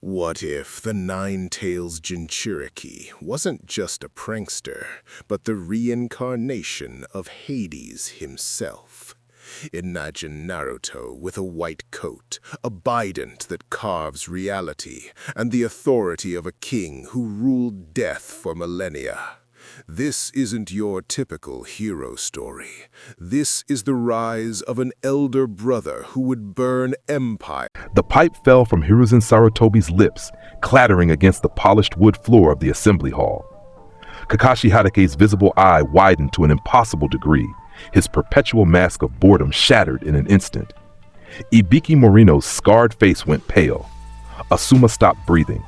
What if the Nine-Tails Jinchuriki wasn't just a prankster, but the reincarnation of Hades himself? Imagine Naruto with a white coat, a bident that carves reality, and the authority of a king who ruled death for millennia. This isn't your typical hero story. This is the rise of an elder brother who would burn empire. The pipe fell from Hiruzen Sarutobi's lips, clattering against the polished wood floor of the assembly hall. Kakashi Hatake's visible eye widened to an impossible degree, his perpetual mask of boredom shattered in an instant. Ibiki Morino's scarred face went pale. Asuma stopped breathing.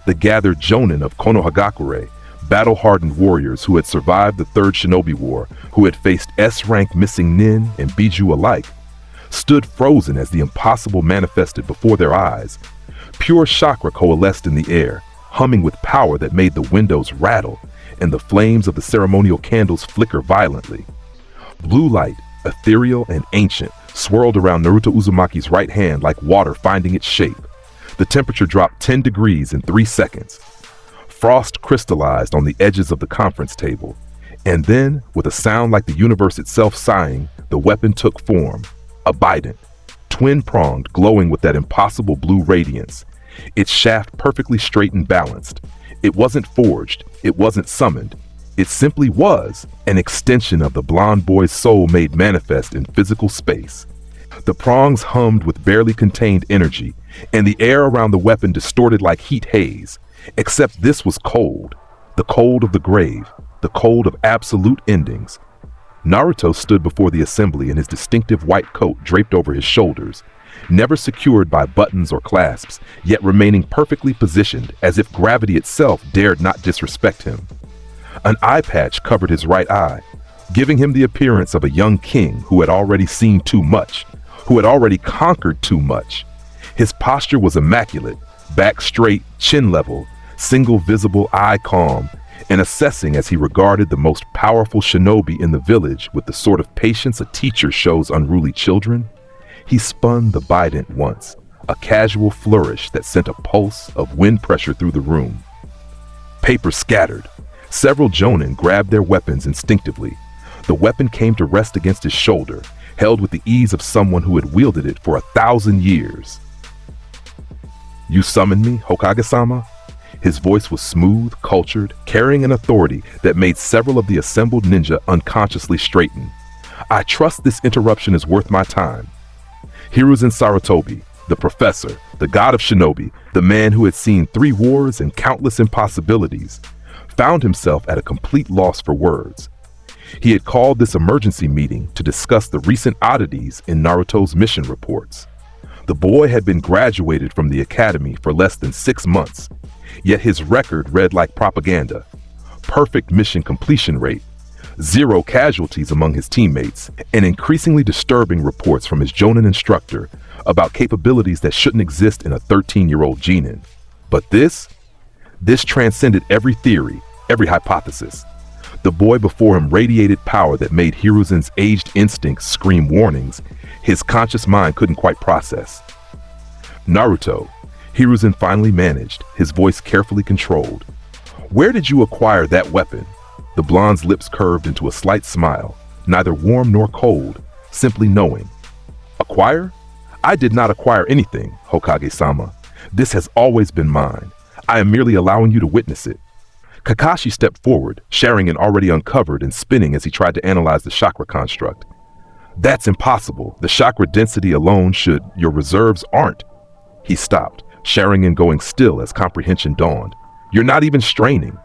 The gathered jonin of Konohagakure, battle-hardened warriors who had survived the Third Shinobi War, who had faced S-rank missing nin and biju alike, stood frozen as the impossible manifested before their eyes. Pure chakra coalesced in the air, humming with power that made the windows rattle, and the flames of the ceremonial candles flicker violently. Blue light, ethereal and ancient, swirled around Naruto Uzumaki's right hand like water finding its shape. The temperature dropped 10 degrees in 3 seconds. Frost crystallized on the edges of the conference table, and then, with a sound like the universe itself sighing, the weapon took form. A bident, twin-pronged, glowing with that impossible blue radiance. Its shaft perfectly straight and balanced. It wasn't forged, it wasn't summoned. It simply was an extension of the blonde boy's soul made manifest in physical space. The prongs hummed with barely contained energy, and the air around the weapon distorted like heat haze. Except this was cold, the cold of the grave, the cold of absolute endings. Naruto stood before the assembly in his distinctive white coat draped over his shoulders, never secured by buttons or clasps, yet remaining perfectly positioned as if gravity itself dared not disrespect him. An eye patch covered his right eye, giving him the appearance of a young king who had already seen too much, who had already conquered too much. His posture was immaculate, back straight, chin level, single visible eye calm, and assessing as he regarded the most powerful shinobi in the village with the sort of patience a teacher shows unruly children. He spun the bident once, a casual flourish that sent a pulse of wind pressure through the room. Paper scattered. Several jonin grabbed their weapons instinctively. The weapon came to rest against his shoulder, held with the ease of someone who had wielded it for 1,000 years. "You summoned me, Hokage-sama?" His voice was smooth, cultured, carrying an authority that made several of the assembled ninja unconsciously straighten. "I trust this interruption is worth my time." Hiruzen Sarutobi, the professor, the god of shinobi, the man who had seen 3 wars and countless impossibilities, found himself at a complete loss for words. He had called this emergency meeting to discuss the recent oddities in Naruto's mission reports. The boy had been graduated from the academy for less than 6 months, yet his record read like propaganda. Perfect mission completion rate, 0 casualties among his teammates, and increasingly disturbing reports from his jonin instructor about capabilities that shouldn't exist in a 13-year-old genin. But this transcended every theory, every hypothesis. The boy before him radiated power that made Hiruzen's aged instincts scream warnings his conscious mind couldn't quite process. "Naruto," Hiruzen finally managed, his voice carefully controlled. "Where did you acquire that weapon?" The blonde's lips curved into a slight smile, neither warm nor cold, simply knowing. "Acquire? I did not acquire anything, Hokage-sama. This has always been mine. I am merely allowing you to witness it." Kakashi stepped forward, sharing an already uncovered and spinning as he tried to analyze the chakra construct. "That's impossible. The chakra density alone should. Your reserves aren't." He stopped, sharing and going still as comprehension dawned. "You're not even straining.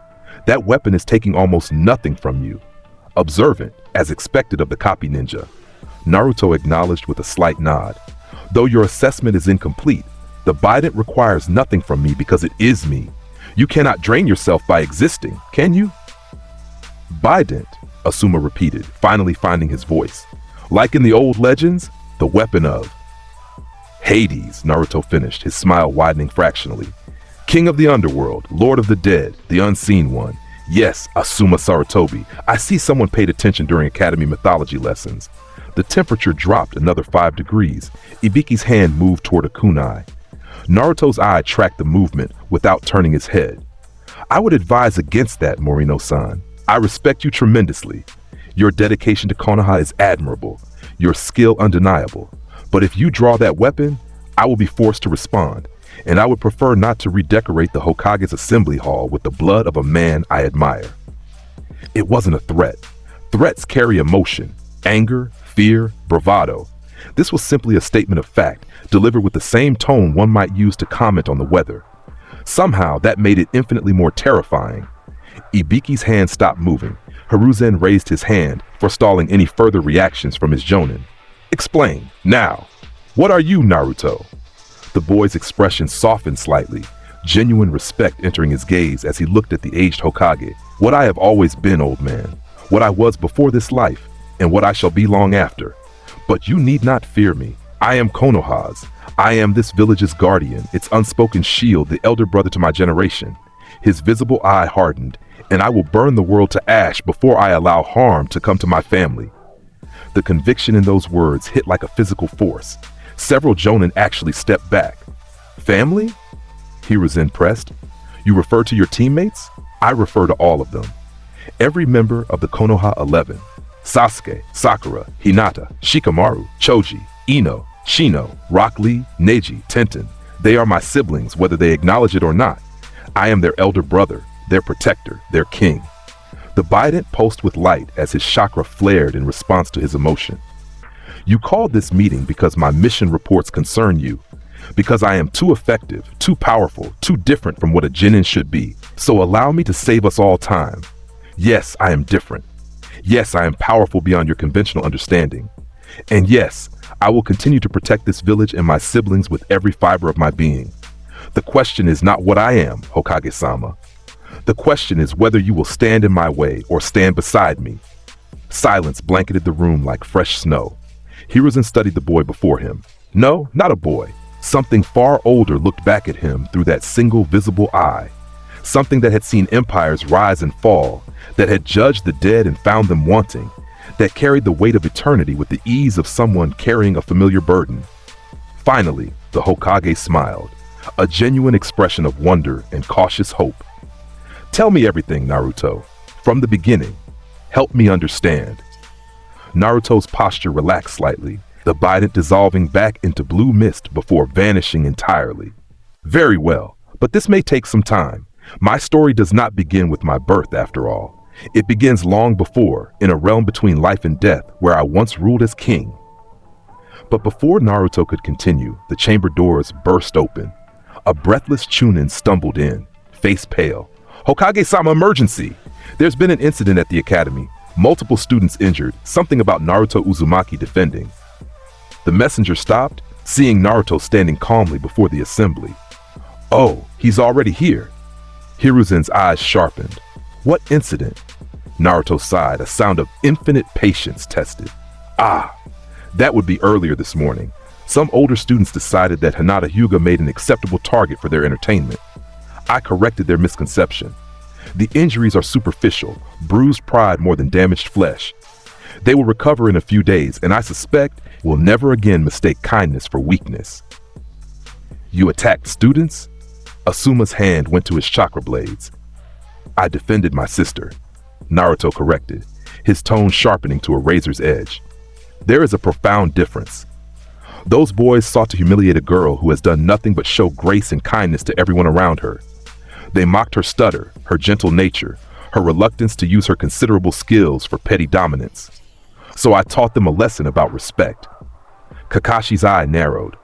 That weapon is taking almost nothing from you." Observant, as expected of the copy ninja, Naruto acknowledged with a slight nod. "Though your assessment is incomplete, the bident requires nothing from me because it is me. You cannot drain yourself by existing, can you?" "Bident," Asuma repeated, finally finding his voice. "Like in the old legends, the weapon of Hades," Naruto finished, his smile widening fractionally. "King of the Underworld, Lord of the Dead, the Unseen One. Yes, Asuma Sarutobi, I see someone paid attention during Academy mythology lessons." The temperature dropped another 5 degrees. Ibiki's hand moved toward a kunai. Naruto's eye tracked the movement without turning his head. I would advise against that, Morino-san. I respect you tremendously. Your dedication to Konoha is admirable, your skill undeniable. But if you draw that weapon, I will be forced to respond, and I would prefer not to redecorate the Hokage's assembly hall with the blood of a man I admire. It wasn't a threat. Threats carry emotion, anger, fear, bravado. This was simply a statement of fact, delivered with the same tone one might use to comment on the weather. Somehow, that made it infinitely more terrifying. Ibiki's hand stopped moving. Hiruzen raised his hand, forestalling any further reactions from his jonin. Explain, now. What are you, Naruto? The boy's expression softened slightly, genuine respect entering his gaze as he looked at the aged Hokage. What I have always been, old man. What I was before this life, and what I shall be long after. But you need not fear me. I am Konoha's. I am this village's guardian, its unspoken shield, the elder brother to my generation. His visible eye hardened, and I will burn the world to ash before I allow harm to come to my family. The conviction in those words hit like a physical force. Several jonin actually stepped back. Family? Hiruzen pressed. You refer to your teammates? I refer to all of them. Every member of the Konoha 11. Sasuke, Sakura, Hinata, Shikamaru, Choji, Ino, Shino, Rock Lee, Neji, Tenten. They are my siblings, whether they acknowledge it or not. I am their elder brother, their protector, their king. The Bident pulsed with light as his chakra flared in response to his emotion. You called this meeting because my mission reports concern you. Because I am too effective, too powerful, too different from what a genin should be. So allow me to save us all time. Yes, I am different. Yes, I am powerful beyond your conventional understanding. And yes, I will continue to protect this village and my siblings with every fiber of my being. The question is not what I am, Hokage-sama. The question is whether you will stand in my way or stand beside me. Silence blanketed the room like fresh snow. Hiruzen studied the boy before him. No, not a boy. Something far older looked back at him through that single visible eye. Something that had seen empires rise and fall, that had judged the dead and found them wanting, that carried the weight of eternity with the ease of someone carrying a familiar burden. Finally, the Hokage smiled, a genuine expression of wonder and cautious hope. Tell me everything, Naruto, from the beginning. Help me understand. Naruto's posture relaxed slightly, the Bident dissolving back into blue mist before vanishing entirely. Very well, but this may take some time. My story does not begin with my birth, after all. It begins long before, in a realm between life and death, where I once ruled as king. But before Naruto could continue, the chamber doors burst open. A breathless Chunin stumbled in, face pale. Hokage-sama, emergency! There's been an incident at the academy. Multiple students injured, something about Naruto Uzumaki defending. The messenger stopped, seeing Naruto standing calmly before the assembly. Oh, he's already here. Hiruzen's eyes sharpened. What incident? Naruto sighed, a sound of infinite patience tested. Ah, that would be earlier this morning. Some older students decided that Hinata Hyuga made an acceptable target for their entertainment. I corrected their misconception. The injuries are superficial, bruised pride more than damaged flesh. They will recover in a few days, and I suspect will never again mistake kindness for weakness. You attacked students? Asuma's hand went to his chakra blades. I defended my sister, Naruto corrected, his tone sharpening to a razor's edge. There is a profound difference. Those boys sought to humiliate a girl who has done nothing but show grace and kindness to everyone around her. They mocked her stutter, her gentle nature, her reluctance to use her considerable skills for petty dominance. So I taught them a lesson about respect. Kakashi's eye narrowed.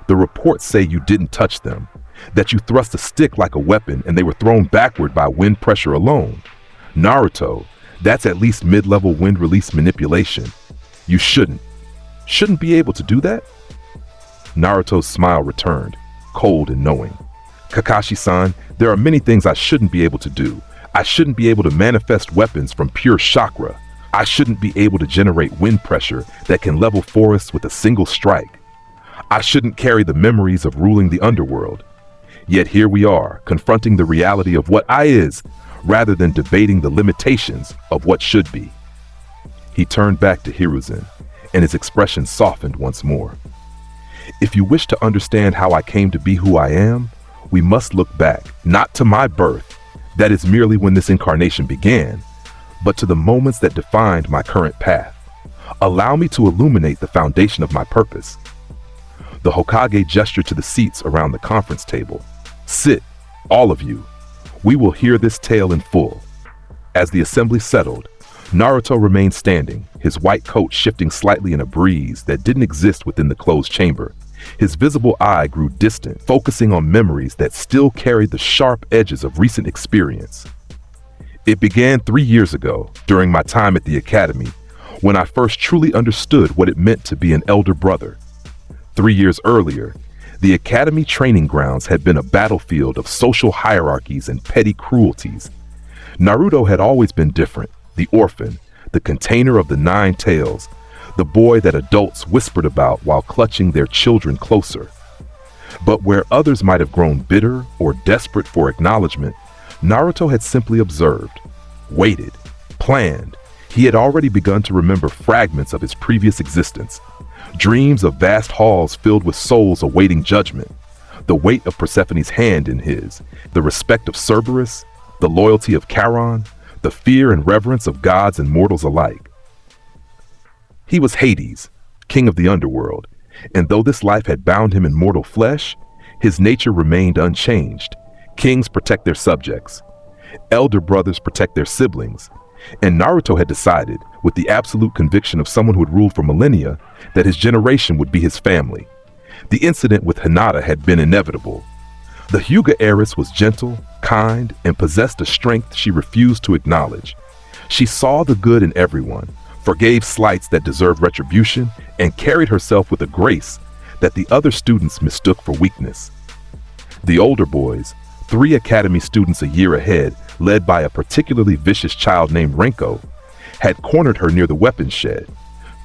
The reports say you didn't touch them, that you thrust a stick like a weapon and they were thrown backward by wind pressure alone. Naruto, that's at least mid-level wind release manipulation. You shouldn't be able to do that? Naruto's smile returned, cold and knowing. Kakashi-san, there are many things I shouldn't be able to do. I shouldn't be able to manifest weapons from pure chakra. I shouldn't be able to generate wind pressure that can level forests with a single strike. I shouldn't carry the memories of ruling the underworld. Yet here we are, confronting the reality of what I is, rather than debating the limitations of what should be. He turned back to Hiruzen, and his expression softened once more. If you wish to understand how I came to be who I am, we must look back, not to my birth, that is merely when this incarnation began, but to the moments that defined my current path. Allow me to illuminate the foundation of my purpose. The Hokage gestured to the seats around the conference table. Sit, all of you. We will hear this tale in full. As the assembly settled, Naruto remained standing, his white coat shifting slightly in a breeze that didn't exist within the closed chamber. His visible eye grew distant, focusing on memories that still carried the sharp edges of recent experience. It began 3 years ago, during my time at the academy, when I first truly understood what it meant to be an elder brother. 3 years earlier, the academy training grounds had been a battlefield of social hierarchies and petty cruelties. Naruto had always been different, the orphan, the container of the 9 tails, the boy that adults whispered about while clutching their children closer. But where others might have grown bitter or desperate for acknowledgement, Naruto had simply observed, waited, planned. He had already begun to remember fragments of his previous existence, dreams of vast halls filled with souls awaiting judgment, the weight of Persephone's hand in his, the respect of Cerberus, the loyalty of Charon, the fear and reverence of gods and mortals alike. He was Hades, king of the Underworld, and though this life had bound him in mortal flesh, his nature remained unchanged. Kings protect their subjects. Elder brothers protect their siblings. And Naruto had decided, with the absolute conviction of someone who had ruled for millennia, that his generation would be his family. The incident with Hinata had been inevitable. The Hyuga heiress was gentle, kind, and possessed a strength she refused to acknowledge. She saw the good in everyone, forgave slights that deserved retribution, and carried herself with a grace that the other students mistook for weakness. The older boys, 3 academy students a year ahead, led by a particularly vicious child named Renko, had cornered her near the weapons shed,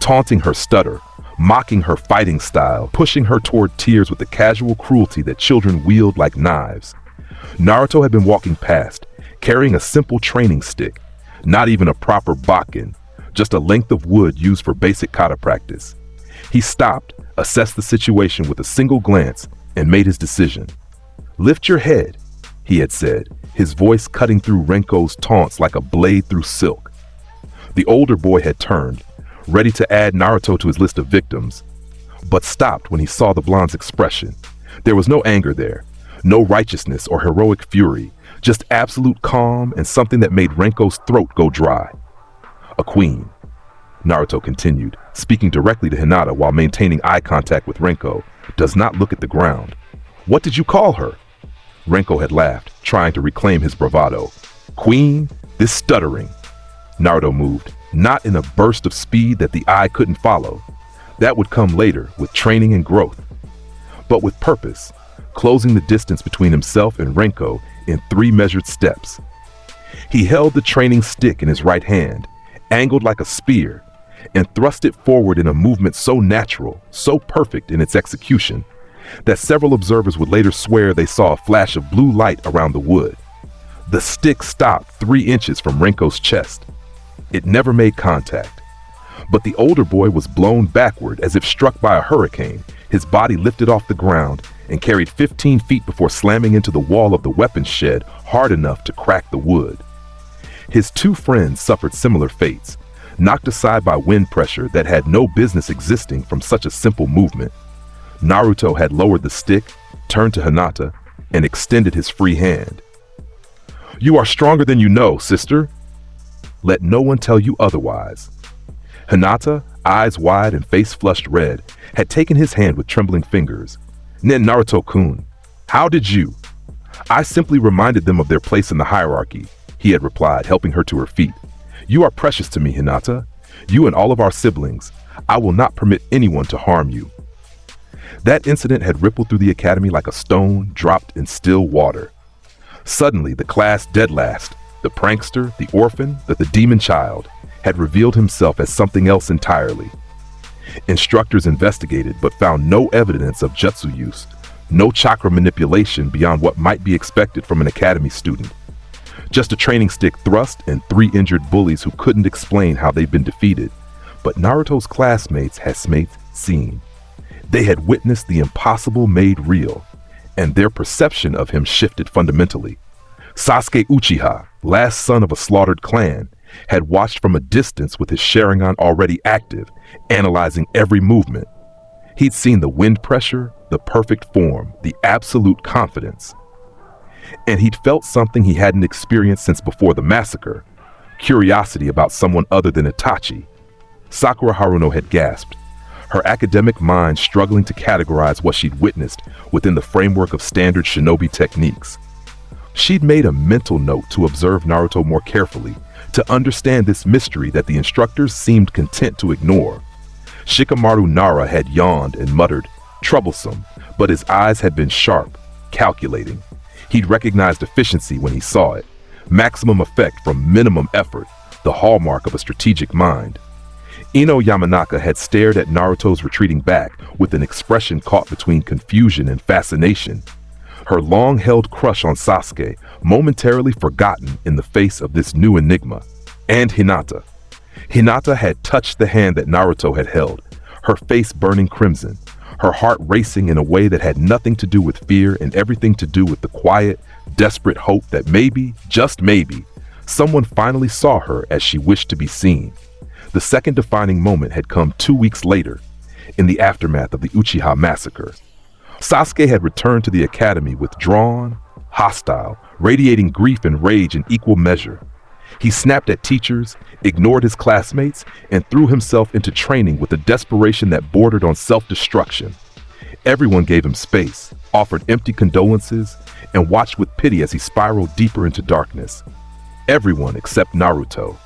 taunting her stutter, mocking her fighting style, pushing her toward tears with the casual cruelty that children wield like knives. Naruto had been walking past, carrying a simple training stick, not even a proper bakken, just a length of wood used for basic kata practice. He stopped, assessed the situation with a single glance, and made his decision. "Lift your head," he had said, his voice cutting through Renko's taunts like a blade through silk. The older boy had turned, ready to add Naruto to his list of victims, but stopped when he saw the blonde's expression. There was no anger there, no righteousness or heroic fury, just absolute calm and something that made Renko's throat go dry. "A queen," Naruto continued, speaking directly to Hinata while maintaining eye contact with Renko, "does not look at the ground. What did you call her?" Renko had laughed, trying to reclaim his bravado. "Queen, this stuttering." Naruto moved, not in a burst of speed that the eye couldn't follow. That would come later, with training and growth. But with purpose, closing the distance between himself and Renko in 3 measured steps. He held the training stick in his right hand, angled like a spear, and thrust it forward in a movement so natural, so perfect in its execution, that several observers would later swear they saw a flash of blue light around the wood. The stick stopped 3 inches from Renko's chest. It never made contact. But the older boy was blown backward as if struck by a hurricane, his body lifted off the ground and carried 15 feet before slamming into the wall of the weapons shed hard enough to crack the wood. His 2 friends suffered similar fates, knocked aside by wind pressure that had no business existing from such a simple movement. Naruto had lowered the stick, turned to Hinata, and extended his free hand. "You are stronger than you know, sister. Let no one tell you otherwise." Hinata, eyes wide and face flushed red, had taken his hand with trembling fingers. "Nen Naruto-kun, how did you?" "I simply reminded them of their place in the hierarchy," he had replied, helping her to her feet. "You are precious to me, Hinata. You and all of our siblings. I will not permit anyone to harm you." That incident had rippled through the academy like a stone dropped in still water. Suddenly, the class dead last, the prankster, the orphan, the demon child, had revealed himself as something else entirely. Instructors investigated but found no evidence of jutsu use, no chakra manipulation beyond what might be expected from an academy student. Just a training stick thrust and 3 injured bullies who couldn't explain how they'd been defeated, but Naruto's classmates had seen. They had witnessed the impossible made real, and their perception of him shifted fundamentally. Sasuke Uchiha, last son of a slaughtered clan, had watched from a distance with his Sharingan already active, analyzing every movement. He'd seen the wind pressure, the perfect form, the absolute confidence. And he'd felt something he hadn't experienced since before the massacre, curiosity about someone other than Itachi. Sakura Haruno had gasped, her academic mind struggling to categorize what she'd witnessed within the framework of standard shinobi techniques. She'd made a mental note to observe Naruto more carefully, to understand this mystery that the instructors seemed content to ignore. Shikamaru Nara had yawned and muttered, "Troublesome," but his eyes had been sharp, calculating. He'd recognized efficiency when he saw it, maximum effect from minimum effort, the hallmark of a strategic mind. Ino Yamanaka had stared at Naruto's retreating back with an expression caught between confusion and fascination. Her long-held crush on Sasuke momentarily forgotten in the face of this new enigma. And Hinata. Hinata had touched the hand that Naruto had held, her face burning crimson, her heart racing in a way that had nothing to do with fear and everything to do with the quiet, desperate hope that maybe, just maybe, someone finally saw her as she wished to be seen. The second defining moment had come 2 weeks later, in the aftermath of the Uchiha massacre. Sasuke had returned to the academy withdrawn, hostile, radiating grief and rage in equal measure. He snapped at teachers, ignored his classmates, and threw himself into training with a desperation that bordered on self-destruction. Everyone gave him space, offered empty condolences, and watched with pity as he spiraled deeper into darkness. Everyone except Naruto.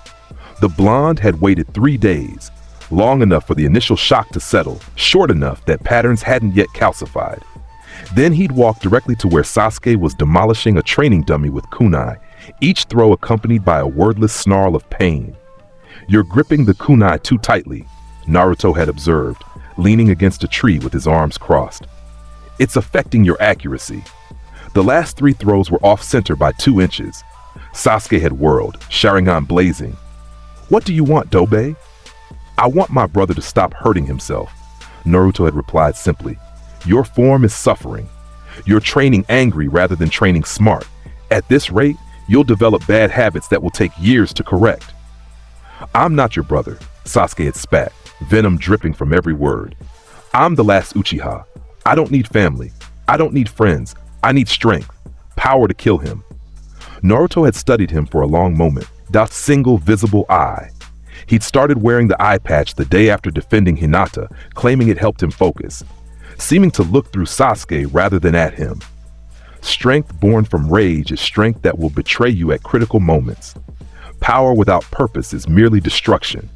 The blonde had waited 3 days, long enough for the initial shock to settle, short enough that patterns hadn't yet calcified. Then he'd walk directly to where Sasuke was demolishing a training dummy with kunai, each throw accompanied by a wordless snarl of pain. "You're gripping the kunai too tightly," Naruto had observed, leaning against a tree with his arms crossed. "It's affecting your accuracy." The last 3 throws were off-center by 2 inches. Sasuke had whirled, Sharingan blazing. "What do you want, Dobe?" "I want my brother to stop hurting himself," Naruto had replied simply. "Your form is suffering. You're training angry rather than training smart. At this rate, you'll develop bad habits that will take years to correct." "I'm not your brother," Sasuke had spat, venom dripping from every word. "I'm the last Uchiha. I don't need family. I don't need friends. I need strength, power to kill him." Naruto had studied him for a long moment, without a single visible eye. He'd started wearing the eye patch the day after defending Hinata, claiming it helped him focus, seeming to look through Sasuke rather than at him. Strength born from rage is strength that will betray you at critical moments. Power without purpose is merely destruction.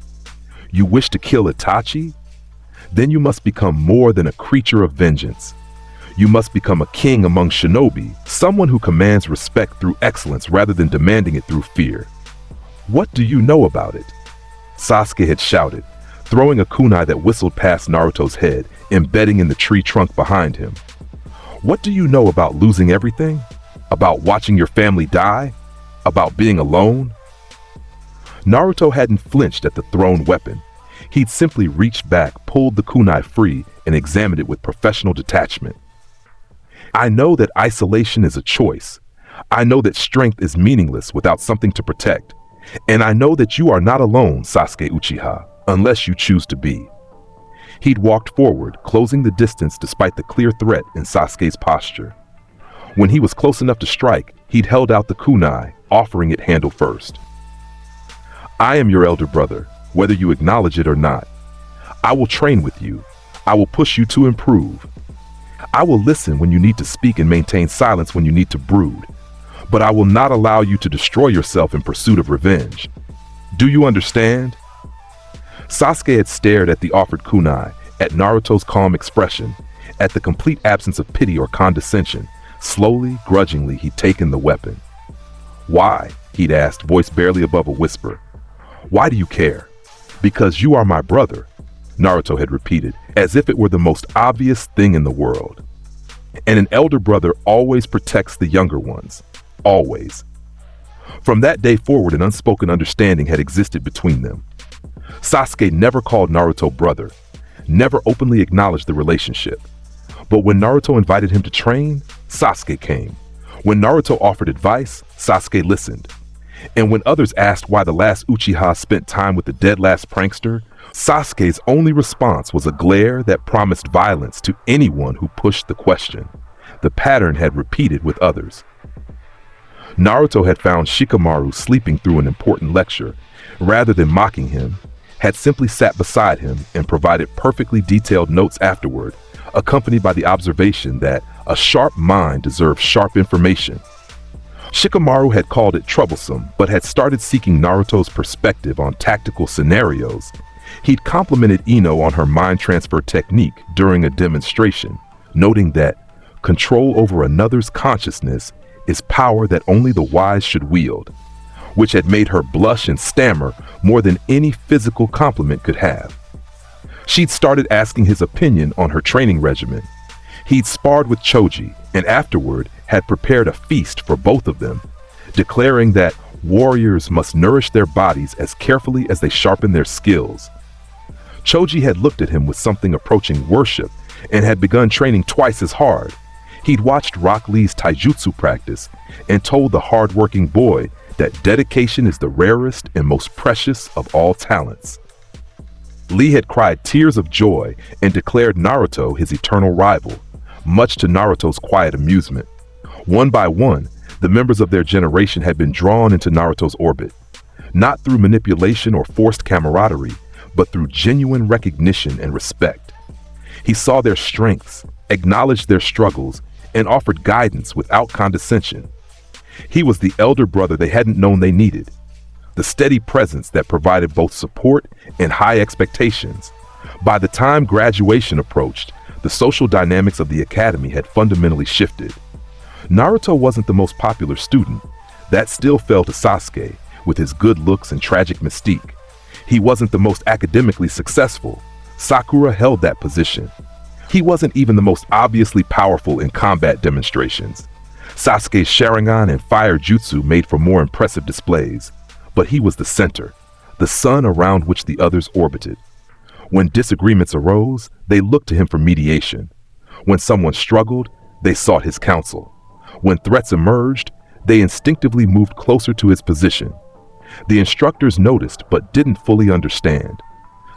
You wish to kill Itachi? Then you must become more than a creature of vengeance. You must become a king among shinobi, someone who commands respect through excellence rather than demanding it through fear. "What do you know about it?" Sasuke had shouted, throwing a kunai that whistled past Naruto's head, embedding in the tree trunk behind him. "What do you know about losing everything? About watching your family die? About being alone?" Naruto hadn't flinched at the thrown weapon. He'd simply reached back, pulled the kunai free, and examined it with professional detachment. "I know that isolation is a choice. I know that strength is meaningless without something to protect. And I know that you are not alone, Sasuke Uchiha, unless you choose to be." He'd walked forward, closing the distance despite the clear threat in Sasuke's posture. When he was close enough to strike, he'd held out the kunai, offering it handle first. "I am your elder brother, whether you acknowledge it or not. I will train with you. I will push you to improve. I will listen when you need to speak and maintain silence when you need to brood. But I will not allow you to destroy yourself in pursuit of revenge. Do you understand?" Sasuke had stared at the offered kunai, at Naruto's calm expression, at the complete absence of pity or condescension. Slowly, grudgingly, he'd taken the weapon. "Why?" he'd asked, voice barely above a whisper. "Why do you care?" "Because you are my brother," Naruto had repeated, as if it were the most obvious thing in the world. And an elder brother always protects the younger ones. Always. From that day forward, an unspoken understanding had existed between them. Sasuke never called Naruto brother, never openly acknowledged the relationship. But when Naruto invited him to train, Sasuke came. When Naruto offered advice, Sasuke listened. And when others asked why the last Uchiha spent time with the dead last prankster, Sasuke's only response was a glare that promised violence to anyone who pushed the question. The pattern had repeated with others. Naruto had found Shikamaru sleeping through an important lecture. Rather than mocking him, had simply sat beside him and provided perfectly detailed notes afterward, accompanied by the observation that a sharp mind deserves sharp information. Shikamaru had called it troublesome, but had started seeking Naruto's perspective on tactical scenarios. He'd complimented Ino on her mind transfer technique during a demonstration, noting that control over another's consciousness is power that only the wise should wield, which had made her blush and stammer more than any physical compliment could have. She'd started asking his opinion on her training regimen. He'd sparred with Choji and afterward had prepared a feast for both of them, declaring that warriors must nourish their bodies as carefully as they sharpen their skills. Choji had looked at him with something approaching worship and had begun training twice as hard. He'd watched Rock Lee's taijutsu practice and told the hard-working boy that dedication is the rarest and most precious of all talents. Lee had cried tears of joy and declared Naruto his eternal rival, much to Naruto's quiet amusement. One by one, the members of their generation had been drawn into Naruto's orbit, not through manipulation or forced camaraderie, but through genuine recognition and respect. He saw their strengths, acknowledged their struggles, and offered guidance without condescension. He was the elder brother they hadn't known they needed, the steady presence that provided both support and high expectations. By the time graduation approached, the social dynamics of the academy had fundamentally shifted. Naruto wasn't the most popular student. That still fell to Sasuke, with his good looks and tragic mystique. He wasn't the most academically successful. Sakura held that position. He wasn't even the most obviously powerful in combat demonstrations. Sasuke's Sharingan and fire jutsu made for more impressive displays, but he was the center, the sun around which the others orbited. When disagreements arose, they looked to him for mediation. When someone struggled, they sought his counsel. When threats emerged, they instinctively moved closer to his position. The instructors noticed but didn't fully understand.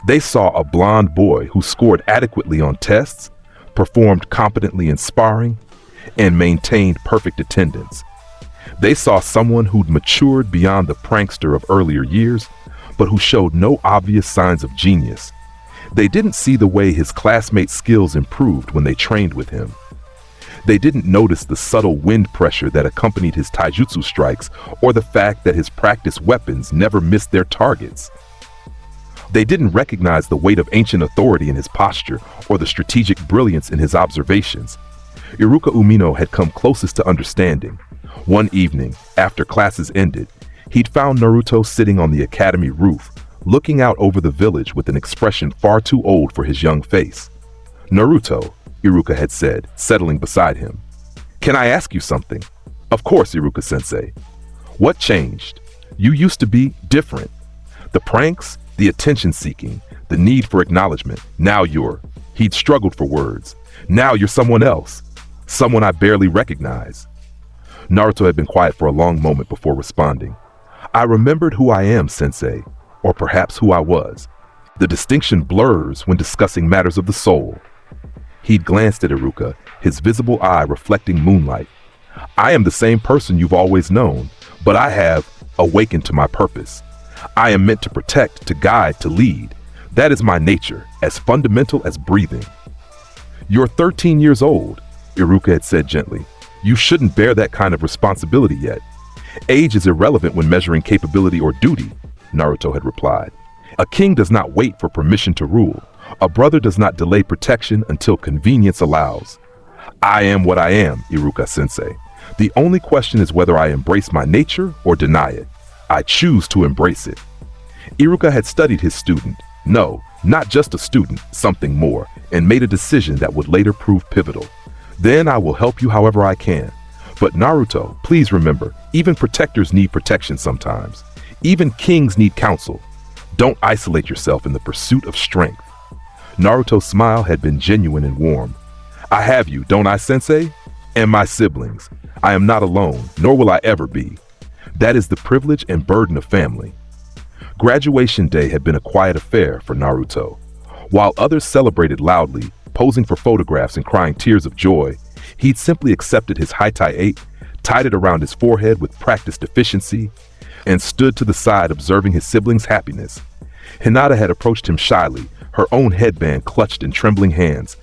They saw a blond boy who scored adequately on tests, performed competently in sparring, and maintained perfect attendance. They saw someone who'd matured beyond the prankster of earlier years, but who showed no obvious signs of genius. They didn't see the way his classmates' skills improved when they trained with him. They didn't notice the subtle wind pressure that accompanied his taijutsu strikes or the fact that his practice weapons never missed their targets. They didn't recognize the weight of ancient authority in his posture or the strategic brilliance in his observations. Iruka Umino had come closest to understanding. One evening, after classes ended, he'd found Naruto sitting on the academy roof, looking out over the village with an expression far too old for his young face. "Naruto," Iruka had said, settling beside him. "Can I ask you something?" "Of course, Iruka-sensei." "What changed? You used to be different. The pranks, the attention-seeking, the need for acknowledgement. Now you're..." He'd struggled for words. "Now you're someone else. Someone I barely recognize." Naruto had been quiet for a long moment before responding. "I remembered who I am, sensei, or perhaps who I was. The distinction blurs when discussing matters of the soul." He'd glanced at Iruka, his visible eye reflecting moonlight. "I am the same person you've always known, but I have awakened to my purpose. I am meant to protect, to guide, to lead. That is my nature, as fundamental as breathing." "You're 13 years old," Iruka had said gently. "You shouldn't bear that kind of responsibility yet. Age is irrelevant when measuring capability or duty," Naruto had replied. "A king does not wait for permission to rule. A brother does not delay protection until convenience allows. I am what I am, Iruka-sensei. The only question is whether I embrace my nature or deny it. I choose to embrace it." Iruka had studied his student. No, not just a student, something more, and made a decision that would later prove pivotal. "Then I will help you however I can. But Naruto, please remember, even protectors need protection sometimes. Even kings need counsel. Don't isolate yourself in the pursuit of strength." Naruto's smile had been genuine and warm. I have you, don't I, sensei? And my siblings. I am not alone, nor will I ever be. That is the privilege and burden of family. Graduation day had been a quiet affair for Naruto. While others celebrated loudly, posing for photographs and crying tears of joy, he'd simply accepted his Hitai 8, tied it around his forehead with practiced efficiency, and stood to the side observing his siblings' happiness. Hinata had approached him shyly, her own headband clutched in trembling hands.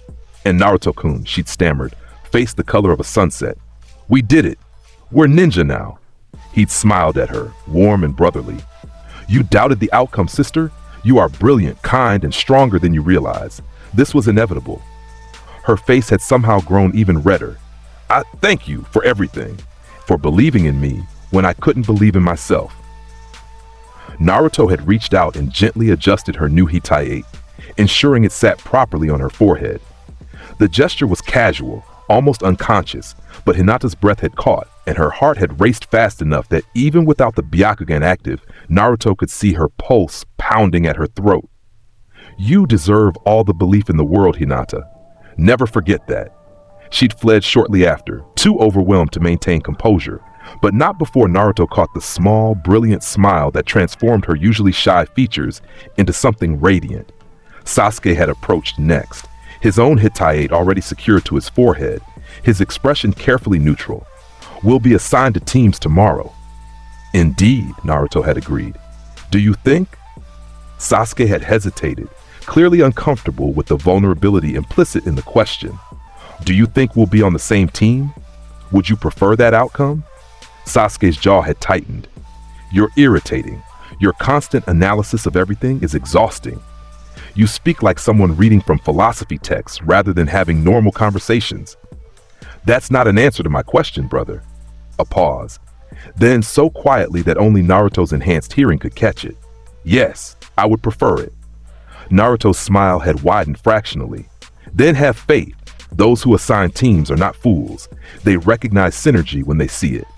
And Naruto-kun, she'd stammered, faced the color of a sunset. We did it! We're ninja now! He'd smiled at her, warm and brotherly. You doubted the outcome, sister? You are brilliant, kind, and stronger than you realize. This was inevitable. Her face had somehow grown even redder. I thank you for everything, for believing in me when I couldn't believe in myself. Naruto had reached out and gently adjusted her new Hitai 8, ensuring it sat properly on her forehead. The gesture was casual, almost unconscious, but Hinata's breath had caught, and her heart had raced fast enough that even without the Byakugan active, Naruto could see her pulse pounding at her throat. You deserve all the belief in the world, Hinata. Never forget that. She'd fled shortly after, too overwhelmed to maintain composure, but not before Naruto caught the small, brilliant smile that transformed her usually shy features into something radiant. Sasuke had approached next, his own Hitai 8 already secured to his forehead, his expression carefully neutral. We'll be assigned to teams tomorrow. Indeed, Naruto had agreed. Do you think? Sasuke had hesitated, clearly uncomfortable with the vulnerability implicit in the question. Do you think we'll be on the same team? Would you prefer that outcome? Sasuke's jaw had tightened. You're irritating. Your constant analysis of everything is exhausting. You speak like someone reading from philosophy texts rather than having normal conversations. That's not an answer to my question, brother. A pause. Then so quietly that only Naruto's enhanced hearing could catch it. Yes, I would prefer it. Naruto's smile had widened fractionally. Then have faith. Those who assign teams are not fools. They recognize synergy when they see it.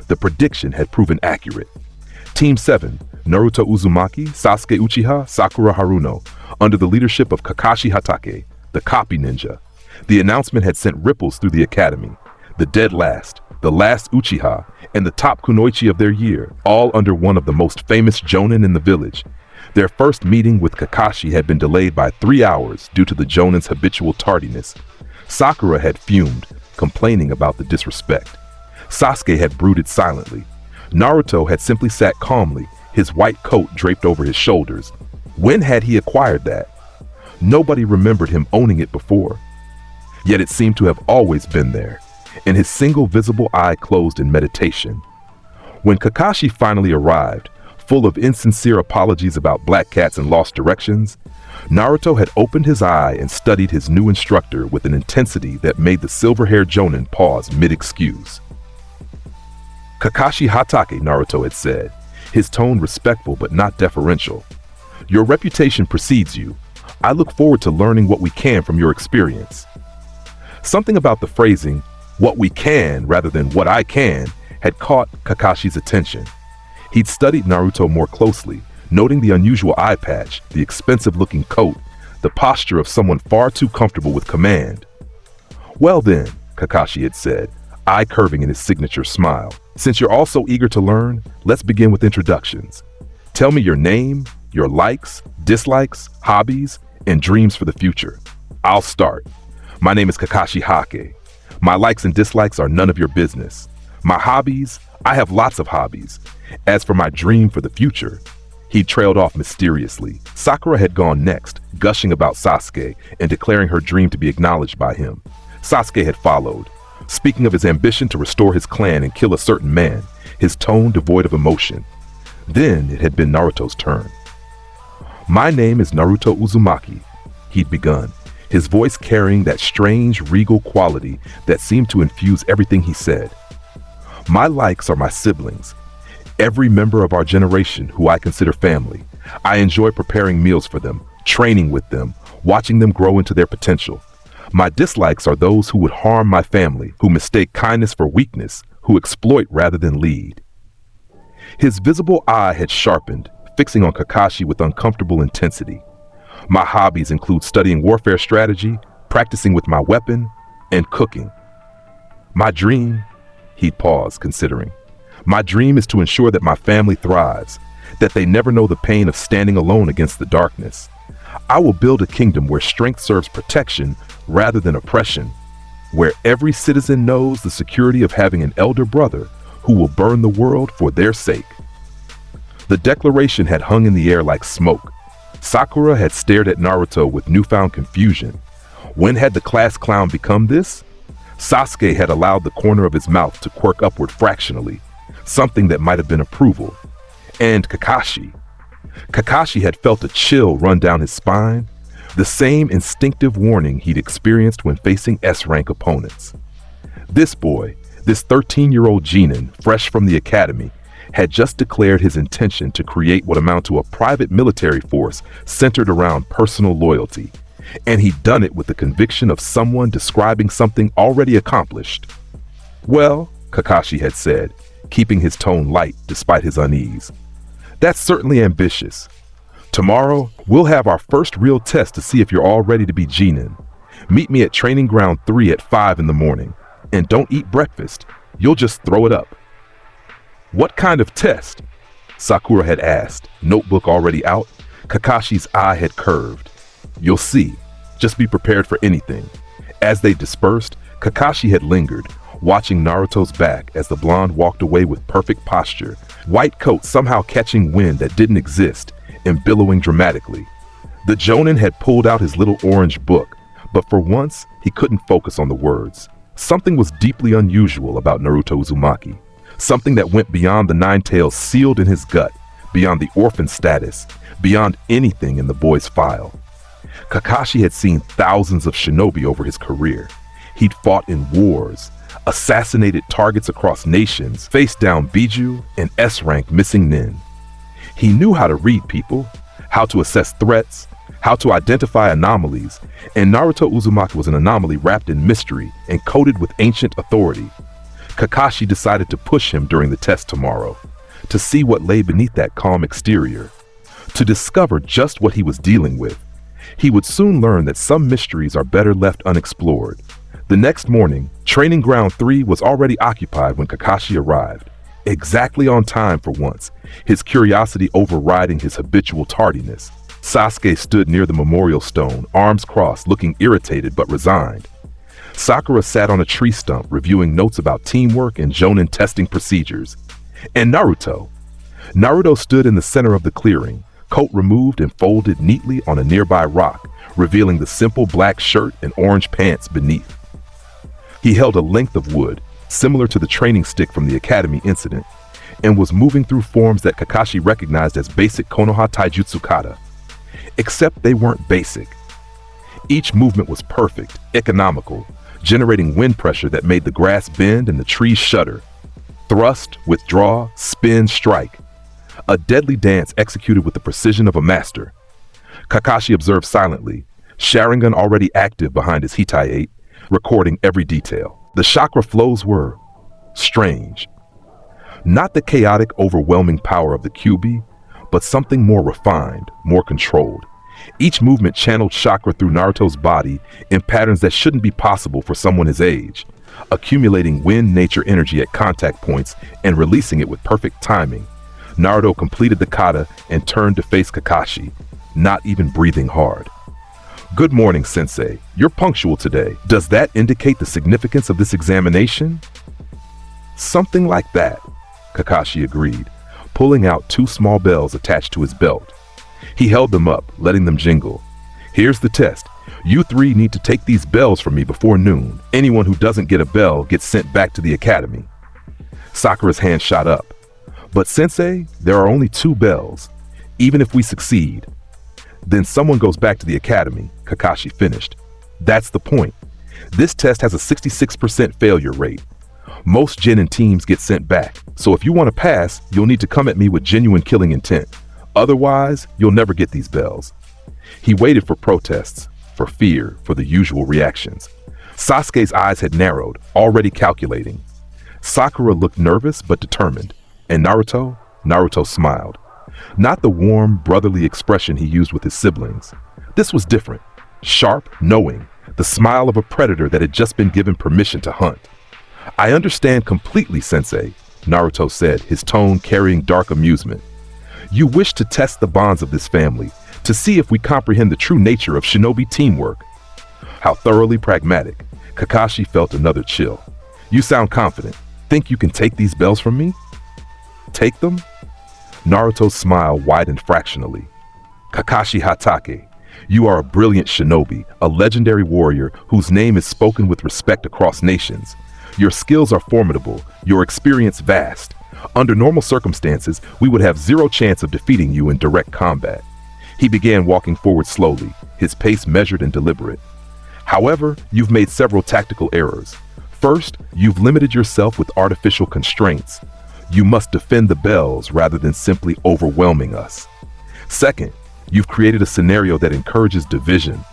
The prediction had proven accurate. Team 7, Naruto Uzumaki, Sasuke Uchiha, Sakura Haruno, under the leadership of Kakashi Hatake, the copy ninja. The announcement had sent ripples through the academy. The dead last, the last Uchiha, and the top kunoichi of their year, all under one of the most famous jonin in the village. Their first meeting with Kakashi had been delayed by 3 hours due to the jonin's habitual tardiness. Sakura had fumed, complaining about the disrespect. Sasuke had brooded silently. Naruto had simply sat calmly, his white coat draped over his shoulders. When had he acquired that? Nobody remembered him owning it before. Yet it seemed to have always been there, and his single visible eye closed in meditation. When Kakashi finally arrived, full of insincere apologies about black cats and lost directions, Naruto had opened his eye and studied his new instructor with an intensity that made the silver-haired jonin pause mid-excuse. Kakashi Hatake, Naruto had said, his tone respectful but not deferential. Your reputation precedes you. I look forward to learning what we can from your experience. Something about the phrasing, what we can rather than what I can, had caught Kakashi's attention. He'd studied Naruto more closely, noting the unusual eye patch, the expensive-looking coat, the posture of someone far too comfortable with command. Well then, Kakashi had said, eye curving in his signature smile. Since you're all so eager to learn, let's begin with introductions. Tell me your name, your likes, dislikes, hobbies, and dreams for the future. I'll start. My name is Kakashi Hake. My likes and dislikes are none of your business. My hobbies, I have lots of hobbies. As for my dream for the future, he trailed off mysteriously. Sakura had gone next, gushing about Sasuke and declaring her dream to be acknowledged by him. Sasuke had followed, speaking of his ambition to restore his clan and kill a certain man, his tone devoid of emotion. Then it had been Naruto's turn. My name is Naruto Uzumaki, he'd begun, his voice carrying that strange regal quality that seemed to infuse everything he said. My likes are my siblings, every member of our generation who I consider family. I enjoy preparing meals for them, training with them, watching them grow into their potential. My dislikes are those who would harm my family, who mistake kindness for weakness, who exploit rather than lead. His visible eye had sharpened, fixing on Kakashi with uncomfortable intensity. My hobbies include studying warfare strategy, practicing with my weapon, and cooking. My dream, he'd pause, considering. My dream is to ensure that my family thrives, that they never know the pain of standing alone against the darkness. I will build a kingdom where strength serves protection rather than oppression, where every citizen knows the security of having an elder brother who will burn the world for their sake. The declaration had hung in the air like smoke. Sakura had stared at Naruto with newfound confusion. When had the class clown become this? Sasuke had allowed the corner of his mouth to quirk upward fractionally, something that might have been approval. And Kakashi. Kakashi had felt a chill run down his spine, the same instinctive warning he'd experienced when facing S-rank opponents. This boy, this 13-year-old genin, fresh from the academy, had just declared his intention to create what amounted to a private military force centered around personal loyalty, and he'd done it with the conviction of someone describing something already accomplished. Well, Kakashi had said, keeping his tone light despite his unease, that's certainly ambitious. Tomorrow, we'll have our first real test to see if you're all ready to be genin. Meet me at Training Ground 3 at 5 in the morning, and don't eat breakfast. You'll just throw it up. What kind of test? Sakura had asked, notebook already out. Kakashi's eye had curved. You'll see. Just be prepared for anything. As they dispersed, Kakashi had lingered, watching Naruto's back as the blonde walked away with perfect posture, white coat somehow catching wind that didn't exist and billowing dramatically. The Jonin had pulled out his little orange book, but for once, he couldn't focus on the words. Something was deeply unusual about Naruto Uzumaki. Something that went beyond the nine tails sealed in his gut, beyond the orphan status, beyond anything in the boy's file. Kakashi had seen thousands of shinobi over his career. He'd fought in wars, assassinated targets across nations, faced down Biju and S-rank missing nin. He knew how to read people, how to assess threats, how to identify anomalies, and Naruto Uzumaki was an anomaly wrapped in mystery and coated with ancient authority. Kakashi decided to push him during the test tomorrow, to see what lay beneath that calm exterior, to discover just what he was dealing with. He would soon learn that some mysteries are better left unexplored. The next morning, Training Ground 3 was already occupied when Kakashi arrived, exactly on time for once, his curiosity overriding his habitual tardiness. Sasuke stood near the memorial stone, arms crossed, looking irritated but resigned. Sakura sat on a tree stump reviewing notes about teamwork and Jonin testing procedures. And Naruto. Naruto stood in the center of the clearing, coat removed and folded neatly on a nearby rock, revealing the simple black shirt and orange pants beneath. He held a length of wood, similar to the training stick from the academy incident, and was moving through forms that Kakashi recognized as basic Konoha Taijutsu kata. Except they weren't basic. Each movement was perfect, economical, generating wind pressure that made the grass bend and the trees shudder. Thrust, withdraw, spin, strike. A deadly dance executed with the precision of a master. Kakashi observed silently, Sharingan already active behind his Hitai-8, recording every detail. The chakra flows were strange. Not the chaotic, overwhelming power of the Kyuubi, but something more refined, more controlled. Each movement channeled chakra through Naruto's body in patterns that shouldn't be possible for someone his age, accumulating wind-nature energy at contact points and releasing it with perfect timing. Naruto completed the kata and turned to face Kakashi, not even breathing hard. Good morning, Sensei. You're punctual today. Does that indicate the significance of this examination? Something like that, Kakashi agreed, pulling out two small bells attached to his belt. He held them up, letting them jingle. Here's the test. You three need to take these bells from me before noon. Anyone who doesn't get a bell gets sent back to the academy. Sakura's hand shot up. But Sensei, there are only two bells. Even if we succeed, then someone goes back to the academy, Kakashi finished. That's the point. This test has a 66% failure rate. Most genin teams get sent back, so if you want to pass, you'll need to come at me with genuine killing intent. Otherwise, you'll never get these bells. He waited for protests, for fear, for the usual reactions. Sasuke's eyes had narrowed, already calculating. Sakura looked nervous but determined, and Naruto smiled. Not the warm, brotherly expression he used with his siblings. This was different. Sharp, knowing, the smile of a predator that had just been given permission to hunt. "I understand completely, Sensei," Naruto said, his tone carrying dark amusement. "You wish to test the bonds of this family, to see if we comprehend the true nature of shinobi teamwork." How thoroughly pragmatic. Kakashi felt another chill. "You sound confident. Think you can take these bells from me?" "Take them?" Naruto's smile widened fractionally. "Kakashi Hatake, you are a brilliant shinobi, a legendary warrior whose name is spoken with respect across nations. Your skills are formidable, your experience vast. Under normal circumstances, we would have zero chance of defeating you in direct combat." He began walking forward slowly, his pace measured and deliberate. "However, you've made several tactical errors. First, you've limited yourself with artificial constraints. You must defend the bells rather than simply overwhelming us. Second, you've created a scenario that encourages division,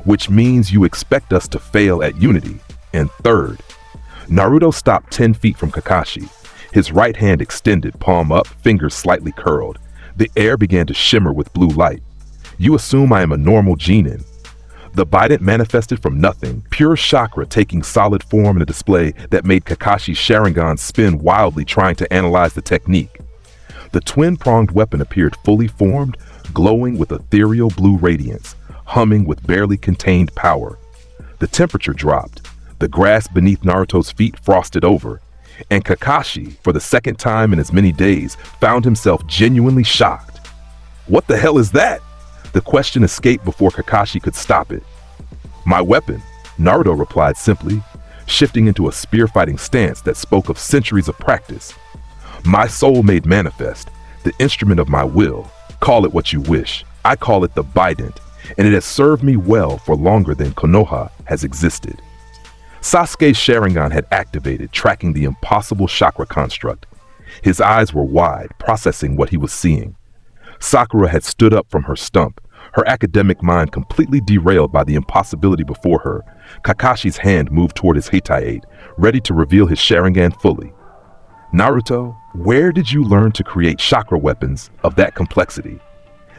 which means you expect us to fail at unity. And third," Naruto stopped 10 feet from Kakashi, his right hand extended, palm up, fingers slightly curled. The air began to shimmer with blue light. "You assume I am a normal genin." The Bident manifested from nothing, pure chakra taking solid form in a display that made Kakashi's Sharingan spin wildly, trying to analyze the technique. The twin-pronged weapon appeared fully formed, glowing with ethereal blue radiance, humming with barely contained power. The temperature dropped. The grass beneath Naruto's feet frosted over, and Kakashi, for the second time in as many days, found himself genuinely shocked. "What the hell is that?" The question escaped before Kakashi could stop it. "My weapon," Naruto replied simply, shifting into a spear-fighting stance that spoke of centuries of practice. "My soul made manifest, the instrument of my will. Call it what you wish. I call it the Bident, and it has served me well for longer than Konoha has existed." Sasuke's Sharingan had activated, tracking the impossible chakra construct. His eyes were wide, processing what he was seeing. Sakura had stood up from her stump, her academic mind completely derailed by the impossibility before her. Kakashi's hand moved toward his Hitaiate, ready to reveal his Sharingan fully. "Naruto, where did you learn to create chakra weapons of that complexity?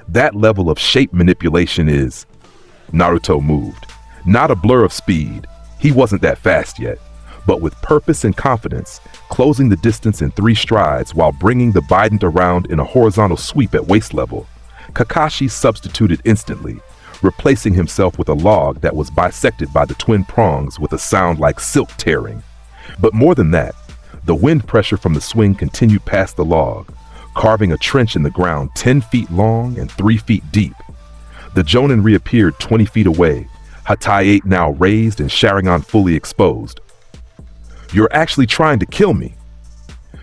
That level of shape manipulation is..." Naruto moved. Not a blur of speed. He wasn't that fast yet, but with purpose and confidence, closing the distance in 3 strides while bringing the Bident around in a horizontal sweep at waist level. Kakashi substituted instantly, replacing himself with a log that was bisected by the twin prongs with a sound like silk tearing. But more than that, the wind pressure from the swing continued past the log, carving a trench in the ground 10 feet long and 3 feet deep. The Jonin reappeared 20 feet away, Hataiate now raised and Sharingan fully exposed. "You're actually trying to kill me."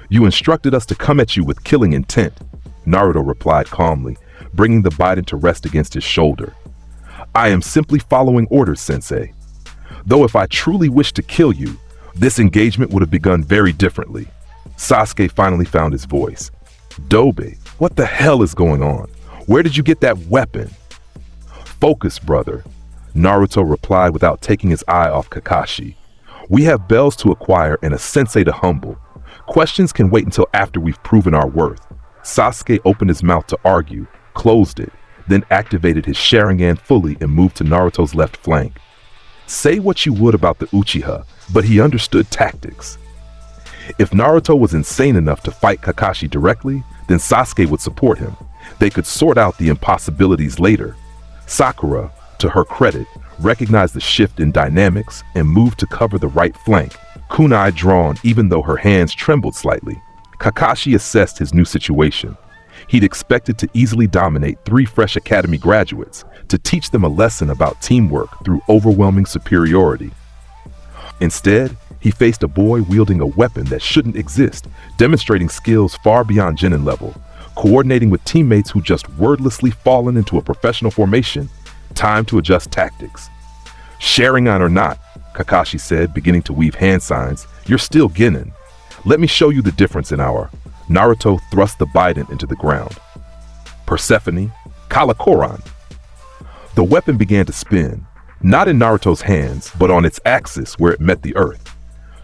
"You instructed us to come at you with killing intent," Naruto replied calmly, bringing the Bident to rest against his shoulder. "I am simply following orders, Sensei. Though if I truly wished to kill you, this engagement would have begun very differently." Sasuke finally found his voice. "Dobe, what the hell is going on? Where did you get that weapon?" "Focus, brother," Naruto replied without taking his eye off Kakashi. "We have bells to acquire and a sensei to humble. Questions can wait until after we've proven our worth." Sasuke opened his mouth to argue, closed it, then activated his Sharingan fully and moved to Naruto's left flank. Say what you would about the Uchiha, but he understood tactics. If Naruto was insane enough to fight Kakashi directly, then Sasuke would support him. They could sort out the impossibilities later. Sakura, to her credit, recognized the shift in dynamics and moved to cover the right flank, kunai drawn even though her hands trembled slightly. Kakashi assessed his new situation. He'd expected to easily dominate 3 fresh academy graduates, to teach them a lesson about teamwork through overwhelming superiority. Instead, he faced a boy wielding a weapon that shouldn't exist, demonstrating skills far beyond genin level, coordinating with teammates who just wordlessly fallen into a professional formation. Time to adjust tactics. "Sharingan or not," Kakashi said, beginning to weave hand signs, "you're still genin. Let me show you the difference in our..." Naruto thrust the Bident into the ground. "Persephone, Kalakoran." The weapon began to spin, not in Naruto's hands, but on its axis where it met the earth.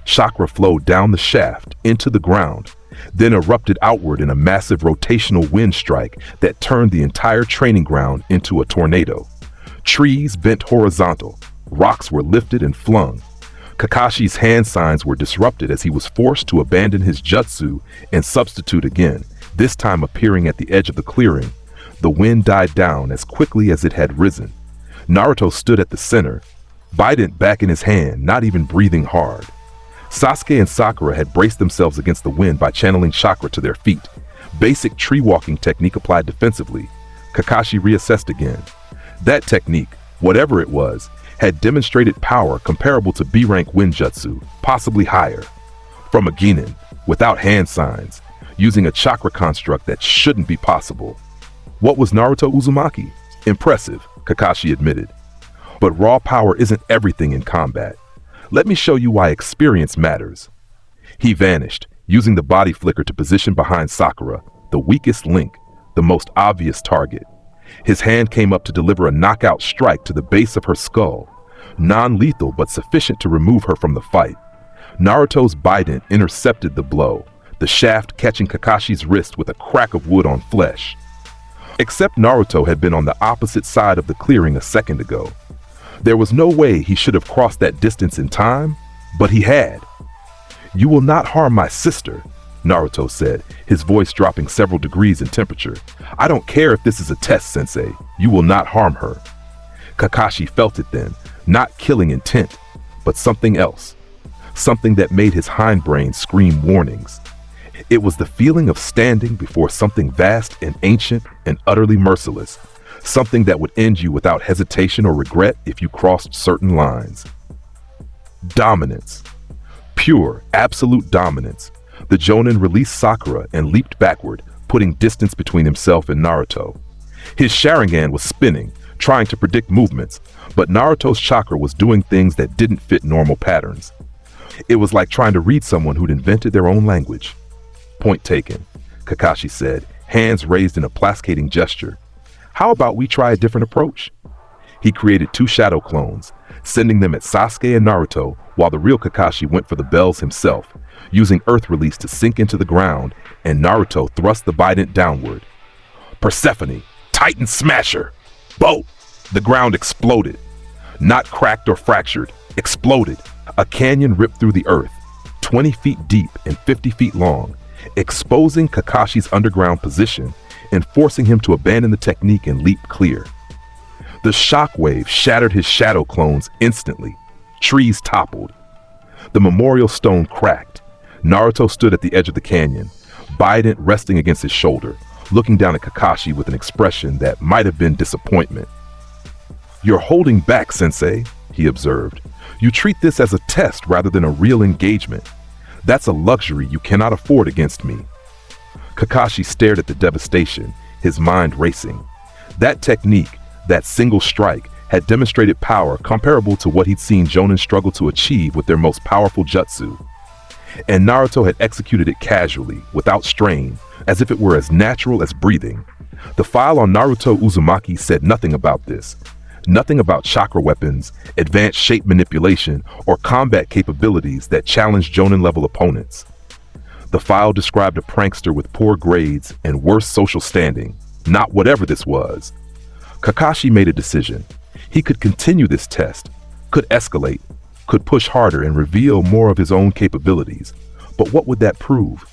Chakra flowed down the shaft into the ground, then erupted outward in a massive rotational wind strike that turned the entire training ground into a tornado. Trees bent horizontal, rocks were lifted and flung. Kakashi's hand signs were disrupted as he was forced to abandon his jutsu and substitute again, this time appearing at the edge of the clearing. The wind died down as quickly as it had risen. Naruto stood at the center, bident back in his hand, not even breathing hard. Sasuke and Sakura had braced themselves against the wind by channeling chakra to their feet. Basic tree walking technique applied defensively. Kakashi reassessed again. That technique, whatever it was, had demonstrated power comparable to B-rank Winjutsu, possibly higher. From a Genin, without hand signs, using a chakra construct that shouldn't be possible. What was Naruto Uzumaki? Impressive, Kakashi admitted. But raw power isn't everything in combat. Let me show you why experience matters. He vanished, using the body flicker to position behind Sakura, the weakest link, the most obvious target. His hand came up to deliver a knockout strike to the base of her skull, non-lethal but sufficient to remove her from the fight. Naruto's bident intercepted the blow, the shaft catching Kakashi's wrist with a crack of wood on flesh. Except Naruto had been on the opposite side of the clearing a second ago. There was no way he should have crossed that distance in time, but he had. "You will not harm my sister," Naruto said, his voice dropping several degrees in temperature. "I don't care if this is a test, Sensei. You will not harm her." Kakashi felt it then, not killing intent, but something else. Something that made his hindbrain scream warnings. It was the feeling of standing before something vast and ancient and utterly merciless. Something that would end you without hesitation or regret if you crossed certain lines. Dominance. Pure, absolute dominance. The Jonin released Sakura and leaped backward, putting distance between himself and Naruto. His Sharingan was spinning, trying to predict movements, but Naruto's chakra was doing things that didn't fit normal patterns. It was like trying to read someone who'd invented their own language. "Point taken," Kakashi said, hands raised in a placating gesture. "How about we try a different approach?" He created 2 shadow clones, sending them at Sasuke and Naruto while the real Kakashi went for the bells himself, using earth release to sink into the ground, and Naruto thrust the bident downward. Persephone, Titan Smasher! Bolt! The ground exploded. Not cracked or fractured, exploded. A canyon ripped through the earth, 20 feet deep and 50 feet long, exposing Kakashi's underground position and forcing him to abandon the technique and leap clear. The shockwave shattered his shadow clones instantly. Trees toppled. The memorial stone cracked. Naruto stood at the edge of the canyon, bident resting against his shoulder, looking down at Kakashi with an expression that might have been disappointment. "You're holding back, Sensei," he observed. "You treat this as a test rather than a real engagement. That's a luxury you cannot afford against me." Kakashi stared at the devastation, his mind racing. That technique, that single strike, had demonstrated power comparable to what he'd seen Jonin struggle to achieve with their most powerful jutsu. And Naruto had executed it casually, without strain, as if it were as natural as breathing. The file on Naruto Uzumaki said nothing about this. Nothing about chakra weapons, advanced shape manipulation, or combat capabilities that challenged Jonin-level opponents. The file described a prankster with poor grades and worse social standing, not whatever this was. Kakashi made a decision. He could continue this test, could escalate, could push harder and reveal more of his own capabilities. But what would that prove?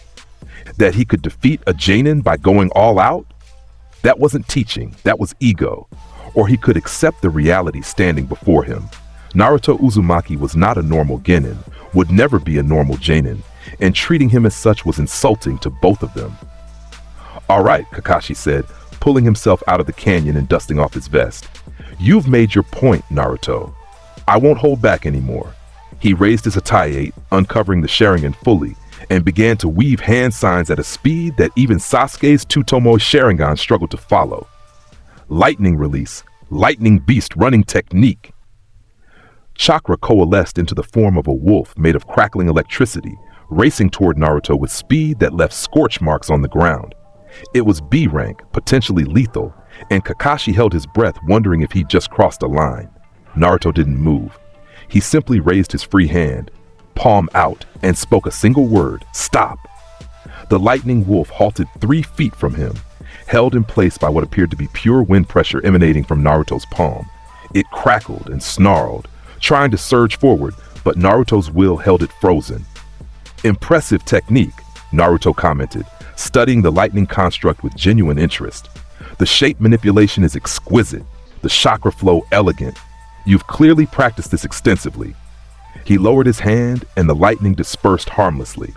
That he could defeat a Jonin by going all out? That wasn't teaching, that was ego. Or he could accept the reality standing before him. Naruto Uzumaki was not a normal genin, would never be a normal Jonin, and treating him as such was insulting to both of them. "All right," Kakashi said, pulling himself out of the canyon and dusting off his vest. "You've made your point, Naruto. I won't hold back anymore." He raised his Hataye, uncovering the Sharingan fully, and began to weave hand signs at a speed that even Sasuke's Tsutomu Sharingan struggled to follow. Lightning release, lightning beast running technique. Chakra coalesced into the form of a wolf made of crackling electricity, racing toward Naruto with speed that left scorch marks on the ground. It was B rank, potentially lethal, and Kakashi held his breath wondering if he'd just crossed a line. Naruto didn't move. He simply raised his free hand, palm out, and spoke a single word, "Stop." The lightning wolf halted 3 feet from him, held in place by what appeared to be pure wind pressure emanating from Naruto's palm. It crackled and snarled, trying to surge forward, but Naruto's will held it frozen. "Impressive technique," Naruto commented, studying the lightning construct with genuine interest. "The shape manipulation is exquisite, the chakra flow elegant. You've clearly practiced this extensively." He lowered his hand and the lightning dispersed harmlessly.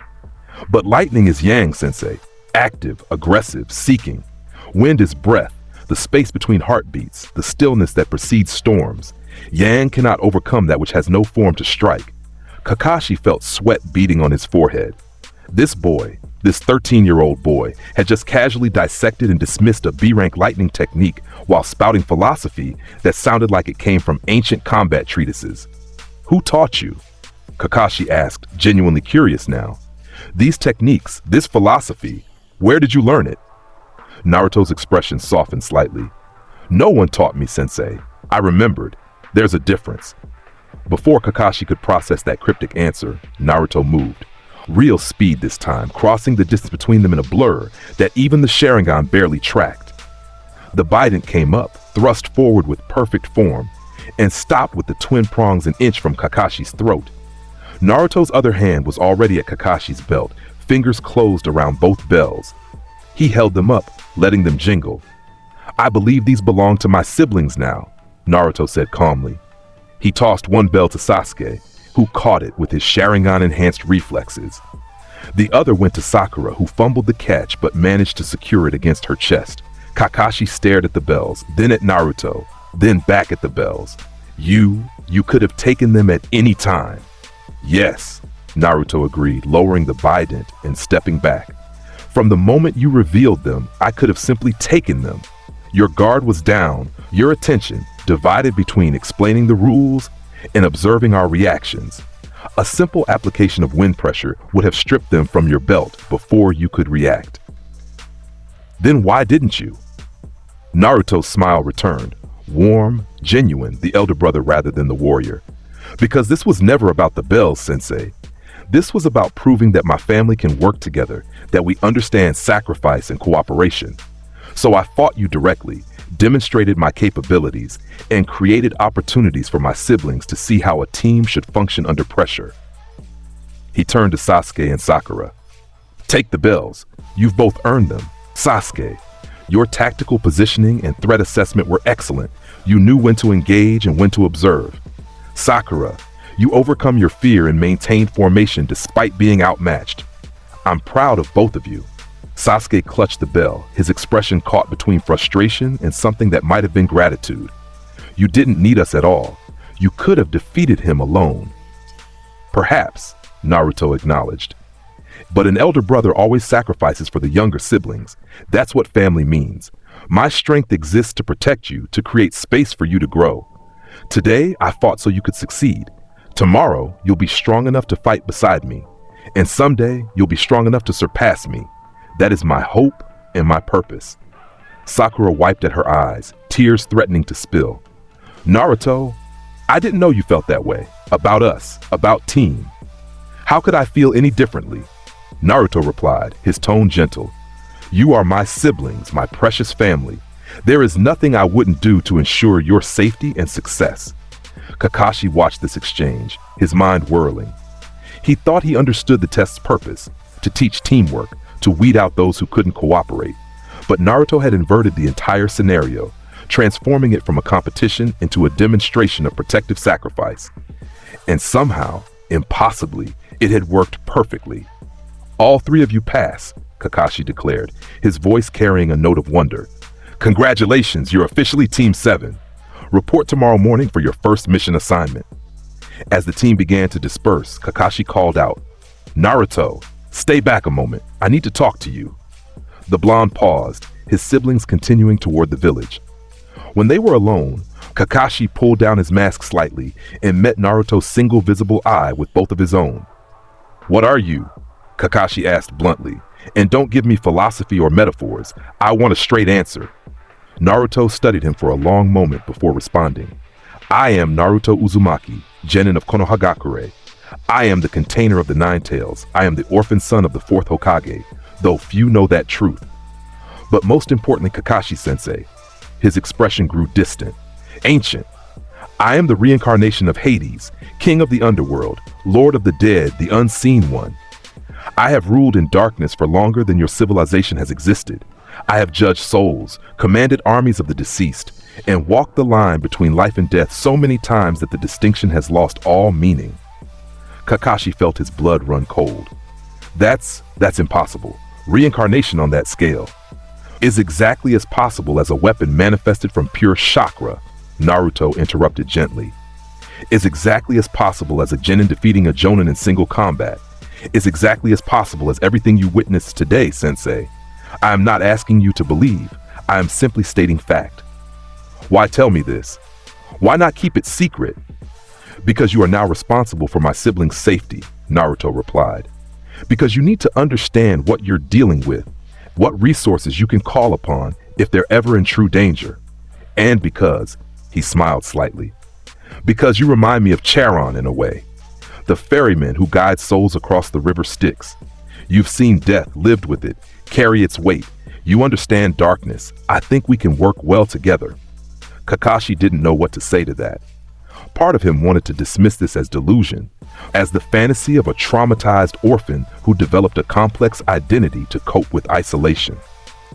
"But lightning is yang, sensei. Active, aggressive, seeking. Wind is breath, the space between heartbeats, the stillness that precedes storms. Yang cannot overcome that which has no form to strike." Kakashi felt sweat beading on his forehead. This boy, this 13-year-old boy, had just casually dissected and dismissed a B-rank lightning technique while spouting philosophy that sounded like it came from ancient combat treatises. "Who taught you?" Kakashi asked, genuinely curious now. "These techniques, this philosophy, where did you learn it?" Naruto's expression softened slightly. "No one taught me, sensei. I remembered. There's a difference." Before Kakashi could process that cryptic answer, Naruto moved. Real speed this time, crossing the distance between them in a blur that even the Sharingan barely tracked. The Bident came up, thrust forward with perfect form, and stopped with the twin prongs an inch from Kakashi's throat. Naruto's other hand was already at Kakashi's belt, fingers closed around both bells. He held them up, letting them jingle. "I believe these belong to my siblings now," Naruto said calmly. He tossed one bell to Sasuke, who caught it with his Sharingan-enhanced reflexes. The other went to Sakura, who fumbled the catch but managed to secure it against her chest. Kakashi stared at the bells, then at Naruto, then back at the bells. You could have taken them at any time." "Yes," Naruto agreed, lowering the Bident and stepping back. "From the moment you revealed them, I could have simply taken them. Your guard was down, your attention divided between explaining the rules and observing our reactions. A simple application of wind pressure would have stripped them from your belt before you could react." "Then why didn't you?" Naruto's smile returned, warm, genuine, the elder brother rather than the warrior. "Because this was never about the bells, sensei. This was about proving that my family can work together, that we understand sacrifice and cooperation. So I fought you directly, demonstrated my capabilities, and created opportunities for my siblings to see how a team should function under pressure." He turned to Sasuke and Sakura. "Take the bells. You've both earned them. Sasuke, your tactical positioning and threat assessment were excellent. You knew when to engage and when to observe. Sakura, you overcome your fear and maintained formation despite being outmatched. I'm proud of both of you." Sasuke clutched the bell, his expression caught between frustration and something that might have been gratitude. "You didn't need us at all. You could have defeated him alone." "Perhaps," Naruto acknowledged. "But an elder brother always sacrifices for the younger siblings. That's what family means. My strength exists to protect you, to create space for you to grow. Today, I fought so you could succeed. Tomorrow, you'll be strong enough to fight beside me. And someday, you'll be strong enough to surpass me. That is my hope and my purpose." Sakura wiped at her eyes, tears threatening to spill. "Naruto, I didn't know you felt that way. About us, about team. How could I feel any differently?" Naruto replied, his tone gentle. "You are my siblings, my precious family. There is nothing I wouldn't do to ensure your safety and success." Kakashi watched this exchange, his mind whirling. He thought he understood the test's purpose, to teach teamwork, to weed out those who couldn't cooperate. But Naruto had inverted the entire scenario, transforming it from a competition into a demonstration of protective sacrifice. And somehow, impossibly, it had worked perfectly. "All 3 of you pass," Kakashi declared, his voice carrying a note of wonder. "Congratulations, you're officially Team 7. Report tomorrow morning for your first mission assignment." As the team began to disperse, Kakashi called out, "Naruto, stay back a moment. I need to talk to you." The blonde paused, his siblings continuing toward the village. When they were alone, Kakashi pulled down his mask slightly and met Naruto's single visible eye with both of his own. "What are you?" Kakashi asked bluntly. "And don't give me philosophy or metaphors. I want a straight answer." Naruto studied him for a long moment before responding. "I am Naruto Uzumaki, genin of Konohagakure. I am the container of the Nine Tails. I am the orphan son of the fourth Hokage, though few know that truth. But most importantly, Kakashi-sensei, his expression grew distant, ancient. I am the reincarnation of Hades, king of the underworld, lord of the dead, the unseen one. I have ruled in darkness for longer than your civilization has existed. I have judged souls, commanded armies of the deceased, and walked the line between life and death so many times that the distinction has lost all meaning. Kakashi felt his blood run cold. That's impossible. Reincarnation on that scale is exactly as possible as a weapon manifested from pure chakra, Naruto interrupted gently. Is exactly as possible as a genin defeating a jonin in single combat. Is exactly as possible as everything you witnessed today, Sensei. I am not asking you to believe. I am simply stating fact. Why tell me this? Why not keep it secret? Because you are now responsible for my siblings' safety, Naruto replied. Because you need to understand what you're dealing with, what resources you can call upon if they're ever in true danger. And because, he smiled slightly, because you remind me of Charon in a way, the ferryman who guides souls across the river Styx. You've seen death, lived with it, carry its weight. You understand darkness. I think we can work well together. Kakashi didn't know what to say to that. Part of him wanted to dismiss this as delusion, as the fantasy of a traumatized orphan who developed a complex identity to cope with isolation.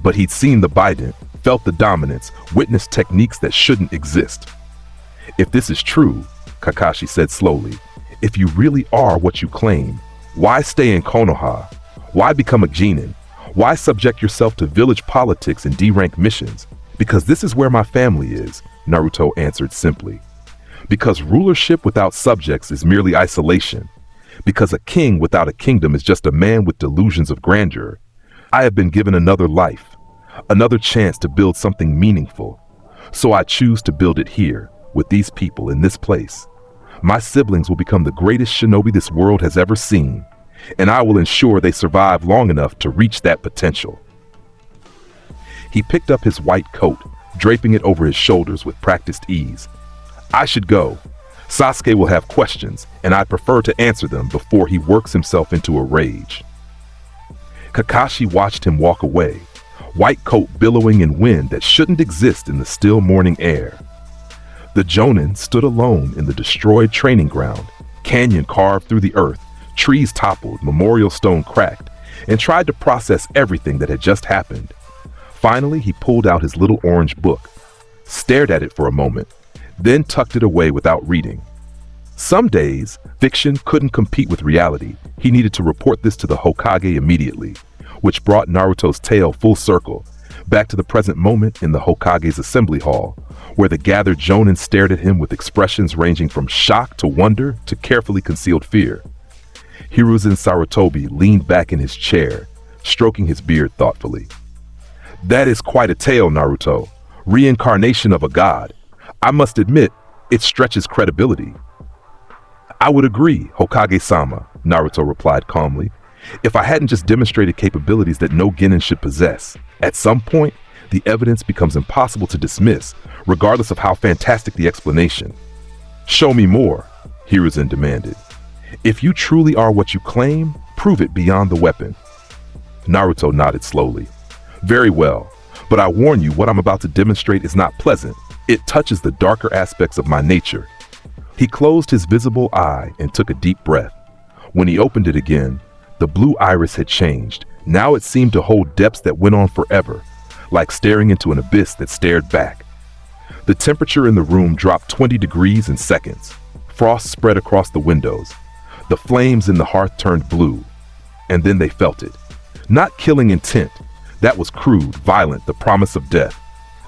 But he'd seen the Bident, felt the dominance, witnessed techniques that shouldn't exist. If this is true, Kakashi said slowly, if you really are what you claim, why stay in Konoha? Why become a genin? Why subject yourself to village politics and D-rank missions? Because this is where my family is, Naruto answered simply. Because rulership without subjects is merely isolation. Because a king without a kingdom is just a man with delusions of grandeur. I have been given another life, another chance to build something meaningful. So I choose to build it here, with these people in this place. My siblings will become the greatest shinobi this world has ever seen, and I will ensure they survive long enough to reach that potential. He picked up his white coat, draping it over his shoulders with practiced ease. I should go. Sasuke will have questions, and I prefer to answer them before he works himself into a rage. Kakashi watched him walk away, white coat billowing in wind that shouldn't exist in the still morning air. The Jonin stood alone in the destroyed training ground, canyon carved through the earth, trees toppled, memorial stone cracked, and tried to process everything that had just happened. Finally, he pulled out his little orange book, stared at it for a moment, then tucked it away without reading. Some days, fiction couldn't compete with reality. He needed to report this to the Hokage immediately, which brought Naruto's tale full circle, back to the present moment in the Hokage's assembly hall, where the gathered Jonin stared at him with expressions ranging from shock to wonder to carefully concealed fear. Hiruzen Sarutobi leaned back in his chair, stroking his beard thoughtfully. That is quite a tale, Naruto. Reincarnation of a god. I must admit, it stretches credibility. I would agree, Hokage-sama, Naruto replied calmly, if I hadn't just demonstrated capabilities that no genin should possess. At some point, the evidence becomes impossible to dismiss, regardless of how fantastic the explanation. Show me more, Hiruzen demanded. If you truly are what you claim, prove it beyond the weapon. Naruto nodded slowly. Very well, but I warn you, what I'm about to demonstrate is not pleasant. It touches the darker aspects of my nature. He closed his visible eye and took a deep breath. When he opened it again, the blue iris had changed. Now it seemed to hold depths that went on forever, like staring into an abyss that stared back. The temperature in the room dropped 20 degrees in seconds. Frost spread across the windows. The flames in the hearth turned blue. And then they felt it. Not killing intent. That was crude, violent, the promise of death.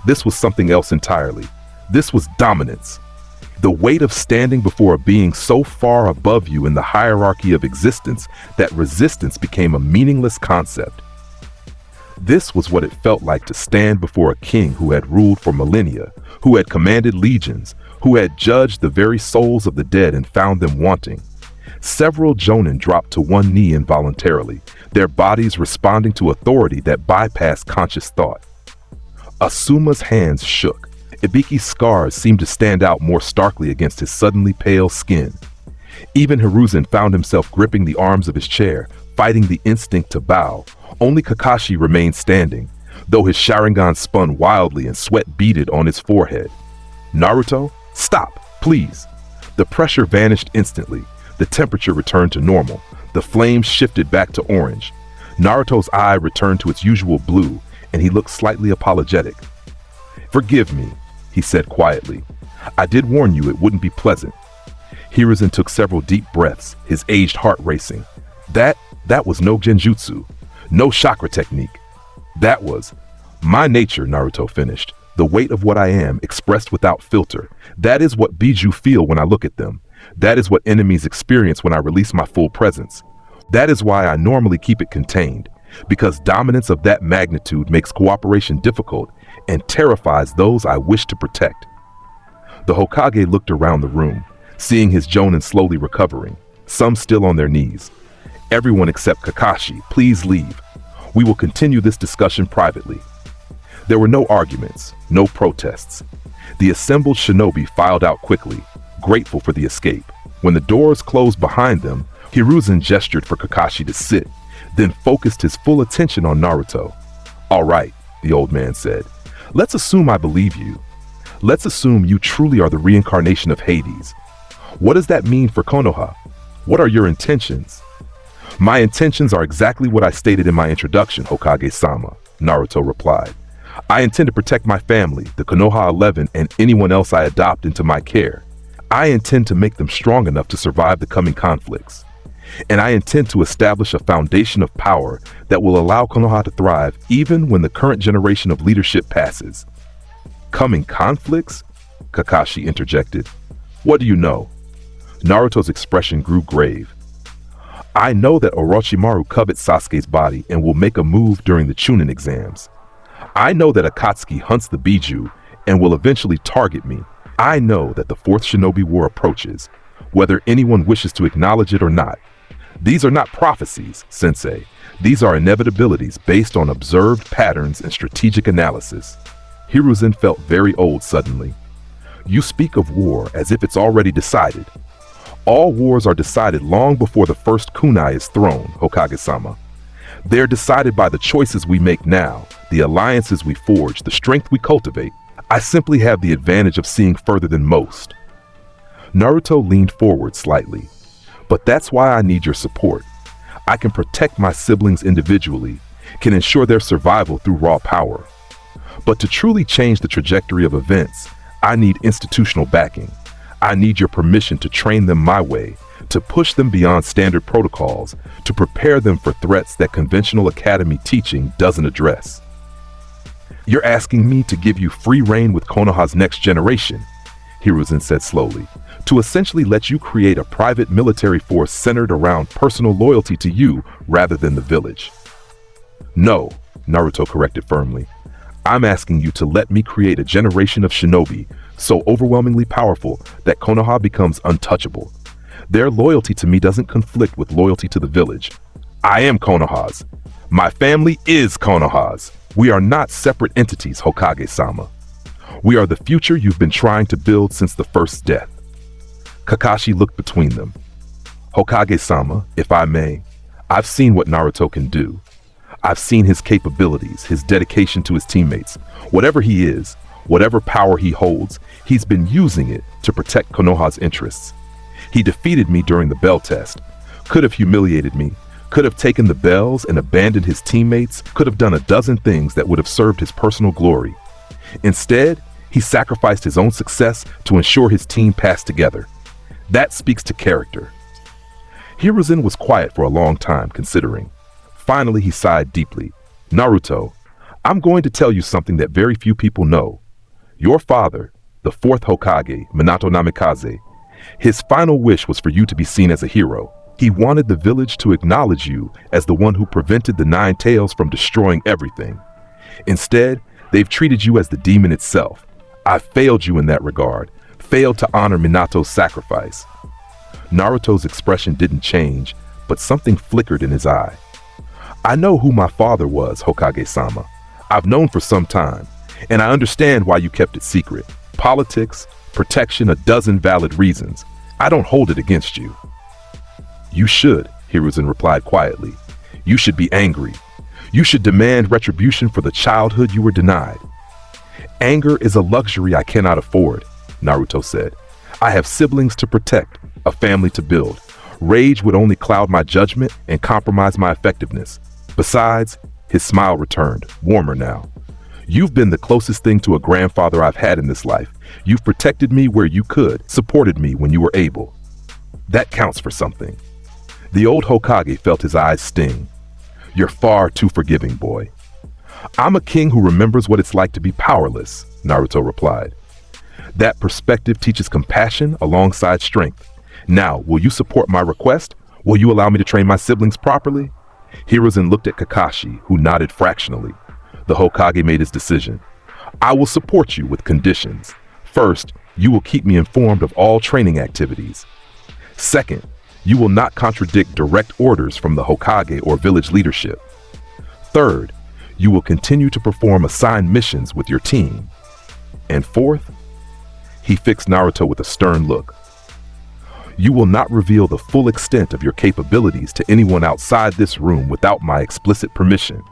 This was something else entirely. This was dominance. The weight of standing before a being so far above you in the hierarchy of existence that resistance became a meaningless concept. This was what it felt like to stand before a king who had ruled for millennia, who had commanded legions, who had judged the very souls of the dead and found them wanting. Several Jonin dropped to one knee involuntarily, their bodies responding to authority that bypassed conscious thought. Asuma's hands shook. Ibiki's scars seemed to stand out more starkly against his suddenly pale skin. Even Hiruzen found himself gripping the arms of his chair, fighting the instinct to bow. Only Kakashi remained standing, though his Sharingan spun wildly and sweat beaded on his forehead. Naruto, stop, please. The pressure vanished instantly. The temperature returned to normal. The flames shifted back to orange. Naruto's eye returned to its usual blue, and he looked slightly apologetic. Forgive me, he said quietly. I did warn you it wouldn't be pleasant. Hiruzen took several deep breaths, his aged heart racing. That was no genjutsu, no chakra technique. That was my nature, Naruto finished. The weight of what I am, expressed without filter. That is what Biju feel when I look at them. That is what enemies experience when I release my full presence. That is why I normally keep it contained, because dominance of that magnitude makes cooperation difficult and terrifies those I wish to protect. The Hokage looked around the room, seeing his Jonin slowly recovering, some still on their knees. Everyone except Kakashi, please leave. We will continue this discussion privately. There were no arguments, no protests. The assembled shinobi filed out quickly, grateful for the escape. When the doors closed behind them, Hiruzen gestured for Kakashi to sit, then focused his full attention on Naruto. All right, the old man said. Let's assume I believe you. Let's assume you truly are the reincarnation of Hades. What does that mean for Konoha? What are your intentions? My intentions are exactly what I stated in my introduction, Hokage-sama, Naruto replied. I intend to protect my family, the Konoha 11, and anyone else I adopt into my care. I intend to make them strong enough to survive the coming conflicts. And I intend to establish a foundation of power that will allow Konoha to thrive even when the current generation of leadership passes. Coming conflicts? Kakashi interjected. What do you know? Naruto's expression grew grave. I know that Orochimaru covets Sasuke's body and will make a move during the Chunin exams. I know that Akatsuki hunts the Biju and will eventually target me. I know that the Fourth Shinobi War approaches, whether anyone wishes to acknowledge it or not. These are not prophecies, Sensei. These are inevitabilities based on observed patterns and strategic analysis. Hiruzen felt very old suddenly. You speak of war as if it's already decided. All wars are decided long before the first kunai is thrown, Hokage-sama. They're decided by the choices we make now, the alliances we forge, the strength we cultivate. I simply have the advantage of seeing further than most. Naruto leaned forward slightly. But that's why I need your support. I can protect my siblings individually, can ensure their survival through raw power. But to truly change the trajectory of events, I need institutional backing. I need your permission to train them my way, to push them beyond standard protocols, to prepare them for threats that conventional academy teaching doesn't address. You're asking me to give you free rein with Konoha's next generation, Hiruzen said slowly, to essentially let you create a private military force centered around personal loyalty to you rather than the village. No, Naruto corrected firmly. I'm asking you to let me create a generation of shinobi so overwhelmingly powerful that Konoha becomes untouchable. Their loyalty to me doesn't conflict with loyalty to the village. I am Konoha's. My family is Konoha's. We are not separate entities, Hokage-sama. We are the future you've been trying to build since the first death. Kakashi looked between them. Hokage-sama, if I may, I've seen what Naruto can do. I've seen his capabilities, his dedication to his teammates. Whatever he is, whatever power he holds, he's been using it to protect Konoha's interests. He defeated me during the bell test, could have humiliated me, could have taken the bells and abandoned his teammates, could have done a dozen things that would have served his personal glory. Instead, he sacrificed his own success to ensure his team passed together. That speaks to character. Hiruzen was quiet for a long time, considering. Finally, he sighed deeply. Naruto, I'm going to tell you something that very few people know. Your father, the fourth Hokage, Minato Namikaze, his final wish was for you to be seen as a hero. He wanted the village to acknowledge you as the one who prevented the Nine Tails from destroying everything. Instead, they've treated you as the demon itself. I failed you in that regard, failed to honor Minato's sacrifice. Naruto's expression didn't change, but something flickered in his eye. I know who my father was, Hokage-sama. I've known for some time, and I understand why you kept it secret. Politics, protection, a dozen valid reasons. I don't hold it against you. You should, Hiruzen replied quietly. You should be angry. You should demand retribution for the childhood you were denied. Anger is a luxury I cannot afford, Naruto said. I have siblings to protect, a family to build. Rage would only cloud my judgment and compromise my effectiveness. Besides, his smile returned, warmer now. You've been the closest thing to a grandfather I've had in this life. You've protected me where you could, supported me when you were able. That counts for something. The old Hokage felt his eyes sting. You're far too forgiving, boy. I'm a king who remembers what it's like to be powerless, Naruto replied. That perspective teaches compassion alongside strength. Now, will you support my request? Will you allow me to train my siblings properly? Hiruzen looked at Kakashi, who nodded fractionally. The Hokage made his decision. I will support you with conditions. First, you will keep me informed of all training activities. Second, you will not contradict direct orders from the Hokage or village leadership. Third, you will continue to perform assigned missions with your team. And fourth, he fixed Naruto with a stern look. You will not reveal the full extent of your capabilities to anyone outside this room without my explicit permission.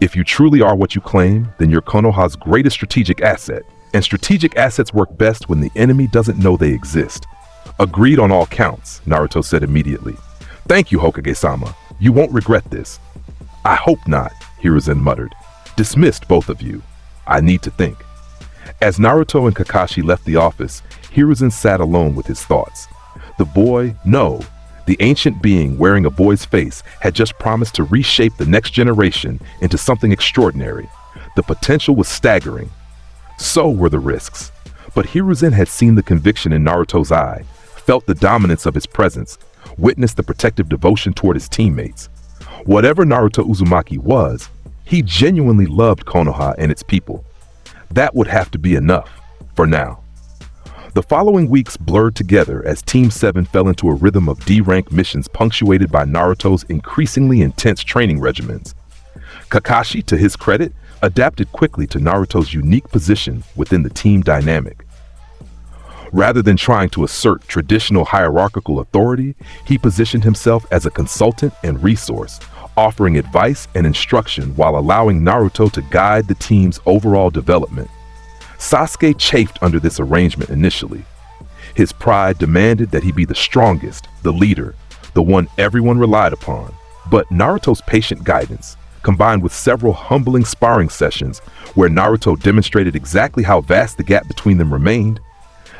If you truly are what you claim, then you're Konoha's greatest strategic asset, and strategic assets work best when the enemy doesn't know they exist. Agreed on all counts, Naruto said immediately. Thank you, Hokage-sama. You won't regret this. I hope not, Hiruzen muttered. Dismissed, both of you. I need to think. As Naruto and Kakashi left the office, Hiruzen sat alone with his thoughts. The boy, no, the ancient being wearing a boy's face, had just promised to reshape the next generation into something extraordinary. The potential was staggering. So were the risks. But Hiruzen had seen the conviction in Naruto's eye, felt the dominance of his presence, witnessed the protective devotion toward his teammates. Whatever Naruto Uzumaki was, he genuinely loved Konoha and its people. That would have to be enough, for now. The following weeks blurred together as Team 7 fell into a rhythm of D-rank missions punctuated by Naruto's increasingly intense training regimens. Kakashi, to his credit, adapted quickly to Naruto's unique position within the team dynamic. Rather than trying to assert traditional hierarchical authority, he positioned himself as a consultant and resource, offering advice and instruction while allowing Naruto to guide the team's overall development. Sasuke chafed under this arrangement initially. His pride demanded that he be the strongest, the leader, the one everyone relied upon. But Naruto's patient guidance, combined with several humbling sparring sessions where Naruto demonstrated exactly how vast the gap between them remained,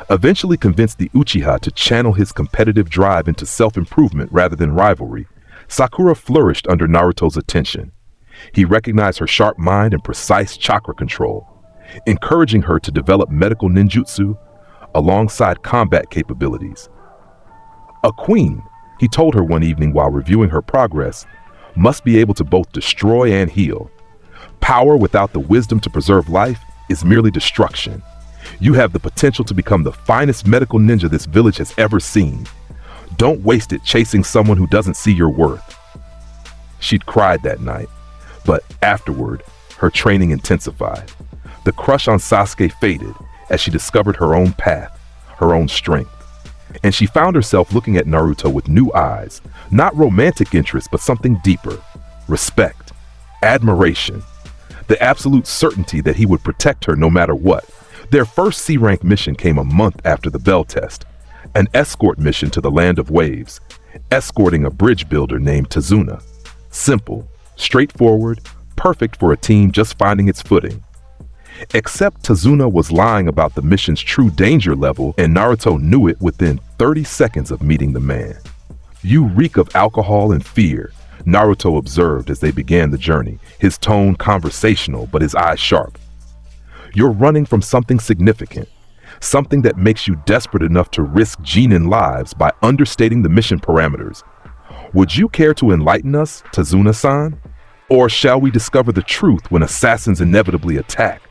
eventually convinced the Uchiha to channel his competitive drive into self-improvement rather than rivalry. Sakura flourished under Naruto's attention. He recognized her sharp mind and precise chakra control, encouraging her to develop medical ninjutsu alongside combat capabilities. A queen, he told her one evening while reviewing her progress, must be able to both destroy and heal. Power without the wisdom to preserve life is merely destruction. You have the potential to become the finest medical ninja this village has ever seen. Don't waste it chasing someone who doesn't see your worth. She'd cried that night, but afterward, her training intensified. The crush on Sasuke faded as she discovered her own path, her own strength. And she found herself looking at Naruto with new eyes, not romantic interest, but something deeper. Respect, admiration, the absolute certainty that he would protect her no matter what. Their first C-rank mission came a month after the Bell test, an escort mission to the Land of Waves, escorting a bridge builder named Tazuna. Simple, straightforward, perfect for a team just finding its footing. Except Tazuna was lying about the mission's true danger level, and Naruto knew it within 30 seconds of meeting the man. You reek of alcohol and fear, Naruto observed as they began the journey, his tone conversational but his eyes sharp. You're running from something significant, something that makes you desperate enough to risk Genin lives by understating the mission parameters. Would you care to enlighten us, Tazuna-san? Or shall we discover the truth when assassins inevitably attack?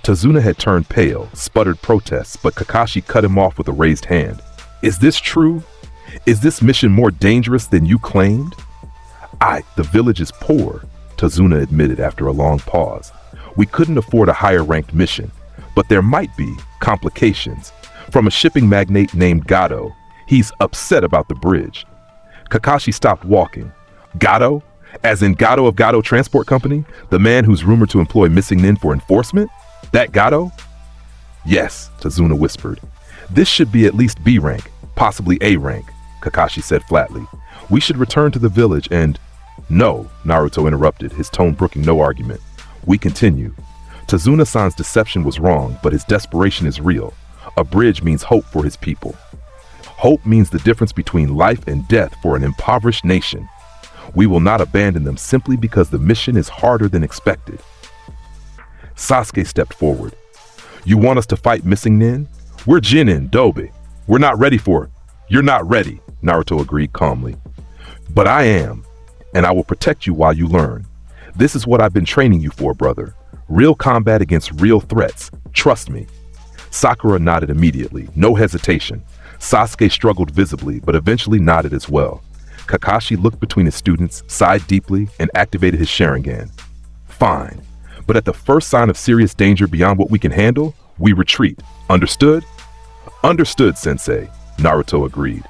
Tazuna had turned pale, sputtered protests, but Kakashi cut him off with a raised hand. Is this true? Is this mission more dangerous than you claimed? The village is poor, Tazuna admitted after a long pause. We couldn't afford a higher-ranked mission, but there might be complications. From a shipping magnate named Gato, he's upset about the bridge. Kakashi stopped walking. Gato? As in Gato of Gato Transport Company? The man who's rumored to employ missing nin for enforcement? That Gato? Yes, Tazuna whispered. This should be at least B rank, possibly A rank, Kakashi said flatly. We should return to the village and... No, Naruto interrupted, his tone brooking no argument. We continue. Tazuna-san's deception was wrong, but his desperation is real. A bridge means hope for his people. Hope means the difference between life and death for an impoverished nation. We will not abandon them simply because the mission is harder than expected. Sasuke stepped forward. You want us to fight missing nin? We're Jinin, Dobe. We're not ready for it. You're not ready, Naruto agreed calmly. But I am, and I will protect you while you learn. This is what I've been training you for, brother. Real combat against real threats. Trust me. Sakura nodded immediately, no hesitation. Sasuke struggled visibly, but eventually nodded as well. Kakashi looked between his students, sighed deeply, and activated his Sharingan. Fine. But at the first sign of serious danger beyond what we can handle, we retreat. Understood? Understood, Sensei, Naruto agreed.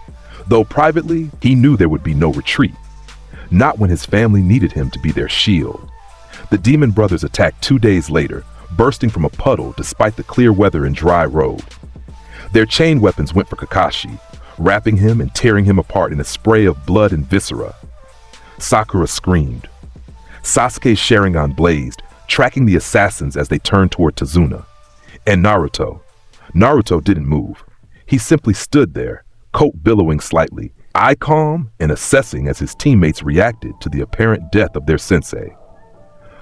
Though privately, he knew there would be no retreat. Not when his family needed him to be their shield. The demon brothers attacked 2 days later, bursting from a puddle despite the clear weather and dry road. Their chain weapons went for Kakashi, wrapping him and tearing him apart in a spray of blood and viscera. Sakura screamed. Sasuke's Sharingan blazed, tracking the assassins as they turned toward Tazuna. And Naruto. Naruto didn't move. He simply stood there, coat billowing slightly, eye calm and assessing as his teammates reacted to the apparent death of their sensei.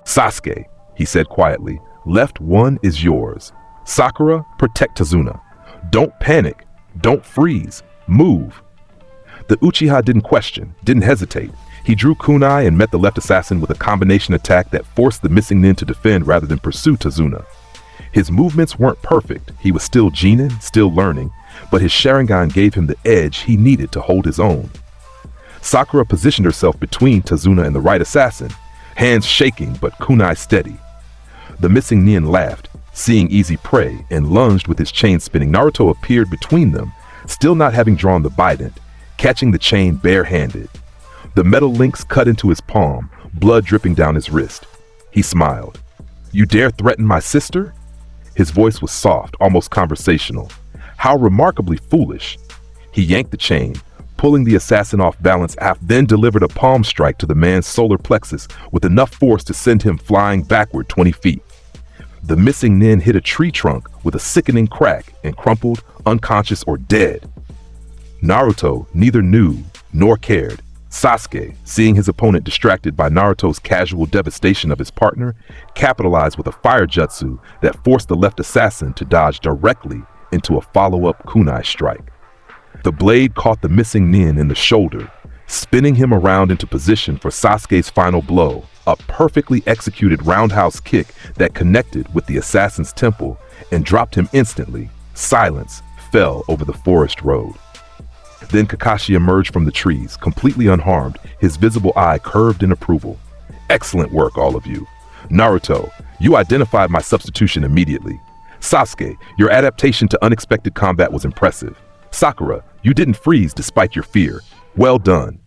Sasuke, he said quietly, left one is yours. Sakura, protect Tazuna. Don't panic. Don't freeze. Move. The Uchiha didn't question, didn't hesitate. He drew kunai and met the left assassin with a combination attack that forced the missing nin to defend rather than pursue Tazuna. His movements weren't perfect. He was still Jinin, still learning, but his Sharingan gave him the edge he needed to hold his own. Sakura positioned herself between Tazuna and the right assassin, hands shaking but kunai steady. The missing nin laughed, seeing easy prey, and lunged with his chain spinning. Naruto appeared between them, still not having drawn the bident, catching the chain barehanded. The metal links cut into his palm, blood dripping down his wrist. He smiled. You dare threaten my sister? His voice was soft, almost conversational. How remarkably foolish. He yanked the chain, pulling the assassin off balance, then delivered a palm strike to the man's solar plexus with enough force to send him flying backward 20 feet. The missing nin hit a tree trunk with a sickening crack and crumpled, unconscious or dead. Naruto neither knew nor cared. Sasuke, seeing his opponent distracted by Naruto's casual devastation of his partner, capitalized with a fire jutsu that forced the left assassin to dodge directly into a follow-up kunai strike. The blade caught the missing nin in the shoulder, spinning him around into position for Sasuke's final blow, a perfectly executed roundhouse kick that connected with the assassin's temple and dropped him instantly. Silence fell over the forest road. Then Kakashi emerged from the trees, completely unharmed, his visible eye curved in approval. Excellent work, all of you. Naruto, you identified my substitution immediately. Sasuke, your adaptation to unexpected combat was impressive. Sakura, you didn't freeze despite your fear. Well done.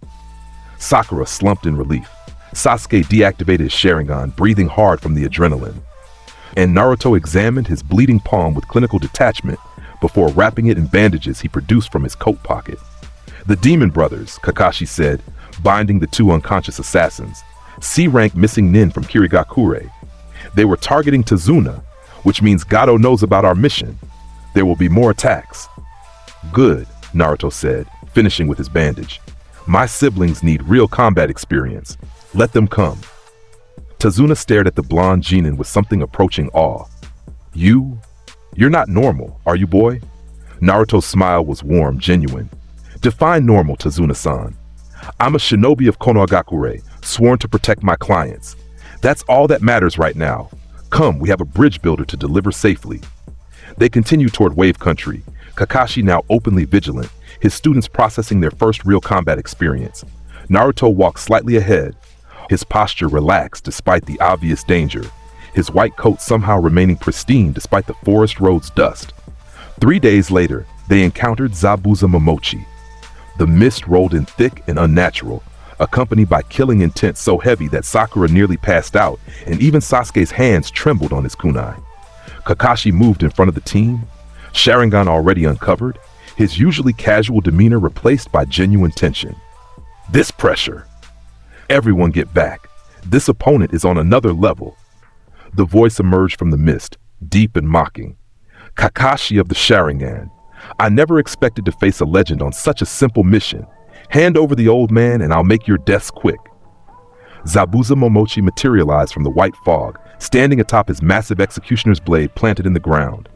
Sakura slumped in relief. Sasuke deactivated his Sharingan, breathing hard from the adrenaline. And Naruto examined his bleeding palm with clinical detachment before wrapping it in bandages he produced from his coat pocket. The Demon Brothers, Kakashi said, binding the two unconscious assassins. C-rank missing nin from Kirigakure. They were targeting Tazuna, which means Gato knows about our mission. There will be more attacks. Good, Naruto said, finishing with his bandage. My siblings need real combat experience. Let them come. Tazuna stared at the blonde Jinin with something approaching awe. You're not normal, are you, boy? Naruto's smile was warm, genuine. Define normal, Tazuna-san. I'm a shinobi of Konohagakure, sworn to protect my clients. That's all that matters right now. Come, we have a bridge builder to deliver safely. They continued toward Wave Country, Kakashi now openly vigilant, his students processing their first real combat experience. Naruto walked slightly ahead, his posture relaxed despite the obvious danger, his white coat somehow remaining pristine despite the forest road's dust. 3 days later, they encountered Zabuza Momochi. The mist rolled in thick and unnatural, accompanied by killing intent so heavy that Sakura nearly passed out, and even Sasuke's hands trembled on his kunai. Kakashi moved in front of the team, Sharingan already uncovered, his usually casual demeanor replaced by genuine tension. This pressure. Everyone get back. This opponent is on another level. The voice emerged from the mist, deep and mocking. Kakashi of the Sharingan. I never expected to face a legend on such a simple mission. Hand over the old man and I'll make your deaths quick. Zabuza Momochi materialized from the white fog, standing atop his massive executioner's blade planted in the ground.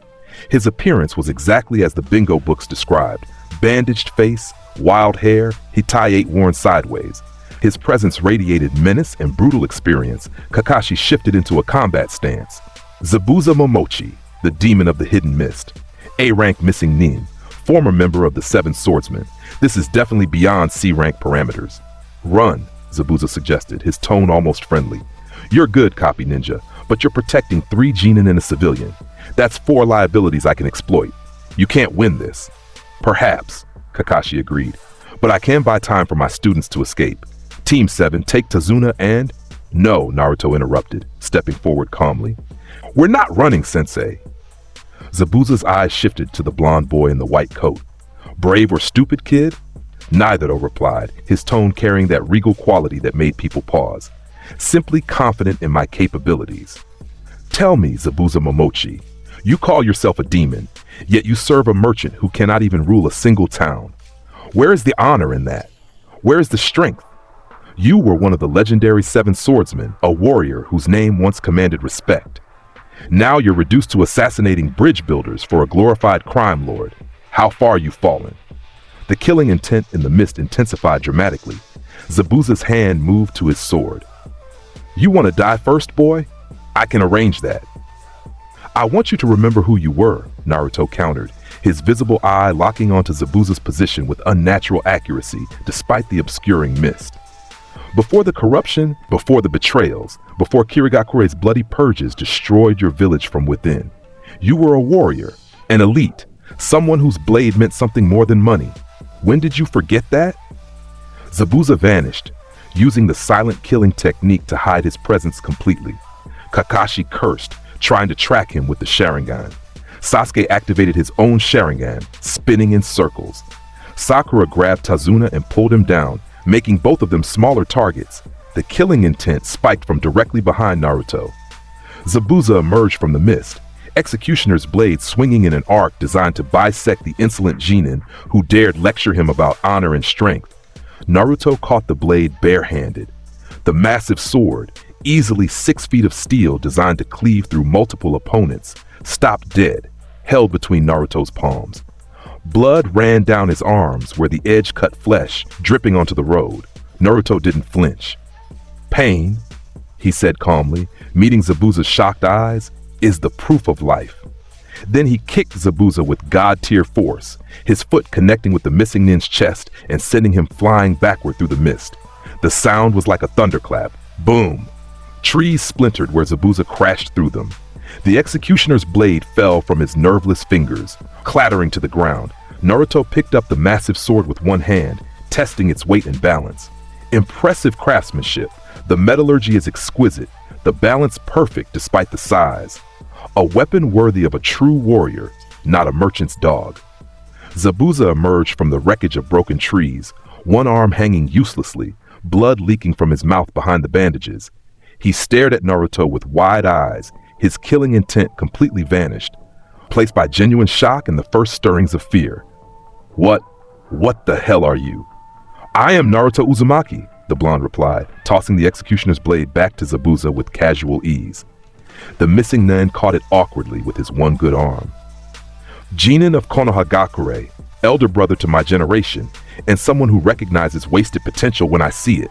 His appearance was exactly as the bingo books described. Bandaged face, wild hair, Hitai worn sideways. His presence radiated menace and brutal experience. Kakashi shifted into a combat stance. Zabuza Momochi, the demon of the hidden mist. A-rank missing nin, former member of the Seven Swordsmen. This is definitely beyond C-rank parameters. Run, Zabuza suggested, his tone almost friendly. You're good, copy ninja, but you're protecting 3 genin and a civilian. That's 4 liabilities I can exploit. You can't win this. Perhaps, Kakashi agreed, but I can buy time for my students to escape. Team 7, take Tazuna and... No, Naruto interrupted, stepping forward calmly. We're not running, sensei. Zabuza's eyes shifted to the blonde boy in the white coat. Brave or stupid, kid? Neither, replied, his tone carrying that regal quality that made people pause. Simply confident in my capabilities. Tell me, Zabuza Momochi, you call yourself a demon, yet you serve a merchant who cannot even rule a single town. Where is the honor in that? Where is the strength? You were one of the legendary 7 swordsmen, a warrior whose name once commanded respect. Now you're reduced to assassinating bridge builders for a glorified crime lord. How far you've fallen. The killing intent in the mist intensified dramatically. Zabuza's hand moved to his sword. You want to die first, boy? I can arrange that. I want you to remember who you were, Naruto countered, his visible eye locking onto Zabuza's position with unnatural accuracy despite the obscuring mist. Before the corruption, before the betrayals, before Kirigakure's bloody purges destroyed your village from within, you were a warrior, an elite, someone whose blade meant something more than money. When did you forget that? Zabuza vanished, using the silent killing technique to hide his presence completely. Kakashi cursed, trying to track him with the Sharingan. Sasuke activated his own Sharingan, spinning in circles. Sakura grabbed Tazuna and pulled him down, making both of them smaller targets. The killing intent spiked from directly behind Naruto. Zabuza emerged from the mist, Executioner's blade swinging in an arc designed to bisect the insolent genin who dared lecture him about honor and strength. Naruto caught the blade barehanded. The massive sword, easily 6 feet of steel designed to cleave through multiple opponents, stopped dead, held between Naruto's palms. Blood ran down his arms where the edge cut flesh, dripping onto the road. Naruto didn't flinch. Pain, he said calmly, meeting Zabuza's shocked eyes, is the proof of life. Then he kicked Zabuza with god-tier force, his foot connecting with the missing nin's chest and sending him flying backward through the mist. The sound was like a thunderclap. Boom! Trees splintered where Zabuza crashed through them. The executioner's blade fell from his nerveless fingers, clattering to the ground. Naruto picked up the massive sword with one hand, testing its weight and balance. Impressive craftsmanship. The metallurgy is exquisite, the balance perfect despite the size. A weapon worthy of a true warrior, not a merchant's dog. Zabuza emerged from the wreckage of broken trees, one arm hanging uselessly, blood leaking from his mouth behind the bandages. He stared at Naruto with wide eyes, his killing intent completely vanished, placed by genuine shock and the first stirrings of fear. What the hell are you? I am Naruto Uzumaki, the blonde replied, tossing the executioner's blade back to Zabuza with casual ease. The missing nin caught it awkwardly with his one good arm. Genin of Konohagakure, elder brother to my generation, and someone who recognizes wasted potential when I see it.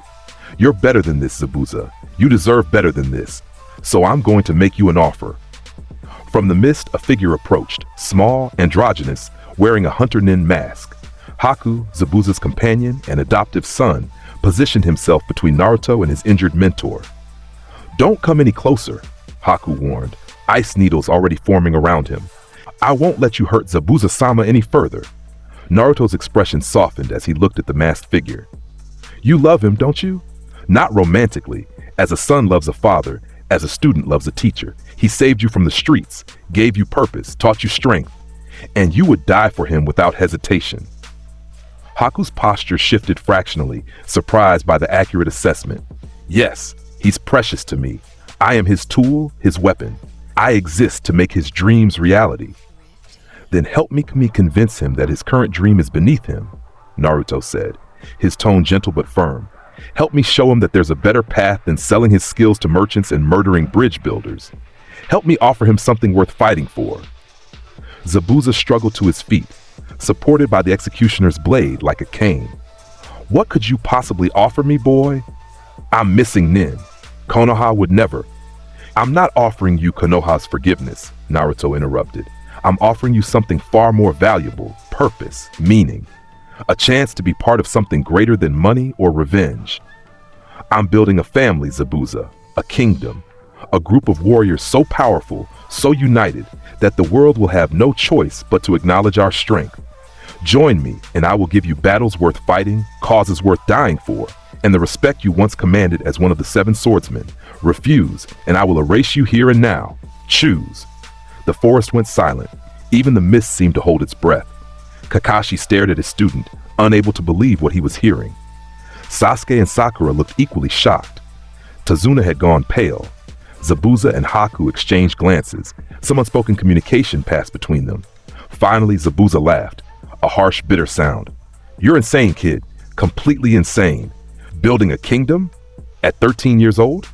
You're better than this, Zabuza. You deserve better than this. So I'm going to make you an offer. From the mist, a figure approached, small, androgynous, wearing a hunter nin mask. Haku, Zabuza's companion and adoptive son, positioned himself between Naruto and his injured mentor. Don't come any closer, Haku warned, ice needles already forming around him. I won't let you hurt Zabuza-sama any further. Naruto's expression softened as he looked at the masked figure. You love him, don't you? Not romantically, as a son loves a father, as a student loves a teacher. He saved you from the streets, gave you purpose, taught you strength, and you would die for him without hesitation. Haku's posture shifted fractionally, surprised by the accurate assessment. Yes, he's precious to me. I am his tool, his weapon. I exist to make his dreams reality. Then help me convince him that his current dream is beneath him, Naruto said, his tone gentle but firm. Help me show him that there's a better path than selling his skills to merchants and murdering bridge builders. Help me offer him something worth fighting for. Zabuza struggled to his feet, supported by the executioner's blade like a cane. What could you possibly offer me, boy? I'm missing Nin. Konoha would never. I'm not offering you Konoha's forgiveness, Naruto interrupted. I'm offering you something far more valuable, purpose, meaning. A chance to be part of something greater than money or revenge. I'm building a family, Zabuza, a kingdom, a group of warriors so powerful, so united, that the world will have no choice but to acknowledge our strength. Join me, and I will give you battles worth fighting, causes worth dying for, and the respect you once commanded as one of the 7 swordsmen. Refuse, and I will erase you here and now. Choose. The forest went silent. Even the mist seemed to hold its breath. Kakashi stared at his student, unable to believe what he was hearing. Sasuke and Sakura looked equally shocked. Tazuna had gone pale. Zabuza and Haku exchanged glances. Some unspoken communication passed between them. Finally, Zabuza laughed, a harsh, bitter sound. You're insane, kid. Completely insane. Building a kingdom? At 13 years old?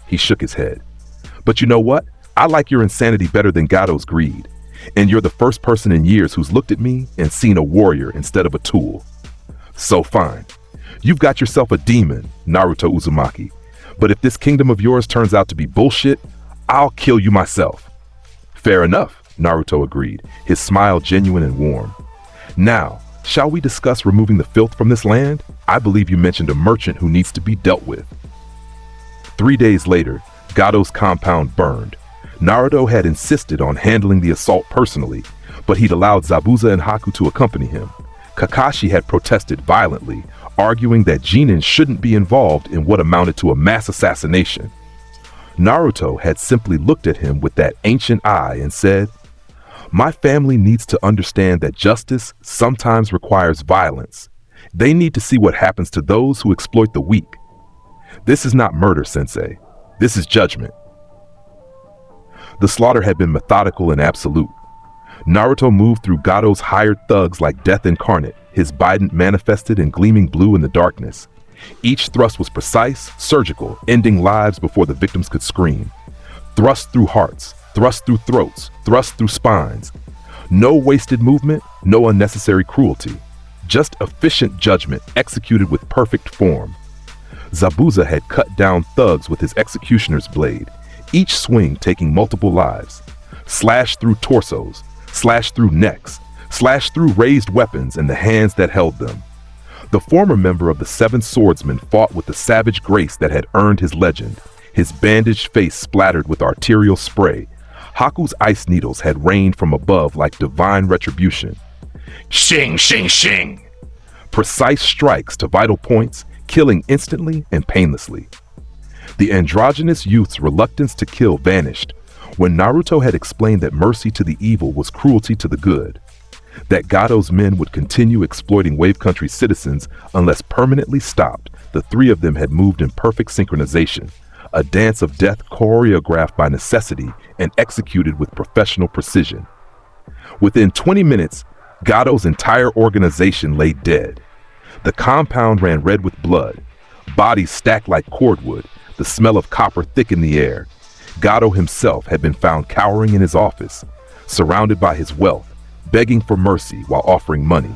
He shook his head. But you know what? I like your insanity better than Gado's greed. And you're the first person in years who's looked at me and seen a warrior instead of a tool. So fine. You've got yourself a demon, Naruto Uzumaki. But if this kingdom of yours turns out to be bullshit, I'll kill you myself. Fair enough, Naruto agreed, his smile genuine and warm. Now, shall we discuss removing the filth from this land? I believe you mentioned a merchant who needs to be dealt with. 3 days later, Gado's compound burned. Naruto had insisted on handling the assault personally, but he'd allowed Zabuza and Haku to accompany him. Kakashi had protested violently, arguing that Jinin shouldn't be involved in what amounted to a mass assassination. Naruto had simply looked at him with that ancient eye and said, "My family needs to understand that justice sometimes requires violence. They need to see what happens to those who exploit the weak. This is not murder, Sensei. This is judgment." The slaughter had been methodical and absolute. Naruto moved through Gado's hired thugs like death incarnate, his bident manifested in gleaming blue in the darkness. Each thrust was precise, surgical, ending lives before the victims could scream. Thrust through hearts, thrust through throats, thrust through spines. No wasted movement, no unnecessary cruelty. Just efficient judgment executed with perfect form. Zabuza had cut down thugs with his executioner's blade, each swing taking multiple lives. Slashed through torsos, slashed through necks, slashed through raised weapons and the hands that held them. The former member of the 7 swordsmen fought with the savage grace that had earned his legend, his bandaged face splattered with arterial spray. Haku's ice needles had rained from above like divine retribution. Shing, shing, shing! Precise strikes to vital points, killing instantly and painlessly. The androgynous youth's reluctance to kill vanished when Naruto had explained that mercy to the evil was cruelty to the good, that Gado's men would continue exploiting Wave Country's citizens unless permanently stopped. The 3 of them had moved in perfect synchronization, a dance of death choreographed by necessity and executed with professional precision. Within 20 minutes, Gado's entire organization lay dead. The compound ran red with blood, bodies stacked like cordwood, the smell of copper thick in the air. Gado himself had been found cowering in his office, surrounded by his wealth, begging for mercy while offering money.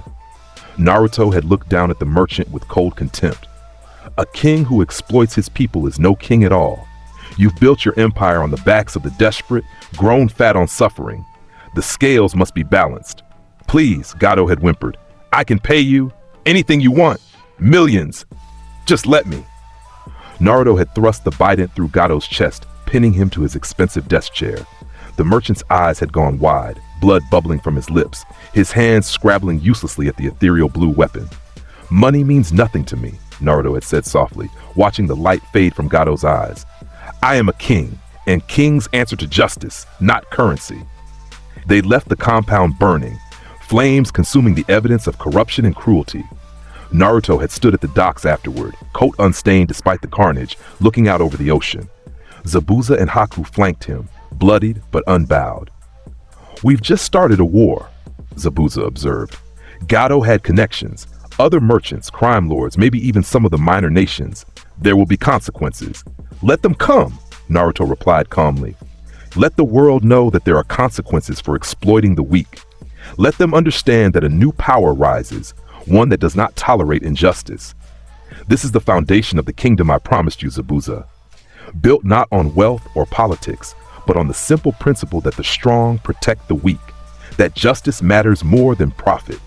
Naruto had looked down at the merchant with cold contempt. A king who exploits his people is no king at all. You've built your empire on the backs of the desperate, grown fat on suffering. The scales must be balanced. Please, Gado had whimpered. I can pay you anything you want. Millions. Just let me. Naruto had thrust the bident through Gado's chest, pinning him to his expensive desk chair. The merchant's eyes had gone wide, blood bubbling from his lips, his hands scrabbling uselessly at the ethereal blue weapon. "Money means nothing to me," Naruto had said softly, watching the light fade from Gado's eyes. "I am a king, and kings answer to justice, not currency." They left the compound burning, flames consuming the evidence of corruption and cruelty. Naruto had stood at the docks afterward, coat unstained despite the carnage, looking out over the ocean. Zabuza and Haku flanked him, bloodied but unbowed. "We've just started a war," Zabuza observed. "Gado had connections, other merchants, crime lords, maybe even some of the minor nations. There will be consequences. Let them come," Naruto replied calmly. "Let the world know that there are consequences for exploiting the weak. Let them understand that a new power rises, one that does not tolerate injustice. This is the foundation of the kingdom I promised you, Zabuza. Built not on wealth or politics, but on the simple principle that the strong protect the weak, that justice matters more than profit."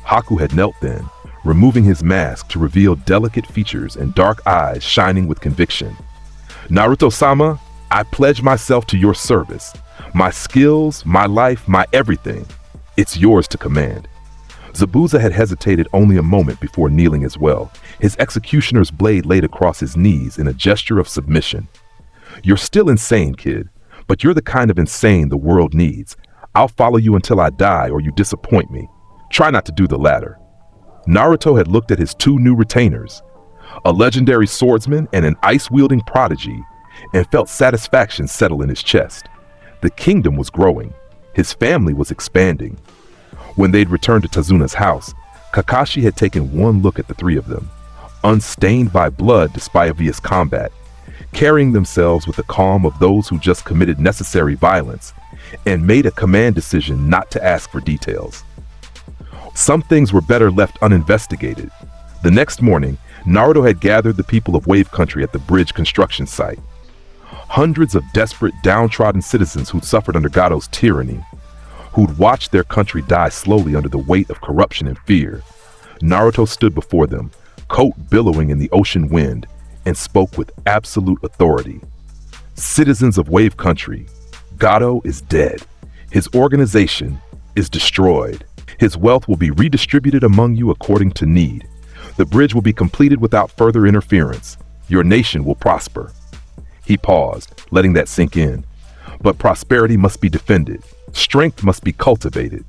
Haku had knelt then, removing his mask to reveal delicate features and dark eyes shining with conviction. "Naruto-sama, I pledge myself to your service. My skills, my life, my everything. It's yours to command." Zabuza had hesitated only a moment before kneeling as well, his executioner's blade laid across his knees in a gesture of submission. "You're still insane, kid, but you're the kind of insane the world needs. I'll follow you until I die or you disappoint me. Try not to do the latter." Naruto had looked at his two new retainers, a legendary swordsman and an ice-wielding prodigy, and felt satisfaction settle in his chest. The kingdom was growing. His family was expanding. When they'd returned to Tazuna's house, Kakashi had taken one look at the three of them, unstained by blood despite obvious combat, carrying themselves with the calm of those who just committed necessary violence, and made a command decision not to ask for details. Some things were better left uninvestigated. The next morning, Naruto had gathered the people of Wave Country at the bridge construction site. Hundreds of desperate, downtrodden citizens who'd suffered under Gado's tyranny, who'd watched their country die slowly under the weight of corruption and fear. Naruto stood before them, coat billowing in the ocean wind, and spoke with absolute authority. "Citizens of Wave Country, Gado is dead. His organization is destroyed. His wealth will be redistributed among you according to need. The bridge will be completed without further interference. Your nation will prosper." He paused, letting that sink in. "But prosperity must be defended. Strength must be cultivated.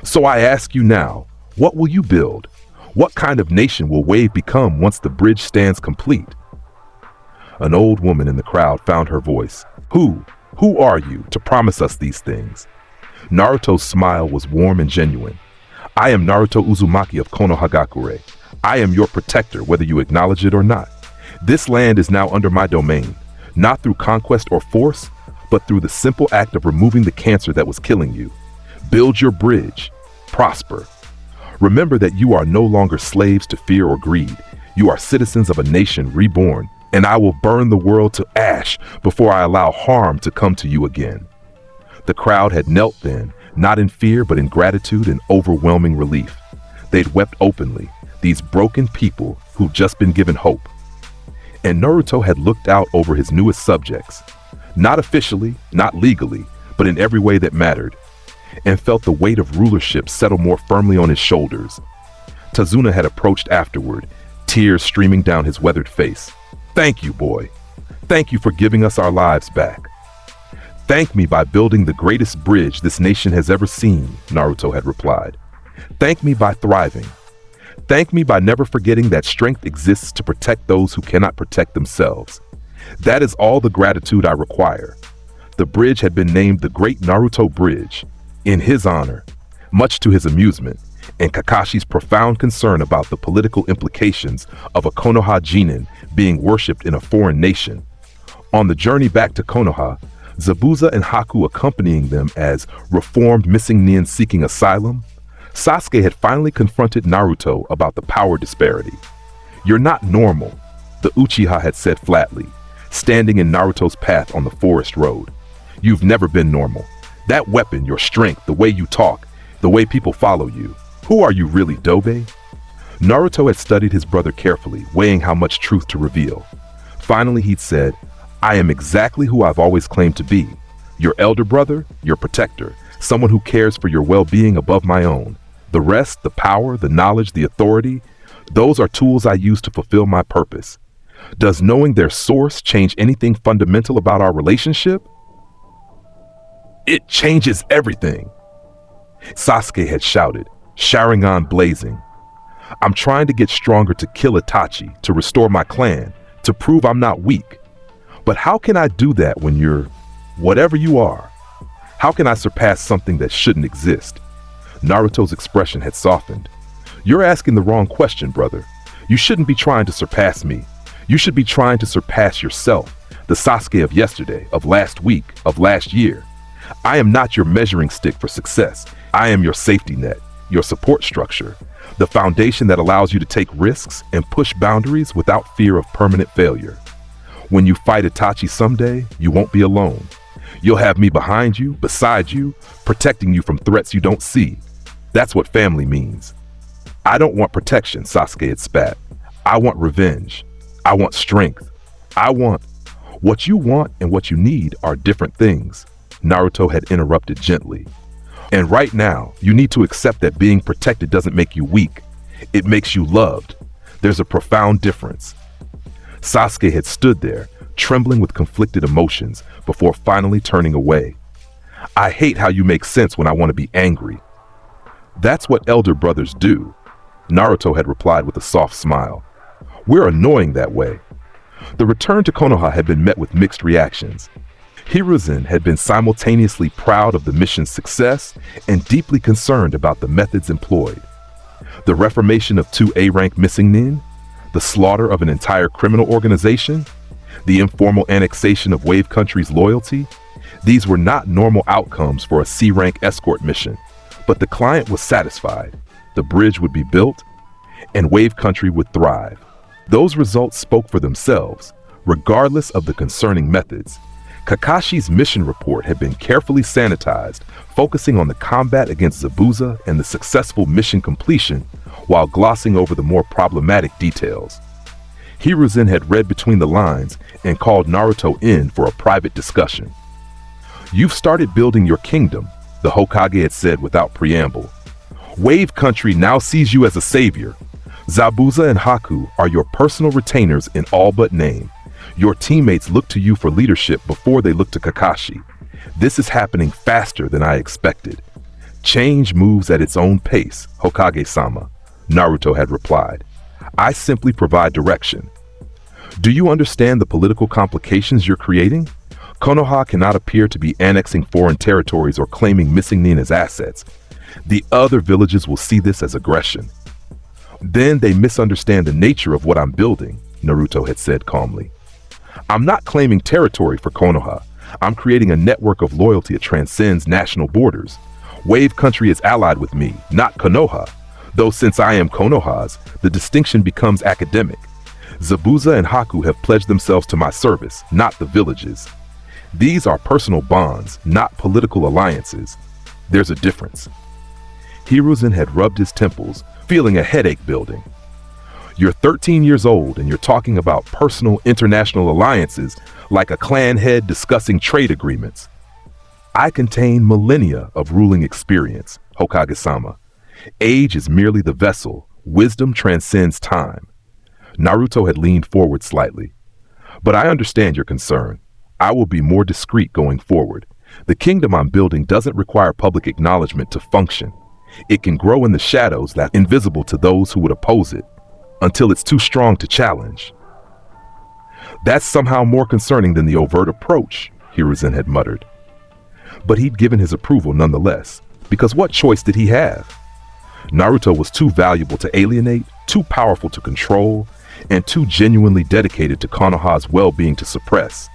So I ask you now, what will you build? What kind of nation will Wave become once the bridge stands complete?" An old woman in the crowd found her voice. Who are you to promise us these things?" Naruto's smile was warm and genuine. "I am Naruto Uzumaki of Konohagakure. I am your protector, whether you acknowledge it or not. This land is now under my domain, not through conquest or force, but through the simple act of removing the cancer that was killing you. Build your bridge. Prosper. Remember that you are no longer slaves to fear or greed. You are citizens of a nation reborn, and I will burn the world to ash before I allow harm to come to you again." The crowd had knelt then, not in fear but in gratitude and overwhelming relief. They'd wept openly, these broken people who'd just been given hope. And Naruto had looked out over his newest subjects, not officially, not legally, but in every way that mattered, and felt the weight of rulership settle more firmly on his shoulders. Tazuna had approached afterward, tears streaming down his weathered face. "Thank you, boy. Thank you for giving us our lives back." "Thank me by building the greatest bridge this nation has ever seen," Naruto had replied. "Thank me by thriving. Thank me by never forgetting that strength exists to protect those who cannot protect themselves. That is all the gratitude I require." The bridge had been named the Great Naruto Bridge, in his honor, much to his amusement, and Kakashi's profound concern about the political implications of a Konoha Jinin being worshipped in a foreign nation. On the journey back to Konoha, Zabuza and Haku accompanying them as reformed missing nin seeking asylum, Sasuke had finally confronted Naruto about the power disparity. "You're not normal," the Uchiha had said flatly, standing in Naruto's path on the forest road. "You've never been normal. That weapon, your strength, the way you talk, the way people follow you. Who are you really, Dobe?" Naruto had studied his brother carefully, weighing how much truth to reveal. Finally, he'd said, "I am exactly who I've always claimed to be, Your elder brother, your protector, someone who cares for your well-being above my own. The rest, the power, the knowledge, the authority, those are tools I use to fulfill my purpose. Does knowing their source change anything fundamental about our relationship? It changes everything. Sasuke had shouted, Sharingan blazing. I'm trying to get stronger to kill Itachi, to restore my clan, to prove I'm not weak. But how can I do that when you're whatever you are? How can I surpass something that shouldn't exist? Naruto's expression had softened. You're asking the wrong question, brother. You shouldn't be trying to surpass me. You should be trying to surpass yourself, the Sasuke of yesterday, of last week, of last year. I am not your measuring stick for success. I am your safety net, your support structure, the foundation that allows you to take risks and push boundaries without fear of permanent failure. When you fight Itachi someday, you won't be alone. You'll have me behind you, beside you, protecting you from threats you don't see. That's what family means. I don't want protection, Sasuke had spat. I want revenge. I want strength. What you want and what you need are different things. Naruto had interrupted gently. And right now, you need to accept that being protected doesn't make you weak. It makes you loved. There's a profound difference. Sasuke had stood there, trembling with conflicted emotions, before finally turning away. I hate how you make sense when I want to be angry. That's what elder brothers do, Naruto had replied with a soft smile. We're annoying that way. The return to Konoha had been met with mixed reactions. Hiruzen had been simultaneously proud of the mission's success and deeply concerned about the methods employed. The reformation of 2 A-rank missing nin, the slaughter of an entire criminal organization, the informal annexation of Wave Country's loyalty, these were not normal outcomes for a C-rank escort mission, but the client was satisfied, the bridge would be built, and Wave Country would thrive. Those results spoke for themselves, regardless of the concerning methods. Kakashi's mission report had been carefully sanitized, focusing on the combat against Zabuza and the successful mission completion, while glossing over the more problematic details. Hiruzen had read between the lines and called Naruto in for a private discussion. You've started building your kingdom, the Hokage had said without preamble. Wave Country now sees you as a savior. Zabuza and Haku are your personal retainers in all but name. Your teammates look to you for leadership before they look to Kakashi. This is happening faster than I expected. Change moves at its own pace, Hokage-sama, Naruto had replied. I simply provide direction. Do you understand the political complications you're creating? Konoha cannot appear to be annexing foreign territories or claiming missing nin as assets. The other villages will see this as aggression. Then they misunderstand the nature of what I'm building, Naruto had said calmly. I'm not claiming territory for Konoha. I'm creating a network of loyalty that transcends national borders. Wave Country is allied with me, not Konoha. Though since I am Konoha's, the distinction becomes academic. Zabuza and Haku have pledged themselves to my service, not the villages. These are personal bonds, not political alliances. There's a difference. Hiruzen had rubbed his temples, feeling a headache building. You're 13 years old and you're talking about personal international alliances like a clan head discussing trade agreements. I contain millennia of ruling experience, Hokage-sama. Age is merely the vessel. Wisdom transcends time. Naruto had leaned forward slightly. But I understand your concern. I will be more discreet going forward. The kingdom I'm building doesn't require public acknowledgement to function. It can grow in the shadows that's invisible to those who would oppose it, until it's too strong to challenge. That's somehow more concerning than the overt approach, Hiruzen had muttered. But he'd given his approval nonetheless, because what choice did he have? Naruto was too valuable to alienate, too powerful to control, and too genuinely dedicated to Konoha's well-being to suppress.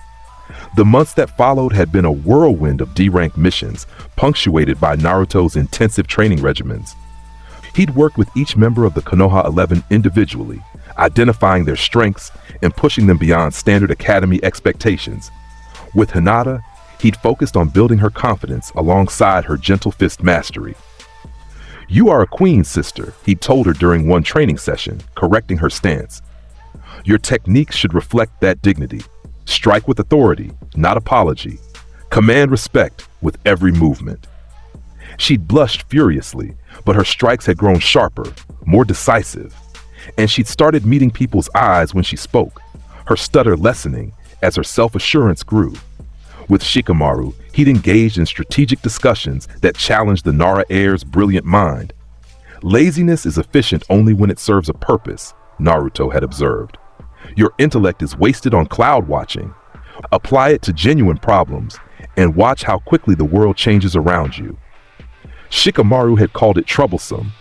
The months that followed had been a whirlwind of D-rank missions, punctuated by Naruto's intensive training regimens. He'd worked with each member of the Konoha 11 individually, identifying their strengths and pushing them beyond standard academy expectations. With Hinata, he'd focused on building her confidence alongside her gentle fist mastery. You are a queen, sister, he'd told her during one training session, correcting her stance. Your techniques should reflect that dignity. Strike with authority, not apology. Command respect with every movement. She'd blushed furiously, but her strikes had grown sharper, more decisive, and she'd started meeting people's eyes when she spoke, her stutter lessening as her self-assurance grew. With Shikamaru, he'd engaged in strategic discussions that challenged the Nara heir's brilliant mind. Laziness is efficient only when it serves a purpose, Naruto had observed. Your intellect is wasted on cloud watching. Apply it to genuine problems, and watch how quickly the world changes around you. Shikamaru had called it troublesome,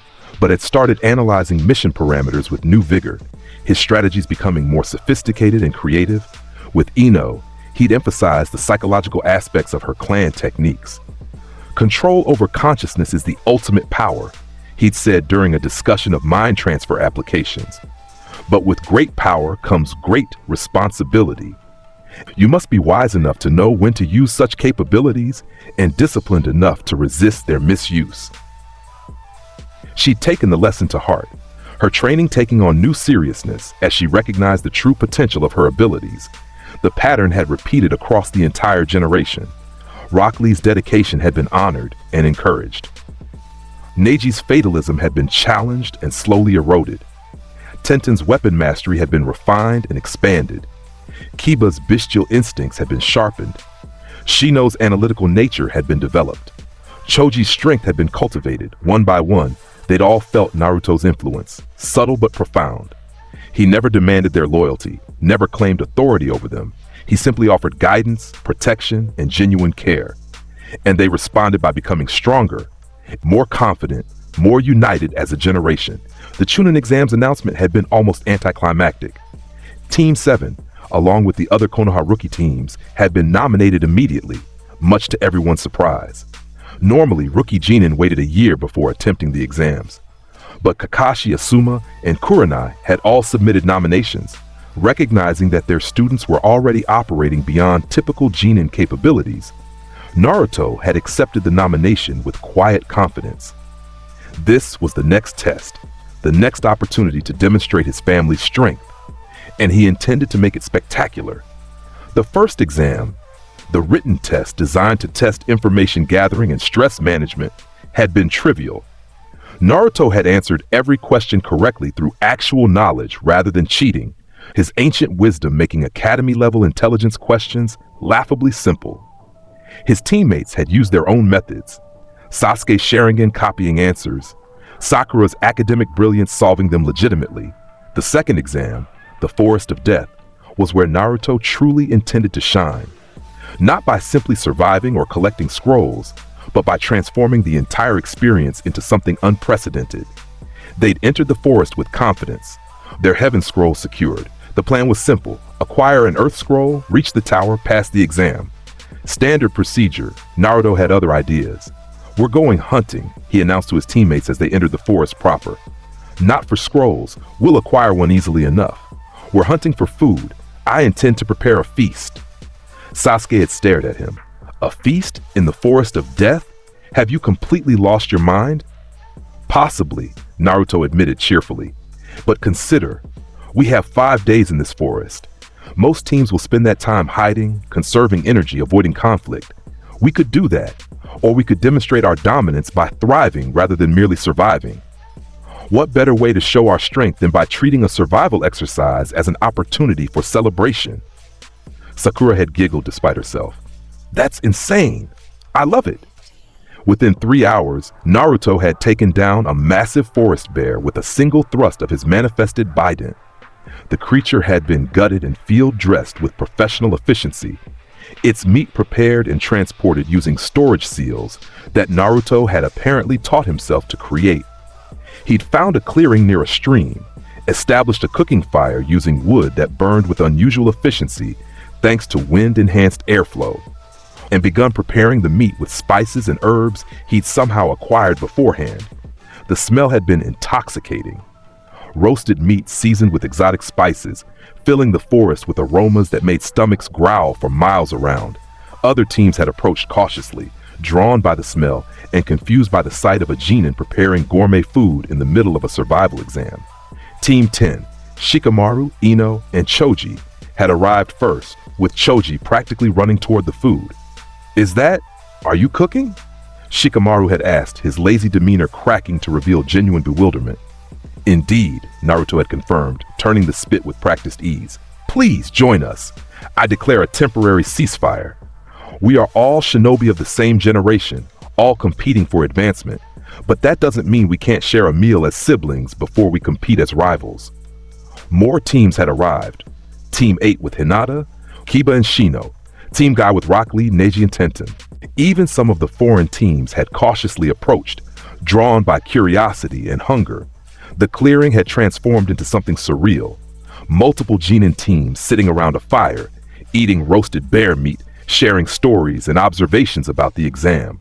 but had started analyzing mission parameters with new vigor, his strategies becoming more sophisticated and creative. With Ino, he'd emphasized the psychological aspects of her clan techniques. Control over consciousness is the ultimate power, he'd said during a discussion of mind transfer applications. But with great power comes great responsibility. You must be wise enough to know when to use such capabilities and disciplined enough to resist their misuse. She'd taken the lesson to heart, her training taking on new seriousness as she recognized the true potential of her abilities. The pattern had repeated across the entire generation. Rock Lee's dedication had been honored and encouraged. Neji's fatalism had been challenged and slowly eroded. Tenten's weapon mastery had been refined and expanded. Kiba's bestial instincts had been sharpened. Shino's analytical nature had been developed. Choji's strength had been cultivated. One by one, they'd all felt Naruto's influence, subtle but profound. He never demanded their loyalty, never claimed authority over them. He simply offered guidance, protection, and genuine care. And they responded by becoming stronger, more confident, more united as a generation. The Chunin exams announcement had been almost anticlimactic. Team 7, along with the other Konoha rookie teams, had been nominated immediately, much to everyone's surprise. Normally, rookie Genin waited a year before attempting the exams. But Kakashi, Asuma, and Kurenai had all submitted nominations, recognizing that their students were already operating beyond typical Genin capabilities. Naruto had accepted the nomination with quiet confidence. This was the next test, the next opportunity to demonstrate his family's strength, and he intended to make it spectacular. The first exam, the written test designed to test information gathering and stress management, had been trivial. Naruto had answered every question correctly through actual knowledge rather than cheating, his ancient wisdom making academy-level intelligence questions laughably simple. His teammates had used their own methods, Sasuke Sharingan copying answers, Sakura's academic brilliance solving them legitimately. The second exam, the Forest of Death, was where Naruto truly intended to shine, not by simply surviving or collecting scrolls, but by transforming the entire experience into something unprecedented. They'd entered the forest with confidence, their heaven scroll secured. The plan was simple: acquire an earth scroll, reach the tower, pass the exam. Standard procedure. Naruto had other ideas. "We're going hunting," he announced to his teammates as they entered the forest proper. "Not for scrolls. We'll acquire one easily enough. We're hunting for food. I intend to prepare a feast." Sasuke had stared at him. "A feast in the Forest of Death? Have you completely lost your mind?" "Possibly," Naruto admitted cheerfully. "But consider, we have 5 days in this forest. Most teams will spend that time hiding, conserving energy, avoiding conflict. We could do that, or we could demonstrate our dominance by thriving rather than merely surviving. What better way to show our strength than by treating a survival exercise as an opportunity for celebration?" Sakura had giggled despite herself. "That's insane. I love it." Within 3 hours, Naruto had taken down a massive forest bear with a single thrust of his manifested bident. The creature had been gutted and field-dressed with professional efficiency, its meat prepared and transported using storage seals that Naruto had apparently taught himself to create. He'd found a clearing near a stream, established a cooking fire using wood that burned with unusual efficiency thanks to wind-enhanced airflow, and begun preparing the meat with spices and herbs he'd somehow acquired beforehand. The smell had been intoxicating. Roasted meat seasoned with exotic spices, filling the forest with aromas that made stomachs growl for miles around. Other teams had approached cautiously, drawn by the smell and confused by the sight of a genin preparing gourmet food in the middle of a survival exam. Team 10, Shikamaru, Ino, and Choji, had arrived first, with Choji practically running toward the food. Are you cooking? Shikamaru had asked, his lazy demeanor cracking to reveal genuine bewilderment. Indeed, Naruto had confirmed, turning the spit with practiced ease. Please join us. I declare a temporary ceasefire. We are all shinobi of the same generation, all competing for advancement. But that doesn't mean we can't share a meal as siblings before we compete as rivals. More teams had arrived. Team 8 with Hinata, Kiba and Shino. Team Guy with Rock Lee, Neji and Tenten. Even some of the foreign teams had cautiously approached, drawn by curiosity and hunger. The clearing had transformed into something surreal. Multiple Genin teams sitting around a fire, eating roasted bear meat, sharing stories and observations about the exam.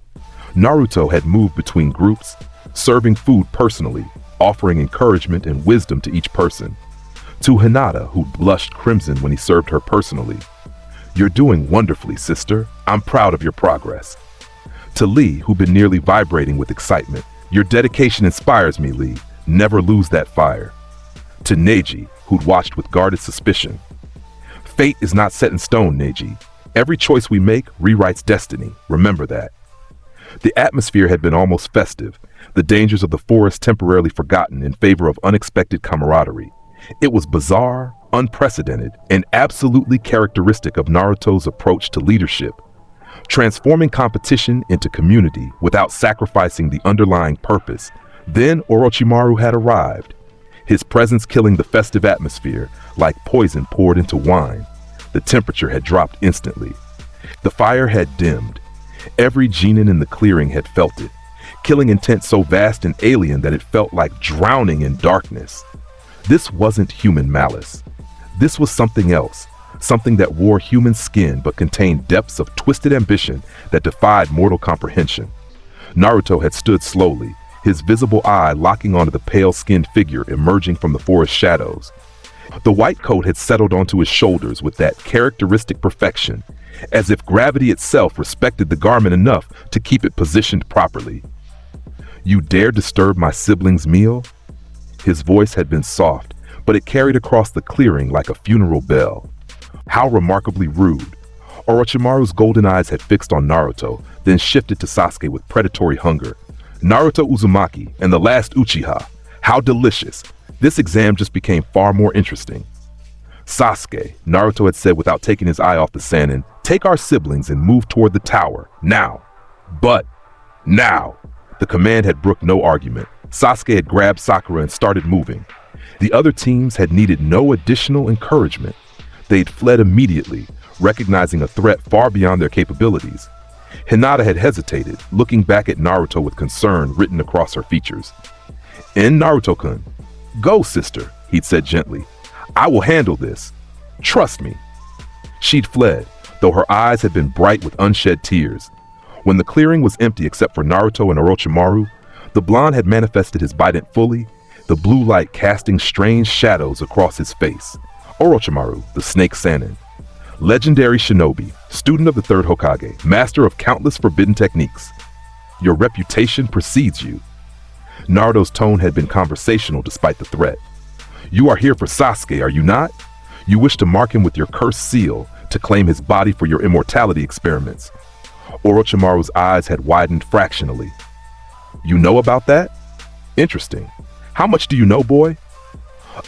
Naruto had moved between groups, serving food personally, offering encouragement and wisdom to each person. To Hinata, who blushed crimson when he served her personally. You're doing wonderfully, sister. I'm proud of your progress. To Lee, who'd been nearly vibrating with excitement. Your dedication inspires me, Lee. Never lose that fire. To Neji, who'd watched with guarded suspicion. Fate is not set in stone, Neji. Every choice we make rewrites destiny. Remember that. The atmosphere had been almost festive, the dangers of the forest temporarily forgotten in favor of unexpected camaraderie. It was bizarre, unprecedented, and absolutely characteristic of Naruto's approach to leadership, transforming competition into community without sacrificing the underlying purpose. Then Orochimaru had arrived, his presence killing the festive atmosphere like poison poured into wine. The temperature had dropped instantly. The fire had dimmed. Every genin in the clearing had felt it, killing intent so vast and alien that it felt like drowning in darkness. This wasn't human malice. This was something else, something that wore human skin but contained depths of twisted ambition that defied mortal comprehension. Naruto had stood slowly, his visible eye locking onto the pale-skinned figure emerging from the forest shadows. The white coat had settled onto his shoulders with that characteristic perfection, as if gravity itself respected the garment enough to keep it positioned properly. You dare disturb my sibling's meal? His voice had been soft, but it carried across the clearing like a funeral bell. How remarkably rude. Orochimaru's golden eyes had fixed on Naruto, then shifted to Sasuke with predatory hunger. Naruto Uzumaki and the last Uchiha. How delicious. This exam just became far more interesting. Sasuke, Naruto had said without taking his eye off the Sannin, take our siblings and move toward the tower, now. But, now. The command had brooked no argument. Sasuke had grabbed Sakura and started moving. The other teams had needed no additional encouragement. They'd fled immediately, recognizing a threat far beyond their capabilities. Hinata had hesitated, looking back at Naruto with concern written across her features. In Naruto-kun. Go, sister, he'd said gently. I will handle this. Trust me. She'd fled, though her eyes had been bright with unshed tears. When the clearing was empty except for Naruto and Orochimaru, the blonde had manifested his bident fully, the blue light casting strange shadows across his face. Orochimaru, the snake Sannin. Legendary shinobi, student of the third Hokage, master of countless forbidden techniques. Your reputation precedes you. Naruto's tone had been conversational despite the threat. You are here for Sasuke, are you not? You wish to mark him with your cursed seal, to claim his body for your immortality experiments. Orochimaru's eyes had widened fractionally. You know about that? Interesting. How much do you know, boy?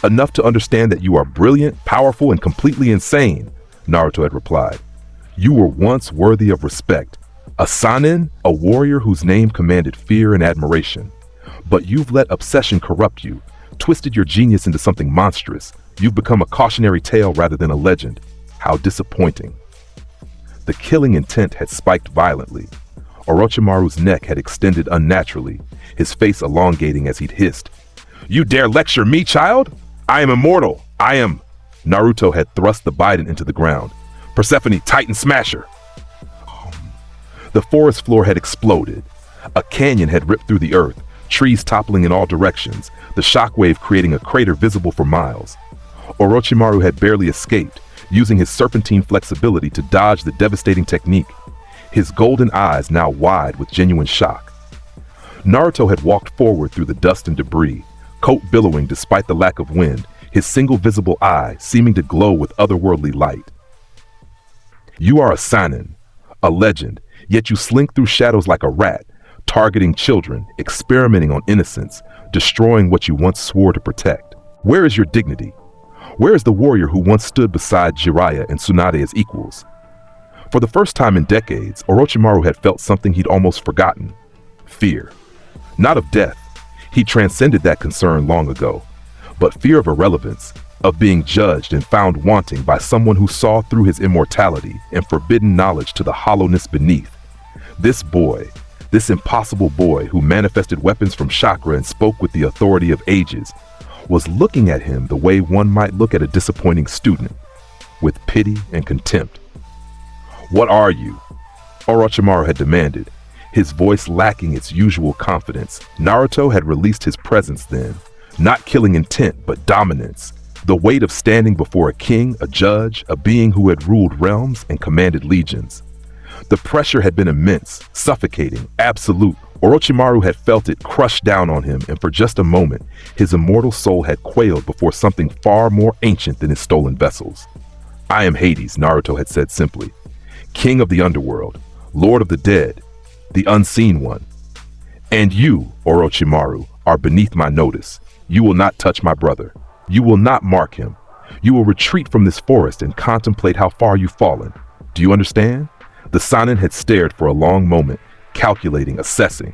Enough to understand that you are brilliant, powerful, and completely insane, Naruto had replied. You were once worthy of respect. A Sannin, a warrior whose name commanded fear and admiration. But you've let obsession corrupt you, twisted your genius into something monstrous. You've become a cautionary tale rather than a legend. How disappointing. The killing intent had spiked violently. Orochimaru's neck had extended unnaturally, his face elongating as he'd hissed. You dare lecture me, child? I am immortal. I am... Naruto had thrust the Biden into the ground. Persephone, Titan Smasher. The forest floor had exploded. A canyon had ripped through the earth, trees toppling in all directions, the shockwave creating a crater visible for miles. Orochimaru had barely escaped, using his serpentine flexibility to dodge the devastating technique, his golden eyes now wide with genuine shock. Naruto had walked forward through the dust and debris, coat billowing despite the lack of wind, his single visible eye seeming to glow with otherworldly light. You are a Sannin, a legend, Yet you slink through shadows like a rat, targeting children, experimenting on innocence, destroying what you once swore to protect. Where is your dignity? Where is the warrior who once stood beside Jiraiya and Tsunade as equals? For the first time in decades, Orochimaru had felt something he'd almost forgotten: fear. Not of death. He transcended that concern long ago, but fear of irrelevance, of being judged and found wanting by someone who saw through his immortality and forbidden knowledge to the hollowness beneath. This boy, this impossible boy who manifested weapons from chakra and spoke with the authority of ages, was looking at him the way one might look at a disappointing student, with pity and contempt. "What are you?" Orochimaru had demanded, his voice lacking its usual confidence. Naruto had released his presence then, not killing intent but dominance, the weight of standing before a king, a judge, a being who had ruled realms and commanded legions. The pressure had been immense, suffocating, absolute. Orochimaru had felt it crush down on him, and for just a moment, his immortal soul had quailed before something far more ancient than his stolen vessels. "I am Hades," Naruto had said simply. "King of the Underworld, Lord of the Dead, the Unseen One. And you, Orochimaru, are beneath my notice. You will not touch my brother. You will not mark him. You will retreat from this forest and contemplate how far you've fallen. Do you understand?" The Sanin had stared for a long moment, calculating, assessing.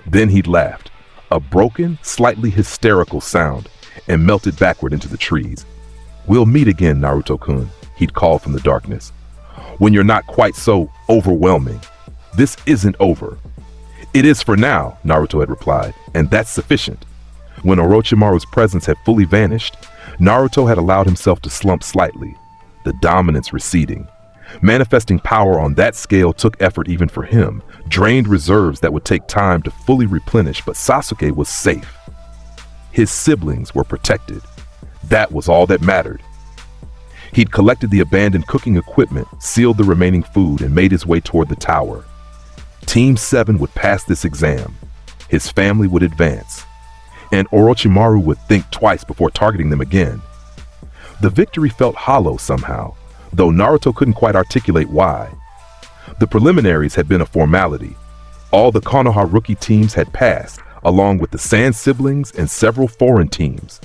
Then he'd laughed, a broken, slightly hysterical sound, and melted backward into the trees. "We'll meet again, Naruto-kun," he'd called from the darkness. "When you're not quite so overwhelming. This isn't over." "It is for now," Naruto had replied, "and that's sufficient." When Orochimaru's presence had fully vanished, Naruto had allowed himself to slump slightly, the dominance receding. Manifesting power on that scale took effort even for him, drained reserves that would take time to fully replenish, but Sasuke was safe. His siblings were protected. That was all that mattered. He'd collected the abandoned cooking equipment, sealed the remaining food, and made his way toward the tower. Team 7 would pass this exam. His family would advance. And Orochimaru would think twice before targeting them again. The victory felt hollow somehow, though Naruto couldn't quite articulate why. The preliminaries had been a formality. All the Konoha rookie teams had passed, along with the Sand siblings and several foreign teams.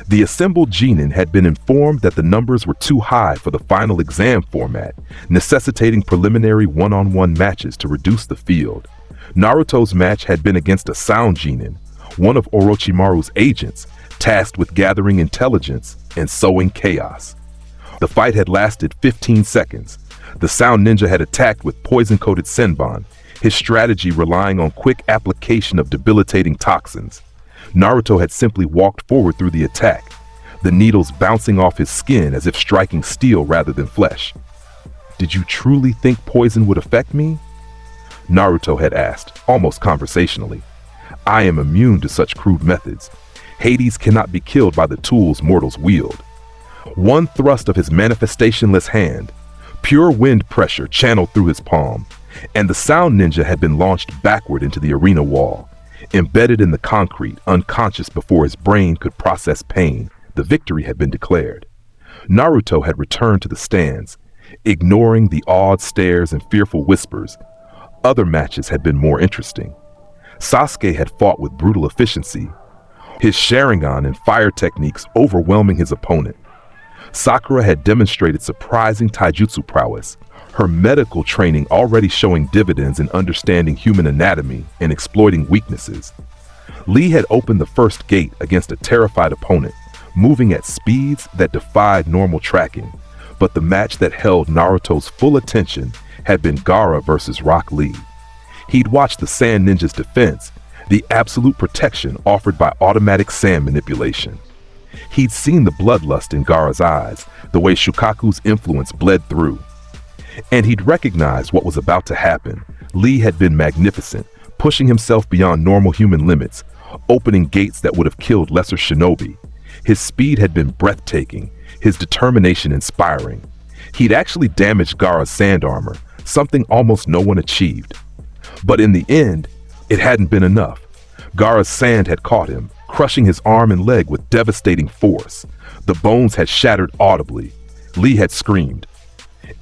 The assembled genin had been informed that the numbers were too high for the final exam format, necessitating preliminary one-on-one matches to reduce the field. Naruto's match had been against a sound genin, one of Orochimaru's agents, tasked with gathering intelligence and sowing chaos. The fight had lasted 15 seconds. The sound ninja had attacked with poison-coated senbon, his strategy relying on quick application of debilitating toxins. Naruto had simply walked forward through the attack, the needles bouncing off his skin as if striking steel rather than flesh. "Did you truly think poison would affect me?" Naruto had asked, almost conversationally. "I am immune to such crude methods. Hades cannot be killed by the tools mortals wield." One thrust of his manifestationless hand, pure wind pressure channeled through his palm, and the sound ninja had been launched backward into the arena wall. Embedded in the concrete, unconscious before his brain could process pain, the victory had been declared. Naruto had returned to the stands, ignoring the awed stares and fearful whispers. Other matches had been more interesting. Sasuke had fought with brutal efficiency, his Sharingan and fire techniques overwhelming his opponent. Sakura had demonstrated surprising taijutsu prowess, her medical training already showing dividends in understanding human anatomy and exploiting weaknesses. Lee had opened the first gate against a terrified opponent, moving at speeds that defied normal tracking, but the match that held Naruto's full attention had been Gaara versus Rock Lee. He'd watched the Sand Ninja's defense, the absolute protection offered by automatic sand manipulation. He'd seen the bloodlust in Gaara's eyes, the way Shukaku's influence bled through. And he'd recognized what was about to happen. Lee had been magnificent, pushing himself beyond normal human limits, opening gates that would have killed lesser shinobi. His speed had been breathtaking, his determination inspiring. He'd actually damaged Gaara's sand armor, something almost no one achieved. But in the end, it hadn't been enough. Gaara's sand had caught him, crushing his arm and leg with devastating force. The bones had shattered audibly. Lee had screamed.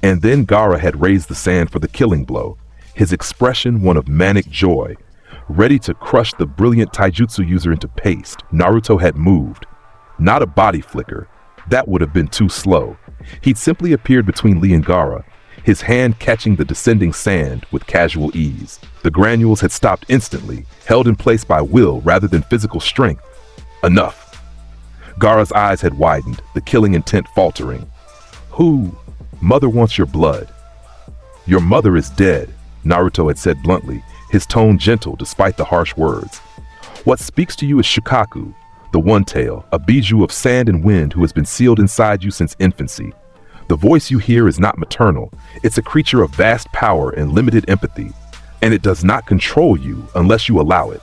And then Gaara had raised the sand for the killing blow, his expression one of manic joy, ready to crush the brilliant taijutsu user into paste. Naruto had moved. Not a body flicker. That would have been too slow. He'd simply appeared between Lee and Gaara, his hand catching the descending sand with casual ease. The granules had stopped instantly, held in place by will rather than physical strength. Enough. Gaara's eyes had widened, the killing intent faltering. Who? Mother wants your blood. Your mother is dead, Naruto had said bluntly, his tone gentle despite the harsh words. What speaks to you is Shukaku, the One Tail, a bijou of sand and wind who has been sealed inside you since infancy. The voice you hear is not maternal. It's a creature of vast power and limited empathy, and it does not control you unless you allow it.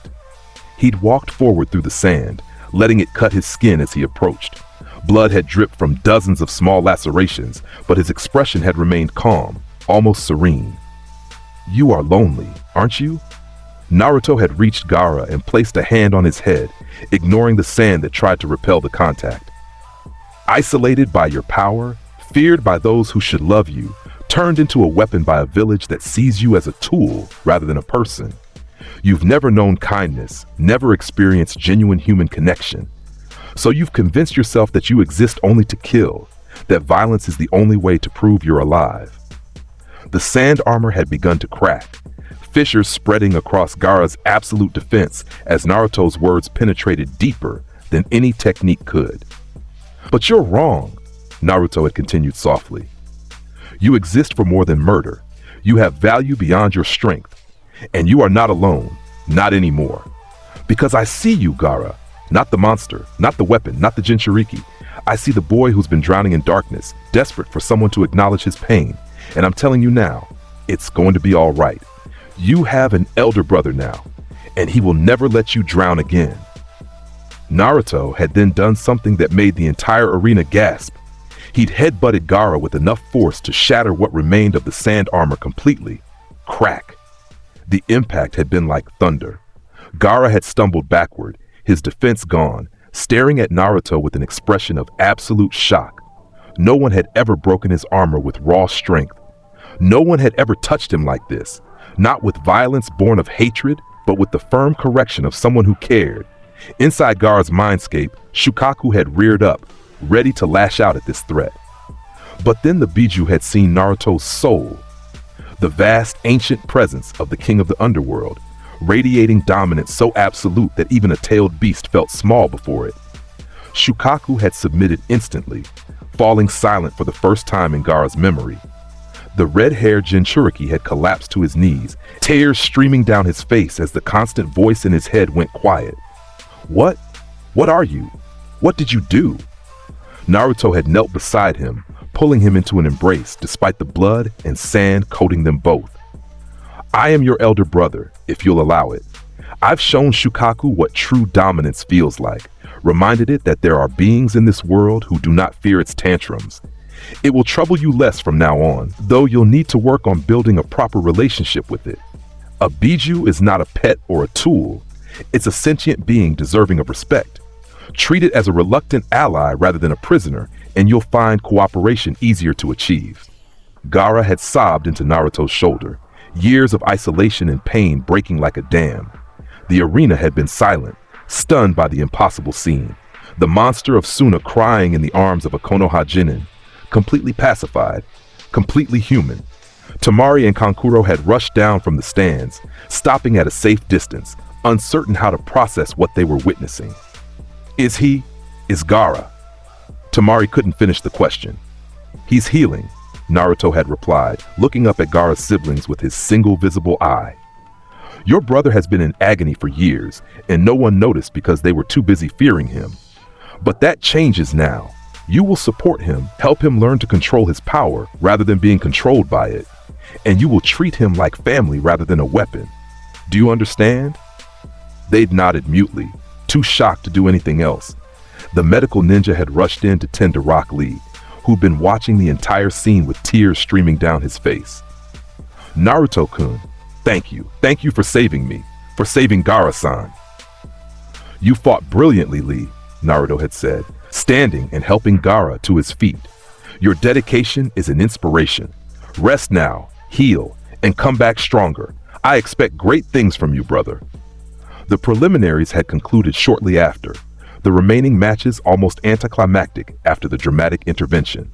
He'd walked forward through the sand, letting it cut his skin as he approached. Blood had dripped from dozens of small lacerations, but his expression had remained calm, almost serene. You are lonely, aren't you? Naruto had reached Gaara and placed a hand on his head, ignoring the sand that tried to repel the contact. Isolated by your power, feared by those who should love you, turned into a weapon by a village that sees you as a tool rather than a person. You've never known kindness, never experienced genuine human connection. So you've convinced yourself that you exist only to kill, that violence is the only way to prove you're alive. The sand armor had begun to crack, fissures spreading across Gaara's absolute defense as Naruto's words penetrated deeper than any technique could. But you're wrong, Naruto had continued softly. You exist for more than murder. You have value beyond your strength. And you are not alone, not anymore. Because I see you, Gaara. Not the monster, not the weapon, not the Jinchuriki. I see the boy who's been drowning in darkness, desperate for someone to acknowledge his pain. And I'm telling you now, it's going to be all right. You have an elder brother now, and he will never let you drown again. Naruto had then done something that made the entire arena gasp. He'd headbutted Gaara with enough force to shatter what remained of the sand armor completely. Crack. The impact had been like thunder. Gaara had stumbled backward, his defense gone, staring at Naruto with an expression of absolute shock. No one had ever broken his armor with raw strength. No one had ever touched him like this, not with violence born of hatred, but with the firm correction of someone who cared. Inside Gaara's mindscape, Shukaku had reared up, ready to lash out at this threat. But then the Bijuu had seen Naruto's soul, the vast ancient presence of the King of the Underworld, radiating dominance so absolute that even a tailed beast felt small before it. Shukaku had submitted instantly, falling silent for the first time in Gaara's memory. The red-haired Jinchuriki had collapsed to his knees, tears streaming down his face as the constant voice in his head went quiet. What? What are you? What did you do? Naruto had knelt beside him, pulling him into an embrace despite the blood and sand coating them both. I am your elder brother, if you'll allow it. I've shown Shukaku what true dominance feels like, reminded it that there are beings in this world who do not fear its tantrums. It will trouble you less from now on, though you'll need to work on building a proper relationship with it. A Bijuu is not a pet or a tool. It's a sentient being deserving of respect. Treat it as a reluctant ally rather than a prisoner, and you'll find cooperation easier to achieve. Gaara had sobbed into Naruto's shoulder, years of isolation and pain breaking like a dam. The arena had been silent, stunned by the impossible scene. The monster of Suna crying in the arms of a Konoha Genin, completely pacified, completely human. Temari and Kankuro had rushed down from the stands, stopping at a safe distance, uncertain how to process what they were witnessing. Is Gaara? Temari couldn't finish the question. He's healing, Naruto had replied, looking up at Gaara's siblings with his single visible eye. Your brother has been in agony for years, and no one noticed because they were too busy fearing him. But that changes now. You will support him, help him learn to control his power rather than being controlled by it. And you will treat him like family rather than a weapon. Do you understand? They'd nodded mutely, too shocked to do anything else. The medical ninja had rushed in to tend to Rock Lee, who'd been watching the entire scene with tears streaming down his face. Naruto-kun, thank you. Thank you for saving me, for saving Gaara-san. You fought brilliantly, Lee, Naruto had said, standing and helping Gaara to his feet. Your dedication is an inspiration. Rest now, heal, and come back stronger. I expect great things from you, brother." The preliminaries had concluded shortly after, the remaining matches almost anticlimactic after the dramatic intervention.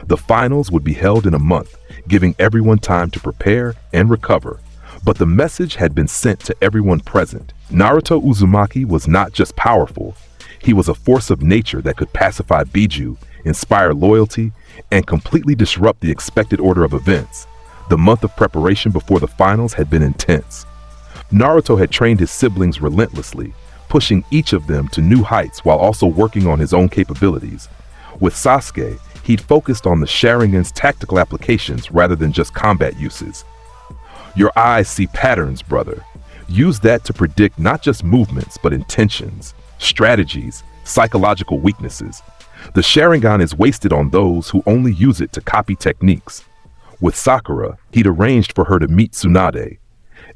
The finals would be held in a month, giving everyone time to prepare and recover. But the message had been sent to everyone present. Naruto Uzumaki was not just powerful, he was a force of nature that could pacify Biju, inspire loyalty, and completely disrupt the expected order of events. The month of preparation before the finals had been intense. Naruto had trained his siblings relentlessly, pushing each of them to new heights while also working on his own capabilities. With Sasuke, he'd focused on the Sharingan's tactical applications rather than just combat uses. Your eyes see patterns, brother. Use that to predict not just movements, but intentions, strategies, psychological weaknesses. The Sharingan is wasted on those who only use it to copy techniques. With Sakura, he'd arranged for her to meet Tsunade,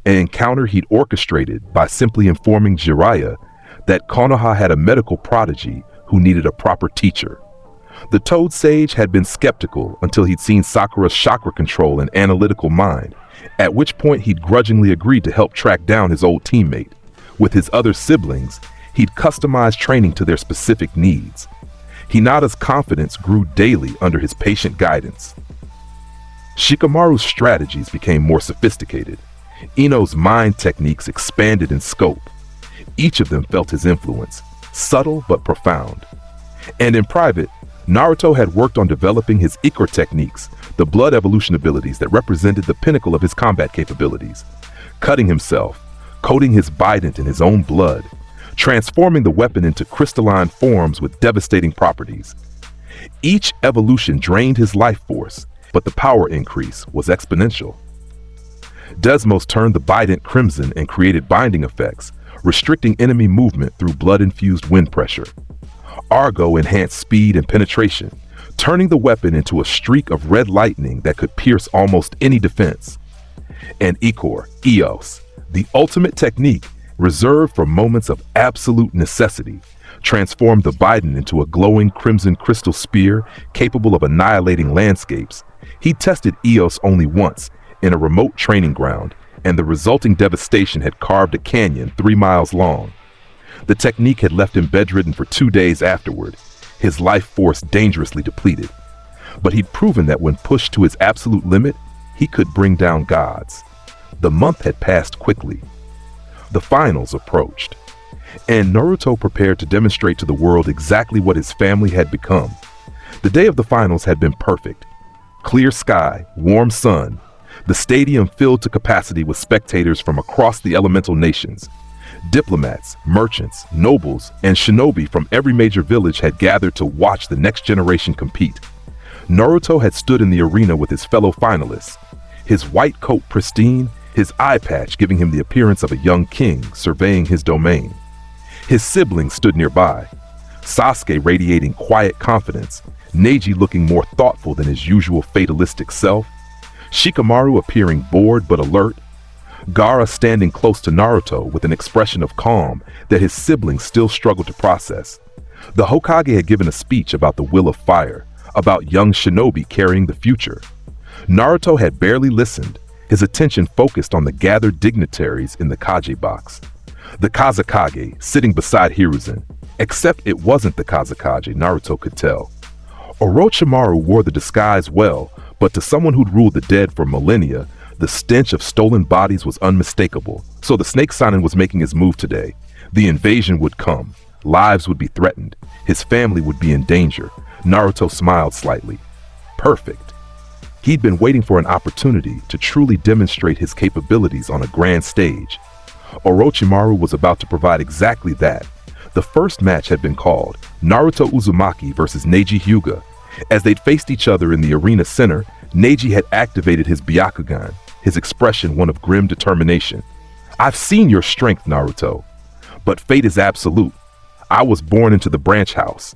an encounter he'd orchestrated by simply informing Jiraiya that Konoha had a medical prodigy who needed a proper teacher. The Toad Sage had been skeptical until he'd seen Sakura's chakra control and analytical mind, at which point he'd grudgingly agreed to help track down his old teammate. With his other siblings, he'd customized training to their specific needs. Hinata's confidence grew daily under his patient guidance. Shikamaru's strategies became more sophisticated. Ino's mind techniques expanded in scope. Each of them felt his influence, subtle but profound. And in private, Naruto had worked on developing his Ichor techniques, the blood evolution abilities that represented the pinnacle of his combat capabilities. Cutting himself, coating his bident in his own blood, transforming the weapon into crystalline forms with devastating properties. Each evolution drained his life force, but the power increase was exponential. Desmos turned the bident crimson and created binding effects, restricting enemy movement through blood-infused wind pressure. Argo enhanced speed and penetration, turning the weapon into a streak of red lightning that could pierce almost any defense. And Ichor, Eos, the ultimate technique reserved for moments of absolute necessity, transformed the bident into a glowing crimson crystal spear capable of annihilating landscapes. He tested Eos only once, in a remote training ground, and the resulting devastation had carved a canyon 3 miles long. The technique had left him bedridden for 2 days afterward, his life force dangerously depleted. But he'd proven that when pushed to his absolute limit, he could bring down gods. The month had passed quickly. The finals approached, and Naruto prepared to demonstrate to the world exactly what his family had become. The day of the finals had been perfect. Clear sky, warm sun, the stadium filled to capacity with spectators from across the elemental nations. Diplomats, merchants, nobles, and shinobi from every major village had gathered to watch the next generation compete. Naruto had stood in the arena with his fellow finalists, his white coat pristine, his eye patch giving him the appearance of a young king surveying his domain. His siblings stood nearby, Sasuke radiating quiet confidence, Neji looking more thoughtful than his usual fatalistic self, Shikamaru appearing bored but alert, Gaara standing close to Naruto with an expression of calm that his siblings still struggled to process. The Hokage had given a speech about the will of fire, about young shinobi carrying the future. Naruto had barely listened, his attention focused on the gathered dignitaries in the Kage box. The Kazekage sitting beside Hiruzen, except it wasn't the Kazekage, Naruto could tell. Orochimaru wore the disguise well, but to someone who'd ruled the dead for millennia, the stench of stolen bodies was unmistakable. So the Snake Sanin was making his move today. The invasion would come. Lives would be threatened. His family would be in danger. Naruto smiled slightly. Perfect. He'd been waiting for an opportunity to truly demonstrate his capabilities on a grand stage. Orochimaru was about to provide exactly that. The first match had been called, Naruto Uzumaki versus Neji Hyuga. As they'd faced each other in the arena center, Neji had activated his Byakugan, his expression one of grim determination. "I've seen your strength, Naruto, but fate is absolute. I was born into the branch house,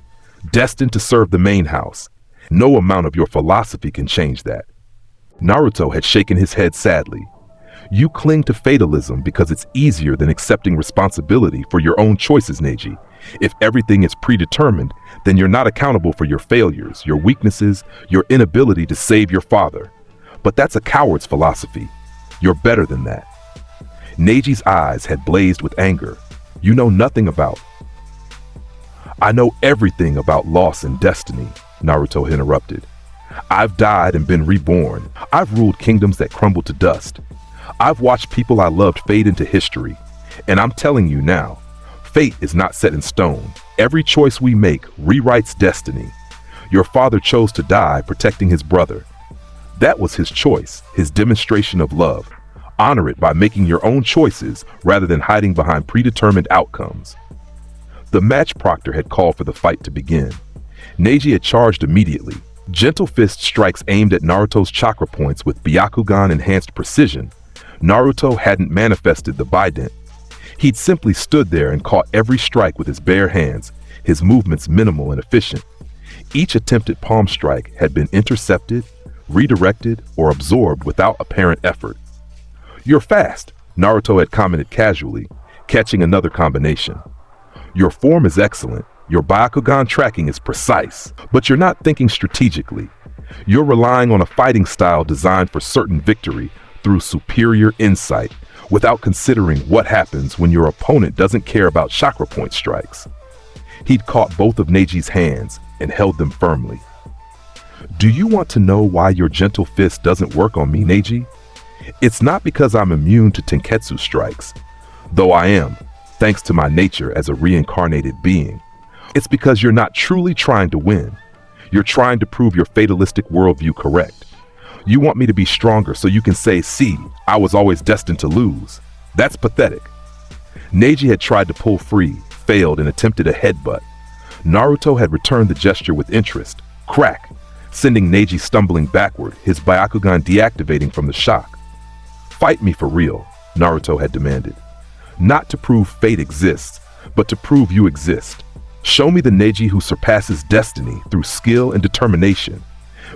destined to serve the main house. No amount of your philosophy can change that." Naruto had shaken his head sadly. "You cling to fatalism because it's easier than accepting responsibility for your own choices, Neji. If everything is predetermined, then you're not accountable for your failures, your weaknesses, your inability to save your father. But that's a coward's philosophy. You're better than that. Neji's eyes had blazed with anger. You know nothing about. I know everything about loss and destiny, Naruto interrupted. I've died and been reborn. I've ruled kingdoms that crumbled to dust. I've watched people I loved fade into history. And I'm telling you now, fate is not set in stone. Every choice we make rewrites destiny. Your father chose to die protecting his brother. That was his choice, his demonstration of love. Honor it by making your own choices rather than hiding behind predetermined outcomes. The match proctor had called for the fight to begin. Neji had charged immediately. Gentle fist strikes aimed at Naruto's chakra points with Byakugan-enhanced precision. Naruto hadn't manifested the bident. He'd simply stood there and caught every strike with his bare hands, his movements minimal and efficient. Each attempted palm strike had been intercepted, redirected, or absorbed without apparent effort. You're fast, Naruto had commented casually, catching another combination. Your form is excellent. Your Byakugan tracking is precise, but you're not thinking strategically. You're relying on a fighting style designed for certain victory through superior insight, without considering what happens when your opponent doesn't care about chakra point strikes. He'd caught both of Neji's hands and held them firmly. Do you want to know why your gentle fist doesn't work on me, Neji? It's not because I'm immune to Tenketsu strikes, though I am, thanks to my nature as a reincarnated being. It's because you're not truly trying to win. You're trying to prove your fatalistic worldview correct. You want me to be stronger so you can say, see, I was always destined to lose. That's pathetic. Neji had tried to pull free, failed, and attempted a headbutt. Naruto had returned the gesture with interest. Crack, sending Neji stumbling backward, his Byakugan deactivating from the shock. Fight me for real, Naruto had demanded. Not to prove fate exists, but to prove you exist. Show me the Neji who surpasses destiny through skill and determination.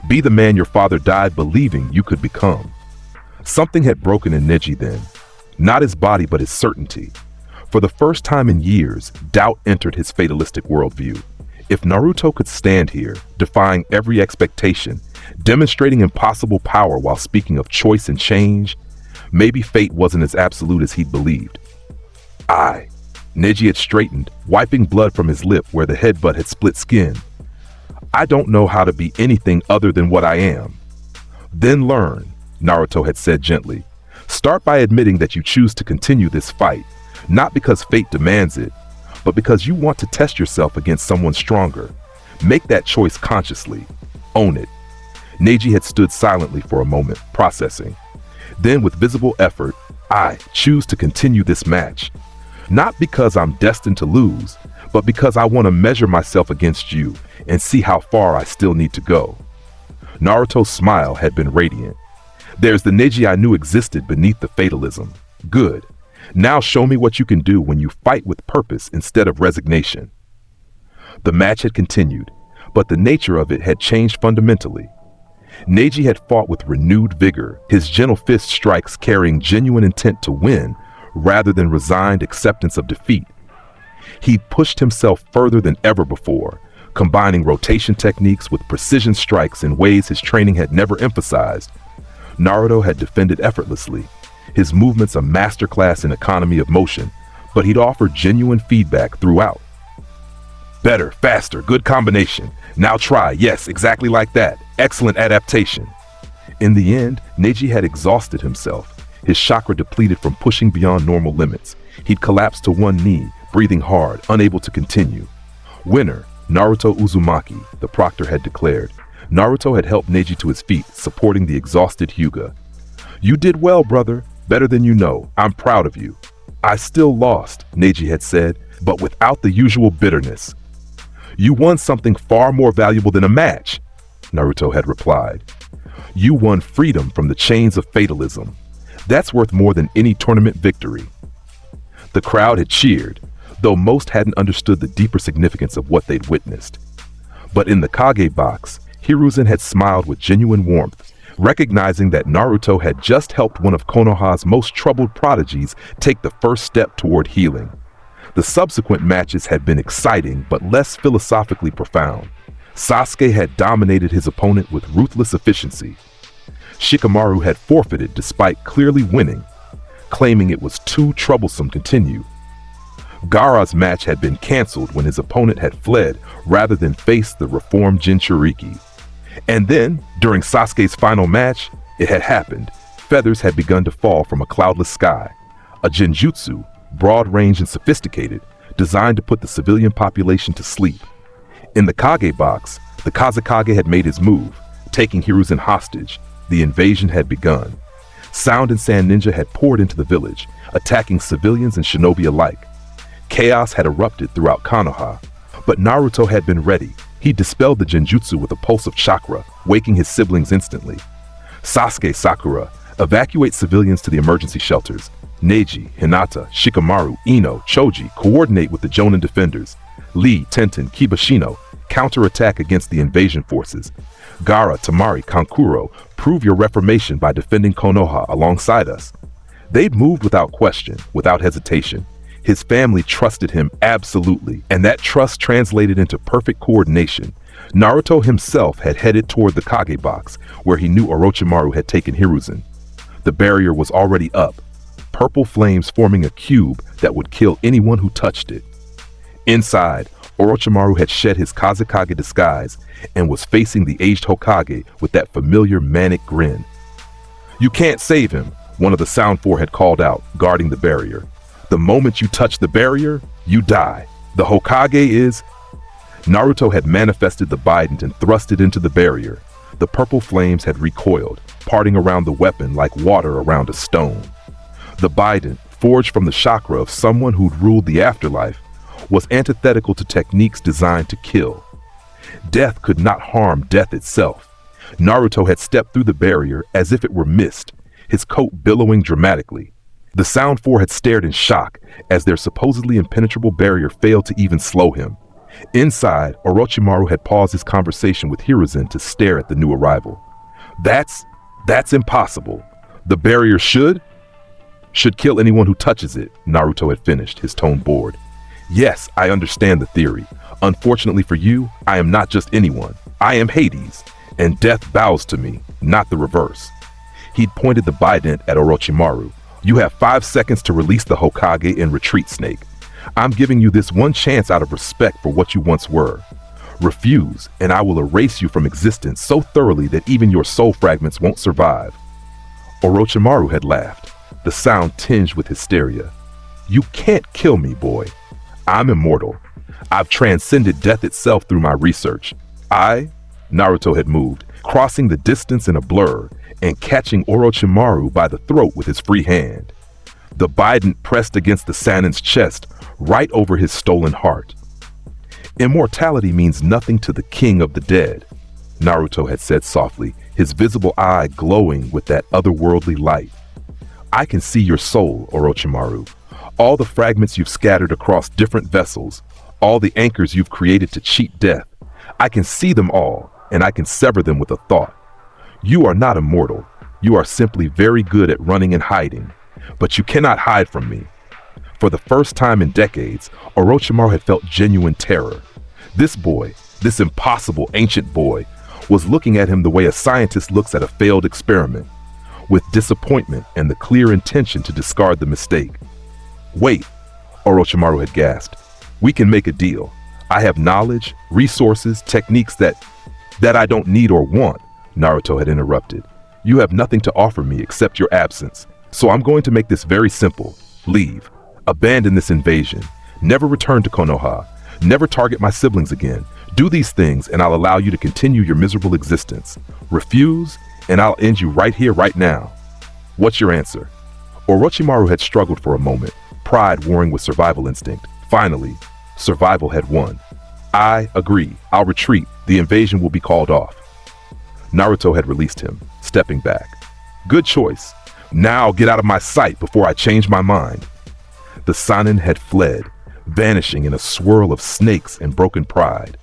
Be the man your father died believing you could become. Something had broken in Neji then. Not his body, but his certainty. For the first time in years, doubt entered his fatalistic worldview. If Naruto could stand here, defying every expectation, demonstrating impossible power while speaking of choice and change, maybe fate wasn't as absolute as he'd believed. Neji had straightened, wiping blood from his lip where the headbutt had split skin. I don't know how to be anything other than what I am. Then learn, Naruto had said gently. Start by admitting that you choose to continue this fight, not because fate demands it, but because you want to test yourself against someone stronger. Make that choice consciously. Own it. Neji had stood silently for a moment, processing. Then with visible effort, I choose to continue this match. Not because I'm destined to lose, but because I want to measure myself against you and see how far I still need to go. Naruto's smile had been radiant. There's the Neji I knew existed beneath the fatalism. Good. Now show me what you can do when you fight with purpose instead of resignation. The match had continued, but the nature of it had changed fundamentally. Neji had fought with renewed vigor, his gentle fist strikes carrying genuine intent to win rather than resigned acceptance of defeat. He pushed himself further than ever before, combining rotation techniques with precision strikes in ways his training had never emphasized. Naruto had defended effortlessly, his movements a masterclass in economy of motion, but he'd offered genuine feedback throughout. Better, faster, good combination. Now try, yes, exactly like that. Excellent adaptation. In the end, Neji had exhausted himself, his chakra depleted from pushing beyond normal limits. He'd collapsed to one knee, breathing hard, unable to continue. Winner, Naruto Uzumaki, the proctor had declared. Naruto had helped Neji to his feet, supporting the exhausted Hyuga. You did well, brother. Better than you know. I'm proud of you. I still lost, Neji had said, but without the usual bitterness. You won something far more valuable than a match, Naruto had replied. You won freedom from the chains of fatalism. That's worth more than any tournament victory. The crowd had cheered, though most hadn't understood the deeper significance of what they'd witnessed. But in the Kage box, Hiruzen had smiled with genuine warmth, recognizing that Naruto had just helped one of Konoha's most troubled prodigies take the first step toward healing. The subsequent matches had been exciting but less philosophically profound. Sasuke had dominated his opponent with ruthless efficiency. Shikamaru had forfeited despite clearly winning, claiming it was too troublesome to continue. Gaara's match had been cancelled when his opponent had fled rather than face the reformed Jinchuriki. And then, during Sasuke's final match, it had happened. Feathers had begun to fall from a cloudless sky. A genjutsu, broad-range and sophisticated, designed to put the civilian population to sleep. In the Kage box, the Kazekage had made his move, taking Hiruzen hostage. The invasion had begun. Sound and Sand Ninja had poured into the village, attacking civilians and shinobi alike. Chaos had erupted throughout Konoha, but Naruto had been ready. He dispelled the genjutsu with a pulse of chakra, waking his siblings instantly. Sasuke, Sakura, evacuate civilians to the emergency shelters. Neji, Hinata, Shikamaru, Ino, Choji coordinate with the Jonin defenders. Lee, Tenten, Kibashino counterattack against the invasion forces. Gaara, Tamari, Kankuro prove your reformation by defending Konoha alongside us. They'd moved without question, without hesitation. His family trusted him absolutely, and that trust translated into perfect coordination. Naruto himself had headed toward the Kage box, where he knew Orochimaru had taken Hiruzen. The barrier was already up, purple flames forming a cube that would kill anyone who touched it. Inside, Orochimaru had shed his Kazekage disguise and was facing the aged Hokage with that familiar manic grin. "You can't save him," one of the Sound Four had called out, guarding the barrier. "The moment you touch the barrier, you die. The Hokage is..." Naruto had manifested the Bident and thrust it into the barrier. The purple flames had recoiled, parting around the weapon like water around a stone. The Bident, forged from the chakra of someone who'd ruled the afterlife, was antithetical to techniques designed to kill. Death could not harm death itself. Naruto had stepped through the barrier as if it were mist, his coat billowing dramatically. The Sound Four had stared in shock as their supposedly impenetrable barrier failed to even slow him. Inside, Orochimaru had paused his conversation with Hiruzen to stare at the new arrival. That's impossible. The barrier should kill anyone who touches it," Naruto had finished, his tone bored. "Yes, I understand the theory. Unfortunately for you, I am not just anyone. I am Hades, and death bows to me, not the reverse." He'd pointed the Bident at Orochimaru. "You have 5 seconds to release the Hokage and retreat, Snake. I'm giving you this one chance out of respect for what you once were. Refuse, and I will erase you from existence so thoroughly that even your soul fragments won't survive." Orochimaru had laughed, the sound tinged with hysteria. "You can't kill me, boy. I'm immortal. I've transcended death itself through my research. Naruto had moved, crossing the distance in a blur and catching Orochimaru by the throat with his free hand. The Bident pressed against the Sanin's chest, right over his stolen heart. "Immortality means nothing to the king of the dead," Naruto had said softly, his visible eye glowing with that otherworldly light. "I can see your soul, Orochimaru. All the fragments you've scattered across different vessels, all the anchors you've created to cheat death. I can see them all, and I can sever them with a thought. You are not immortal. You are simply very good at running and hiding. But you cannot hide from me." For the first time in decades, Orochimaru had felt genuine terror. This boy, this impossible ancient boy, was looking at him the way a scientist looks at a failed experiment, with disappointment and the clear intention to discard the mistake. "Wait," Orochimaru had gasped. "We can make a deal. I have knowledge, resources, techniques that I don't need or want," Naruto had interrupted. "You have nothing to offer me except your absence. So I'm going to make this very simple. Leave. Abandon this invasion. Never return to Konoha. Never target my siblings again. Do these things and I'll allow you to continue your miserable existence. Refuse, and I'll end you right here, right now. What's your answer?" Orochimaru had struggled for a moment, pride warring with survival instinct. Finally, survival had won. "I agree. I'll retreat. The invasion will be called off." Naruto had released him, stepping back. "Good choice. Now get out of my sight before I change my mind." The Sanin had fled, vanishing in a swirl of snakes and broken pride.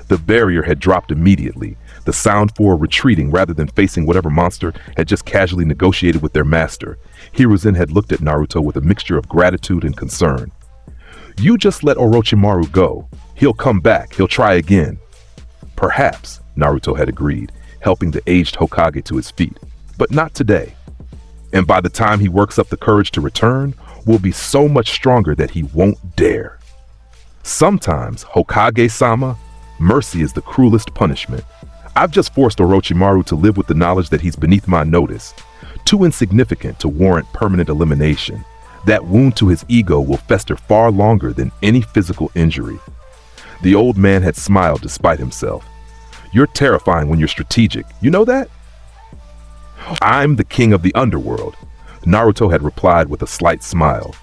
The barrier had dropped immediately, the Sound Four retreating rather than facing whatever monster had just casually negotiated with their master. Hiruzen had looked at Naruto with a mixture of gratitude and concern. "You just let Orochimaru go. He'll come back. He'll try again." "Perhaps," Naruto had agreed, helping the aged Hokage to his feet. but not today. And by the time he works up the courage to return, will be so much stronger that he won't dare. Sometimes, Hokage-sama, mercy is the cruelest punishment. I've just forced Orochimaru to live with the knowledge that he's beneath my notice, too insignificant to warrant permanent elimination. That wound to his ego will fester far longer than any physical injury. The old man had smiled despite himself. You're terrifying when you're strategic, you know that? I'm the king of the underworld, Naruto had replied with a slight smile.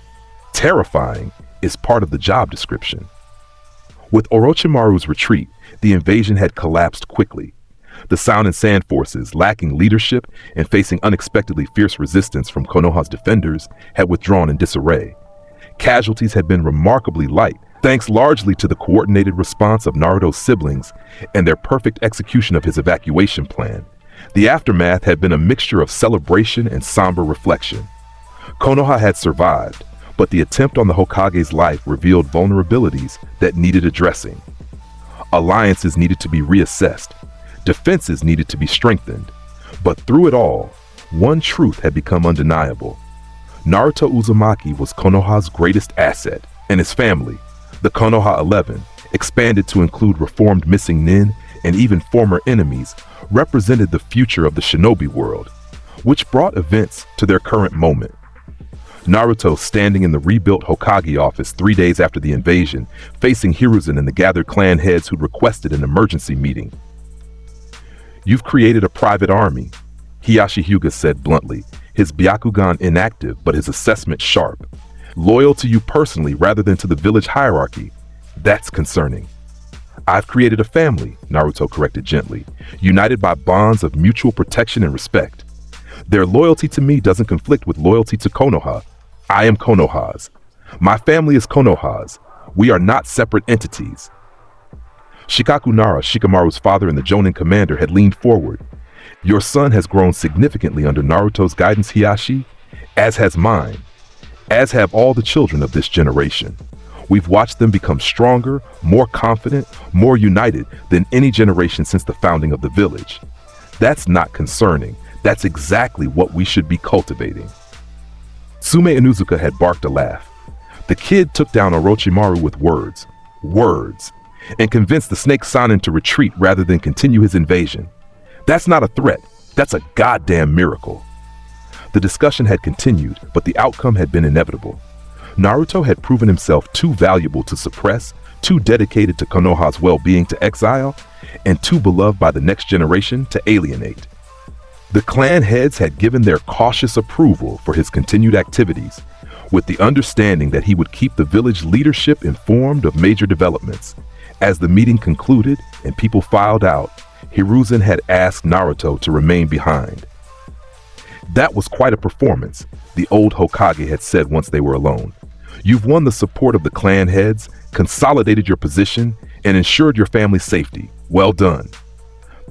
Terrifying is part of the job description. With Orochimaru's retreat, the invasion had collapsed quickly. The Sound and Sand forces, lacking leadership and facing unexpectedly fierce resistance from Konoha's defenders, had withdrawn in disarray. Casualties had been remarkably light, thanks largely to the coordinated response of Naruto's siblings and their perfect execution of his evacuation plan. The aftermath had been a mixture of celebration and somber reflection. Konoha had survived, but the attempt on the Hokage's life revealed vulnerabilities that needed addressing. Alliances needed to be reassessed. Defenses needed to be strengthened. But through it all, one truth had become undeniable. Naruto Uzumaki was Konoha's greatest asset, and his family, the Konoha 11, expanded to include reformed missing nin and even former enemies, represented the future of the shinobi world, which brought events to their current moment. Naruto, standing in the rebuilt Hokage office 3 days after the invasion, facing Hiruzen and the gathered clan heads who'd requested an emergency meeting. "You've created a private army," Hiyashi Hyuga said bluntly, his Byakugan inactive but his assessment sharp. "Loyal to you personally rather than to the village hierarchy. That's concerning." "I've created a family," Naruto corrected gently, "united by bonds of mutual protection and respect. Their loyalty to me doesn't conflict with loyalty to Konoha. I am Konoha's. My family is Konoha's. We are not separate entities." Shikaku Nara, Shikamaru's father and the Jonin commander, had leaned forward. "Your son has grown significantly under Naruto's guidance, Hiyashi, as has mine, as have all the children of this generation. We've watched them become stronger, more confident, more united than any generation since the founding of the village. That's not concerning. That's exactly what we should be cultivating." Tsume Inuzuka had barked a laugh. The kid took down Orochimaru with words, and convinced the Snake Sanin to retreat rather than continue his invasion. That's not a threat. That's a goddamn miracle. The discussion had continued, but the outcome had been inevitable. Naruto had proven himself too valuable to suppress, too dedicated to Konoha's well-being to exile, and too beloved by the next generation to alienate. The clan heads had given their cautious approval for his continued activities, with the understanding that he would keep the village leadership informed of major developments. As the meeting concluded and people filed out, Hiruzen had asked Naruto to remain behind. "That was quite a performance," the old Hokage had said once they were alone. "You've won the support of the clan heads, consolidated your position, and ensured your family's safety. Well done."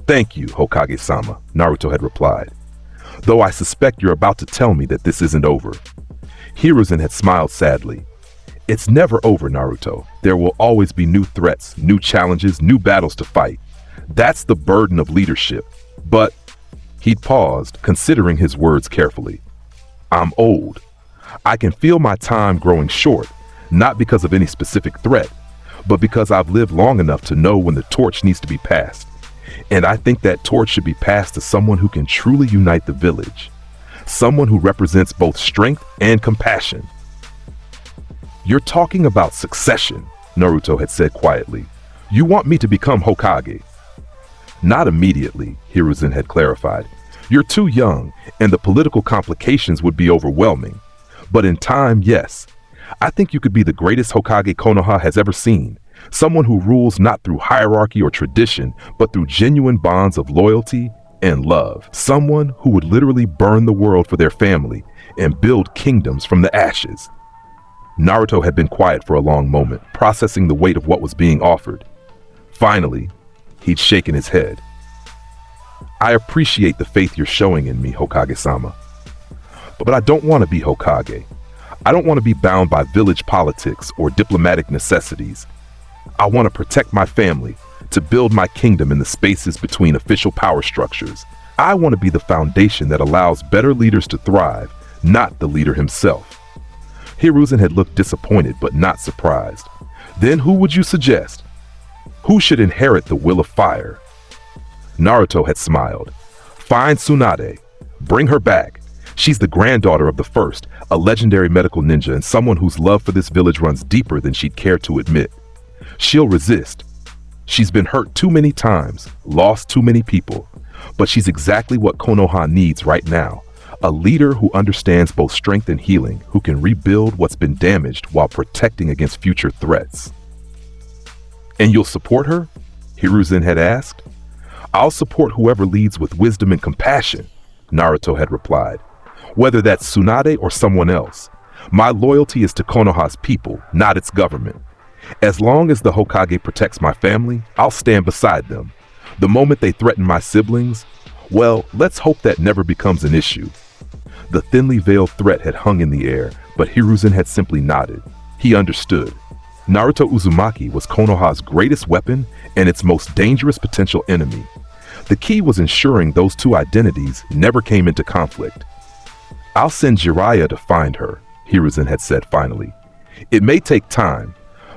"Thank you, Hokage-sama," Naruto had replied. "Though I suspect you're about to tell me that this isn't over." Hiruzen had smiled sadly. "It's never over, Naruto. There will always be new threats, new challenges, new battles to fight. That's the burden of leadership. But," he'd paused, considering his words carefully, "I'm old. I can feel my time growing short, not because of any specific threat, but because I've lived long enough to know when the torch needs to be passed. And I think that torch should be passed to someone who can truly unite the village. Someone who represents both strength and compassion." "You're talking about succession," Naruto had said quietly. "You want me to become Hokage?" "Not immediately," Hiruzen had clarified. "You're too young, and the political complications would be overwhelming. But in time, yes. I think you could be the greatest Hokage Konoha has ever seen. Someone who rules not through hierarchy or tradition, but through genuine bonds of loyalty and love. Someone who would literally burn the world for their family and build kingdoms from the ashes." Naruto had been quiet for a long moment, processing the weight of what was being offered. Finally, he'd shaken his head. "I appreciate the faith you're showing in me, Hokage-sama. But I don't want to be Hokage. I don't want to be bound by village politics or diplomatic necessities. I want to protect my family, to build my kingdom in the spaces between official power structures, I want to be the foundation that allows better leaders to thrive, not the leader himself. Hiruzen had looked disappointed but not surprised. Then who would you suggest? Who should inherit the will of fire? Naruto had smiled. Find Tsunade. Bring her back. She's the granddaughter of the first, a legendary medical ninja and someone whose love for this village runs deeper than she'd care to admit. She'll resist. She's been hurt too many times, lost too many people, but she's exactly what Konoha needs right now. A leader who understands both strength and healing, who can rebuild what's been damaged while protecting against future threats. And you'll support her? Hiruzen had asked. I'll support whoever leads with wisdom and compassion, Naruto had replied. Whether that's Tsunade or someone else. My loyalty is to Konoha's people, not its government. As long as the Hokage protects my family, I'll stand beside them. The moment they threaten my siblings, well, let's hope that never becomes an issue. The thinly veiled threat had hung in the air, but Hiruzen had simply nodded. He understood. Naruto Uzumaki was Konoha's greatest weapon and its most dangerous potential enemy. The key was ensuring those two identities never came into conflict. I'll send Jiraiya to find her, Hiruzen had said finally. It may take time,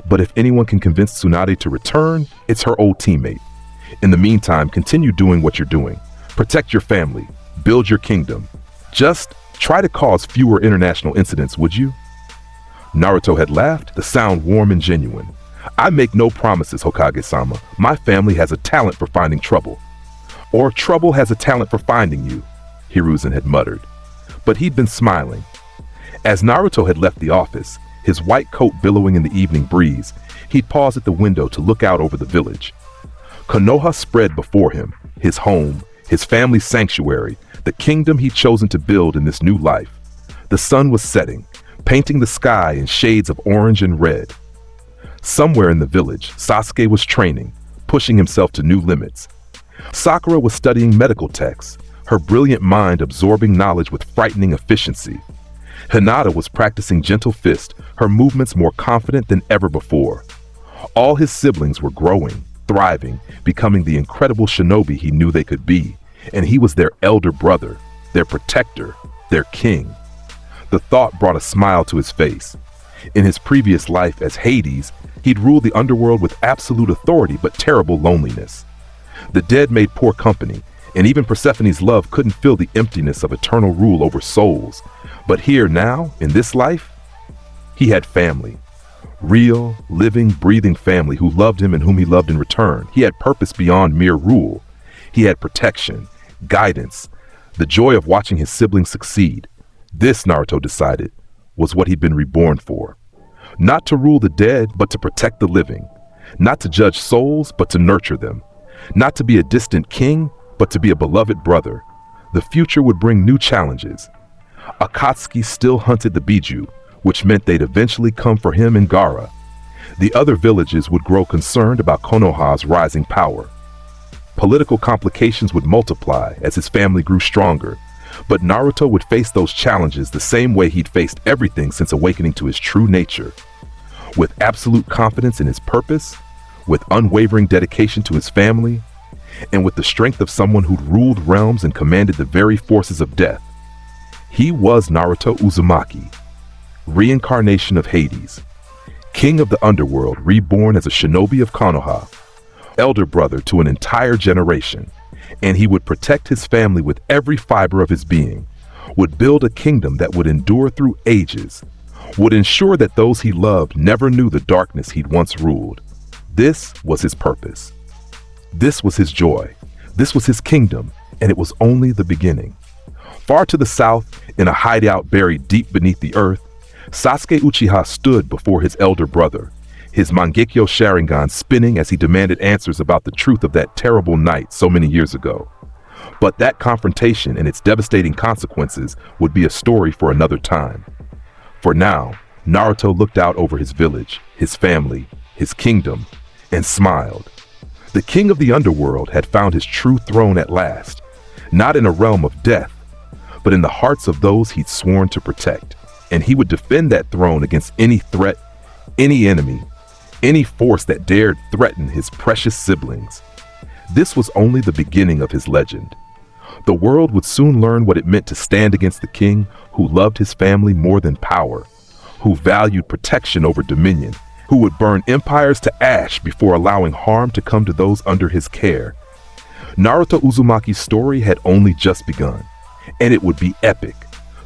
but if anyone can convince Tsunade to return, it's her old teammate. In the meantime, continue doing what you're doing. Protect your family. Build your kingdom. Just try to cause fewer international incidents, would you? Naruto had laughed, the sound warm and genuine. I make no promises, Hokage-sama. My family has a talent for finding trouble. Or trouble has a talent for finding you, Hiruzen had muttered. But he'd been smiling. As Naruto had left the office, his white coat billowing in the evening breeze, he'd pause at the window to look out over the village. Konoha spread before him, his home, his family's sanctuary, the kingdom he'd chosen to build in this new life. The sun was setting, painting the sky in shades of orange and red. Somewhere in the village, Sasuke was training, pushing himself to new limits. Sakura was studying medical texts, her brilliant mind absorbing knowledge with frightening efficiency. Hinata was practicing gentle fist, her movements more confident than ever before. All his siblings were growing, thriving, becoming the incredible shinobi he knew they could be, and he was their elder brother, their protector, their king. The thought brought a smile to his face. In his previous life as Hades, he'd ruled the underworld with absolute authority but terrible loneliness. The dead made poor company, and even Persephone's love couldn't fill the emptiness of eternal rule over souls. But here now, in this life, he had family. Real, living, breathing family who loved him and whom he loved in return. He had purpose beyond mere rule. He had protection, guidance, the joy of watching his siblings succeed. This, Naruto decided, was what he'd been reborn for. Not to rule the dead, but to protect the living. Not to judge souls, but to nurture them. Not to be a distant king, but to be a beloved brother. The future would bring new challenges. Akatsuki still hunted the Biju, which meant they'd eventually come for him and Gaara. The other villages would grow concerned about Konoha's rising power. Political complications would multiply as his family grew stronger, but Naruto would face those challenges the same way he'd faced everything since awakening to his true nature. With absolute confidence in his purpose, with unwavering dedication to his family, and with the strength of someone who'd ruled realms and commanded the very forces of death. He was Naruto Uzumaki, reincarnation of Hades, king of the underworld reborn as a shinobi of Konoha, elder brother to an entire generation, and he would protect his family with every fiber of his being, would build a kingdom that would endure through ages, would ensure that those he loved never knew the darkness he'd once ruled. This was his purpose. This was his joy. This was his kingdom, and it was only the beginning. Far to the south, in a hideout buried deep beneath the earth, Sasuke Uchiha stood before his elder brother, his Mangekyo Sharingan spinning as he demanded answers about the truth of that terrible night so many years ago. But that confrontation and its devastating consequences would be a story for another time. For now, Naruto looked out over his village, his family, his kingdom, and smiled. The king of the underworld had found his true throne at last, not in a realm of death, but in the hearts of those he'd sworn to protect. And he would defend that throne against any threat, any enemy, any force that dared threaten his precious siblings. This was only the beginning of his legend. The world would soon learn what it meant to stand against the king who loved his family more than power, who valued protection over dominion, who would burn empires to ash before allowing harm to come to those under his care. Naruto Uzumaki's story had only just begun, and it would be epic.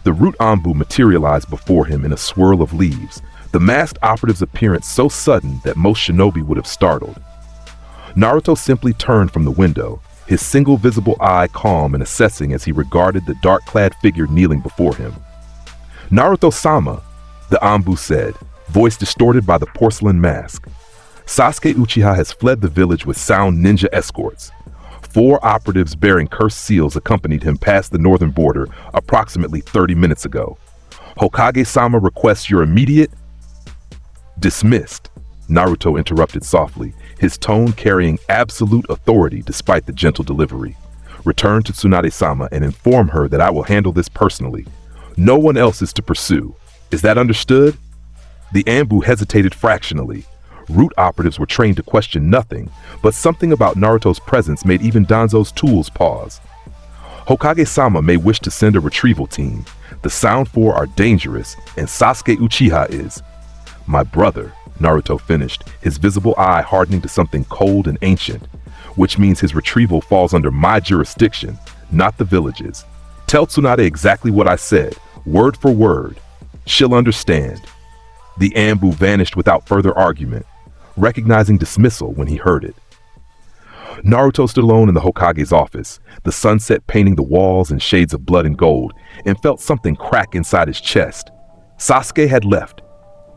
The root Anbu materialized before him in a swirl of leaves, the masked operative's appearance so sudden that most shinobi would have startled. Naruto simply turned from the window, his single visible eye calm and assessing as he regarded the dark-clad figure kneeling before him. "Naruto-sama," the Anbu said, voice distorted by the porcelain mask. "Sasuke Uchiha has fled the village with sound ninja escorts. 4 operatives bearing cursed seals accompanied him past the northern border approximately 30 minutes ago. Hokage-sama requests your immediate..." "Dismissed," Naruto interrupted softly, his tone carrying absolute authority despite the gentle delivery. "Return to Tsunade-sama and inform her that I will handle this personally. No one else is to pursue. Is that understood?" The Anbu hesitated fractionally. Root operatives were trained to question nothing, but something about Naruto's presence made even Danzo's tools pause. "Hokage-sama may wish to send a retrieval team. The Sound Four are dangerous, and Sasuke Uchiha is..." "My brother," Naruto finished, his visible eye hardening to something cold and ancient, "which means his retrieval falls under my jurisdiction, not the village's. Tell Tsunade exactly what I said, word for word. She'll understand." The Anbu vanished without further argument, recognizing dismissal when he heard it. Naruto stood alone in the Hokage's office, the sunset painting the walls in shades of blood and gold, and felt something crack inside his chest. Sasuke had left.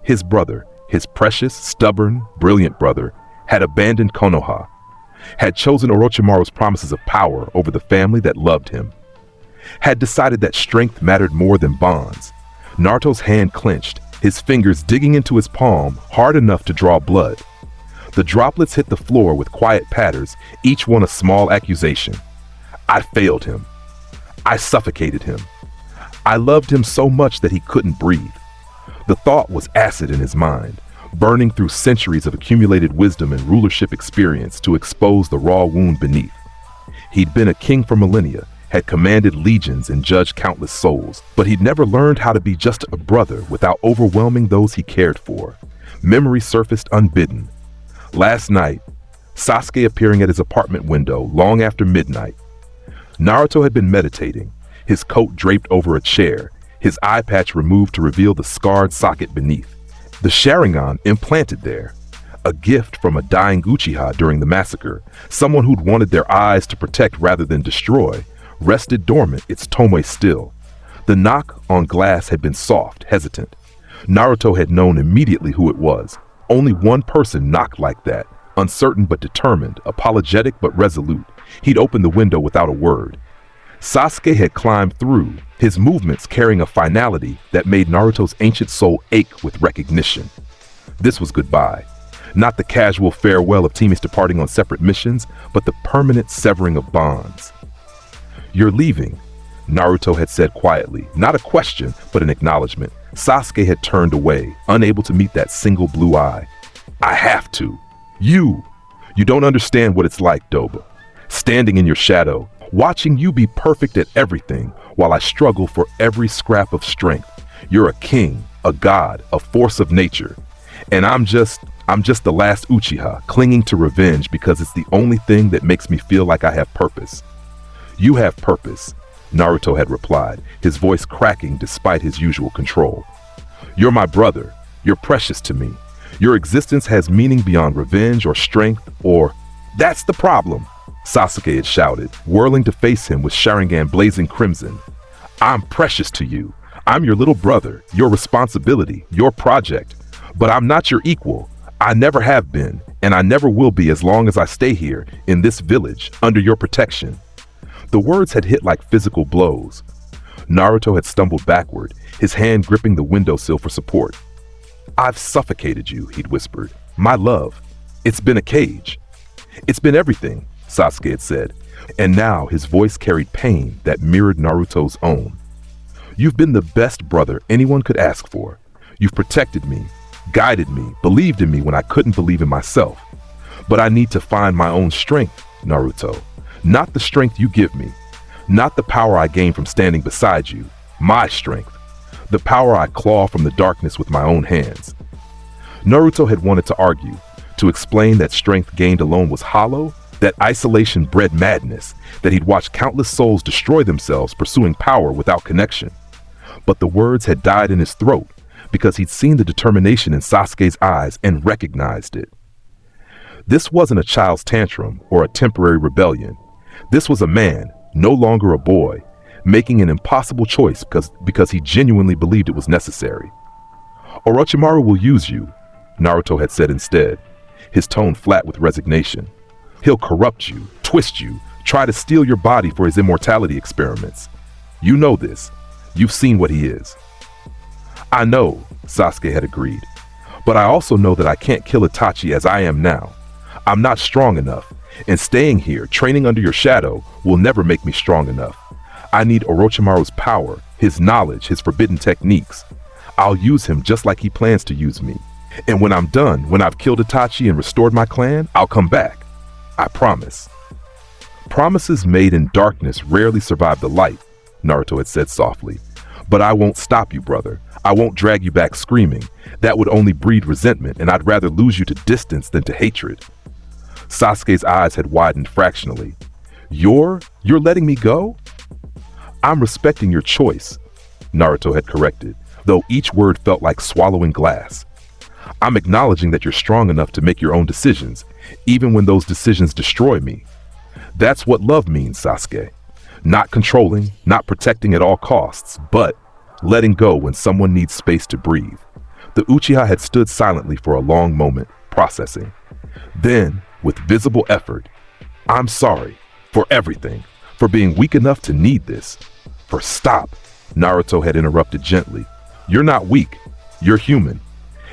His brother, his precious, stubborn, brilliant brother, had abandoned Konoha, had chosen Orochimaru's promises of power over the family that loved him, had decided that strength mattered more than bonds. Naruto's hand clenched, his fingers digging into his palm hard enough to draw blood. The droplets hit the floor with quiet patters, each one a small accusation. I failed him. I suffocated him. I loved him so much that he couldn't breathe. The thought was acid in his mind, burning through centuries of accumulated wisdom and rulership experience to expose the raw wound beneath. He'd been a king for millennia, had commanded legions and judged countless souls, but he'd never learned how to be just a brother without overwhelming those he cared for. Memory surfaced unbidden. Last night, Sasuke appearing at his apartment window long after midnight. Naruto had been meditating, his coat draped over a chair, his eye patch removed to reveal the scarred socket beneath. The Sharingan implanted there, a gift from a dying Uchiha during the massacre, someone who'd wanted their eyes to protect rather than destroy, rested dormant, its tomoe still. The knock on glass had been soft, hesitant. Naruto had known immediately who it was. Only one person knocked like that, uncertain but determined, apologetic but resolute. He'd opened the window without a word. Sasuke had climbed through, his movements carrying a finality that made Naruto's ancient soul ache with recognition. This was goodbye. Not the casual farewell of teammates departing on separate missions, but the permanent severing of bonds. "You're leaving," Naruto had said quietly, not a question, but an acknowledgement. Sasuke had turned away, unable to meet that single blue eye. "I have to. You don't understand what it's like, Doba. Standing in your shadow, watching you be perfect at everything while I struggle for every scrap of strength. You're a king, a god, a force of nature. And I'm just the last Uchiha, clinging to revenge because it's the only thing that makes me feel like I have purpose." "You have purpose," Naruto had replied, his voice cracking despite his usual control. "You're my brother. You're precious to me. Your existence has meaning beyond revenge or strength or..." "That's the problem," Sasuke had shouted, whirling to face him with Sharingan blazing crimson. "I'm precious to you. I'm your little brother, your responsibility, your project. But I'm not your equal. I never have been, and I never will be as long as I stay here, in this village, under your protection." The words had hit like physical blows. Naruto had stumbled backward, his hand gripping the windowsill for support. "I've suffocated you," he'd whispered. "My love. It's been a cage. It's been everything," Sasuke had said, and now his voice carried pain that mirrored Naruto's own. "You've been the best brother anyone could ask for. You've protected me, guided me, believed in me when I couldn't believe in myself. But I need to find my own strength, Naruto. Not the strength you give me, Not the power I gain from standing beside you, my strength. The power I claw from the darkness with my own hands. Naruto had wanted to argue, to explain that strength gained alone was hollow, that isolation bred madness, that he'd watched countless souls destroy themselves pursuing power without connection. But the words had died in his throat because he'd seen the determination in Sasuke's eyes and recognized it. This wasn't a child's tantrum or a temporary rebellion. This was a man, no longer a boy, making an impossible choice because he genuinely believed it was necessary. Orochimaru will use you, Naruto had said instead, his tone flat with resignation. He'll corrupt you, twist you, try to steal your body for his immortality experiments. You know this. You've seen what he is. I know, Sasuke had agreed, but I also know that I can't kill Itachi as I am now. I'm not strong enough, and staying here, training under your shadow, will never make me strong enough. I need Orochimaru's power, his knowledge, his forbidden techniques. I'll use him just like he plans to use me. And when I'm done, when I've killed Itachi and restored my clan, I'll come back. I promise. Promises made in darkness rarely survive the light, Naruto had said softly. But I won't stop you, brother. I won't drag you back screaming. That would only breed resentment, and I'd rather lose you to distance than to hatred. Sasuke's eyes had widened fractionally. You're letting me go? I'm respecting your choice, Naruto had corrected, though each word felt like swallowing glass. I'm acknowledging that you're strong enough to make your own decisions, even when those decisions destroy me. That's what love means, Sasuke. Not controlling, not protecting at all costs, but letting go when someone needs space to breathe. The Uchiha had stood silently for a long moment, processing. Then, with visible effort, I'm sorry for everything, for being weak enough to need this. Stop, Naruto had interrupted gently. You're not weak, you're human.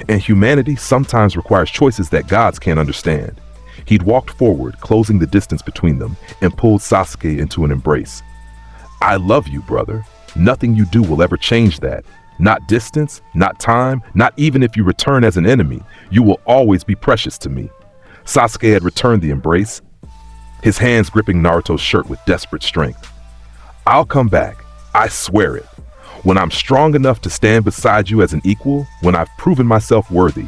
And humanity sometimes requires choices that gods can't understand. He'd walked forward, closing the distance between them, and pulled Sasuke into an embrace. I love you, brother. Nothing you do will ever change that. Not distance, not time, not even if you return as an enemy. You will always be precious to me. Sasuke had returned the embrace, his hands gripping Naruto's shirt with desperate strength. I'll come back. I swear it. When I'm strong enough to stand beside you as an equal, when I've proven myself worthy.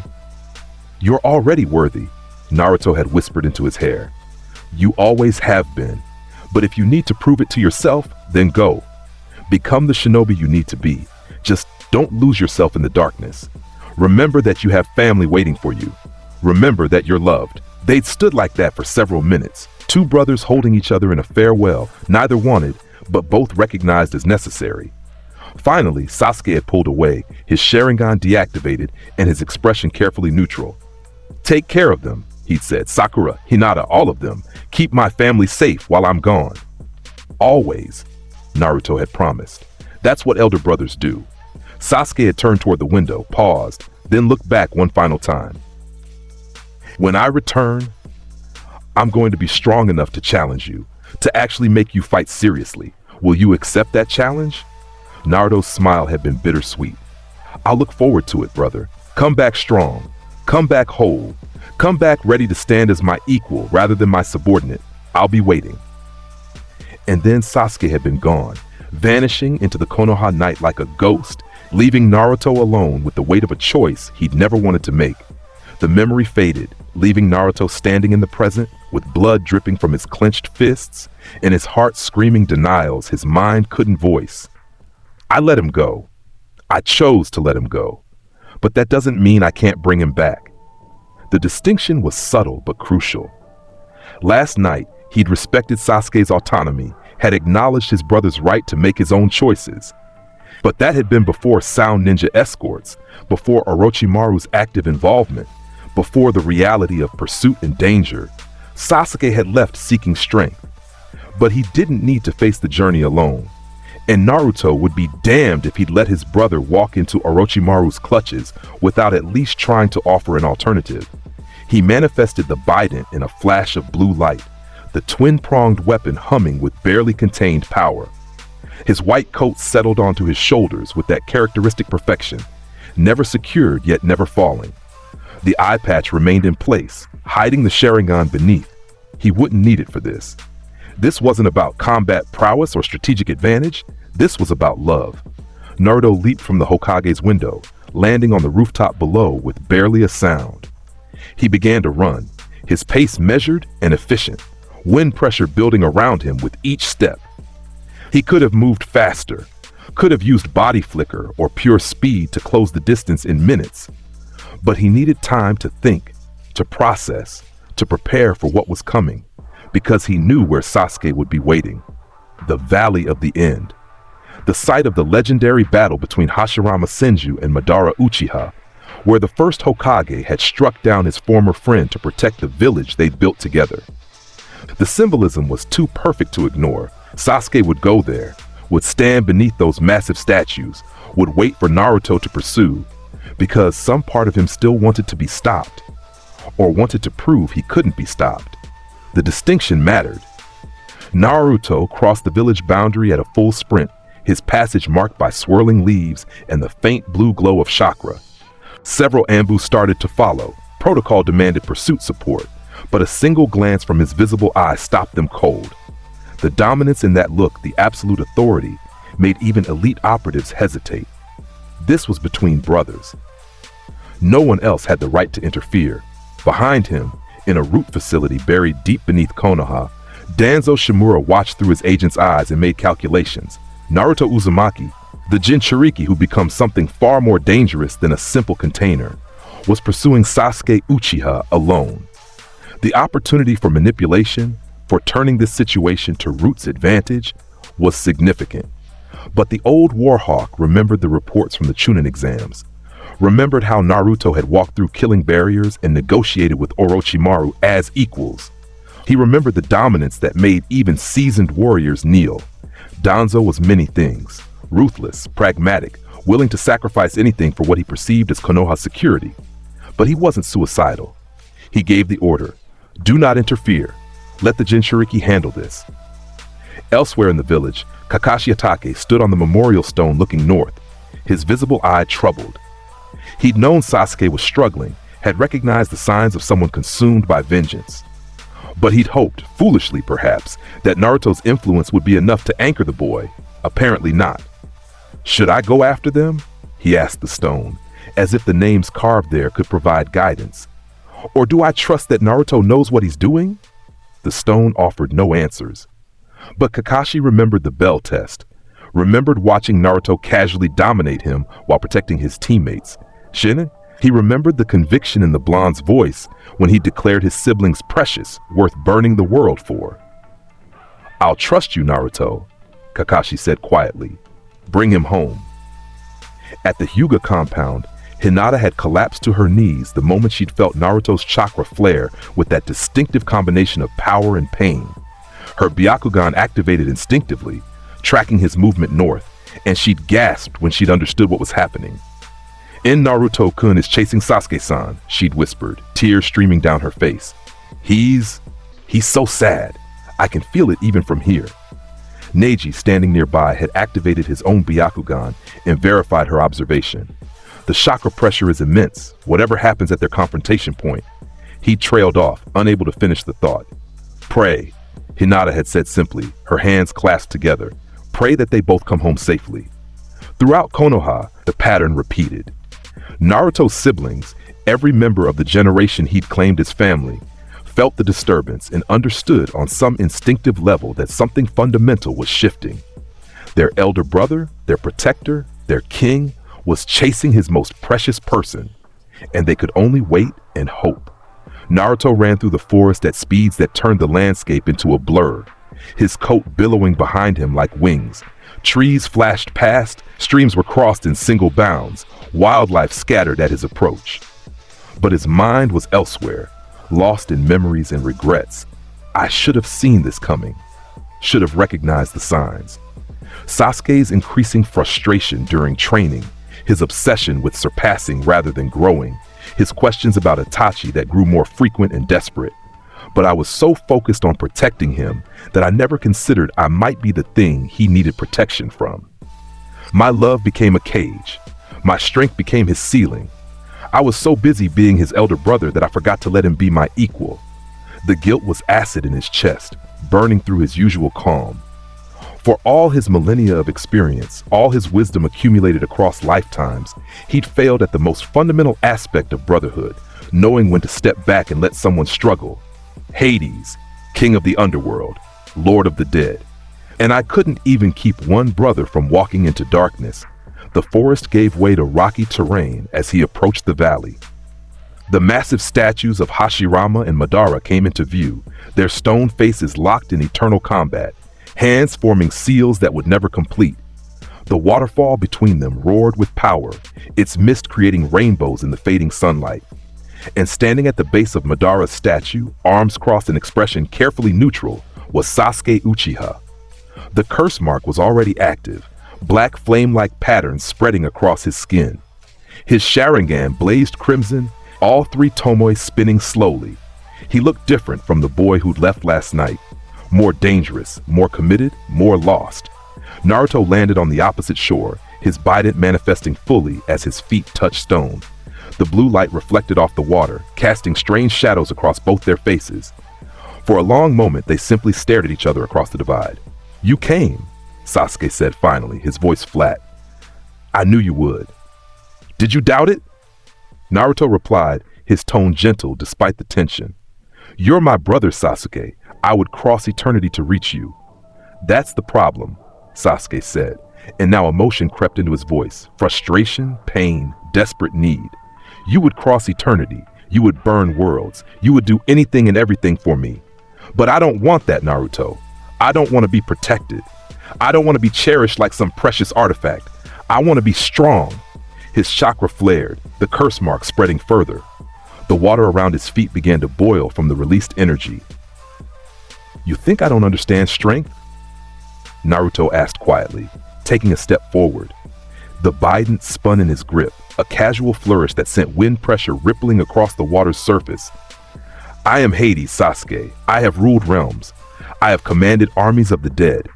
You're already worthy, Naruto had whispered into his hair. You always have been. But if you need to prove it to yourself, then go. Become the shinobi you need to be. Just don't lose yourself in the darkness. Remember that you have family waiting for you. Remember that you're loved. They'd stood like that for several minutes, two brothers holding each other in a farewell neither wanted, but both recognized as necessary. Finally, Sasuke had pulled away, his Sharingan deactivated, and his expression carefully neutral. Take care of them, he'd said. Sakura, Hinata, all of them. Keep my family safe while I'm gone. Always, Naruto had promised. That's what elder brothers do. Sasuke had turned toward the window, paused, then looked back one final time. When I return, I'm going to be strong enough to challenge you, to actually make you fight seriously. Will you accept that challenge? Naruto's smile had been bittersweet. I'll look forward to it, brother. Come back strong. Come back whole. Come back ready to stand as my equal rather than my subordinate. I'll be waiting. And then Sasuke had been gone, vanishing into the Konoha night like a ghost, leaving Naruto alone with the weight of a choice he'd never wanted to make. The memory faded, leaving Naruto standing in the present with blood dripping from his clenched fists and his heart screaming denials his mind couldn't voice. I let him go. I chose to let him go. But that doesn't mean I can't bring him back. The distinction was subtle but crucial. Last night, he'd respected Sasuke's autonomy, had acknowledged his brother's right to make his own choices. But that had been before sound ninja escorts, before Orochimaru's active involvement, before the reality of pursuit and danger. Sasuke had left seeking strength. But he didn't need to face the journey alone. And Naruto would be damned if he'd let his brother walk into Orochimaru's clutches without at least trying to offer an alternative. He manifested the Bident in a flash of blue light, the twin-pronged weapon humming with barely contained power. His white coat settled onto his shoulders with that characteristic perfection, never secured yet never falling. The eye patch remained in place, hiding the Sharingan beneath. He wouldn't need it for this. This wasn't about combat prowess or strategic advantage. This was about love. Naruto leaped from the Hokage's window, landing on the rooftop below with barely a sound. He began to run, his pace measured and efficient, wind pressure building around him with each step. He could have moved faster, could have used body flicker or pure speed to close the distance in minutes, but he needed time to think, to process, to prepare for what was coming, because he knew where Sasuke would be waiting. The Valley of the End. The site of the legendary battle between Hashirama Senju and Madara Uchiha, where the first Hokage had struck down his former friend to protect the village they'd built together. The symbolism was too perfect to ignore. Sasuke would go there, would stand beneath those massive statues, would wait for Naruto to pursue, because some part of him still wanted to be stopped, or wanted to prove he couldn't be stopped. The distinction mattered. Naruto crossed the village boundary at a full sprint, his passage marked by swirling leaves and the faint blue glow of chakra. Several ambus started to follow. Protocol demanded pursuit support, but a single glance from his visible eye stopped them cold. The dominance in that look, the absolute authority, made even elite operatives hesitate. This was between brothers. No one else had the right to interfere. Behind him, in a root facility buried deep beneath Konoha, Danzo Shimura watched through his agent's eyes and made calculations. Naruto Uzumaki, the Jinchuriki who becomes something far more dangerous than a simple container, was pursuing Sasuke Uchiha alone. The opportunity for manipulation, for turning this situation to Root's advantage, was significant. But the old Warhawk remembered the reports from the Chunin exams, remembered how Naruto had walked through killing barriers and negotiated with Orochimaru as equals. He remembered the dominance that made even seasoned warriors kneel. Danzo was many things: ruthless, pragmatic, willing to sacrifice anything for what he perceived as Konoha's security. But he wasn't suicidal. He gave the order, "Do not interfere. Let the Jinchuriki handle this." Elsewhere in the village, Kakashi Hatake stood on the memorial stone looking north, his visible eye troubled. He'd known Sasuke was struggling, had recognized the signs of someone consumed by vengeance. But he'd hoped, foolishly perhaps, that Naruto's influence would be enough to anchor the boy. Apparently not. "Should I go after them?" he asked the stone, as if the names carved there could provide guidance. "Or do I trust that Naruto knows what he's doing?" The stone offered no answers. But Kakashi remembered the bell test, remembered watching Naruto casually dominate him while protecting his teammates. Shouldn't he remembered the conviction in the blonde's voice when he declared his siblings precious, worth burning the world for. "I'll trust you, Naruto," Kakashi said quietly. "Bring him home." At the Hyuga compound, Hinata had collapsed to her knees the moment she'd felt Naruto's chakra flare with that distinctive combination of power and pain. Her Byakugan activated instinctively, tracking his movement north, and she'd gasped when she'd understood what was happening. "In Naruto-kun is chasing Sasuke-san," she'd whispered, tears streaming down her face. He's so sad. I can feel it even from here." Neji, standing nearby, had activated his own Byakugan and verified her observation. "The chakra pressure is immense, whatever happens at their confrontation point." He trailed off, unable to finish the thought. "Pray," Hinata had said simply, her hands clasped together. "Pray that they both come home safely." Throughout Konoha, the pattern repeated. Naruto's siblings, every member of the generation he'd claimed as family, felt the disturbance and understood on some instinctive level that something fundamental was shifting. Their elder brother, their protector, their king, was chasing his most precious person, and they could only wait and hope. Naruto ran through the forest at speeds that turned the landscape into a blur, his coat billowing behind him like wings. Trees flashed past, streams were crossed in single bounds, wildlife scattered at his approach. But his mind was elsewhere, lost in memories and regrets. I should have seen this coming, should have recognized the signs. Sasuke's increasing frustration during training, his obsession with surpassing rather than growing, his questions about Itachi that grew more frequent and desperate. But I was so focused on protecting him that I never considered I might be the thing he needed protection from. My love became a cage. My strength became his ceiling. I was so busy being his elder brother that I forgot to let him be my equal. The guilt was acid in his chest, burning through his usual calm. For all his millennia of experience, all his wisdom accumulated across lifetimes, he'd failed at the most fundamental aspect of brotherhood, knowing when to step back and let someone struggle. Hades, king of the underworld, lord of the dead. And I couldn't even keep one brother from walking into darkness. The forest gave way to rocky terrain as he approached the valley. The massive statues of Hashirama and Madara came into view, their stone faces locked in eternal combat, hands forming seals that would never complete. The waterfall between them roared with power, its mist creating rainbows in the fading sunlight. And standing at the base of Madara's statue, arms crossed in expression carefully neutral, was Sasuke Uchiha. The curse mark was already active, black flame-like patterns spreading across his skin. His Sharingan blazed crimson, all three tomoe spinning slowly. He looked different from the boy who'd left last night. More dangerous, more committed, more lost. Naruto landed on the opposite shore, his bident manifesting fully as his feet touched stone. The blue light reflected off the water, casting strange shadows across both their faces. For a long moment, they simply stared at each other across the divide. "You came," Sasuke said finally, his voice flat. "I knew you would." "Did you doubt it?" Naruto replied, his tone gentle despite the tension. "You're my brother, Sasuke. I would cross eternity to reach you." "That's the problem," Sasuke said, and now emotion crept into his voice. Frustration, pain, desperate need. "You would cross eternity. You would burn worlds. You would do anything and everything for me. But I don't want that, Naruto. I don't want to be protected. I don't want to be cherished like some precious artifact. I want to be strong." His chakra flared, the curse mark spreading further. The water around his feet began to boil from the released energy. "You think I don't understand strength?" Naruto asked quietly, taking a step forward. The bident spun in his grip, a casual flourish that sent wind pressure rippling across the water's surface. "I am Hades, Sasuke. I have ruled realms. I have commanded armies of the dead.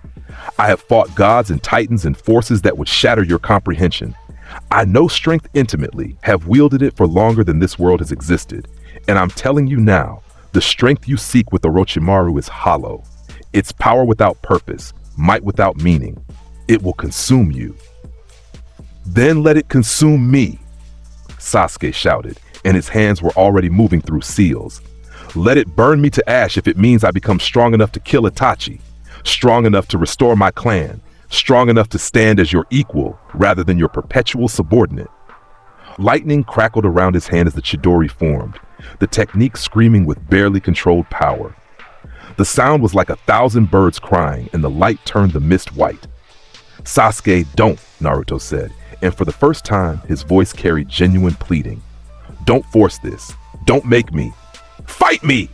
I have fought gods and titans and forces that would shatter your comprehension. I know strength intimately, have wielded it for longer than this world has existed. And I'm telling you now, the strength you seek with Orochimaru is hollow. It's power without purpose, might without meaning. It will consume you." "Then let it consume me," Sasuke shouted, and his hands were already moving through seals. "Let it burn me to ash if it means I become strong enough to kill Itachi, strong enough to restore my clan, strong enough to stand as your equal rather than your perpetual subordinate." Lightning crackled around his hand as the Chidori formed, the technique screaming with barely controlled power. The sound was like 1,000 birds crying, and the light turned the mist white. "Sasuke, don't," Naruto said, and for the first time, his voice carried genuine pleading. "Don't force this. Don't make me. Fight me!"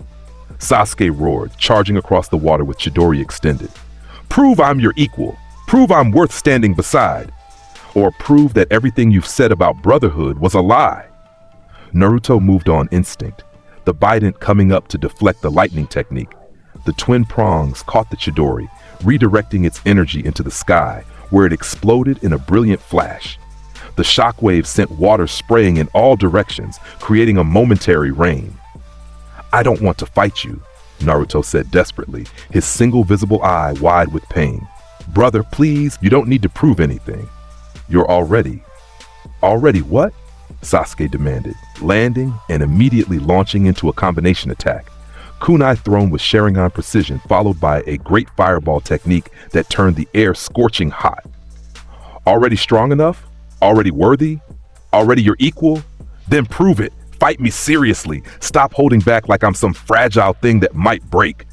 Sasuke roared, charging across the water with Chidori extended. "Prove I'm your equal. Prove I'm worth standing beside. Or prove that everything you've said about brotherhood was a lie." Naruto moved on instinct, the bident coming up to deflect the lightning technique. The twin prongs caught the Chidori, redirecting its energy into the sky, where it exploded in a brilliant flash. The shockwave sent water spraying in all directions, creating a momentary rain. "I don't want to fight you," Naruto said desperately, his single visible eye wide with pain. "Brother, please, you don't need to prove anything. You're already..." "Already what?" Sasuke demanded, landing and immediately launching into a combination attack. Kunai thrown with Sharingan precision, followed by a great fireball technique that turned the air scorching hot. "Already strong enough? Already worthy? Already your equal? Then prove it. Fight me seriously. Stop holding back like I'm some fragile thing that might break."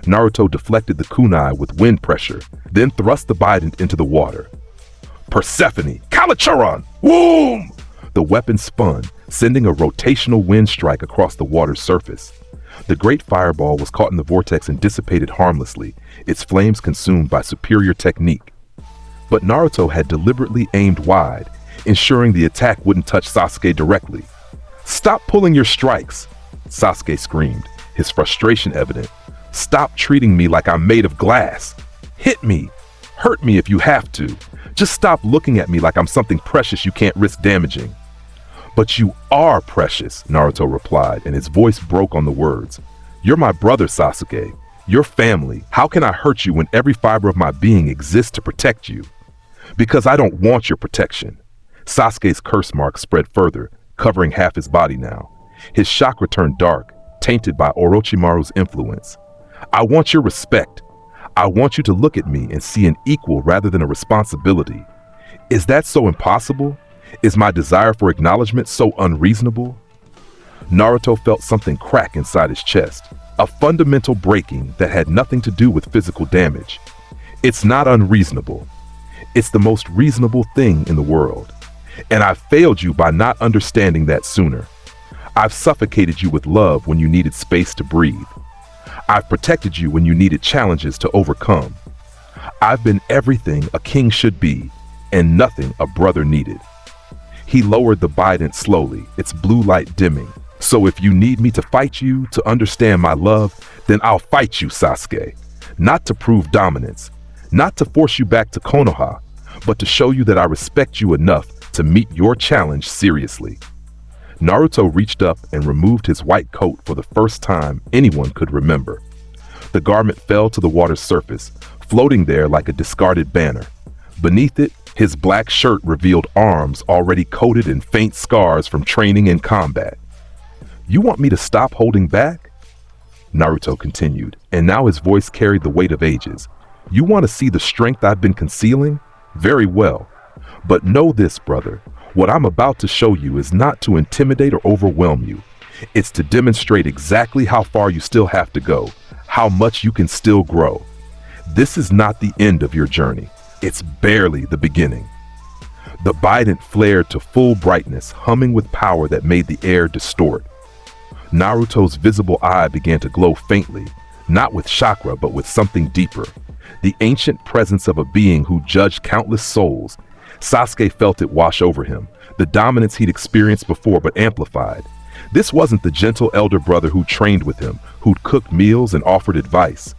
Naruto deflected the kunai with wind pressure, then thrust the bident into the water. "Persephone! Kalachuron! Whoom!" The weapon spun, sending a rotational wind strike across the water's surface. The great fireball was caught in the vortex and dissipated harmlessly, its flames consumed by superior technique. But Naruto had deliberately aimed wide, ensuring the attack wouldn't touch Sasuke directly. "Stop pulling your strikes!" Sasuke screamed, his frustration evident. "Stop treating me like I'm made of glass. Hit me! Hurt me if you have to. Just stop looking at me like I'm something precious you can't risk damaging." "But you are precious," Naruto replied, and his voice broke on the words. You're my brother, Sasuke. Your family. How can I hurt you when every fiber of my being exists to protect you? Because I don't want your protection. Sasuke's curse mark spread further, covering half his body now. His chakra turned dark, tainted by Orochimaru's influence. I want your respect. I want you to look at me and see an equal rather than a responsibility. Is that so impossible? Is my desire for acknowledgement so unreasonable? Naruto felt something crack inside his chest, a fundamental breaking that had nothing to do with physical damage. It's not unreasonable. It's the most reasonable thing in the world. And I've failed you by not understanding that sooner. I've suffocated you with love when you needed space to breathe. I've protected you when you needed challenges to overcome. I've been everything a king should be, and nothing a brother needed. He lowered the bident slowly, its blue light dimming. So if you need me to fight you, to understand my love, then I'll fight you, Sasuke. Not to prove dominance, not to force you back to Konoha, but to show you that I respect you enough to meet your challenge seriously. Naruto reached up and removed his white coat for the first time anyone could remember. The garment fell to the water's surface, floating there like a discarded banner. Beneath it, his black shirt revealed arms already coated in faint scars from training and combat. You want me to stop holding back? Naruto continued, and now his voice carried the weight of ages. You want to see the strength I've been concealing? Very well. But know this, brother. What I'm about to show you is not to intimidate or overwhelm you. It's to demonstrate exactly how far you still have to go, how much you can still grow. This is not the end of your journey. It's barely the beginning. The bident flared to full brightness, humming with power that made the air distort. Naruto's visible eye began to glow faintly, not with chakra but with something deeper. The ancient presence of a being who judged countless souls. Sasuke felt it wash over him, the dominance he'd experienced before but amplified. This wasn't the gentle elder brother who trained with him, who'd cooked meals and offered advice.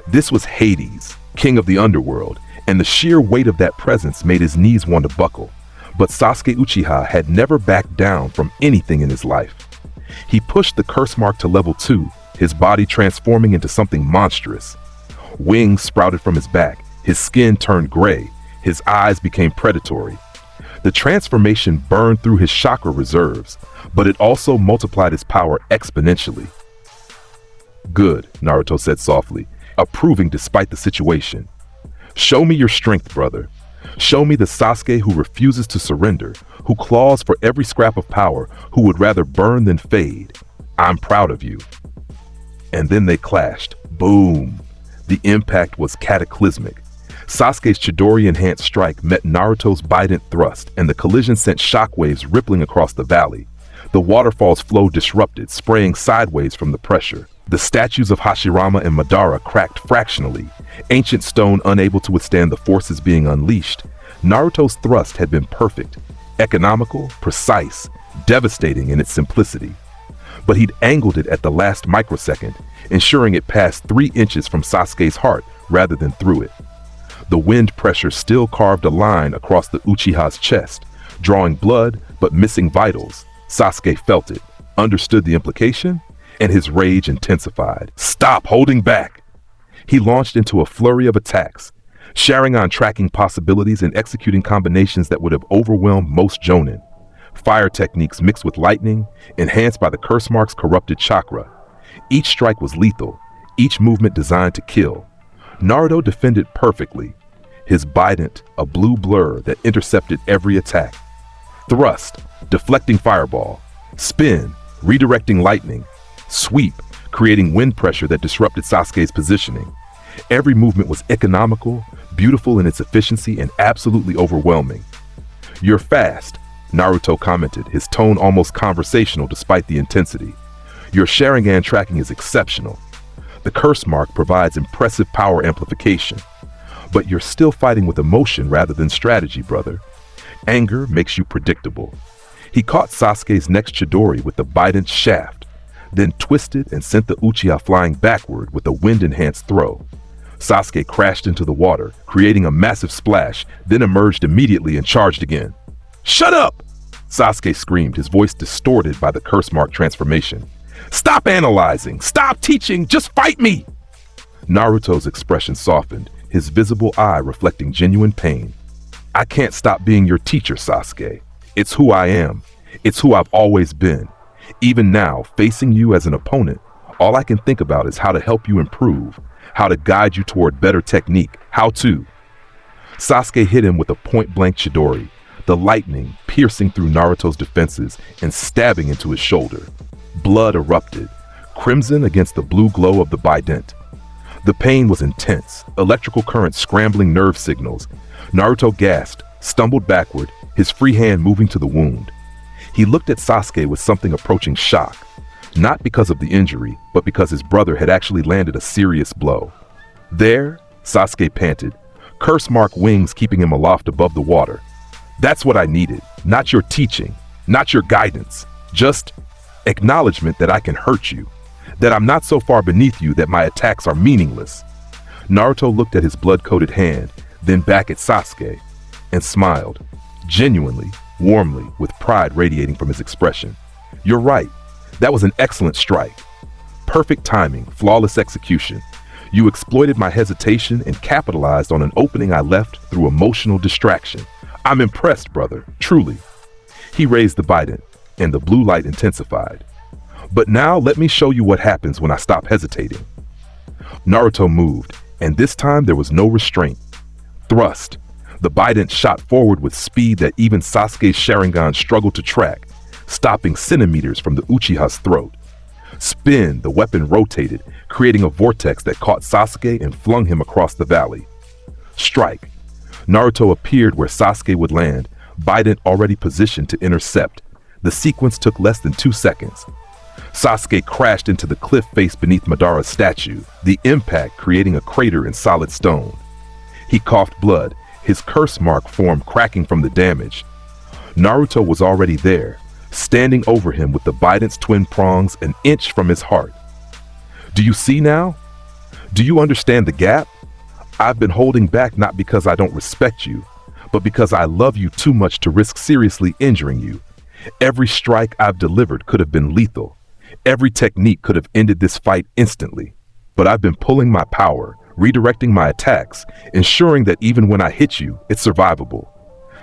This was Hades, king of the Underworld, and the sheer weight of that presence made his knees want to buckle. But Sasuke Uchiha had never backed down from anything in his life. He pushed the curse mark to level 2, his body transforming into something monstrous. Wings sprouted from his back, his skin turned gray, his eyes became predatory. The transformation burned through his chakra reserves, but it also multiplied his power exponentially. Good, Naruto said softly, approving despite the situation. Show me your strength, brother. Show me the Sasuke who refuses to surrender, who claws for every scrap of power, who would rather burn than fade. I'm proud of you. And then they clashed. Boom. The impact was cataclysmic. Sasuke's Chidori-enhanced strike met Naruto's bident thrust, and the collision sent shockwaves rippling across the valley. The waterfall's flow disrupted, spraying sideways from the pressure. The statues of Hashirama and Madara cracked fractionally, ancient stone unable to withstand the forces being unleashed. Naruto's thrust had been perfect, economical, precise, devastating in its simplicity. But he'd angled it at the last microsecond, ensuring it passed 3 inches from Sasuke's heart rather than through it. The wind pressure still carved a line across the Uchiha's chest, drawing blood but missing vitals. Sasuke felt it, understood the implication, and his rage intensified. Stop holding back! He launched into a flurry of attacks, Sharingan tracking possibilities and executing combinations that would have overwhelmed most jonin. Fire techniques mixed with lightning, enhanced by the curse mark's corrupted chakra. Each strike was lethal, each movement designed to kill. Naruto defended perfectly, his bident a blue blur that intercepted every attack. Thrust, deflecting fireball. Spin, redirecting lightning. Sweep, creating wind pressure that disrupted Sasuke's positioning. Every movement was economical, beautiful in its efficiency, and absolutely overwhelming. You're fast, Naruto commented, his tone almost conversational despite the intensity. Your Sharingan tracking is exceptional. The curse mark provides impressive power amplification. But you're still fighting with emotion rather than strategy, brother. Anger makes you predictable. He caught Sasuke's next Chidori with the bident shaft, then twisted and sent the Uchiha flying backward with a wind-enhanced throw. Sasuke crashed into the water, creating a massive splash, then emerged immediately and charged again. Shut up! Sasuke screamed, his voice distorted by the curse mark transformation. Stop analyzing! Stop teaching! Just fight me! Naruto's expression softened, his visible eye reflecting genuine pain. I can't stop being your teacher, Sasuke. It's who I am. It's who I've always been. Even now, facing you as an opponent, all I can think about is how to help you improve, how to guide you toward better technique, how to. Sasuke hit him with a point-blank Chidori, the lightning piercing through Naruto's defenses and stabbing into his shoulder. Blood erupted, crimson against the blue glow of the bident. The pain was intense, electrical currents scrambling nerve signals. Naruto gasped, stumbled backward, his free hand moving to the wound. He looked at Sasuke with something approaching shock, not because of the injury, but because his brother had actually landed a serious blow. There, Sasuke panted, curse mark wings keeping him aloft above the water. That's what I needed, not your teaching, not your guidance, just acknowledgement that I can hurt you, that I'm not so far beneath you that my attacks are meaningless. Naruto looked at his blood-coated hand, then back at Sasuke, and smiled, genuinely, warmly, with pride radiating from his expression. You're right. That was an excellent strike. Perfect timing, flawless execution. You exploited my hesitation and capitalized on an opening I left through emotional distraction. I'm impressed, brother, truly. He raised the bident, and the blue light intensified. But now let me show you what happens when I stop hesitating. Naruto moved, and this time there was no restraint. Thrust. The bident shot forward with speed that even Sasuke's Sharingan struggled to track, stopping centimeters from the Uchiha's throat. Spin, the weapon rotated, creating a vortex that caught Sasuke and flung him across the valley. Strike. Naruto appeared where Sasuke would land, bident already positioned to intercept. The sequence took less than 2 seconds. Sasuke crashed into the cliff face beneath Madara's statue, the impact creating a crater in solid stone. He coughed blood, his curse mark form cracking from the damage. Naruto was already there, standing over him with the bident's twin prongs an inch from his heart. Do you see now? Do you understand the gap? I've been holding back not because I don't respect you, but because I love you too much to risk seriously injuring you. Every strike I've delivered could have been lethal. Every technique could have ended this fight instantly. But I've been pulling my power, redirecting my attacks, ensuring that even when I hit you, it's survivable.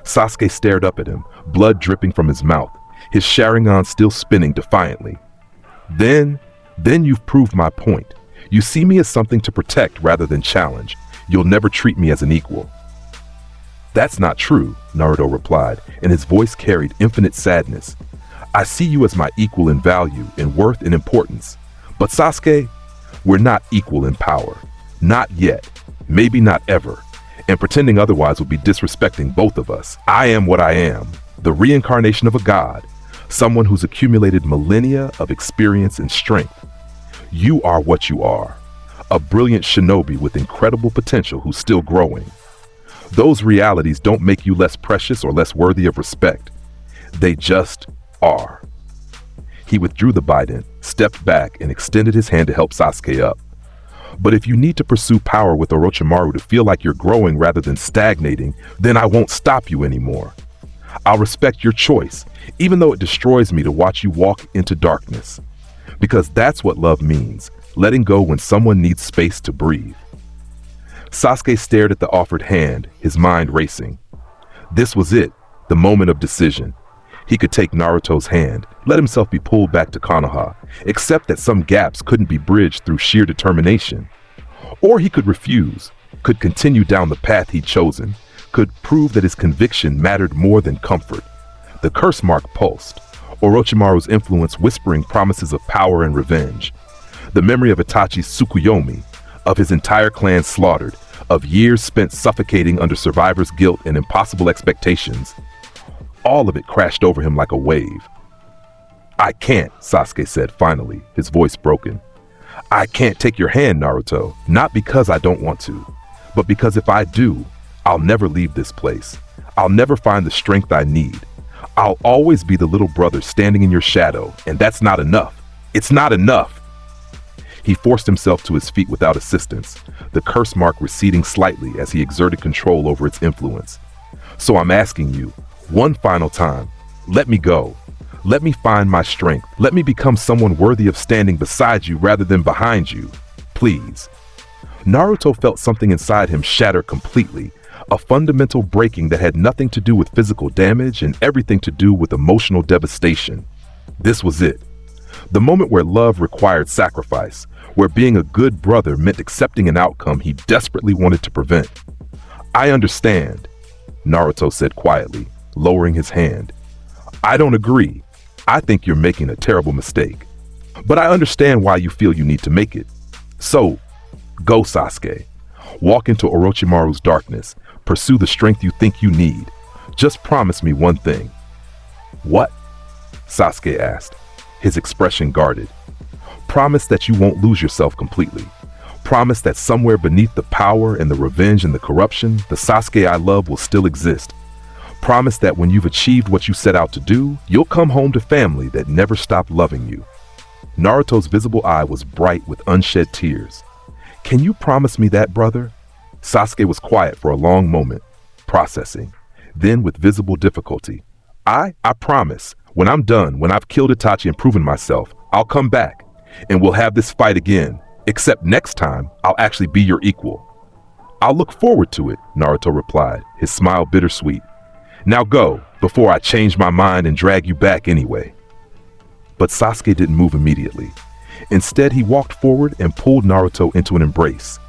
Sasuke stared up at him, blood dripping from his mouth, his Sharingan still spinning defiantly. Then you've proved my point. You see me as something to protect rather than challenge. You'll never treat me as an equal. That's not true, Naruto replied, and his voice carried infinite sadness. I see you as my equal in value, in worth, and importance. But Sasuke, we're not equal in power. Not yet. Maybe not ever. And pretending otherwise would be disrespecting both of us. I am what I am, the reincarnation of a god, someone who's accumulated millennia of experience and strength. You are what you are, a brilliant shinobi with incredible potential who's still growing. Those realities don't make you less precious or less worthy of respect. They just are. He withdrew the bident, stepped back, and extended his hand to help Sasuke up. But if you need to pursue power with Orochimaru to feel like you're growing rather than stagnating, then I won't stop you anymore. I'll respect your choice, even though it destroys me to watch you walk into darkness. Because that's what love means, letting go when someone needs space to breathe. Sasuke stared at the offered hand, his mind racing. This was it, the moment of decision. He could take Naruto's hand, let himself be pulled back to Konoha, accept that some gaps couldn't be bridged through sheer determination. Or he could refuse, could continue down the path he'd chosen, could prove that his conviction mattered more than comfort. The curse mark pulsed, Orochimaru's influence whispering promises of power and revenge. The memory of Itachi's Tsukuyomi, of his entire clan slaughtered, of years spent suffocating under survivors' guilt and impossible expectations. All of it crashed over him like a wave. I can't, Sasuke said finally, his voice broken. I can't take your hand, Naruto, not because I don't want to, but because if I do, I'll never leave this place. I'll never find the strength I need. I'll always be the little brother standing in your shadow, and that's not enough. It's not enough. He forced himself to his feet without assistance, the curse mark receding slightly as he exerted control over its influence. So I'm asking you, one final time, let me go. Let me find my strength. Let me become someone worthy of standing beside you rather than behind you. Please. Naruto felt something inside him shatter completely, a fundamental breaking that had nothing to do with physical damage and everything to do with emotional devastation. This was it. The moment where love required sacrifice, where being a good brother meant accepting an outcome he desperately wanted to prevent. I understand, Naruto said quietly, lowering his hand. I don't agree. I think you're making a terrible mistake. But I understand why you feel you need to make it. So, go Sasuke. Walk into Orochimaru's darkness. Pursue the strength you think you need. Just promise me one thing. What? Sasuke asked, his expression guarded. Promise that you won't lose yourself completely. Promise that somewhere beneath the power and the revenge and the corruption, the Sasuke I love will still exist. Promise that when you've achieved what you set out to do, you'll come home to family that never stopped loving you. Naruto's visible eye was bright with unshed tears. Can you promise me that, brother? Sasuke was quiet for a long moment, processing. Then with visible difficulty. I promise. When I'm done, when I've killed Itachi and proven myself, I'll come back, and we'll have this fight again. Except next time, I'll actually be your equal. I'll look forward to it, Naruto replied, his smile bittersweet. Now go, before I change my mind and drag you back anyway. But Sasuke didn't move immediately. Instead, he walked forward and pulled Naruto into an embrace.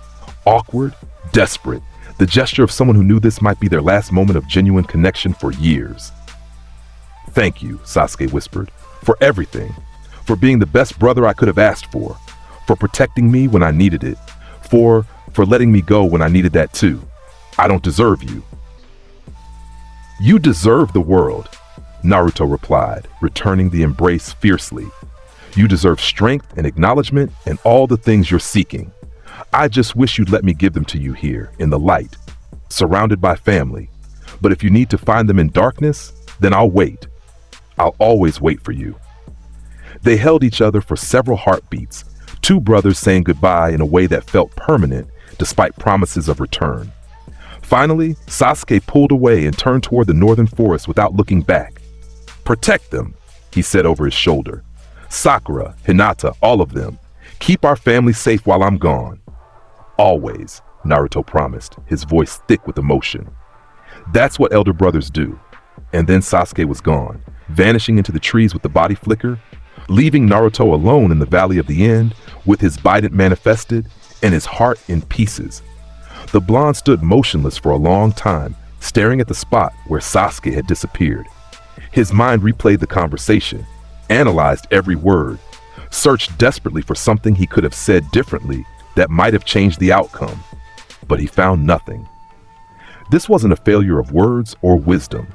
Awkward, desperate, the gesture of someone who knew this might be their last moment of genuine connection for years. Thank you, Sasuke whispered, for everything. For being the best brother I could have asked for protecting me when I needed it, for letting me go when I needed that too. I don't deserve you. You deserve the world, Naruto replied, returning the embrace fiercely. You deserve strength and acknowledgement and all the things you're seeking. I just wish you'd let me give them to you here, in the light, surrounded by family. But if you need to find them in darkness, then I'll wait. I'll always wait for you. They held each other for several heartbeats, two brothers saying goodbye in a way that felt permanent despite promises of return. Finally, Sasuke pulled away and turned toward the northern forest without looking back. Protect them, he said over his shoulder. Sakura, Hinata, all of them. Keep our family safe while I'm gone. Always, Naruto promised, his voice thick with emotion. That's what elder brothers do. And then Sasuke was gone, vanishing into the trees with the body flicker, leaving Naruto alone in the Valley of the End, with his bident manifested and his heart in pieces. The blonde stood motionless for a long time, staring at the spot where Sasuke had disappeared. His mind replayed the conversation, analyzed every word, searched desperately for something he could have said differently that might have changed the outcome, but he found nothing. This wasn't a failure of words or wisdom.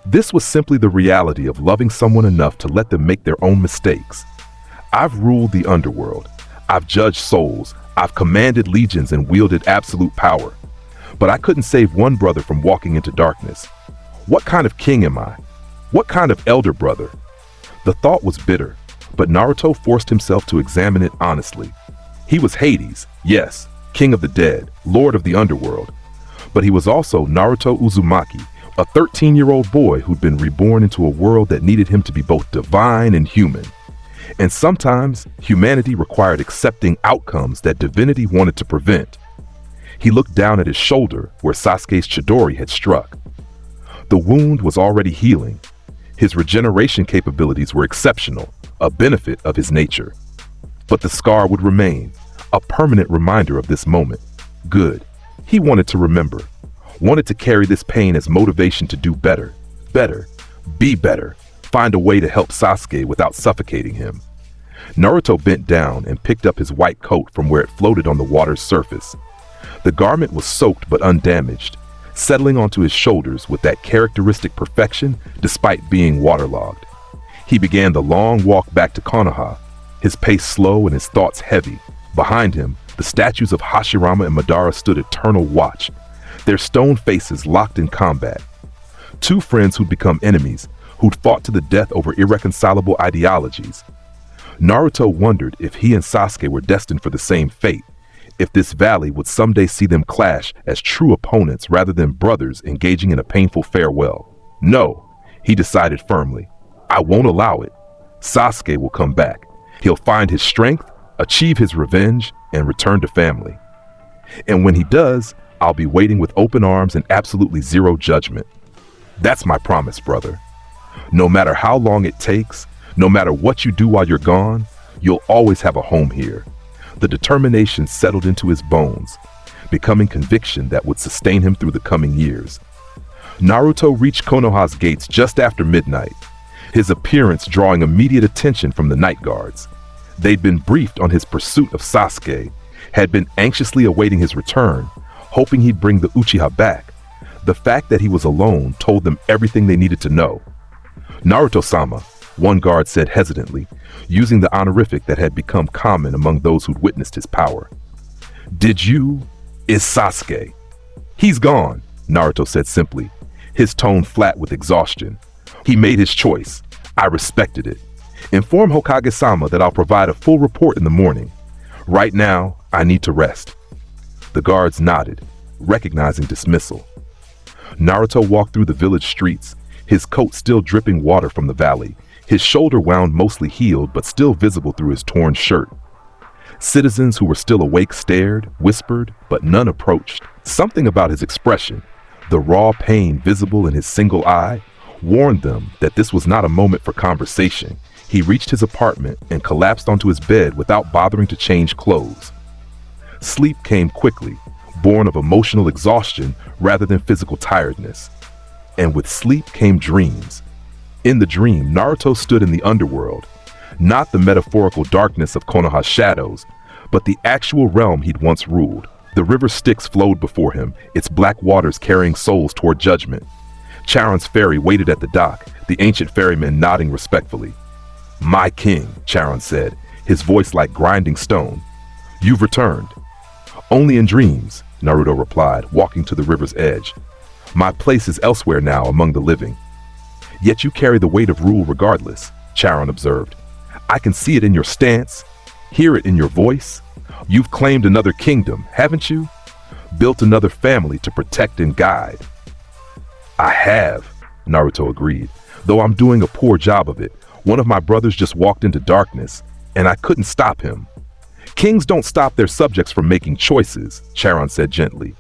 This was simply the reality of loving someone enough to let them make their own mistakes. I've ruled the underworld. I've judged souls. I've commanded legions and wielded absolute power. But I couldn't save one brother from walking into darkness. What kind of king am I? What kind of elder brother? The thought was bitter, but Naruto forced himself to examine it honestly. He was Hades, yes, king of the dead, lord of the underworld. But he was also Naruto Uzumaki, a 13-year-old boy who'd been reborn into a world that needed him to be both divine and human. And sometimes, humanity required accepting outcomes that divinity wanted to prevent. He looked down at his shoulder where Sasuke's Chidori had struck. The wound was already healing. His regeneration capabilities were exceptional, a benefit of his nature. But the scar would remain, a permanent reminder of this moment. Good. He wanted to remember, wanted to carry this pain as motivation to do better, be better, find a way to help Sasuke without suffocating him. Naruto bent down and picked up his white coat from where it floated on the water's surface. The garment was soaked but undamaged, settling onto his shoulders with that characteristic perfection despite being waterlogged. He began the long walk back to Konoha, his pace slow and his thoughts heavy. Behind him, the statues of Hashirama and Madara stood eternal watch, their stone faces locked in combat. Two friends who'd become enemies, who'd fought to the death over irreconcilable ideologies. Naruto wondered if he and Sasuke were destined for the same fate, if this valley would someday see them clash as true opponents rather than brothers engaging in a painful farewell. No, he decided firmly. I won't allow it. Sasuke will come back. He'll find his strength, achieve his revenge, and return to family. And when he does, I'll be waiting with open arms and absolutely zero judgment. That's my promise, brother. No matter how long it takes, no matter what you do while you're gone, you'll always have a home here. The determination settled into his bones, becoming conviction that would sustain him through the coming years. Naruto reached Konoha's gates just after midnight, his appearance drawing immediate attention from the night guards. They'd been briefed on his pursuit of Sasuke, had been anxiously awaiting his return, hoping he'd bring the Uchiha back. The fact that he was alone told them everything they needed to know. Naruto-sama, one guard said hesitantly, using the honorific that had become common among those who'd witnessed his power. Is Sasuke. He's gone, Naruto said simply, his tone flat with exhaustion. He made his choice. I respected it. Inform Hokage-sama that I'll provide a full report in the morning. Right now, I need to rest. The guards nodded, recognizing dismissal. Naruto walked through the village streets, his coat still dripping water from the valley, his shoulder wound mostly healed but still visible through his torn shirt. Citizens who were still awake stared, whispered, but none approached. Something about his expression, the raw pain visible in his single eye, warned them that this was not a moment for conversation. He reached his apartment and collapsed onto his bed without bothering to change clothes. Sleep came quickly, born of emotional exhaustion rather than physical tiredness. And with sleep came dreams. In the dream, Naruto stood in the underworld, not the metaphorical darkness of Konoha's shadows, but the actual realm he'd once ruled. The river Styx flowed before him, its black waters carrying souls toward judgment. Charon's ferry waited at the dock, the ancient ferryman nodding respectfully. My king, Charon said, his voice like grinding stone. You've returned. Only in dreams, Naruto replied, walking to the river's edge. My place is elsewhere now among the living. Yet you carry the weight of rule regardless, Charon observed. I can see it in your stance, hear it in your voice. You've claimed another kingdom, haven't you? Built another family to protect and guide. I have, Naruto agreed, though I'm doing a poor job of it. One of my brothers just walked into darkness, and I couldn't stop him. Kings don't stop their subjects from making choices, Charon said gently.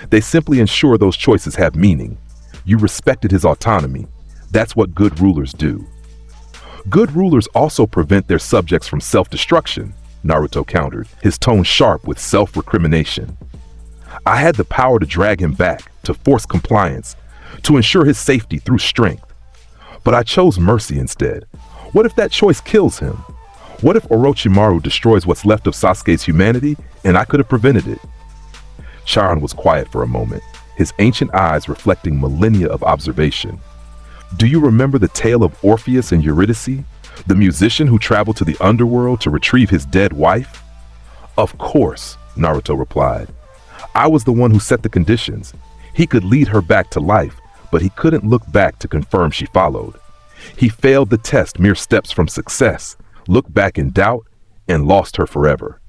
They simply ensure those choices have meaning. You respected his autonomy. That's what good rulers do. Good rulers also prevent their subjects from self-destruction, Naruto countered, his tone sharp with self-recrimination. I had the power to drag him back, to force compliance, to ensure his safety through strength. But I chose mercy instead. What if that choice kills him? What if Orochimaru destroys what's left of Sasuke's humanity, and I could have prevented it? Charon was quiet for a moment, his ancient eyes reflecting millennia of observation. Do you remember the tale of Orpheus and Eurydice, the musician who traveled to the underworld to retrieve his dead wife? Of course, Naruto replied. I was the one who set the conditions. He could lead her back to life, but he couldn't look back to confirm she followed. He failed the test mere steps from success, looked back in doubt, and lost her forever.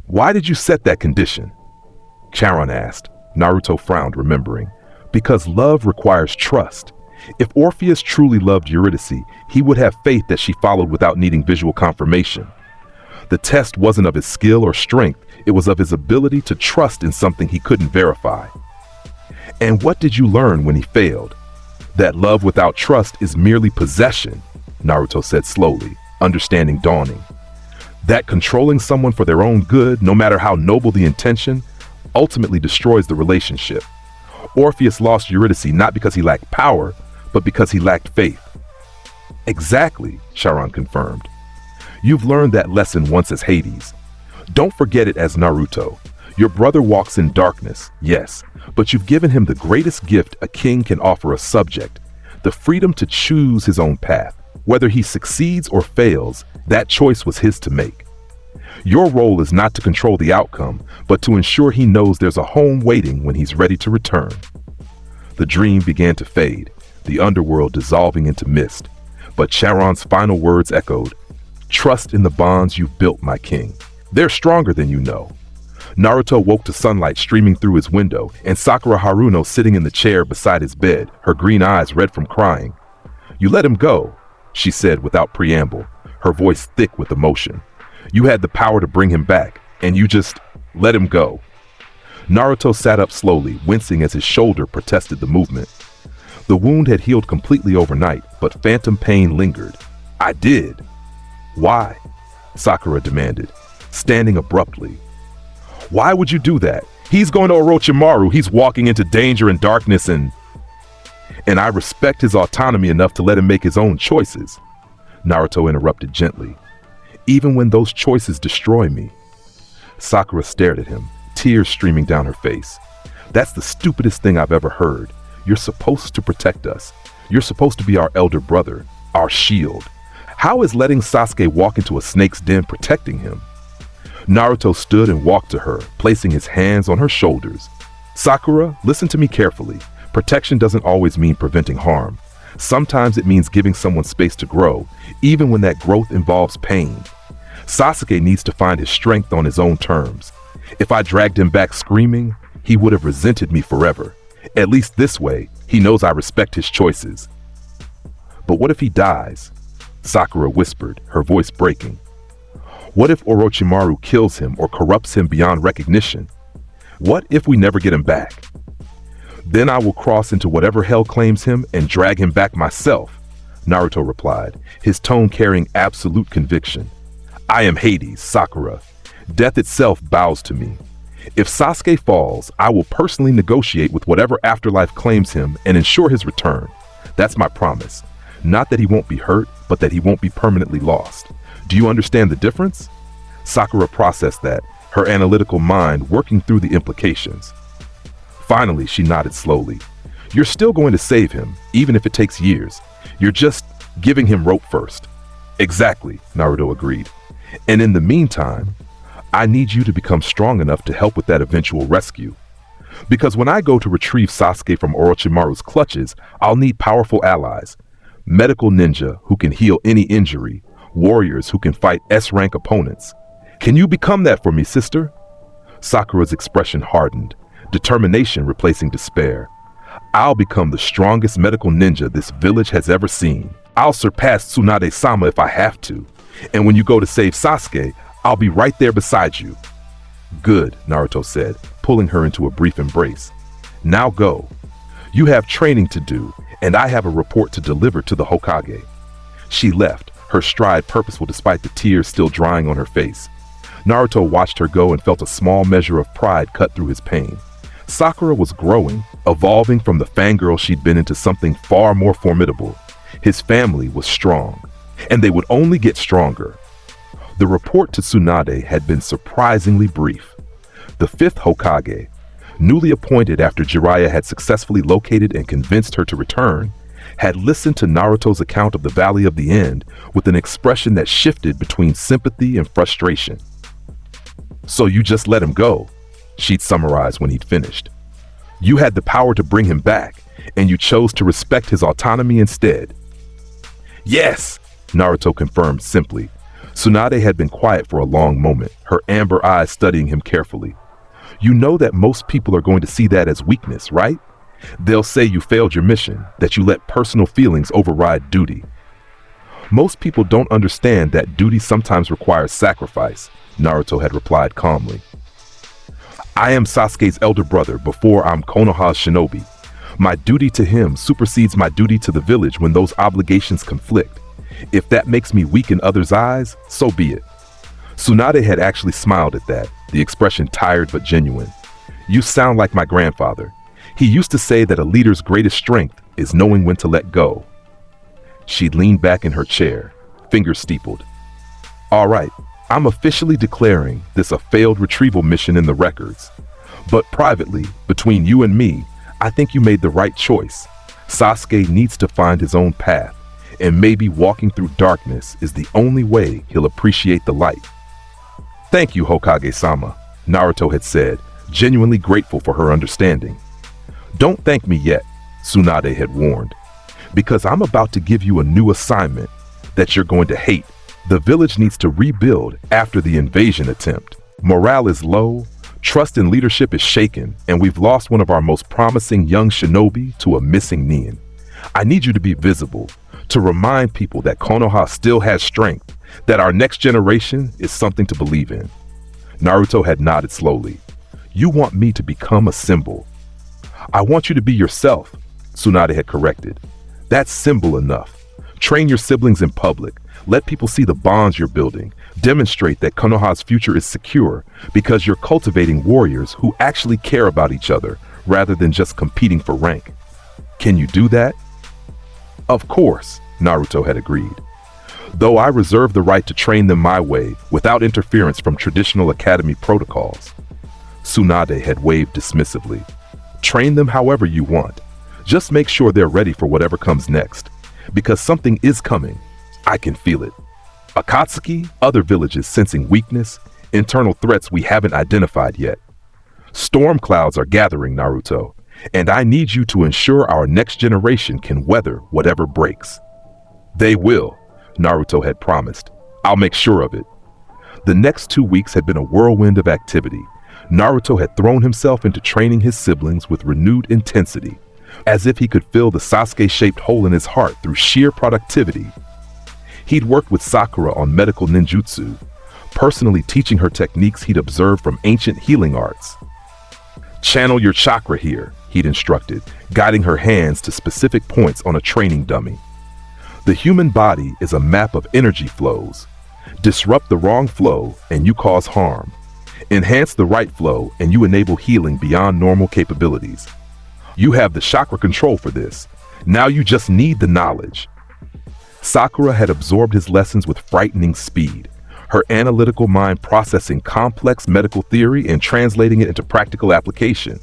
Why did you set that condition? Charon asked. Naruto frowned, remembering. Because love requires trust. If Orpheus truly loved Eurydice, he would have faith that she followed without needing visual confirmation. The test wasn't of his skill or strength, it was of his ability to trust in something he couldn't verify. And what did you learn when he failed? That love without trust is merely possession, Naruto said slowly, understanding dawning. That controlling someone for their own good, no matter how noble the intention, ultimately destroys the relationship. Orpheus lost Eurydice not because he lacked power, but because he lacked faith. Exactly, Charon confirmed. You've learned that lesson once as Hades. Don't forget it as Naruto. Your brother walks in darkness, yes, but you've given him the greatest gift a king can offer a subject, the freedom to choose his own path. Whether he succeeds or fails, that choice was his to make. Your role is not to control the outcome, but to ensure he knows there's a home waiting when he's ready to return. The dream began to fade, the underworld dissolving into mist, but Charon's final words echoed, "Trust in the bonds you've built, my king. They're stronger than you know." Naruto woke to sunlight streaming through his window and Sakura Haruno sitting in the chair beside his bed, her green eyes red from crying. "You let him go," she said without preamble, her voice thick with emotion. You had the power to bring him back, and you just let him go. Naruto sat up slowly, wincing as his shoulder protested the movement. The wound had healed completely overnight, but phantom pain lingered. I did. Why? Sakura demanded, standing abruptly. Why would you do that? He's going to Orochimaru. He's walking into danger and darkness and I respect his autonomy enough to let him make his own choices. Naruto interrupted gently. Even when those choices destroy me. Sakura stared at him, tears streaming down her face. That's the stupidest thing I've ever heard. You're supposed to protect us. You're supposed to be our elder brother, our shield. How is letting Sasuke walk into a snake's den protecting him? Naruto stood and walked to her, placing his hands on her shoulders. Sakura, listen to me carefully. Protection doesn't always mean preventing harm. Sometimes it means giving someone space to grow, even when that growth involves pain. Sasuke needs to find his strength on his own terms. If I dragged him back screaming, he would have resented me forever. At least this way, he knows I respect his choices. But what if he dies? Sakura whispered, her voice breaking. What if Orochimaru kills him or corrupts him beyond recognition? What if we never get him back? Then I will cross into whatever hell claims him and drag him back myself, Naruto replied, his tone carrying absolute conviction. I am Hades, Sakura. Death itself bows to me. If Sasuke falls, I will personally negotiate with whatever afterlife claims him and ensure his return. That's my promise. Not that he won't be hurt, but that he won't be permanently lost. Do you understand the difference? Sakura processed that, her analytical mind working through the implications. Finally, she nodded slowly. You're still going to save him, even if it takes years. You're just giving him rope first. Exactly, Naruto agreed. And in the meantime, I need you to become strong enough to help with that eventual rescue. Because when I go to retrieve Sasuke from Orochimaru's clutches, I'll need powerful allies. Medical ninja who can heal any injury, warriors who can fight S-rank opponents. Can you become that for me, sister? Sakura's expression hardened, determination replacing despair. I'll become the strongest medical ninja this village has ever seen. I'll surpass Tsunade-sama if I have to. And when you go to save Sasuke, I'll be right there beside you. Good, Naruto said, pulling her into a brief embrace. Now go. You have training to do, and I have a report to deliver to the Hokage. She left, her stride purposeful despite the tears still drying on her face. Naruto watched her go and felt a small measure of pride cut through his pain. Sakura was growing, evolving from the fangirl she'd been into something far more formidable. His family was strong, and they would only get stronger. The report to Tsunade had been surprisingly brief. The fifth Hokage, newly appointed after Jiraiya had successfully located and convinced her to return, had listened to Naruto's account of the Valley of the End with an expression that shifted between sympathy and frustration. So you just let him go, she'd summarized when he'd finished. You had the power to bring him back, and you chose to respect his autonomy instead. Yes, Naruto confirmed simply. Tsunade had been quiet for a long moment, her amber eyes studying him carefully. You know that most people are going to see that as weakness, right? They'll say you failed your mission, that you let personal feelings override duty. Most people don't understand that duty sometimes requires sacrifice, Naruto had replied calmly. I am Sasuke's elder brother before I'm Konoha's shinobi. My duty to him supersedes my duty to the village when those obligations conflict. If that makes me weak in others' eyes, so be it. Tsunade had actually smiled at that, the expression tired but genuine. You sound like my grandfather. He used to say that a leader's greatest strength is knowing when to let go. She leaned back in her chair, fingers steepled. All right, I'm officially declaring this a failed retrieval mission in the records. But privately, between you and me, I think you made the right choice. Sasuke needs to find his own path, and maybe walking through darkness is the only way he'll appreciate the light. Thank you, Hokage-sama, Naruto had said, genuinely grateful for her understanding. Don't thank me yet, Tsunade had warned, because I'm about to give you a new assignment that you're going to hate. The village needs to rebuild after the invasion attempt. Morale is low, trust in leadership is shaken, and we've lost one of our most promising young shinobi to a missing Nin. I need you to be visible, to remind people that Konoha still has strength, that our next generation is something to believe in. Naruto had nodded slowly. You want me to become a symbol. I want you to be yourself, Tsunade had corrected. That's symbol enough. Train your siblings in public. Let people see the bonds you're building. Demonstrate that Konoha's future is secure because you're cultivating warriors who actually care about each other rather than just competing for rank. Can you do that? Of course, Naruto had agreed. Though I reserve the right to train them my way without interference from traditional academy protocols. Tsunade had waved dismissively. Train them however you want. Just make sure they're ready for whatever comes next. Because something is coming. I can feel it. Akatsuki, other villages sensing weakness, internal threats we haven't identified yet. Storm clouds are gathering, Naruto, and I need you to ensure our next generation can weather whatever breaks. They will, Naruto had promised. I'll make sure of it. The next 2 weeks had been a whirlwind of activity. Naruto had thrown himself into training his siblings with renewed intensity, as if he could fill the Sasuke-shaped hole in his heart through sheer productivity. He'd worked with Sakura on medical ninjutsu, personally teaching her techniques he'd observed from ancient healing arts. Channel your chakra here, he'd instructed, guiding her hands to specific points on a training dummy. The human body is a map of energy flows. Disrupt the wrong flow and you cause harm. Enhance the right flow and you enable healing beyond normal capabilities. You have the chakra control for this. Now you just need the knowledge. Sakura had absorbed his lessons with frightening speed, her analytical mind processing complex medical theory and translating it into practical application.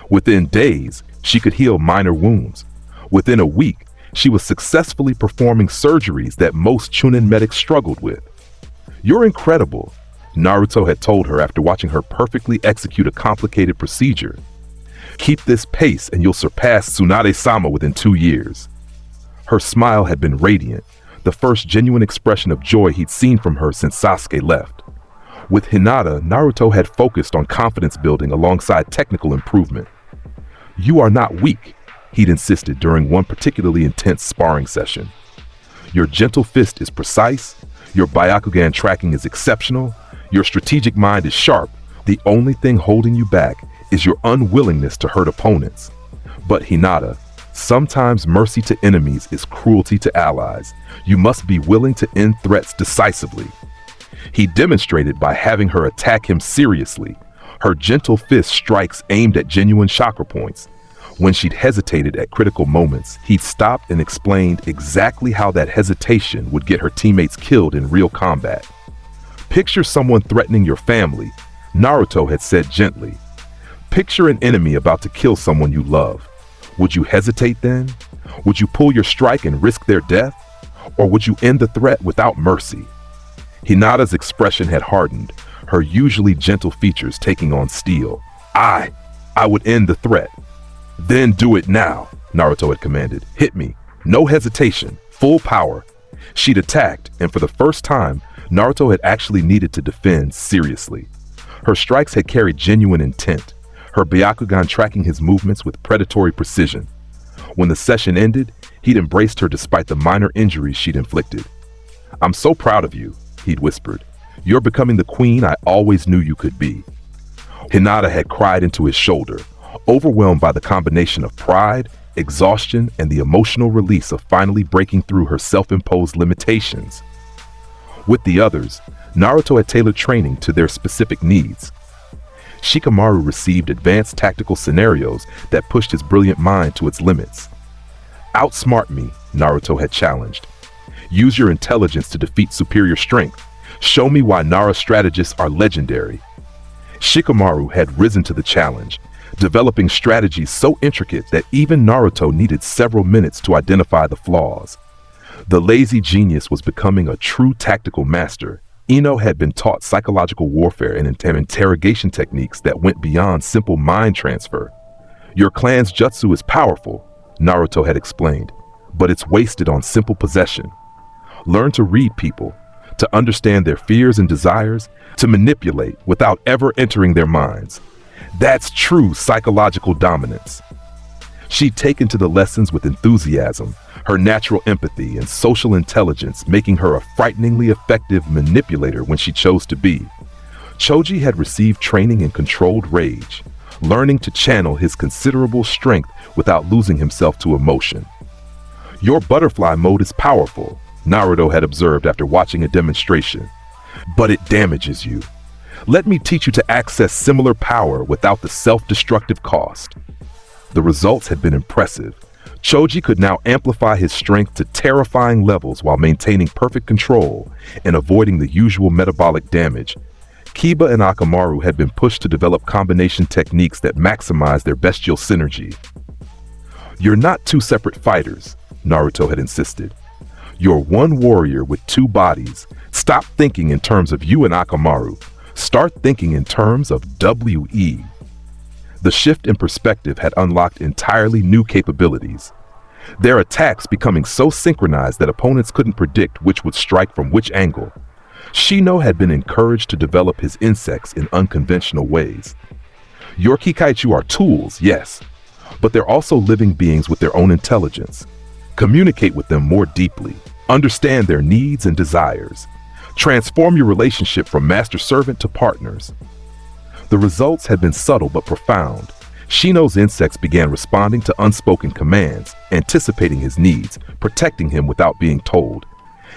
Within days, she could heal minor wounds. Within a week, she was successfully performing surgeries that most shonen medics struggled with. You're incredible, Naruto had told her after watching her perfectly execute a complicated procedure. Keep this pace and you'll surpass Tsunade-sama within 2 years. Her smile had been radiant, the first genuine expression of joy he'd seen from her since Sasuke left. With Hinata, Naruto had focused on confidence building alongside technical improvement. You are not weak, he'd insisted during one particularly intense sparring session. Your gentle fist is precise, your Byakugan tracking is exceptional, your strategic mind is sharp. The only thing holding you back is your unwillingness to hurt opponents. But Hinata, sometimes mercy to enemies is cruelty to allies. You must be willing to end threats decisively. He demonstrated by having her attack him seriously. Her gentle fist strikes aimed at genuine chakra points. When she'd hesitated at critical moments, he'd stopped and explained exactly how that hesitation would get her teammates killed in real combat. Picture someone threatening your family, Naruto had said gently. Picture an enemy about to kill someone you love. Would you hesitate then? Would you pull your strike and risk their death? Or would you end the threat without mercy? Hinata's expression had hardened, her usually gentle features taking on steel. I would end the threat. Then do it now, Naruto had commanded. Hit me. No hesitation. Full power. She'd attacked, and for the first time, Naruto had actually needed to defend seriously. Her strikes had carried genuine intent, her Byakugan tracking his movements with predatory precision. When the session ended, he'd embraced her despite the minor injuries she'd inflicted. I'm so proud of you, he'd whispered. You're becoming the queen I always knew you could be. Hinata had cried into his shoulder, overwhelmed by the combination of pride, exhaustion, and the emotional release of finally breaking through her self-imposed limitations. With the others, Naruto had tailored training to their specific needs. Shikamaru received advanced tactical scenarios that pushed his brilliant mind to its limits. Outsmart me, Naruto had challenged. Use your intelligence to defeat superior strength. Show me why Nara strategists are legendary. Shikamaru had risen to the challenge, developing strategies so intricate that even Naruto needed several minutes to identify the flaws. The lazy genius was becoming a true tactical master. Ino had been taught psychological warfare and interrogation techniques that went beyond simple mind transfer. Your clan's jutsu is powerful, Naruto had explained, but it's wasted on simple possession. Learn to read people, to understand their fears and desires, to manipulate without ever entering their minds. That's true psychological dominance. She'd taken to the lessons with enthusiasm, her natural empathy and social intelligence making her a frighteningly effective manipulator when she chose to be. Choji had received training in controlled rage, learning to channel his considerable strength without losing himself to emotion. "Your butterfly mode is powerful," Naruto had observed after watching a demonstration, "but it damages you. Let me teach you to access similar power without the self-destructive cost." The results had been impressive. Choji could now amplify his strength to terrifying levels while maintaining perfect control and avoiding the usual metabolic damage. Kiba and Akamaru had been pushed to develop combination techniques that maximize their bestial synergy. "You're not two separate fighters," Naruto had insisted. "You're one warrior with two bodies. Stop thinking in terms of you and Akamaru. Start thinking in terms of WE." The shift in perspective had unlocked entirely new capabilities. Their attacks becoming so synchronized that opponents couldn't predict which would strike from which angle. Shino had been encouraged to develop his insects in unconventional ways. "Your Kikaichu are tools, yes, but they're also living beings with their own intelligence. Communicate with them more deeply. Understand their needs and desires. Transform your relationship from master-servant to partners." The results had been subtle but profound. Shino's insects began responding to unspoken commands, anticipating his needs, protecting him without being told.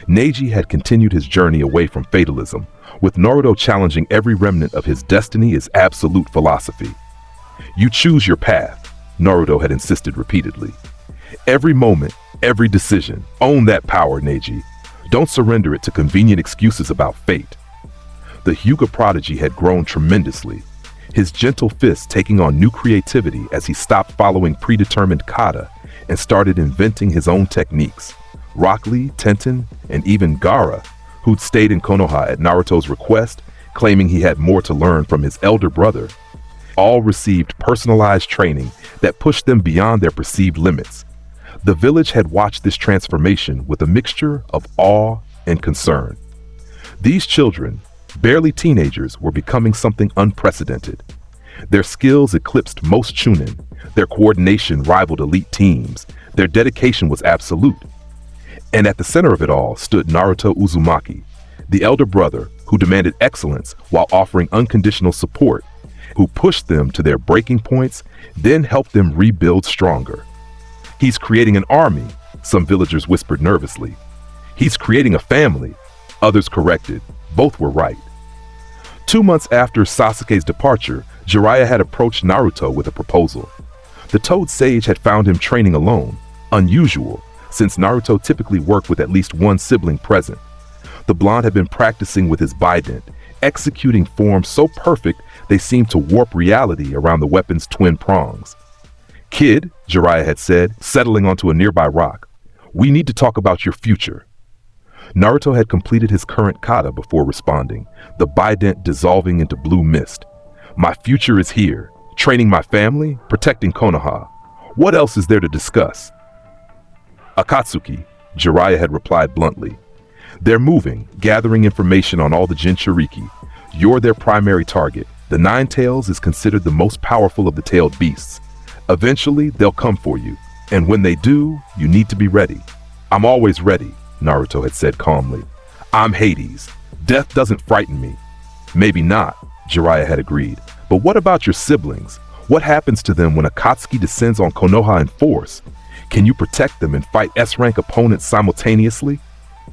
Neji had continued his journey away from fatalism, with Naruto challenging every remnant of his destiny as absolute philosophy. "You choose your path," Naruto had insisted repeatedly. "Every moment, every decision, own that power, Neji. Don't surrender it to convenient excuses about fate." The Hyuga prodigy had grown tremendously, his gentle fists taking on new creativity as he stopped following predetermined kata and started inventing his own techniques. Rock Lee, Tenten, and even Gaara, who'd stayed in Konoha at Naruto's request, claiming he had more to learn from his elder brother, all received personalized training that pushed them beyond their perceived limits. The village had watched this transformation with a mixture of awe and concern. These children, barely teenagers, were becoming something unprecedented. Their skills eclipsed most shonen, their coordination rivaled elite teams, their dedication was absolute. And at the center of it all stood Naruto Uzumaki, the elder brother who demanded excellence while offering unconditional support, who pushed them to their breaking points, then helped them rebuild stronger. "He's creating an army," some villagers whispered nervously. "He's creating a family," others corrected. Both were right. 2 months after Sasuke's departure, Jiraiya had approached Naruto with a proposal. The Toad Sage had found him training alone, unusual, since Naruto typically worked with at least one sibling present. The blonde had been practicing with his bident, executing forms so perfect they seemed to warp reality around the weapon's twin prongs. "Kid," Jiraiya had said, settling onto a nearby rock, "we need to talk about your future." Naruto had completed his current kata before responding, the bident dissolving into blue mist. "My future is here, training my family, protecting Konoha. What else is there to discuss?" "Akatsuki," Jiraiya had replied bluntly. "They're moving, gathering information on all the Jinchuriki. You're their primary target. The Nine Tails is considered the most powerful of the tailed beasts. Eventually, they'll come for you, and when they do, you need to be ready." "I'm always ready," Naruto had said calmly. "I'm Hades. Death doesn't frighten me." "Maybe not," Jiraiya had agreed. "But what about your siblings? What happens to them when Akatsuki descends on Konoha in force? Can you protect them and fight S-rank opponents simultaneously?"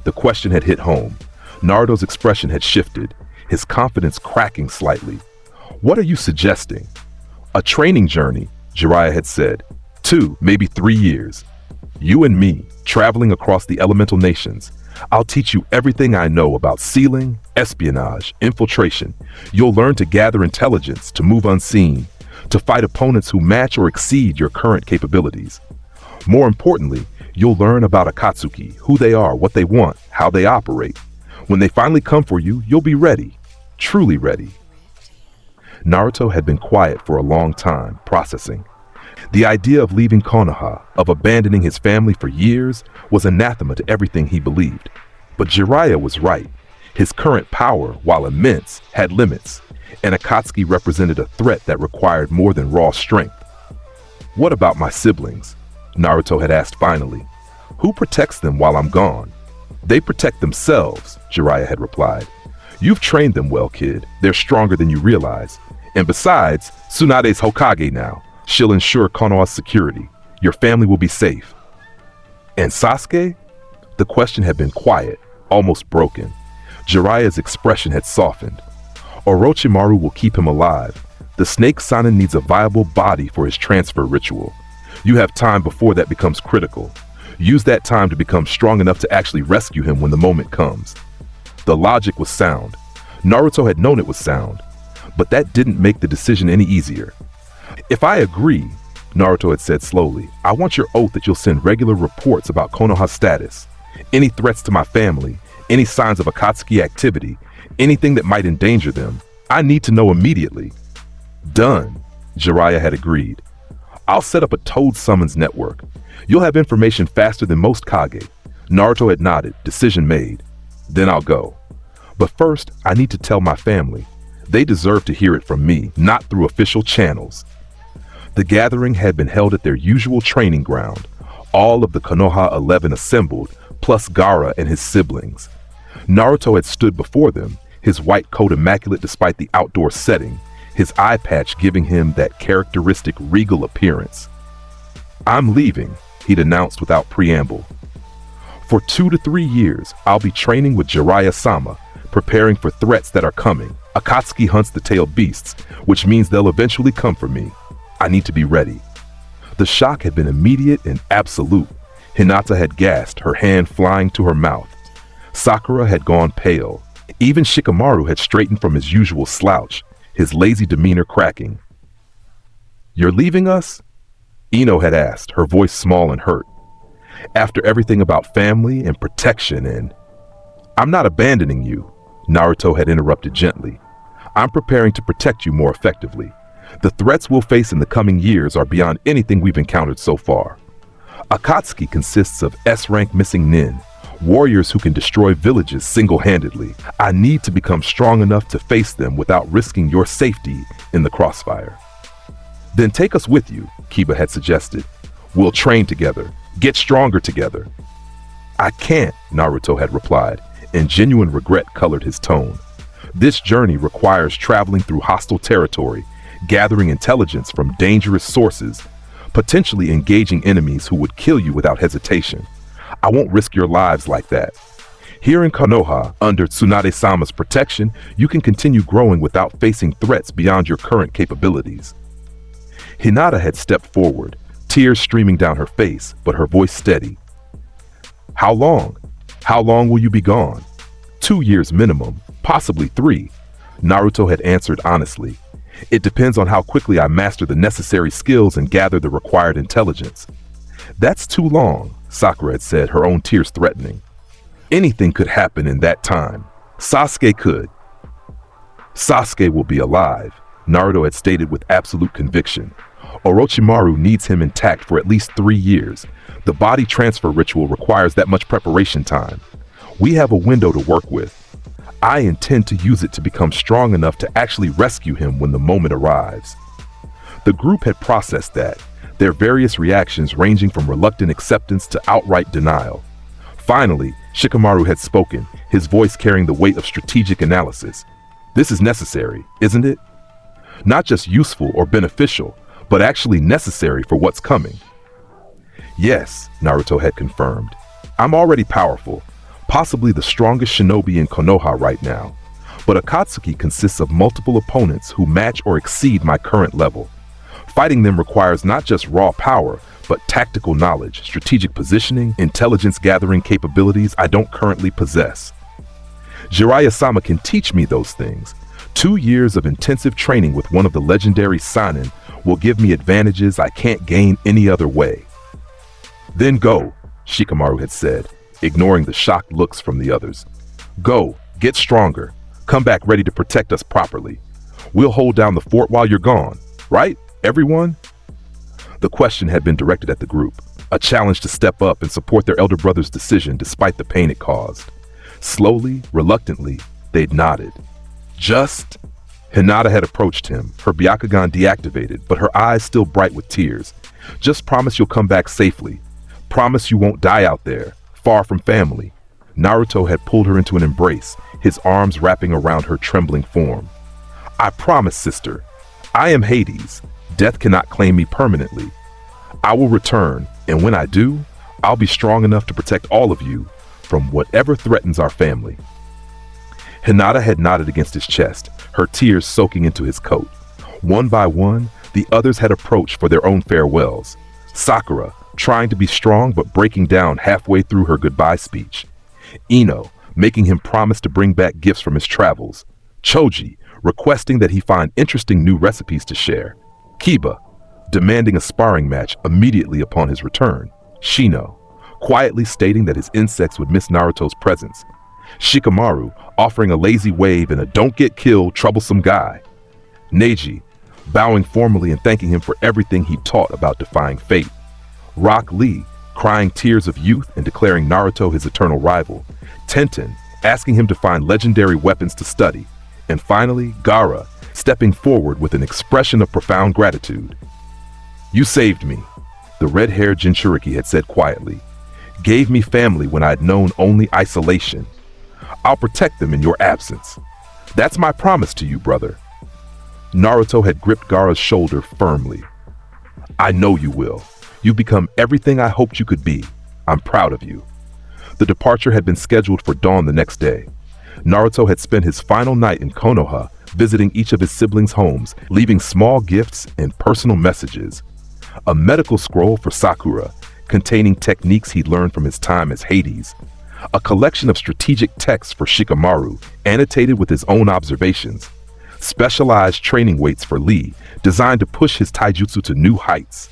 The question had hit home. Naruto's expression had shifted, his confidence cracking slightly. "What are you suggesting?" "A training journey," Jiraiya had said. 2, maybe 3 years. "You and me, traveling across the elemental nations. I'll teach you everything I know about sealing, espionage, infiltration. You'll learn to gather intelligence, to move unseen, to fight opponents who match or exceed your current capabilities. More importantly, you'll learn about Akatsuki, who they are, what they want, how they operate. When they finally come for you, you'll be ready, truly ready." Naruto had been quiet for a long time, processing. The idea of leaving Konoha, of abandoning his family for years, was anathema to everything he believed. But Jiraiya was right. His current power, while immense, had limits, and Akatsuki represented a threat that required more than raw strength. What about my siblings? Naruto had asked finally. Who protects them while I'm gone? They protect themselves, Jiraiya had replied. You've trained them well, kid. They're stronger than you realize. And besides, Tsunade's Hokage now. She'll ensure Konoha's security. Your family will be safe. And Sasuke? The question had been quiet, almost broken. Jiraiya's expression had softened. Orochimaru will keep him alive. The snake Sanin needs a viable body for his transfer ritual. You have time before that becomes critical. Use that time to become strong enough to actually rescue him when the moment comes. The logic was sound. Naruto had known it was sound. But that didn't make the decision any easier. If I agree, Naruto had said slowly, I want your oath that you'll send regular reports about Konoha's status. Any threats to my family, any signs of Akatsuki activity, anything that might endanger them, I need to know immediately. Done, Jiraiya had agreed. I'll set up a Toad Summons network. You'll have information faster than most Kage. Naruto had nodded, decision made. Then I'll go. But first, I need to tell my family. They deserve to hear it from me, not through official channels. The gathering had been held at their usual training ground. All of the Konoha 11 assembled, plus Gaara and his siblings. Naruto had stood before them, his white coat immaculate despite the outdoor setting, his eye patch giving him that characteristic regal appearance. I'm leaving, he'd announced without preamble. For 2 to 3 years, I'll be training with Jiraiya-sama, preparing for threats that are coming. Akatsuki hunts the tailed beasts, which means they'll eventually come for me. I need to be ready. The shock had been immediate and absolute. Hinata had gasped, her hand flying to her mouth. Sakura had gone pale. Even Shikamaru had straightened from his usual slouch, his lazy demeanor cracking. You're leaving us? Ino had asked, her voice small and hurt. After everything about family and protection and... I'm not abandoning you, Naruto had interrupted gently. I'm preparing to protect you more effectively. The threats we'll face in the coming years are beyond anything we've encountered so far. Akatsuki consists of S-rank missing nin, warriors who can destroy villages single-handedly. I need to become strong enough to face them without risking your safety in the crossfire. Then take us with you, Kiba had suggested. We'll train together, get stronger together. I can't, Naruto had replied, and genuine regret colored his tone. This journey requires traveling through hostile territory, gathering intelligence from dangerous sources, potentially engaging enemies who would kill you without hesitation. I won't risk your lives like that. Here in Konoha, under Tsunade-sama's protection, you can continue growing without facing threats beyond your current capabilities. Hinata had stepped forward, tears streaming down her face, but her voice steady. How long? How long will you be gone? 2 years minimum, possibly 3, Naruto had answered honestly. It depends on how quickly I master the necessary skills and gather the required intelligence. That's too long, Sakura had said, her own tears threatening. Anything could happen in that time. Sasuke could. Sasuke will be alive, Naruto had stated with absolute conviction. Orochimaru needs him intact for at least 3 years. The body transfer ritual requires that much preparation time. We have a window to work with. I intend to use it to become strong enough to actually rescue him when the moment arrives. The group had processed that, their various reactions ranging from reluctant acceptance to outright denial. Finally, Shikamaru had spoken, his voice carrying the weight of strategic analysis. This is necessary, isn't it? Not just useful or beneficial, but actually necessary for what's coming. Yes, Naruto had confirmed. I'm already powerful, possibly the strongest shinobi in Konoha right now. But Akatsuki consists of multiple opponents who match or exceed my current level. Fighting them requires not just raw power, but tactical knowledge, strategic positioning, intelligence gathering capabilities I don't currently possess. Jiraiya-sama can teach me those things. 2 years of intensive training with one of the legendary Sannin will give me advantages I can't gain any other way. Then go, Shikamaru had said, ignoring the shocked looks from the others. Go, get stronger, come back ready to protect us properly. We'll hold down the fort while you're gone, right, everyone? The question had been directed at the group, a challenge to step up and support their elder brother's decision despite the pain it caused. Slowly, reluctantly, they'd nodded. Just... Hinata had approached him, her Byakugan deactivated, but her eyes still bright with tears. Just promise you'll come back safely. Promise you won't die out there, far from family." Naruto had pulled her into an embrace, his arms wrapping around her trembling form. "I promise, sister. I am Hades. Death cannot claim me permanently. I will return, and when I do, I'll be strong enough to protect all of you from whatever threatens our family." Hinata had nodded against his chest, her tears soaking into his coat. One by one, the others had approached for their own farewells. Sakura, trying to be strong but breaking down halfway through her goodbye speech. Ino, making him promise to bring back gifts from his travels. Choji, requesting that he find interesting new recipes to share. Kiba, demanding a sparring match immediately upon his return. Shino, quietly stating that his insects would miss Naruto's presence. Shikamaru, offering a lazy wave and a "don't get killed, troublesome guy." Neji, bowing formally and thanking him for everything he taught about defying fate. Rock Lee, crying tears of youth and declaring Naruto his eternal rival. Tenten, asking him to find legendary weapons to study. And finally, Gaara, stepping forward with an expression of profound gratitude. "You saved me," the red-haired Jinchuriki had said quietly. "Gave me family when I'd known only isolation. I'll protect them in your absence. That's my promise to you, brother." Naruto had gripped Gaara's shoulder firmly. "I know you will. You've become everything I hoped you could be. I'm proud of you." The departure had been scheduled for dawn the next day. Naruto had spent his final night in Konoha, visiting each of his siblings' homes, leaving small gifts and personal messages. A medical scroll for Sakura, containing techniques he'd learned from his time as Hades. A collection of strategic texts for Shikamaru, annotated with his own observations. Specialized training weights for Lee, designed to push his taijutsu to new heights.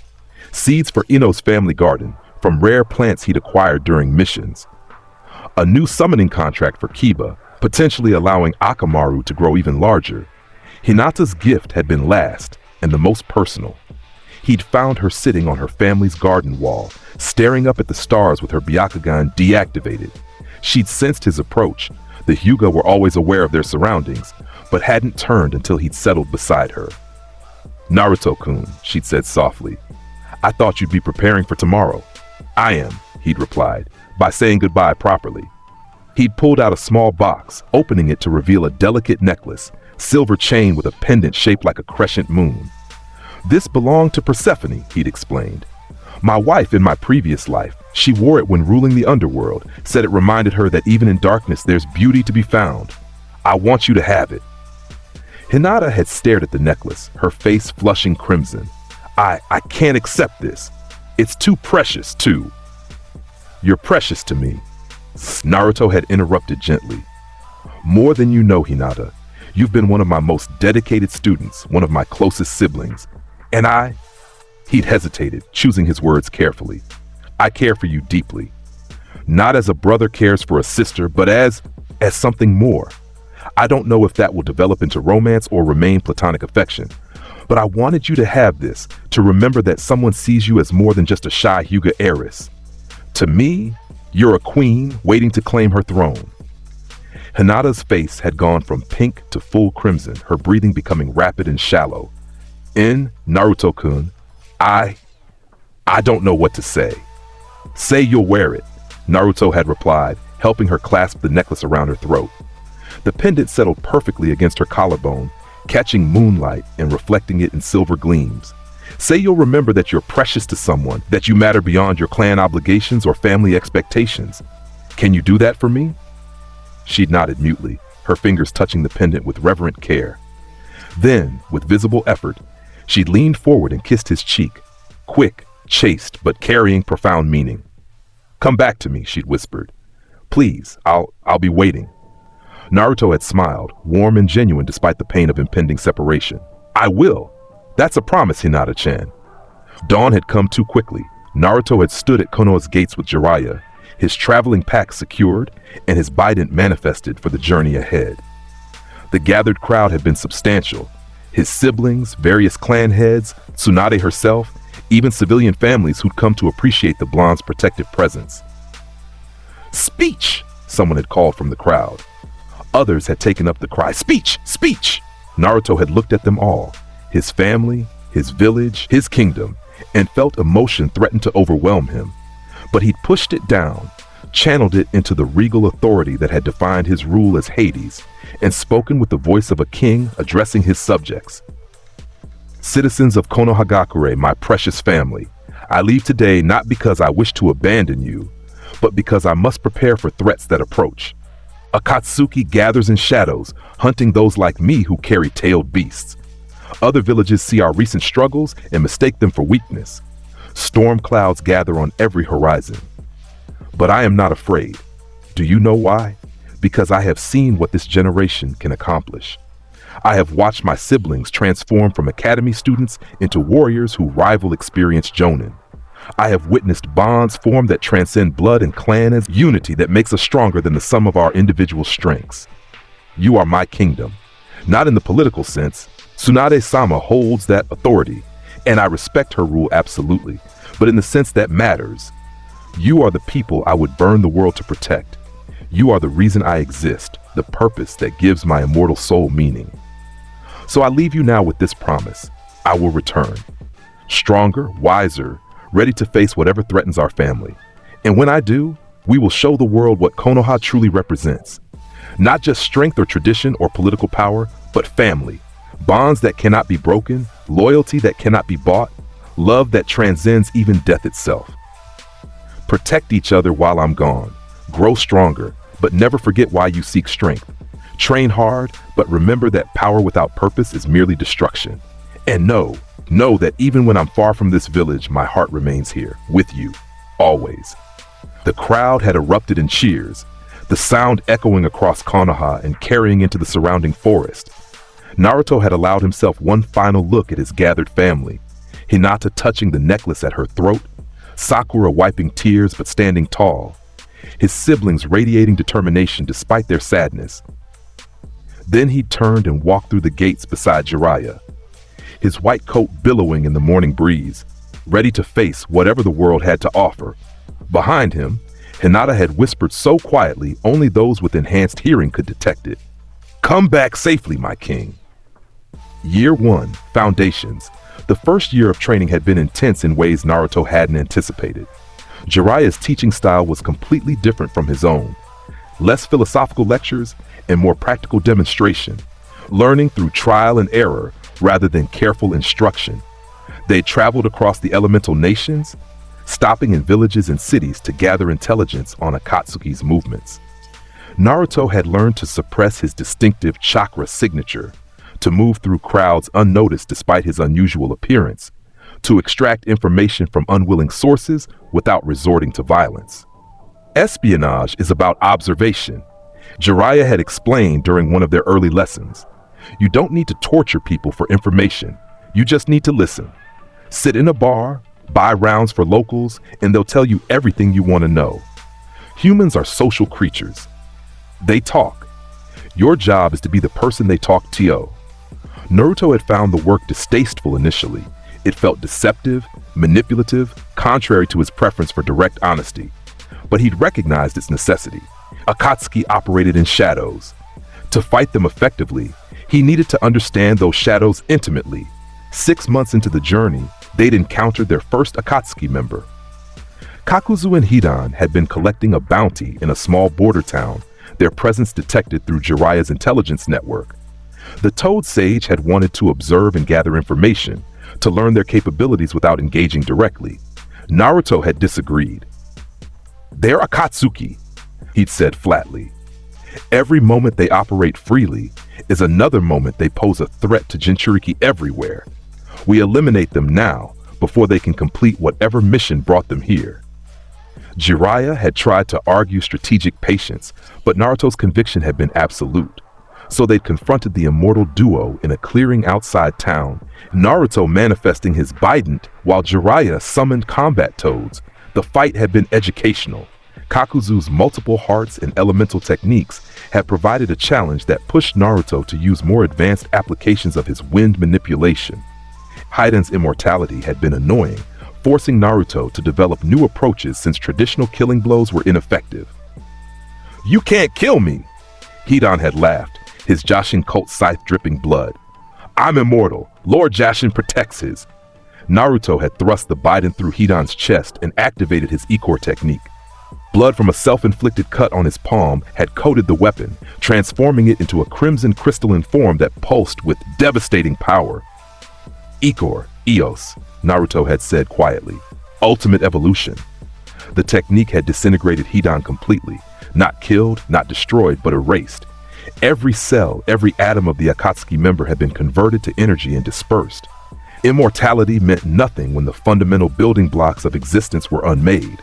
Seeds for Ino's family garden, from rare plants he'd acquired during missions. A new summoning contract for Kiba, potentially allowing Akamaru to grow even larger. Hinata's gift had been last, and the most personal. He'd found her sitting on her family's garden wall, staring up at the stars with her Byakugan deactivated. She'd sensed his approach. The Hyuga were always aware of their surroundings, but hadn't turned until he'd settled beside her. "Naruto-kun," she'd said softly, "I thought you'd be preparing for tomorrow." "I am," he'd replied, by saying goodbye properly. He'd pulled out a small box, opening it to reveal a delicate necklace, silver chain with a pendant shaped like a crescent moon. "This belonged to Persephone," he'd explained. "My wife in my previous life. She wore it when ruling the Underworld, said it reminded her that even in darkness there's beauty to be found. I want you to have it." Hinata had stared at the necklace, her face flushing crimson. I can't accept this. It's too precious, too." "You're precious to me," Naruto had interrupted gently. "More than you know, Hinata. You've been one of my most dedicated students, one of my closest siblings. And He'd hesitated, choosing his words carefully. "I care for you deeply. Not as a brother cares for a sister, but as something more. I don't know if that will develop into romance or remain platonic affection. But I wanted you to have this, to remember that someone sees you as more than just a shy Hyuga heiress. To me, you're a queen waiting to claim her throne." Hinata's face had gone from pink to full crimson, her breathing becoming rapid and shallow. Naruto-kun, I don't know what to say." "Say you'll wear it," Naruto had replied, helping her clasp the necklace around her throat. The pendant settled perfectly against her collarbone, catching moonlight and reflecting it in silver gleams. "Say you'll remember that you're precious to someone, that you matter beyond your clan obligations or family expectations. Can you do that for me?" She'd nodded mutely, her fingers touching the pendant with reverent care. Then, with visible effort, she'd leaned forward and kissed his cheek, quick, chaste, but carrying profound meaning. "Come back to me," she'd whispered. "Please, I'll be waiting." Naruto had smiled, warm and genuine despite the pain of impending separation. "I will. That's a promise, Hinata-chan." Dawn had come too quickly. Naruto had stood at Konoha's gates with Jiraiya, his traveling pack secured, and his bident manifested for the journey ahead. The gathered crowd had been substantial. His siblings, various clan heads, Tsunade herself, even civilian families who'd come to appreciate the blonde's protective presence. "Speech!" someone had called from the crowd. Others had taken up the cry, "Speech! Speech!" Naruto had looked at them all, his family, his village, his kingdom, and felt emotion threaten to overwhelm him. But he'd pushed it down, channeled it into the regal authority that had defined his rule as Hades, and spoken with the voice of a king addressing his subjects. Citizens of Konohagakure, my precious family, I leave today not because I wish to abandon you, but because I must prepare for threats that approach. Akatsuki gathers in shadows, hunting those like me who carry tailed beasts. Other villages see our recent struggles and mistake them for weakness. Storm clouds gather on every horizon. But I am not afraid. Do you know why? Because I have seen what this generation can accomplish. I have watched my siblings transform from academy students into warriors who rival experienced jonin. I have witnessed bonds form that transcend blood and clan as unity that makes us stronger than the sum of our individual strengths. You are my kingdom. Not in the political sense. Tsunade-sama holds that authority, and I respect her rule absolutely, but in the sense that matters. You are the people I would burn the world to protect. You are the reason I exist, the purpose that gives my immortal soul meaning. So I leave you now with this promise. I will return. Stronger, wiser, ready to face whatever threatens our family. And when I do, we will show the world what Konoha truly represents. Not just strength or tradition or political power, but family. Bonds that cannot be broken, loyalty that cannot be bought, love that transcends even death itself. Protect each other while I'm gone. Grow stronger, but never forget why you seek strength. Train hard, but remember that power without purpose is merely destruction. And know that even when I'm far from this village, my heart remains here, with you, always. The crowd had erupted in cheers, the sound echoing across Konoha and carrying into the surrounding forest. Naruto had allowed himself one final look at his gathered family, Hinata touching the necklace at her throat, Sakura wiping tears but standing tall, his siblings radiating determination despite their sadness. Then he turned and walked through the gates beside Jiraiya, his white coat billowing in the morning breeze, ready to face whatever the world had to offer. Behind him, Hinata had whispered so quietly only those with enhanced hearing could detect it. Come back safely, my king. Year 1, Foundations. The first year of training had been intense in ways Naruto hadn't anticipated. Jiraiya's teaching style was completely different from his own. Less philosophical lectures and more practical demonstration, learning through trial and error rather than careful instruction. They traveled across the elemental nations, stopping in villages and cities to gather intelligence on Akatsuki's movements. Naruto had learned to suppress his distinctive chakra signature, to move through crowds unnoticed despite his unusual appearance, to extract information from unwilling sources without resorting to violence. Espionage is about observation. Jiraiya had explained during one of their early lessons. You don't need to torture people for information. You just need to listen. Sit in a bar, buy rounds for locals, and they'll tell you everything you want to know. Humans are social creatures. They talk. Your job is to be the person they talk to. Naruto had found the work distasteful initially. It felt deceptive, manipulative, contrary to his preference for direct honesty. But he'd recognized its necessity. Akatsuki operated in shadows. To fight them effectively, he needed to understand those shadows intimately. 6 months into the journey, they'd encountered their first Akatsuki member. Kakuzu and Hidan had been collecting a bounty in a small border town, their presence detected through Jiraiya's intelligence network. The Toad Sage had wanted to observe and gather information, to learn their capabilities without engaging directly. Naruto had disagreed. They're Akatsuki, he'd said flatly. Every moment they operate freely is another moment they pose a threat to Jinchuriki everywhere. We eliminate them now, before they can complete whatever mission brought them here. Jiraiya had tried to argue strategic patience, but Naruto's conviction had been absolute. So they'd confronted the immortal duo in a clearing outside town, Naruto manifesting his Bident while Jiraiya summoned combat toads. The fight had been educational. Kakuzu's multiple hearts and elemental techniques had provided a challenge that pushed Naruto to use more advanced applications of his wind manipulation. Hidan's immortality had been annoying, forcing Naruto to develop new approaches since traditional killing blows were ineffective. You can't kill me! Hidan had laughed, his Jashin cult scythe dripping blood. I'm immortal. Lord Jashin protects his. Naruto had thrust the bident through Hidan's chest and activated his Ichor technique. Blood from a self-inflicted cut on his palm had coated the weapon, transforming it into a crimson crystalline form that pulsed with devastating power. Ichor, Eos, Naruto had said quietly. Ultimate evolution. The technique had disintegrated Hidan completely, not killed, not destroyed, but erased. Every cell, every atom of the Akatsuki member had been converted to energy and dispersed. Immortality meant nothing when the fundamental building blocks of existence were unmade.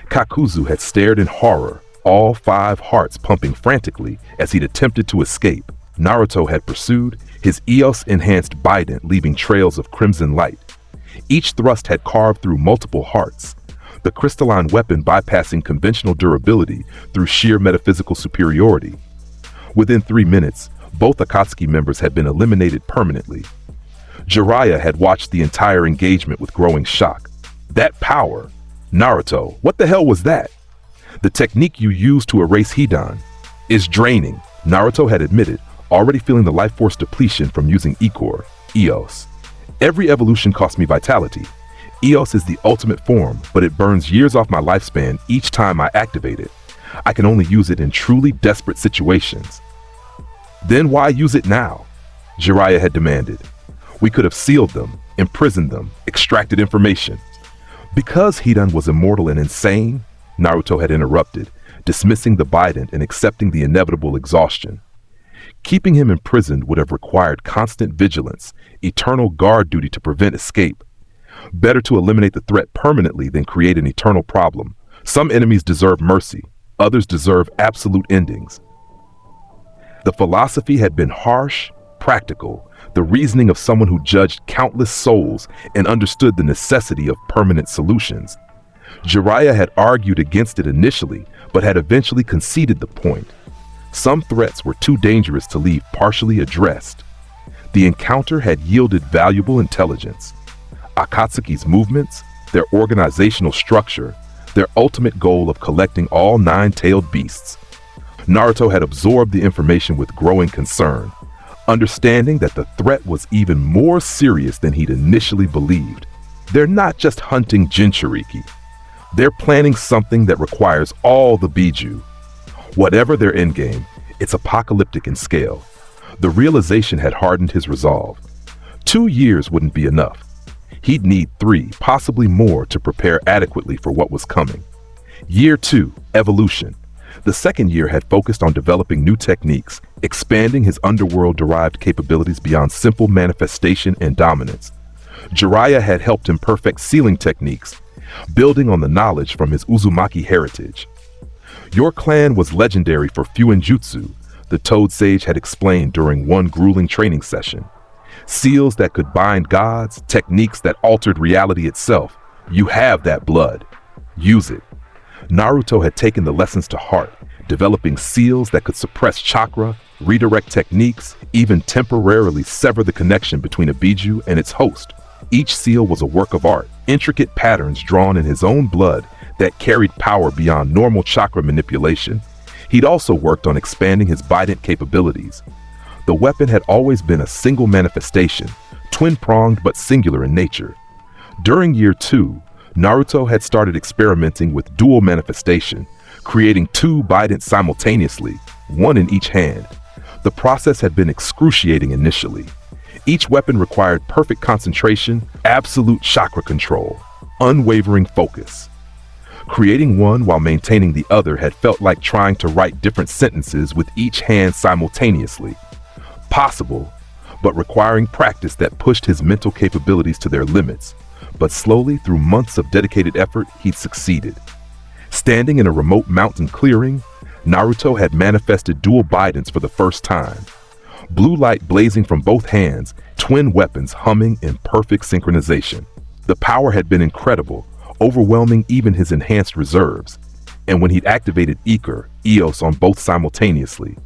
Kakuzu had stared in horror, all 5 hearts pumping frantically as he'd attempted to escape. Naruto had pursued, his Eos-enhanced bident leaving trails of crimson light. Each thrust had carved through multiple hearts, the crystalline weapon bypassing conventional durability through sheer metaphysical superiority. Within 3 minutes, both Akatsuki members had been eliminated permanently. Jiraiya had watched the entire engagement with growing shock. That power! Naruto, what the hell was that? The technique you used to erase Hidan is draining, Naruto had admitted, already feeling the life force depletion from using Ichor, Eos. Every evolution cost me vitality. Eos is the ultimate form, but it burns years off my lifespan each time I activate it. I can only use it in truly desperate situations. Then why use it now? Jiraiya had demanded. We could have sealed them, imprisoned them, extracted information. Because Hidan was immortal and insane, Naruto had interrupted, dismissing the bident and accepting the inevitable exhaustion. Keeping him imprisoned would have required constant vigilance, eternal guard duty to prevent escape. Better to eliminate the threat permanently than create an eternal problem. Some enemies deserve mercy, others deserve absolute endings. The philosophy had been harsh, practical, the reasoning of someone who judged countless souls and understood the necessity of permanent solutions. Jiraiya had argued against it initially, but had eventually conceded the point. Some threats were too dangerous to leave partially addressed. The encounter had yielded valuable intelligence. Akatsuki's movements, their organizational structure, their ultimate goal of collecting all 9-tailed beasts. Naruto had absorbed the information with growing concern, understanding that the threat was even more serious than he'd initially believed. They're not just hunting Jinchuriki. They're planning something that requires all the Biju. Whatever their endgame, it's apocalyptic in scale. The realization had hardened his resolve. 2 years wouldn't be enough. He'd need 3, possibly more, to prepare adequately for what was coming. Year 2, evolution. The second year had focused on developing new techniques, expanding his underworld-derived capabilities beyond simple manifestation and dominance. Jiraiya had helped him perfect sealing techniques, building on the knowledge from his Uzumaki heritage. Your clan was legendary for Fuinjutsu, the Toad Sage had explained during one grueling training session. Seals that could bind gods, techniques that altered reality itself. You have that blood. Use it. Naruto had taken the lessons to heart, developing seals that could suppress chakra, redirect techniques, even temporarily sever the connection between a Biju and its host. Each seal was a work of art, intricate patterns drawn in his own blood that carried power beyond normal chakra manipulation. He'd also worked on expanding his bident capabilities. The weapon had always been a single manifestation, twin-pronged but singular in nature. During year 2, Naruto had started experimenting with dual manifestation, creating 2 bidents simultaneously, 1 in each hand. The process had been excruciating initially. Each weapon required perfect concentration, absolute chakra control, unwavering focus. Creating one while maintaining the other had felt like trying to write different sentences with each hand simultaneously. Possible, but requiring practice that pushed his mental capabilities to their limits. But slowly, through months of dedicated effort, he'd succeeded. Standing in a remote mountain clearing, Naruto had manifested dual bidents for the first time. Blue light blazing from both hands, twin weapons humming in perfect synchronization. The power had been incredible, overwhelming even his enhanced reserves. And when he'd activated Ichor, Eos on both simultaneously,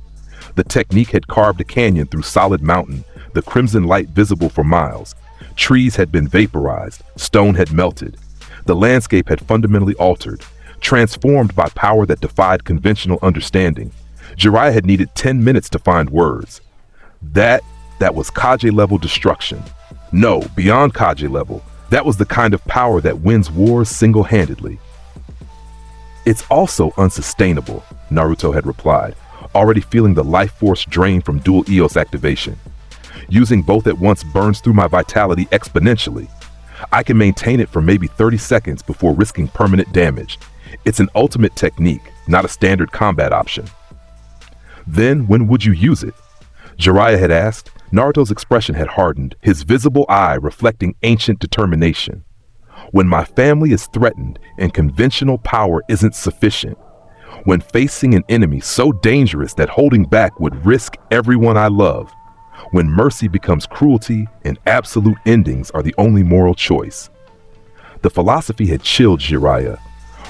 the technique had carved a canyon through solid mountain, the crimson light visible for miles. Trees had been vaporized, stone had melted. The landscape had fundamentally altered, transformed by power that defied conventional understanding. Jiraiya had needed 10 minutes to find words. That was Kage-level destruction. No, beyond Kage level. That was the kind of power that wins wars single-handedly. It's also unsustainable, Naruto had replied, already feeling the life force drain from dual Eos activation. Using both at once burns through my vitality exponentially. I can maintain it for maybe 30 seconds before risking permanent damage. It's an ultimate technique, not a standard combat option. Then, when would you use it? Jiraiya had asked. Naruto's expression had hardened, his visible eye reflecting ancient determination. When my family is threatened and conventional power isn't sufficient. When facing an enemy so dangerous that holding back would risk everyone I love. When mercy becomes cruelty and absolute endings are the only moral choice. The philosophy had chilled Jiraiya,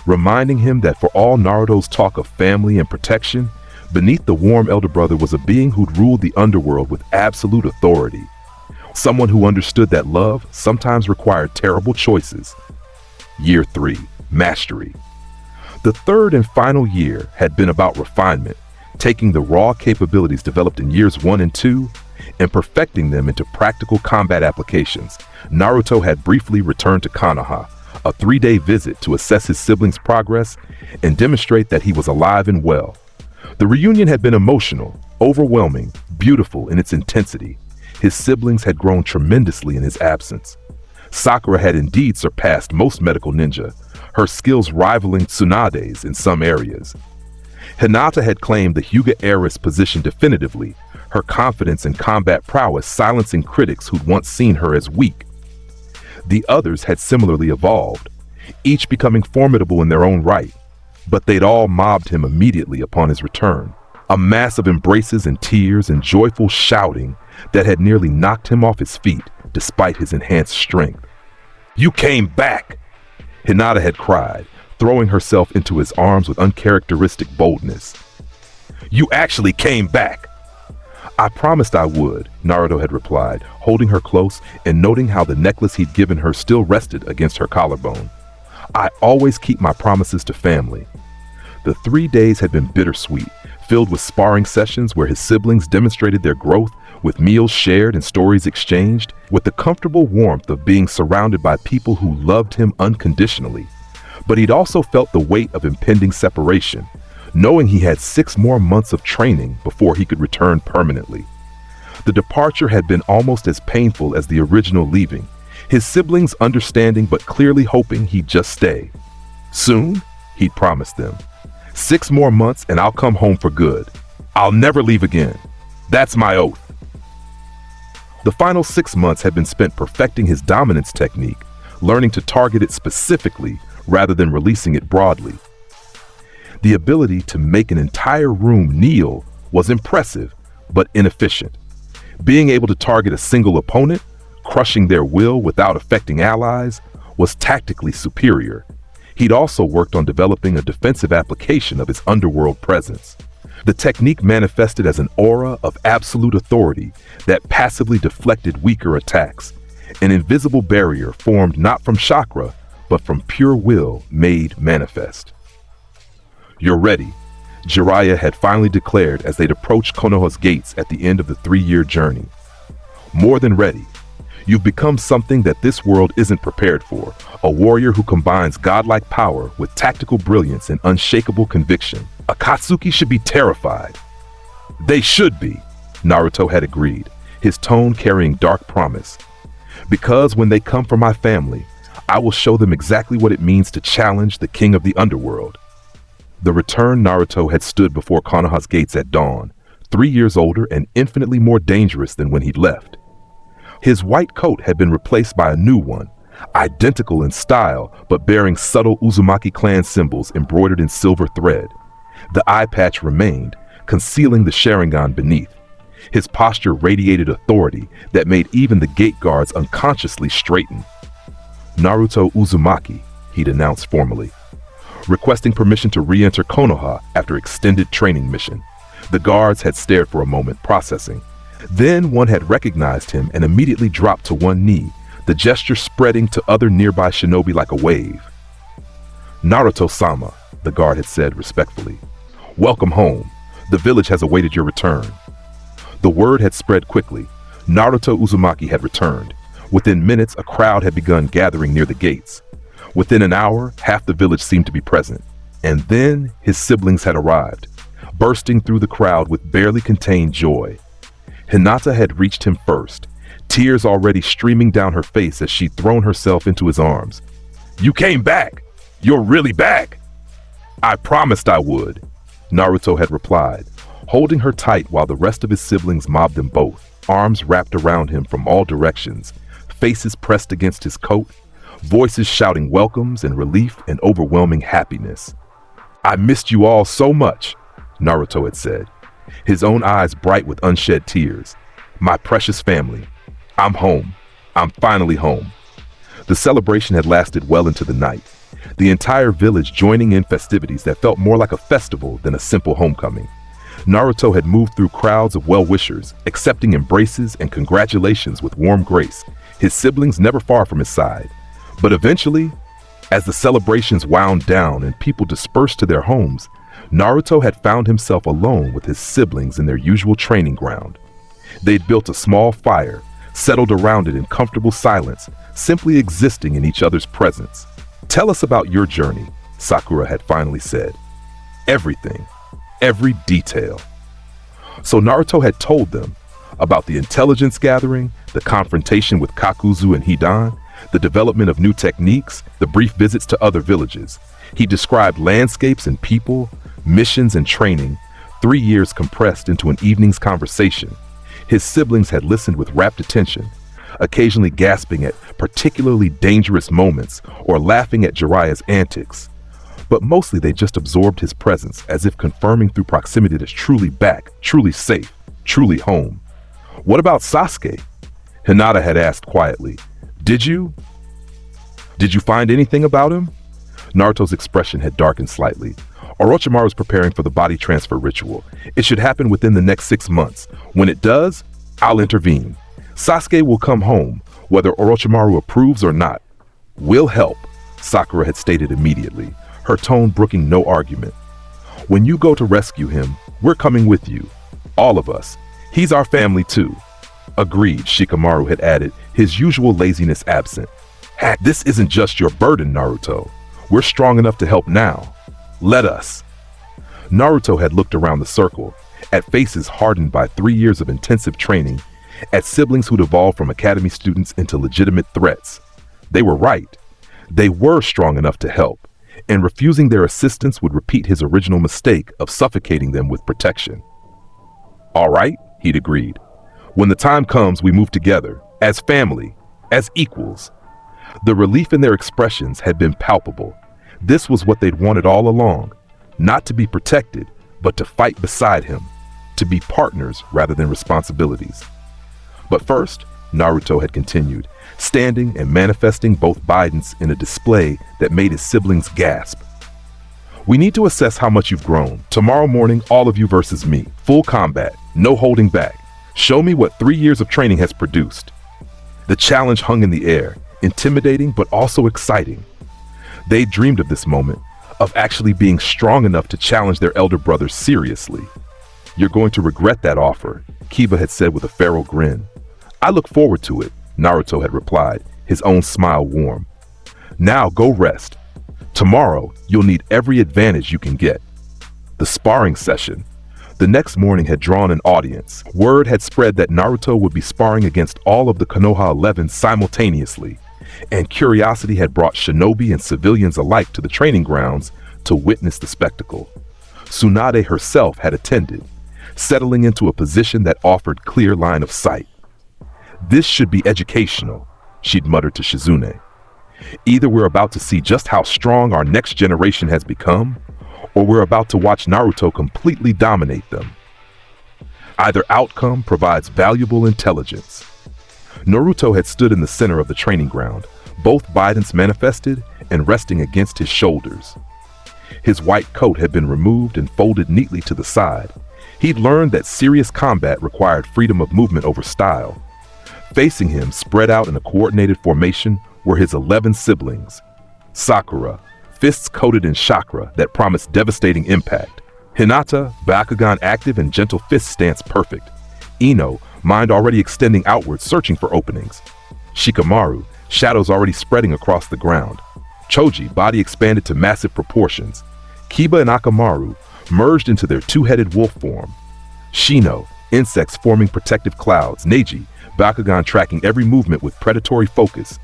reminding him that for all Naruto's talk of family and protection, beneath the warm elder brother was a being who'd ruled the underworld with absolute authority. Someone who understood that love sometimes required terrible choices. Year 3, Mastery. The third and final year had been about refinement, taking the raw capabilities developed in years 1 and 2 and perfecting them into practical combat applications. Naruto had briefly returned to Konoha, a 3-day visit to assess his siblings' progress and demonstrate that he was alive and well. The reunion had been emotional, overwhelming, beautiful in its intensity. His siblings had grown tremendously in his absence. Sakura had indeed surpassed most medical ninja, her skills rivaling Tsunade's in some areas. Hinata had claimed the Hyuga heiress position definitively, her confidence and combat prowess silencing critics who'd once seen her as weak. The others had similarly evolved, each becoming formidable in their own right. But they'd all mobbed him immediately upon his return. A mass of embraces and tears and joyful shouting that had nearly knocked him off his feet despite his enhanced strength. "You came back!" Hinata had cried, throwing herself into his arms with uncharacteristic boldness. "You actually came back!" "I promised I would," Naruto had replied, holding her close and noting how the necklace he'd given her still rested against her collarbone. "I always keep my promises to family." The 3 days had been bittersweet, filled with sparring sessions where his siblings demonstrated their growth, with meals shared and stories exchanged, with the comfortable warmth of being surrounded by people who loved him unconditionally. But he'd also felt the weight of impending separation, knowing he had 6 more months of training before he could return permanently. The departure had been almost as painful as the original leaving, his siblings understanding but clearly hoping he'd just stay. Soon, he'd promised them. 6 more months and I'll come home for good. I'll never leave again. That's my oath. The final 6 months had been spent perfecting his dominance technique, learning to target it specifically rather than releasing it broadly. The ability to make an entire room kneel was impressive, but inefficient. Being able to target a single opponent, crushing their will without affecting allies, was tactically superior. He'd also worked on developing a defensive application of his underworld presence. The technique manifested as an aura of absolute authority that passively deflected weaker attacks, an invisible barrier formed not from chakra, but from pure will made manifest. "You're ready," Jiraiya had finally declared as they'd approached Konoha's gates at the end of the 3-year journey. "More than ready. You've become something that this world isn't prepared for, a warrior who combines godlike power with tactical brilliance and unshakable conviction. Akatsuki should be terrified." "They should be," Naruto had agreed, his tone carrying dark promise. "Because when they come for my family, I will show them exactly what it means to challenge the king of the underworld." The return Naruto had stood before Konoha's gates at dawn, 3 years older and infinitely more dangerous than when he'd left. His white coat had been replaced by a new one, identical in style but bearing subtle Uzumaki clan symbols embroidered in silver thread. The eye patch remained, concealing the Sharingan beneath. His posture radiated authority that made even the gate guards unconsciously straighten. "Naruto Uzumaki," he'd announced formally, requesting permission to re-enter Konoha after extended training mission. The guards had stared for a moment, processing. Then one had recognized him and immediately dropped to one knee, the gesture spreading to other nearby shinobi like a wave. "Naruto-sama," the guard had said respectfully. "Welcome home. The village has awaited your return." The word had spread quickly. Naruto Uzumaki had returned, Within minutes, a crowd had begun gathering near the gates. Within an hour, half the village seemed to be present. And then his siblings had arrived, bursting through the crowd with barely contained joy. Hinata had reached him first, tears already streaming down her face as she'd thrown herself into his arms. "You came back! You're really back!" "I promised I would," Naruto had replied, holding her tight while the rest of his siblings mobbed them both, arms wrapped around him from all directions, faces pressed against his coat, voices shouting welcomes and relief and overwhelming happiness. "I missed you all so much," Naruto had said, his own eyes bright with unshed tears. "My precious family. I'm home. I'm finally home." The celebration had lasted well into the night, the entire village joining in festivities that felt more like a festival than a simple homecoming. Naruto had moved through crowds of well-wishers, accepting embraces and congratulations with warm grace, his siblings never far from his side. But eventually, as the celebrations wound down and people dispersed to their homes, Naruto had found himself alone with his siblings in their usual training ground. They'd built a small fire, settled around it in comfortable silence, simply existing in each other's presence. "Tell us about your journey," Sakura had finally said. "Everything, every detail." So Naruto had told them about the intelligence gathering, the confrontation with Kakuzu and Hidan, the development of new techniques, the brief visits to other villages. He described landscapes and people, missions and training, 3 years compressed into an evening's conversation. His siblings had listened with rapt attention, occasionally gasping at particularly dangerous moments or laughing at Jiraiya's antics. But mostly they just absorbed his presence, as if confirming through proximity that he's truly back, truly safe, truly home. "What about Sasuke?" Hinata had asked quietly. Did you find anything about him?" Naruto's expression had darkened slightly. "Orochimaru is preparing for the body transfer ritual. It should happen within the next 6 months. When it does, I'll intervene. Sasuke will come home, whether Orochimaru approves or not. We'll help," Sakura had stated immediately, her tone brooking no argument. "When you go to rescue him, we're coming with you. All of us. He's our family too." "Agreed," Shikamaru had added, his usual laziness absent. "This isn't just your burden, Naruto. We're strong enough to help now. Let us." Naruto had looked around the circle, at faces hardened by 3 years of intensive training, at siblings who'd evolved from academy students into legitimate threats. They were right. They were strong enough to help, and refusing their assistance would repeat his original mistake of suffocating them with protection. "All right," he'd agreed. "When the time comes, we move together, as family, as equals." The relief in their expressions had been palpable. This was what they'd wanted all along, not to be protected, but to fight beside him, to be partners rather than responsibilities. But first, Naruto had continued, standing and manifesting both Bidens in a display that made his siblings gasp. "We need to assess how much you've grown. Tomorrow morning, all of you versus me. Full combat, no holding back. Show me what 3 years of training has produced." The challenge hung in the air, intimidating but also exciting. They dreamed of this moment, of actually being strong enough to challenge their elder brothers seriously. "You're going to regret that offer," Kiba had said with a feral grin. "I look forward to it," Naruto had replied, his own smile warm. "Now go rest. Tomorrow, you'll need every advantage you can get." The sparring session. The next morning had drawn an audience. Word had spread that Naruto would be sparring against all of the Konoha 11 simultaneously, and curiosity had brought shinobi and civilians alike to the training grounds to witness the spectacle. Tsunade herself had attended, settling into a position that offered clear line of sight. "This should be educational," she'd muttered to Shizune. "Either we're about to see just how strong our next generation has become, or we're about to watch Naruto completely dominate them. Either outcome provides valuable intelligence." Naruto had stood in the center of the training ground, both Bidens manifested and resting against his shoulders. His white coat had been removed and folded neatly to the side. He'd learned that serious combat required freedom of movement over style. Facing him, spread out in a coordinated formation, were his 11 siblings. Sakura, fists coated in chakra that promised devastating impact. Hinata, Bakugan active and gentle fist stance perfect. Ino, mind already extending outward, searching for openings. Shikamaru, shadows already spreading across the ground. Choji, body expanded to massive proportions. Kiba and Akamaru merged into their two-headed wolf form. Shino, insects forming protective clouds. Neji, Bakugan tracking every movement with predatory focus.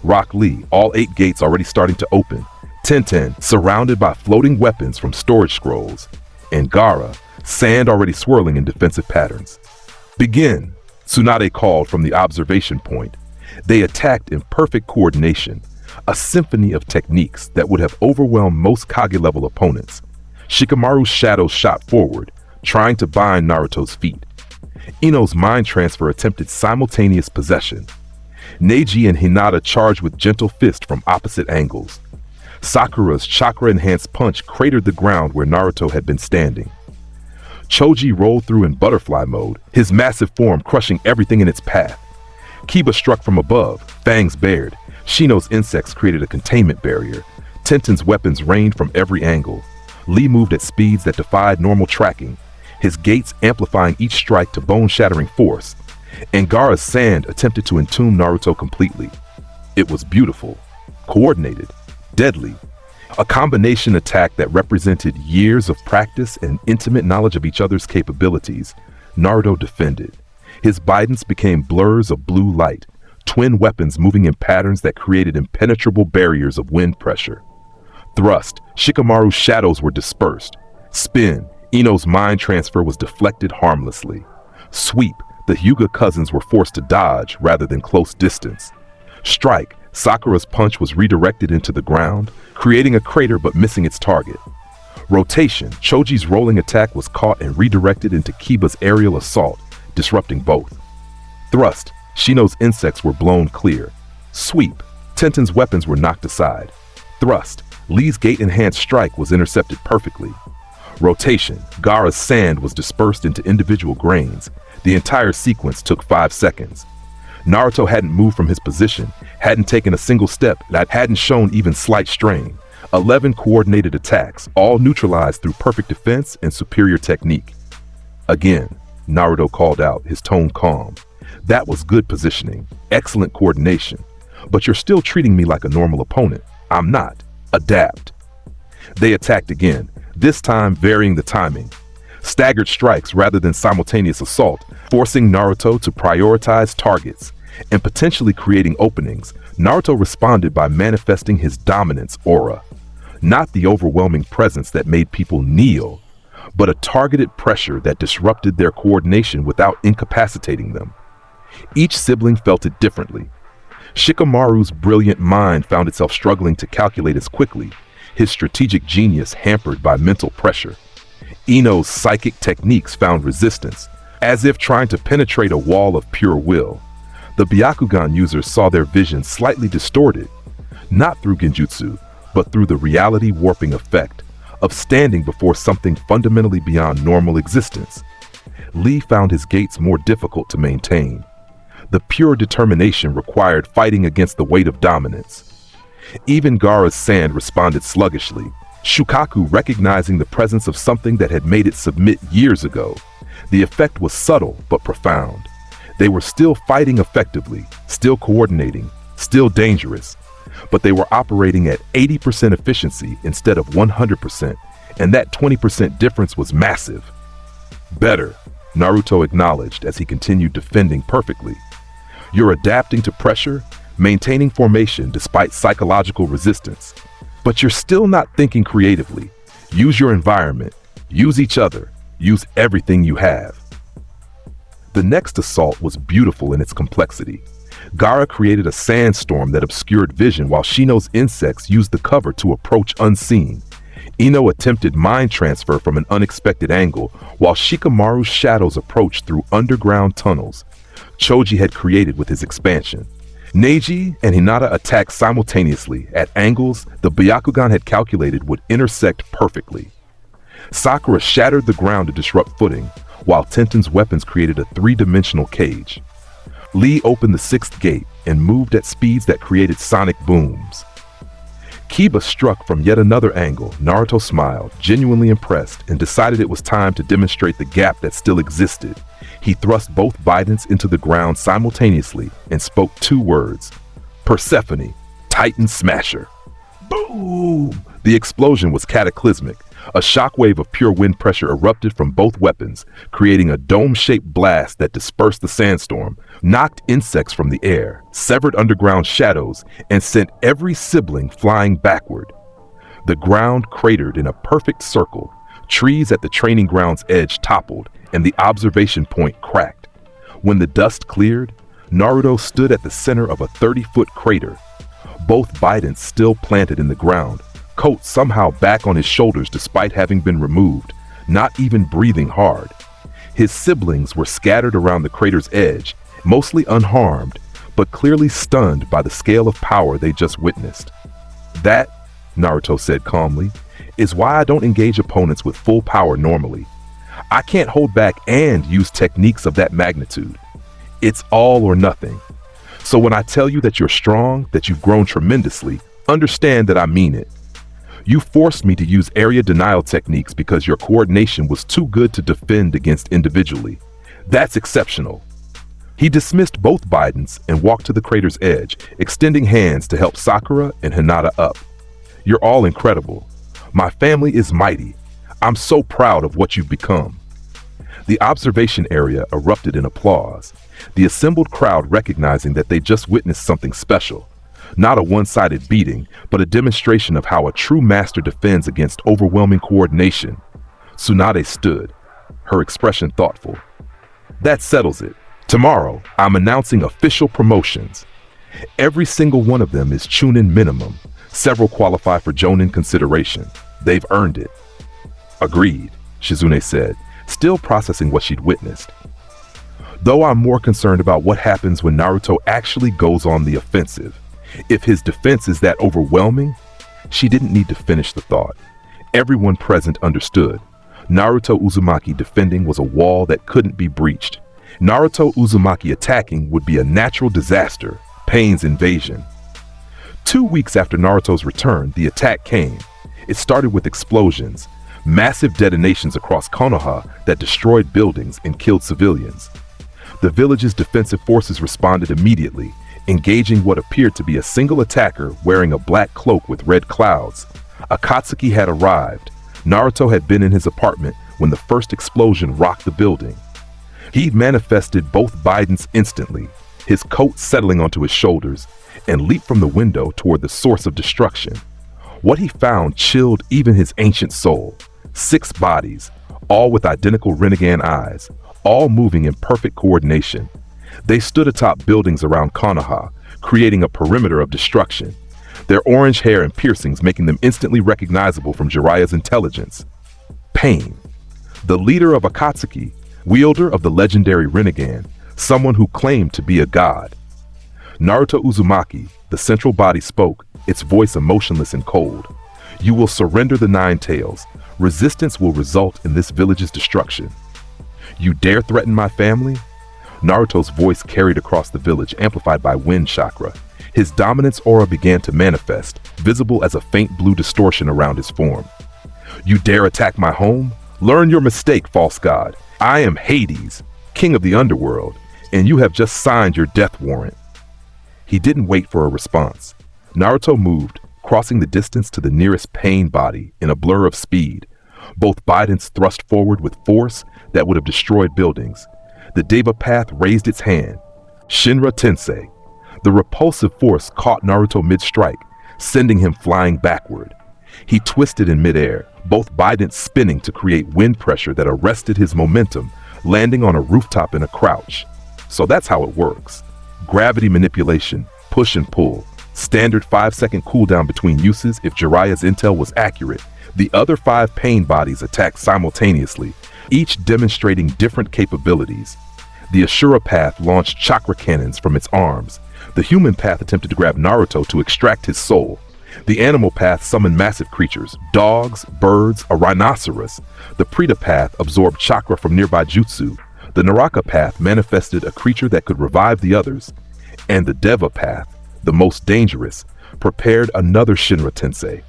Rock Lee, all 8 gates already starting to open. Tenten, surrounded by floating weapons from storage scrolls. And Gaara, sand already swirling in defensive patterns. Begin, Tsunade called from the observation point. They attacked in perfect coordination, a symphony of techniques that would have overwhelmed most Kage-level opponents. Shikamaru's shadow shot forward, trying to bind Naruto's feet. Ino's mind transfer attempted simultaneous possession. Neji and Hinata charged with gentle fist from opposite angles. Sakura's chakra-enhanced punch cratered the ground where Naruto had been standing. Choji rolled through in butterfly mode, his massive form crushing everything in its path. Kiba struck from above, fangs bared. Shino's insects created a containment barrier. Tenten's weapons rained from every angle. Lee moved at speeds that defied normal tracking, his gates amplifying each strike to bone-shattering force. And Gaara's sand attempted to entomb Naruto completely. It was beautiful, coordinated, deadly. A combination attack that represented years of practice and intimate knowledge of each other's capabilities. Naruto defended. His bidents became blurs of blue light, twin weapons moving in patterns that created impenetrable barriers of wind pressure. Thrust, Shikamaru's shadows were dispersed. Spin, Ino's mind transfer was deflected harmlessly. Sweep, the Hyuga cousins were forced to dodge rather than close distance. Strike, Sakura's punch was redirected into the ground, creating a crater but missing its target. Rotation, Choji's rolling attack was caught and redirected into Kiba's aerial assault, disrupting both. Thrust, Shino's insects were blown clear. Sweep, Tenten's weapons were knocked aside. Thrust, Lee's gate-enhanced strike was intercepted perfectly. Rotation, Gaara's sand was dispersed into individual grains. The entire sequence took 5 seconds. Naruto hadn't moved from his position, hadn't taken a single step, that hadn't shown even slight strain. 11 coordinated attacks, all neutralized through perfect defense and superior technique. Again, Naruto called out, his tone calm. That was good positioning, excellent coordination. But you're still treating me like a normal opponent. I'm not. Adapt. They attacked again, this time varying the timing. Staggered strikes rather than simultaneous assault, forcing Naruto to prioritize targets and potentially creating openings. Naruto responded by manifesting his dominance aura. Not the overwhelming presence that made people kneel, but a targeted pressure that disrupted their coordination without incapacitating them. Each sibling felt it differently. Shikamaru's brilliant mind found itself struggling to calculate as quickly, his strategic genius hampered by mental pressure. Ino's psychic techniques found resistance, as if trying to penetrate a wall of pure will. The Byakugan users saw their vision slightly distorted, not through genjutsu, but through the reality warping effect of standing before something fundamentally beyond normal existence. Lee found his gates more difficult to maintain. The pure determination required fighting against the weight of dominance. Even Gaara's sand responded sluggishly, Shukaku recognizing the presence of something that had made it submit years ago. The effect was subtle but profound. They were still fighting effectively, still coordinating, still dangerous, but they were operating at 80% efficiency instead of 100%, and that 20% difference was massive. Better, Naruto acknowledged as he continued defending perfectly. You're adapting to pressure, maintaining formation despite psychological resistance, but you're still not thinking creatively. Use your environment, use each other, use everything you have. The next assault was beautiful in its complexity. Gaara created a sandstorm that obscured vision while Shino's insects used the cover to approach unseen. Ino attempted mind transfer from an unexpected angle while Shikamaru's shadows approached through underground tunnels Choji had created with his expansion. Neji and Hinata attacked simultaneously at angles the Byakugan had calculated would intersect perfectly. Sakura shattered the ground to disrupt footing, while Tenten's weapons created a three-dimensional cage. Lee opened the sixth gate and moved at speeds that created sonic booms. Kiba struck from yet another angle. Naruto smiled, genuinely impressed, and decided it was time to demonstrate the gap that still existed. He thrust both Bidens into the ground simultaneously and spoke 2 words: Persephone, Titan Smasher. Boom! The explosion was cataclysmic. A shockwave of pure wind pressure erupted from both weapons, creating a dome-shaped blast that dispersed the sandstorm, knocked insects from the air, severed underground shadows, and sent every sibling flying backward. The ground cratered in a perfect circle. Trees at the training ground's edge toppled, and the observation point cracked. When the dust cleared, Naruto stood at the center of a 30-foot crater. Both Bidens still planted in the ground, coat somehow back on his shoulders despite having been removed, not even breathing hard. His siblings were scattered around the crater's edge, mostly unharmed, but clearly stunned by the scale of power they just witnessed. That, Naruto said calmly, is why I don't engage opponents with full power normally. I can't hold back and use techniques of that magnitude. It's all or nothing. So when I tell you that you're strong, that you've grown tremendously, understand that I mean it. You forced me to use area denial techniques because your coordination was too good to defend against individually. That's exceptional. He dismissed both Bidens and walked to the crater's edge, extending hands to help Sakura and Hinata up. You're all incredible. My family is mighty. I'm so proud of what you've become. The observation area erupted in applause, the assembled crowd recognizing that they just witnessed something special. Not a one-sided beating, but a demonstration of how a true master defends against overwhelming coordination. Tsunade stood, her expression thoughtful. That settles it. Tomorrow, I'm announcing official promotions. Every single one of them is Chunin minimum. Several qualify for Jonin consideration. They've earned it. Agreed, Shizune said, still processing what she'd witnessed. Though I'm more concerned about what happens when Naruto actually goes on the offensive. If his defense is that overwhelming, she didn't need to finish the thought. Everyone present understood. Naruto Uzumaki defending was a wall that couldn't be breached. Naruto Uzumaki attacking would be a natural disaster, Pain's invasion. 2 weeks after Naruto's return, the attack came. It started with explosions, massive detonations across Konoha that destroyed buildings and killed civilians. The village's defensive forces responded immediately, engaging what appeared to be a single attacker wearing a black cloak with red clouds. Akatsuki had arrived. Naruto had been in his apartment when the first explosion rocked the building. He'd manifested both Bidens instantly, his coat settling onto his shoulders, and leaped from the window toward the source of destruction. What he found chilled even his ancient soul. 6 bodies, all with identical Rinnegan eyes, all moving in perfect coordination. They stood atop buildings around Konoha, creating a perimeter of destruction, their orange hair and piercings making them instantly recognizable from Jiraiya's intelligence. Pain, the leader of Akatsuki, wielder of the legendary Rinnegan, someone who claimed to be a god. Naruto Uzumaki, the central body, spoke, its voice emotionless and cold. You will surrender the 9 tails. Resistance will result in this village's destruction. You dare threaten my family? Naruto's voice carried across the village, amplified by wind chakra. His dominance aura began to manifest, visible as a faint blue distortion around his form. You dare attack my home? Learn your mistake, false god. I am Hades, king of the Underworld, and you have just signed your death warrant. He didn't wait for a response. Naruto moved, crossing the distance to the nearest Pain body in a blur of speed. Both Bidens thrust forward with force that would have destroyed buildings. The Deva Path raised its hand. Shinra Tensei. The repulsive force caught Naruto mid-strike, sending him flying backward. He twisted in midair, both Bidens spinning to create wind pressure that arrested his momentum, landing on a rooftop in a crouch. So that's how it works. Gravity manipulation, push and pull. Standard 5-second cooldown between uses if Jiraiya's intel was accurate. The other 5 Pain bodies attacked simultaneously, each demonstrating different capabilities. The Ashura Path launched chakra cannons from its arms. The Human Path attempted to grab Naruto to extract his soul. The Animal Path summoned massive creatures, dogs, birds, a rhinoceros. The Preta Path absorbed chakra from nearby jutsu. The Naraka Path manifested a creature that could revive the others. And the Deva Path, the most dangerous, prepared another Shinra Tensei.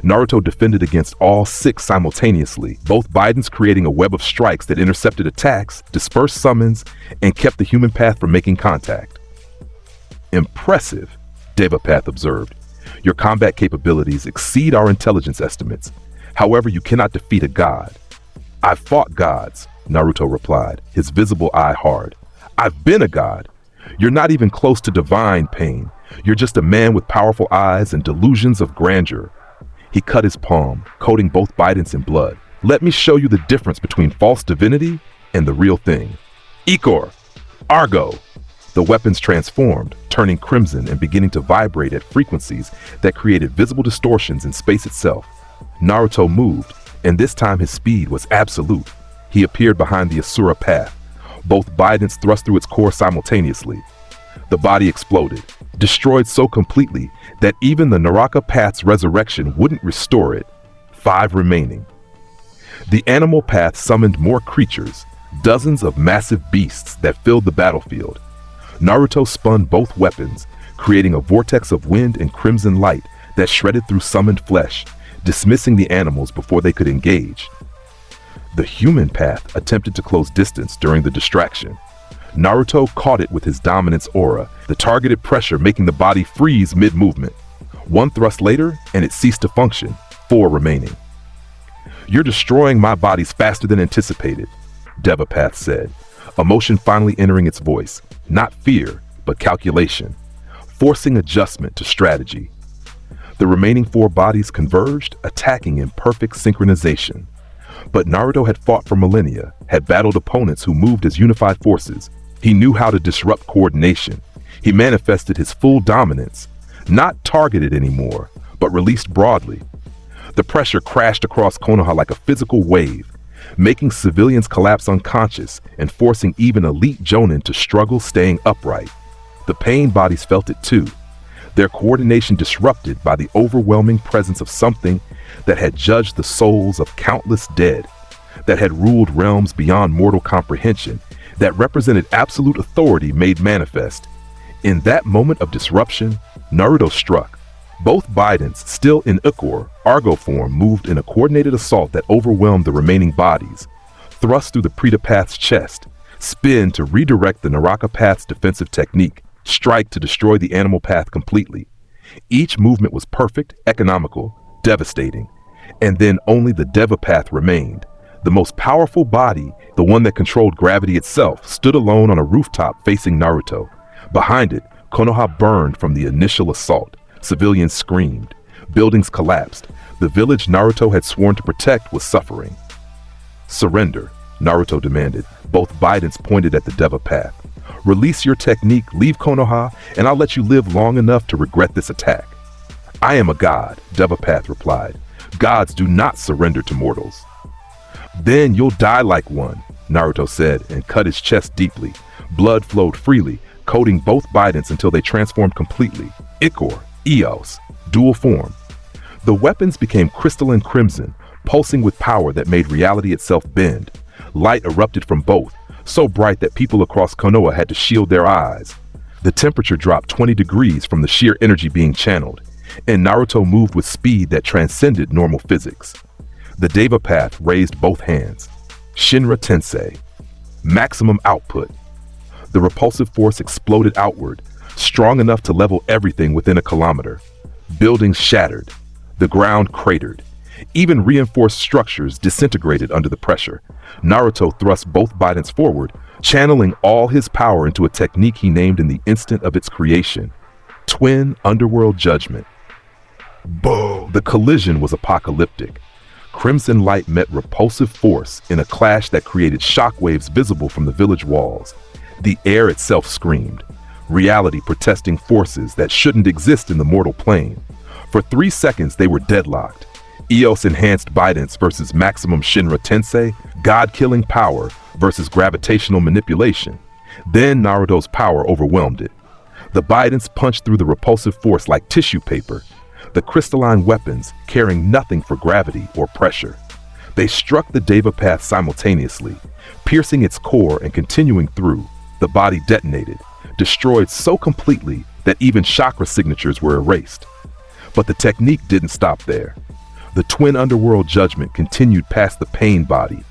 Naruto defended against all 6 simultaneously, both Bidens creating a web of strikes that intercepted attacks, dispersed summons, and kept the human path from making contact. Impressive, Devapath observed. Your combat capabilities exceed our intelligence estimates. However, you cannot defeat a god. I've fought gods, Naruto replied, his visible eye hard. I've been a god. You're not even close to divine pain. You're just a man with powerful eyes and delusions of grandeur. He cut his palm, coating both Bidens in blood. Let me show you the difference between false divinity and the real thing. Ichor! Argo! The weapons transformed, turning crimson and beginning to vibrate at frequencies that created visible distortions in space itself. Naruto moved, and this time his speed was absolute. He appeared behind the Asura path. Both Bidens thrust through its core simultaneously. The body exploded, destroyed so completely that even the Naraka path's resurrection wouldn't restore it. 5 remaining. The animal path summoned more creatures, dozens of massive beasts that filled the battlefield. Naruto spun both weapons, creating a vortex of wind and crimson light that shredded through summoned flesh, dismissing the animals before they could engage. The human path attempted to close distance during the distraction. Naruto caught it with his dominance aura, the targeted pressure making the body freeze mid-movement. 1 thrust later, and it ceased to function. 4 remaining. You're destroying my bodies faster than anticipated, Devapath said, emotion finally entering its voice. Not fear, but calculation, forcing adjustment to strategy. The remaining 4 bodies converged, attacking in perfect synchronization. But Naruto had fought for millennia, had battled opponents who moved as unified forces. He knew how to disrupt coordination. He manifested his full dominance, not targeted anymore, but released broadly. The pressure crashed across Konoha like a physical wave, making civilians collapse unconscious and forcing even elite jonin to struggle staying upright. The pain bodies felt it too, their coordination disrupted by the overwhelming presence of something that had judged the souls of countless dead, that had ruled realms beyond mortal comprehension, that represented absolute authority made manifest. In that moment of disruption, Naruto struck. Both Bidens, still in Ichor, Argo form, moved in a coordinated assault that overwhelmed the remaining bodies. Thrust through the Preta Path's chest, spin to redirect the Naraka Path's defensive technique, strike to destroy the animal path completely. Each movement was perfect, economical, devastating. And then only the Deva Path remained. The most powerful body, the one that controlled gravity itself, stood alone on a rooftop facing Naruto. Behind it, Konoha burned from the initial assault. Civilians screamed. Buildings collapsed. The village Naruto had sworn to protect was suffering. Surrender, Naruto demanded. Both Bidens pointed at the Deva Path. Release your technique, leave Konoha, and I'll let you live long enough to regret this attack. I am a god, Devapath replied. Gods do not surrender to mortals. Then you'll die like one, Naruto said and cut his chest deeply. Blood flowed freely, coating both Bidens until they transformed completely. Ichor, Eos, dual form. The weapons became crystalline crimson, pulsing with power that made reality itself bend. Light erupted from both, so bright that people across Konoha had to shield their eyes. The temperature dropped 20 degrees from the sheer energy being channeled, and Naruto moved with speed that transcended normal physics. The Deva Path raised both hands. Shinra Tensei. Maximum output. The repulsive force exploded outward, strong enough to level everything within a kilometer. Buildings shattered. The ground cratered. Even reinforced structures disintegrated under the pressure. Naruto thrust both Bidens forward, channeling all his power into a technique he named in the instant of its creation. Twin Underworld Judgment. Boom! The collision was apocalyptic. Crimson light met repulsive force in a clash that created shockwaves visible from the village walls. The air itself screamed, reality protesting forces that shouldn't exist in the mortal plane. For 3 seconds they were deadlocked. Eos-enhanced Bidens versus maximum Shinra Tensei, god-killing power versus gravitational manipulation. Then Naruto's power overwhelmed it. The Bidens punched through the repulsive force like tissue paper, the crystalline weapons caring nothing for gravity or pressure. They struck the Deva Path simultaneously, piercing its core and continuing through. The body detonated, destroyed so completely that even chakra signatures were erased. But the technique didn't stop there. The twin underworld judgment continued past the pain body,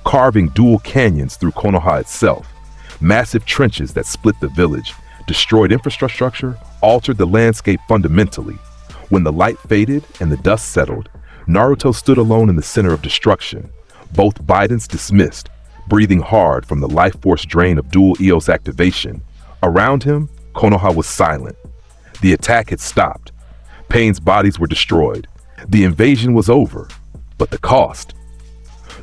carving dual canyons through Konoha itself, massive trenches that split the village, destroyed infrastructure, altered the landscape fundamentally. When the light faded and the dust settled, Naruto stood alone in the center of destruction, both Bidens dismissed, breathing hard from the life force drain of dual Eos activation. Around him, Konoha was silent. The attack had stopped. Pain's bodies were destroyed. The invasion was over. But the cost?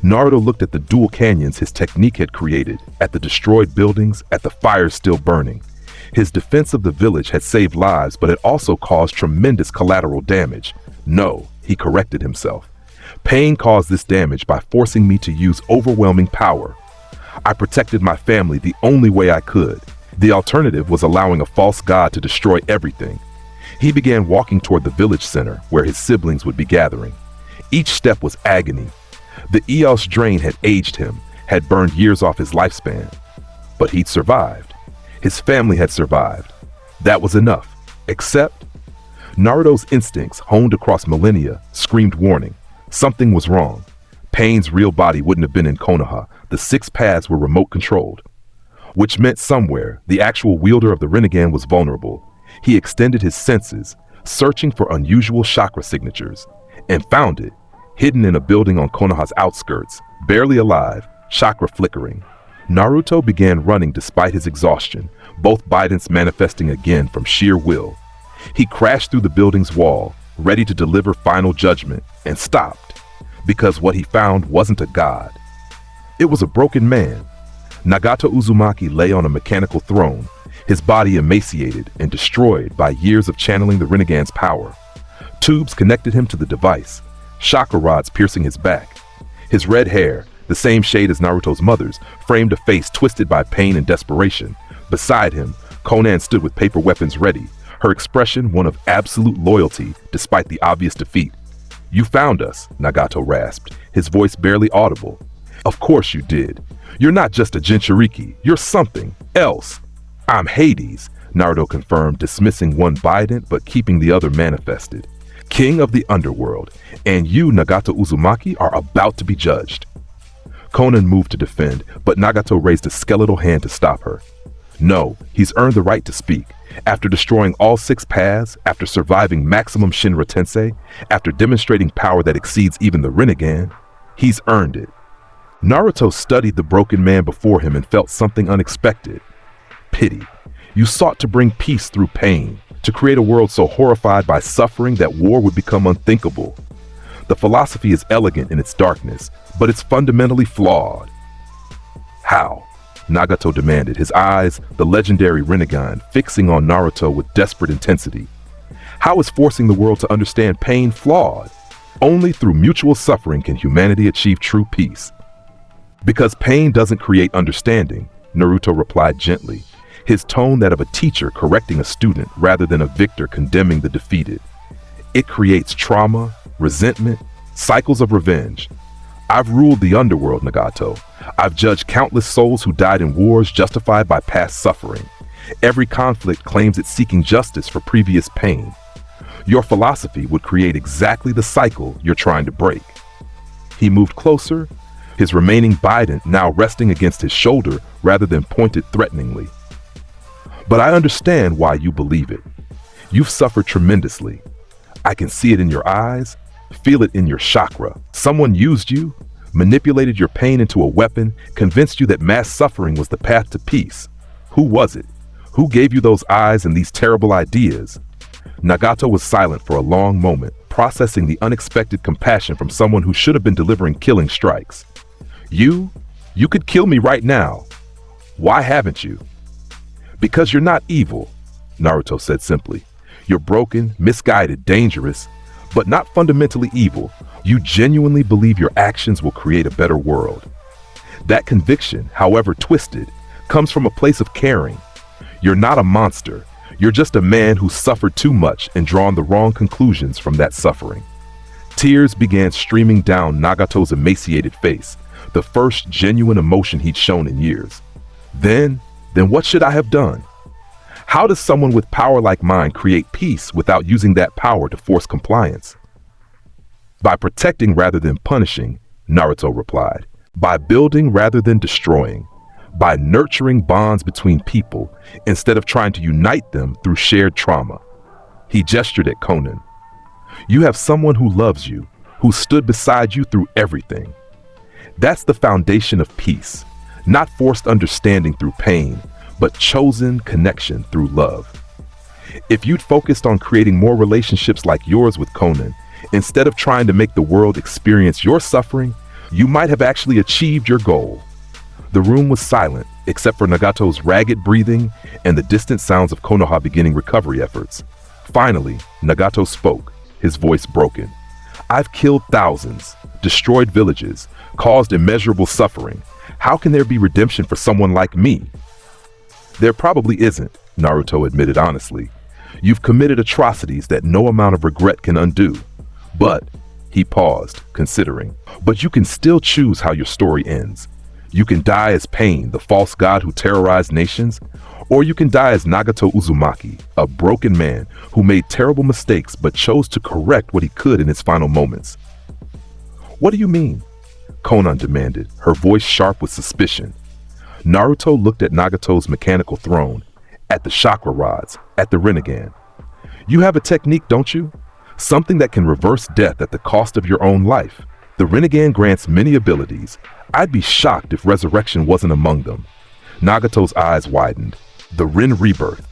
Naruto looked at the dual canyons his technique had created, at the destroyed buildings, at the fires still burning. His defense of the village had saved lives, but it also caused tremendous collateral damage. No, he corrected himself. Pain caused this damage by forcing me to use overwhelming power. I protected my family the only way I could. The alternative was allowing a false god to destroy everything. He began walking toward the village center, where his siblings would be gathering. Each step was agony. The Eos drain had aged him, had burned years off his lifespan. But he'd survived. His family had survived. That was enough. Except, Naruto's instincts, honed across millennia, screamed warning. Something was wrong. Pain's real body wouldn't have been in Konoha. The 6 paths were remote controlled. Which meant somewhere, the actual wielder of the Rinnegan was vulnerable. He extended his senses, searching for unusual chakra signatures, and found it, hidden in a building on Konoha's outskirts, barely alive, chakra flickering. Naruto began running despite his exhaustion, both Bidens manifesting again from sheer will. He crashed through the building's wall, ready to deliver final judgment, and stopped, because what he found wasn't a god. It was a broken man. Naruto Uzumaki lay on a mechanical throne, his body emaciated and destroyed by years of channeling the Rinnegan's power. Tubes connected him to the device, chakra rods piercing his back. His red hair, the same shade as Naruto's mother's, framed a face twisted by pain and desperation. Beside him, Konan stood with paper weapons ready, her expression one of absolute loyalty despite the obvious defeat. "You found us," Nagato rasped, his voice barely audible. "Of course you did. You're not just a Jinchuriki, you're something else." "I'm Hades," Naruto confirmed, dismissing one Biden but keeping the other manifested. "King of the Underworld, and you, Naruto Uzumaki, are about to be judged." Konan moved to defend, but Nagato raised a skeletal hand to stop her. "No, he's earned the right to speak. After destroying all 6 paths, after surviving maximum Shinra Tensei, after demonstrating power that exceeds even the Rinnegan, he's earned it." Naruto studied the broken man before him and felt something unexpected. Pity. You sought to bring peace through pain, to create a world so horrified by suffering that war would become unthinkable. The philosophy is elegant in its darkness, but it's fundamentally flawed. "How?" Nagato demanded, his eyes, the legendary Rinnegan, fixing on Naruto with desperate intensity. "How is forcing the world to understand pain flawed? Only through mutual suffering can humanity achieve true peace." "Because pain doesn't create understanding," Naruto replied gently, his tone that of a teacher correcting a student rather than a victor condemning the defeated. "It creates trauma, resentment, cycles of revenge. I've ruled the underworld, Nagato. I've judged countless souls who died in wars justified by past suffering. Every conflict claims it's seeking justice for previous pain. Your philosophy would create exactly the cycle you're trying to break." He moved closer, his remaining Biden now resting against his shoulder rather than pointed threateningly. "But I understand why you believe it. You've suffered tremendously. I can see it in your eyes, feel it in your chakra. Someone used you, manipulated your pain into a weapon, convinced you that mass suffering was the path to peace. Who was it? Who gave you those eyes and these terrible ideas?" Nagato was silent for a long moment, processing the unexpected compassion from someone who should have been delivering killing strikes. You could kill me right now. Why haven't you?" "Because you're not evil," Naruto said simply. "You're broken, misguided, dangerous, but not fundamentally evil. You genuinely believe your actions will create a better world. That conviction, however twisted, comes from a place of caring. You're not a monster. You're just a man who suffered too much and drawn the wrong conclusions from that suffering." Tears began streaming down Nagato's emaciated face, the first genuine emotion he'd shown in years. Then what should I have done? How does someone with power like mine create peace without using that power to force compliance? By protecting rather than punishing, Naruto replied. By building rather than destroying. By nurturing bonds between people instead of trying to unite them through shared trauma. He gestured at Conan. You have someone who loves you, who stood beside you through everything. That's the foundation of peace, not forced understanding through pain, but chosen connection through love. If you'd focused on creating more relationships like yours with Conan, instead of trying to make the world experience your suffering, you might have actually achieved your goal. The room was silent, except for Nagato's ragged breathing and the distant sounds of Konoha beginning recovery efforts. Finally, Nagato spoke, his voice broken. I've killed thousands, destroyed villages, caused immeasurable suffering. How can there be redemption for someone like me? There probably isn't, Naruto admitted honestly. You've committed atrocities that no amount of regret can undo. But, he paused, considering, but you can still choose how your story ends. You can die as Pain, the false god who terrorized nations, or you can die as Nagato Uzumaki, a broken man who made terrible mistakes but chose to correct what he could in his final moments. What do you mean? Conan demanded, her voice sharp with suspicion. Naruto looked at Nagato's mechanical throne, at the chakra rods, at the Rinnegan. You have a technique, don't you? Something that can reverse death at the cost of your own life. The Rinnegan grants many abilities. I'd be shocked if resurrection wasn't among them. Nagato's eyes widened. The Rin rebirth.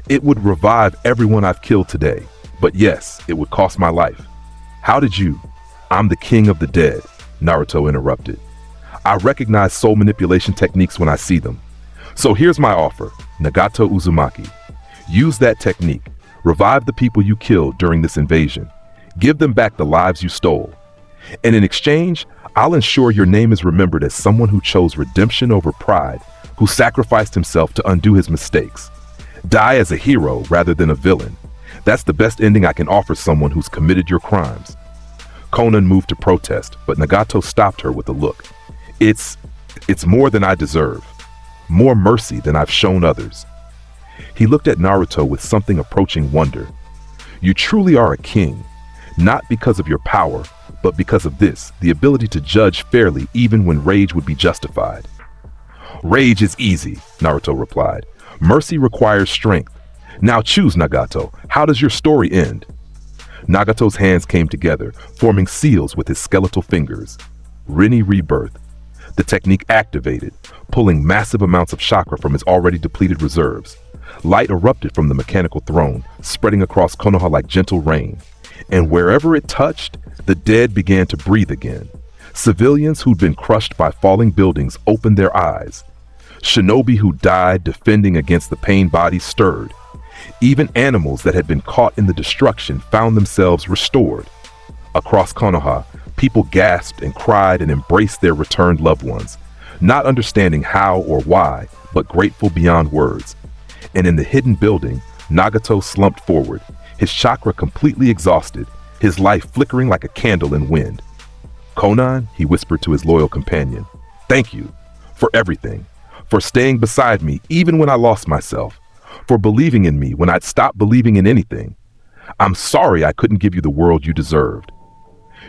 It would revive everyone I've killed today. But yes, it would cost my life. How did you? I'm the king of the dead, Naruto interrupted. I recognize soul manipulation techniques when I see them. So here's my offer, Nagato Uzumaki. Use that technique. Revive the people you killed during this invasion. Give them back the lives you stole. And in exchange, I'll ensure your name is remembered as someone who chose redemption over pride, who sacrificed himself to undo his mistakes. Die as a hero rather than a villain. That's the best ending I can offer someone who's committed your crimes. Conan moved to protest, but Nagato stopped her with a look. It's more than I deserve. More mercy than I've shown others. He looked at Naruto with something approaching wonder. You truly are a king, not because of your power, but because of this, the ability to judge fairly even when rage would be justified. Rage is easy, Naruto replied. Mercy requires strength. Now choose, Nagato. How does your story end? Nagato's hands came together, forming seals with his skeletal fingers. Rinne rebirth. The technique activated, pulling massive amounts of chakra from his already depleted reserves. Light erupted from the mechanical throne, spreading across Konoha like gentle rain. And wherever it touched, the dead began to breathe again. Civilians who'd been crushed by falling buildings opened their eyes. Shinobi who died defending against the pain bodies stirred. Even animals that had been caught in the destruction found themselves restored. Across Konoha, people gasped and cried and embraced their returned loved ones, not understanding how or why, but grateful beyond words. And in the hidden building, Nagato slumped forward, his chakra completely exhausted, his life flickering like a candle in wind. Conan, he whispered to his loyal companion, thank you for everything, for staying beside me even when I lost myself, for believing in me when I'd stopped believing in anything. I'm sorry I couldn't give you the world you deserved.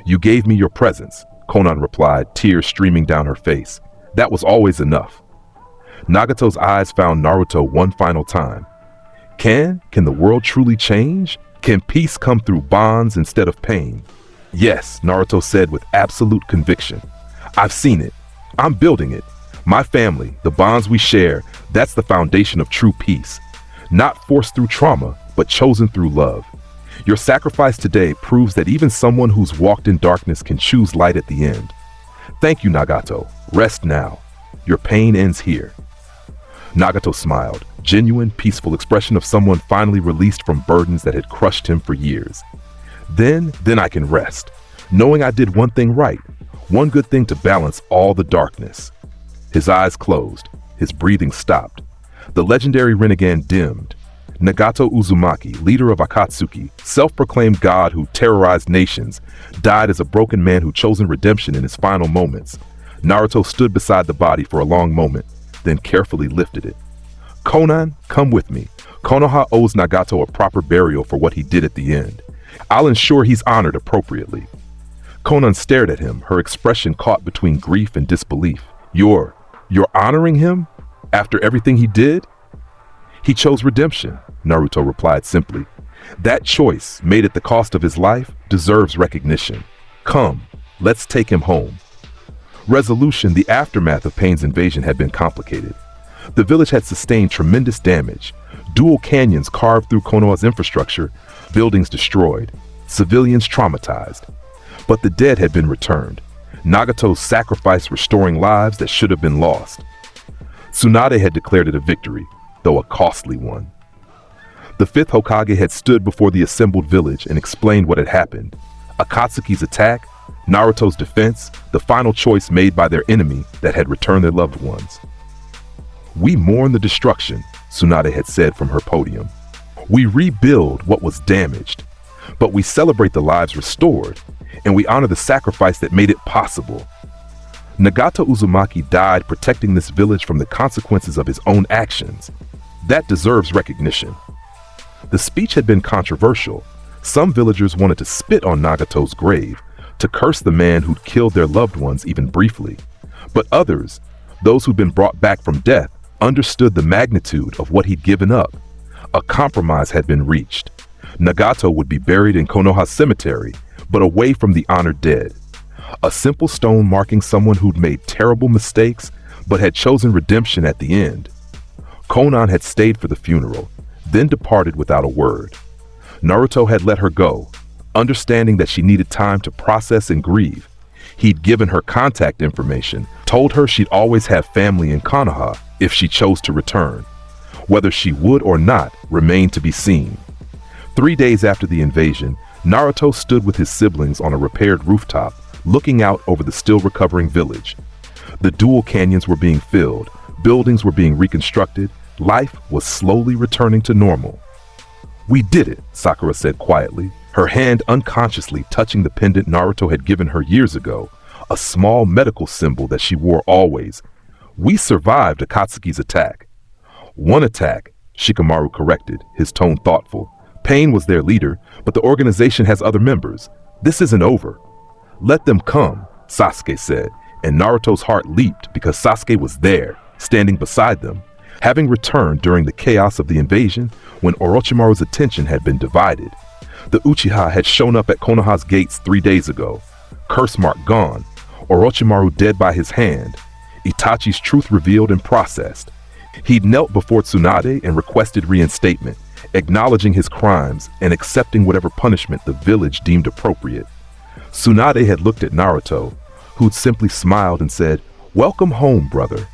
You gave me your presence, Conan replied, tears streaming down her face. That was always enough. Nagato's eyes found Naruto one final time. Can the world truly change? Can peace come through bonds instead of pain? Yes, Naruto said with absolute conviction. I've seen it. I'm building it. My family, the bonds we share, that's the foundation of true peace. Not forced through trauma, but chosen through love. Your sacrifice today proves that even someone who's walked in darkness can choose light at the end. Thank you, Nagato. Rest now. Your pain ends here. Nagato smiled, genuine, peaceful expression of someone finally released from burdens that had crushed him for years. Then I can rest, knowing I did one thing right, one good thing to balance all the darkness. His eyes closed, his breathing stopped. The legendary Rinnegan dimmed. Nagato Uzumaki, leader of Akatsuki, self-proclaimed god who terrorized nations, died as a broken man who chosen redemption in his final moments. Naruto stood beside the body for a long moment, then carefully lifted it. Conan, come with me. Konoha owes Nagato a proper burial for what he did at the end. I'll ensure he's honored appropriately. Konan stared at him, her expression caught between grief and disbelief. You're honoring him? After everything he did? He chose redemption, Naruto replied simply. That choice, made at the cost of his life, deserves recognition. Come, let's take him home. Resolution: the aftermath of Pain's invasion had been complicated. The village had sustained tremendous damage. Dual canyons carved through Konoha's infrastructure, buildings destroyed, civilians traumatized. But the dead had been returned. Nagato's sacrifice restoring lives that should have been lost. Tsunade had declared it a victory, though a costly one. The fifth Hokage had stood before the assembled village and explained what had happened. Akatsuki's attack, Naruto's defense, the final choice made by their enemy that had returned their loved ones. We mourn the destruction, Tsunade had said from her podium. We rebuild what was damaged, but we celebrate the lives restored, and we honor the sacrifice that made it possible. Nagato Uzumaki died protecting this village from the consequences of his own actions. That deserves recognition. The speech had been controversial. Some villagers wanted to spit on Nagato's grave, to curse the man who'd killed their loved ones even briefly. But others, those who'd been brought back from death, understood the magnitude of what he'd given up. A compromise had been reached. Nagato would be buried in Konoha Cemetery, but away from the honored dead. A simple stone marking someone who'd made terrible mistakes, but had chosen redemption at the end. Konan had stayed for the funeral, then departed without a word. Naruto had let her go, understanding that she needed time to process and grieve. He'd given her contact information, told her she'd always have family in Konoha if she chose to return. Whether she would or not remained to be seen. 3 days after the invasion, Naruto stood with his siblings on a repaired rooftop, looking out over the still recovering village. The dual canyons were being filled, buildings were being reconstructed, life was slowly returning to normal. We did it, Sakura said quietly, her hand unconsciously touching the pendant Naruto had given her years ago, a small medical symbol that she wore always. We survived Akatsuki's attack. One attack, Shikamaru corrected, his tone thoughtful. Pain was their leader, but the organization has other members. This isn't over. Let them come, Sasuke said, and Naruto's heart leaped because Sasuke was there, standing beside them, having returned during the chaos of the invasion when Orochimaru's attention had been divided. The Uchiha had shown up at Konoha's gates 3 days ago. Curse mark gone, Orochimaru dead by his hand, Itachi's truth revealed and processed. He'd knelt before Tsunade and requested reinstatement, acknowledging his crimes and accepting whatever punishment the village deemed appropriate. Tsunade had looked at Naruto, who'd simply smiled and said, "Welcome home, brother."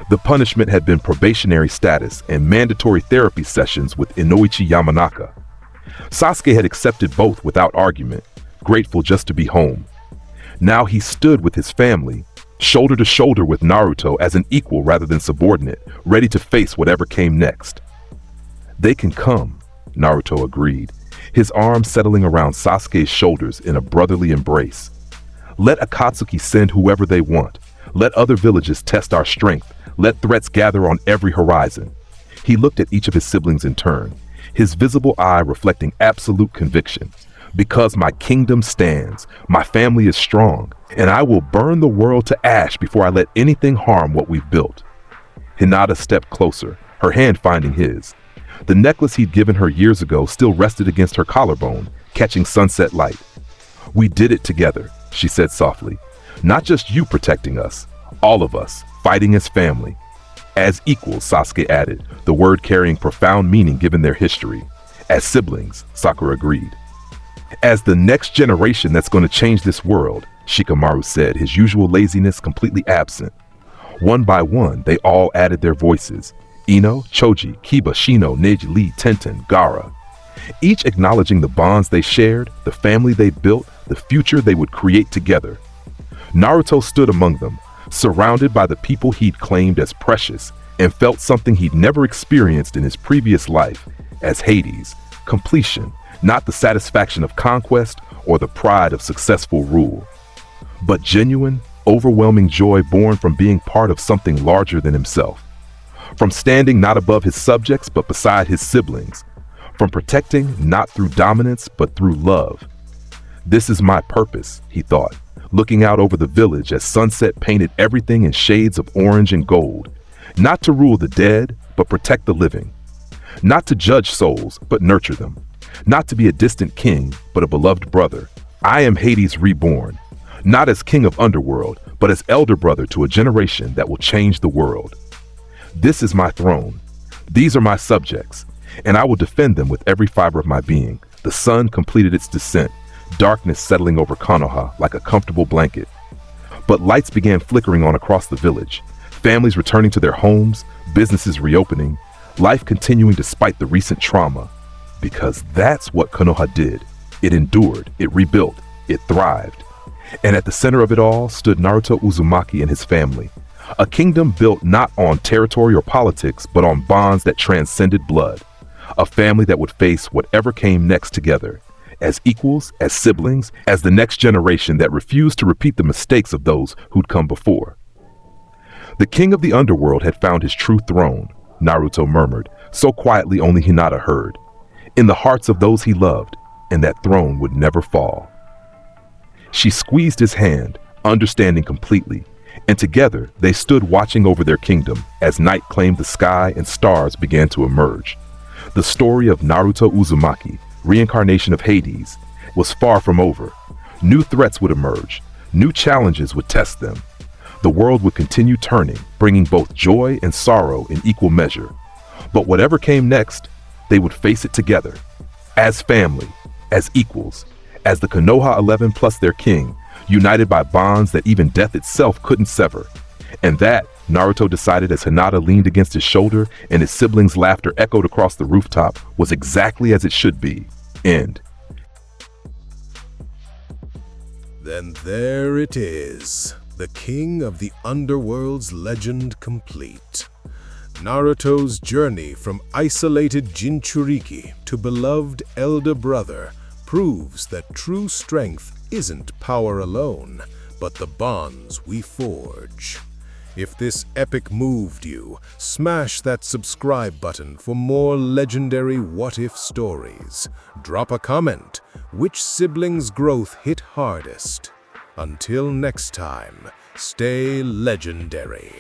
The punishment had been probationary status and mandatory therapy sessions with Inoichi Yamanaka. Sasuke had accepted both without argument, grateful just to be home. Now he stood with his family, shoulder to shoulder with Naruto as an equal rather than subordinate, ready to face whatever came next. They can come, Naruto agreed, his arms settling around Sasuke's shoulders in a brotherly embrace. Let Akatsuki send whoever they want. Let other villages test our strength. Let threats gather on every horizon. He looked at each of his siblings in turn, his visible eye reflecting absolute conviction. Because my kingdom stands, my family is strong, and I will burn the world to ash before I let anything harm what we've built. Hinata stepped closer, her hand finding his. The necklace he'd given her years ago still rested against her collarbone, catching sunset light. We did it together, she said softly. Not just you protecting us, all of us, fighting as family. As equals, Sasuke added, the word carrying profound meaning given their history. As siblings, Sakura agreed. As the next generation that's going to change this world, Shikamaru said, his usual laziness completely absent. One by one, they all added their voices. Ino, Choji, Kiba, Shino, Neji, Lee, Tenten, Gaara. Each acknowledging the bonds they shared, the family they built, the future they would create together. Naruto stood among them, surrounded by the people he'd claimed as precious, and felt something he'd never experienced in his previous life, as Hades, completion, not the satisfaction of conquest or the pride of successful rule, but genuine, overwhelming joy born from being part of something larger than himself. From standing not above his subjects but beside his siblings. From protecting not through dominance but through love. This is my purpose, he thought, looking out over the village as sunset painted everything in shades of orange and gold. Not to rule the dead, but protect the living. Not to judge souls, but nurture them. Not to be a distant king, but a beloved brother. I am Hades reborn, not as king of Underworld, but as elder brother to a generation that will change the world. This is my throne. These are my subjects, and I will defend them with every fiber of my being. The sun completed its descent, darkness settling over Konoha like a comfortable blanket. But lights began flickering on across the village, families returning to their homes, businesses reopening, life continuing despite the recent trauma. Because that's what Konoha did. It endured, it rebuilt, it thrived. And at the center of it all stood Naruto Uzumaki and his family. A kingdom built not on territory or politics, but on bonds that transcended blood. A family that would face whatever came next together, as equals, as siblings, as the next generation that refused to repeat the mistakes of those who'd come before. The king of the underworld had found his true throne, Naruto murmured, so quietly only Hinata heard, in the hearts of those he loved, and that throne would never fall. She squeezed his hand, understanding completely, and together they stood watching over their kingdom as night claimed the sky and stars began to emerge. The story of Naruto Uzumaki, reincarnation of Hades, was far from over. New threats would emerge, new challenges would test them. The world would continue turning, bringing both joy and sorrow in equal measure. But whatever came next, they would face it together, as family, as equals, as the Konoha 11 plus their king, united by bonds that even death itself couldn't sever. And that, Naruto decided as Hinata leaned against his shoulder and his siblings' laughter echoed across the rooftop, was exactly as it should be. End. Then there it is, the king of the Underworld's legend complete. Naruto's journey from isolated Jinchuriki to beloved elder brother proves that true strength isn't power alone, but the bonds we forge. If this epic moved you, smash that subscribe button for more legendary what-if stories. Drop a comment. Which sibling's growth hit hardest? Until next time, stay legendary.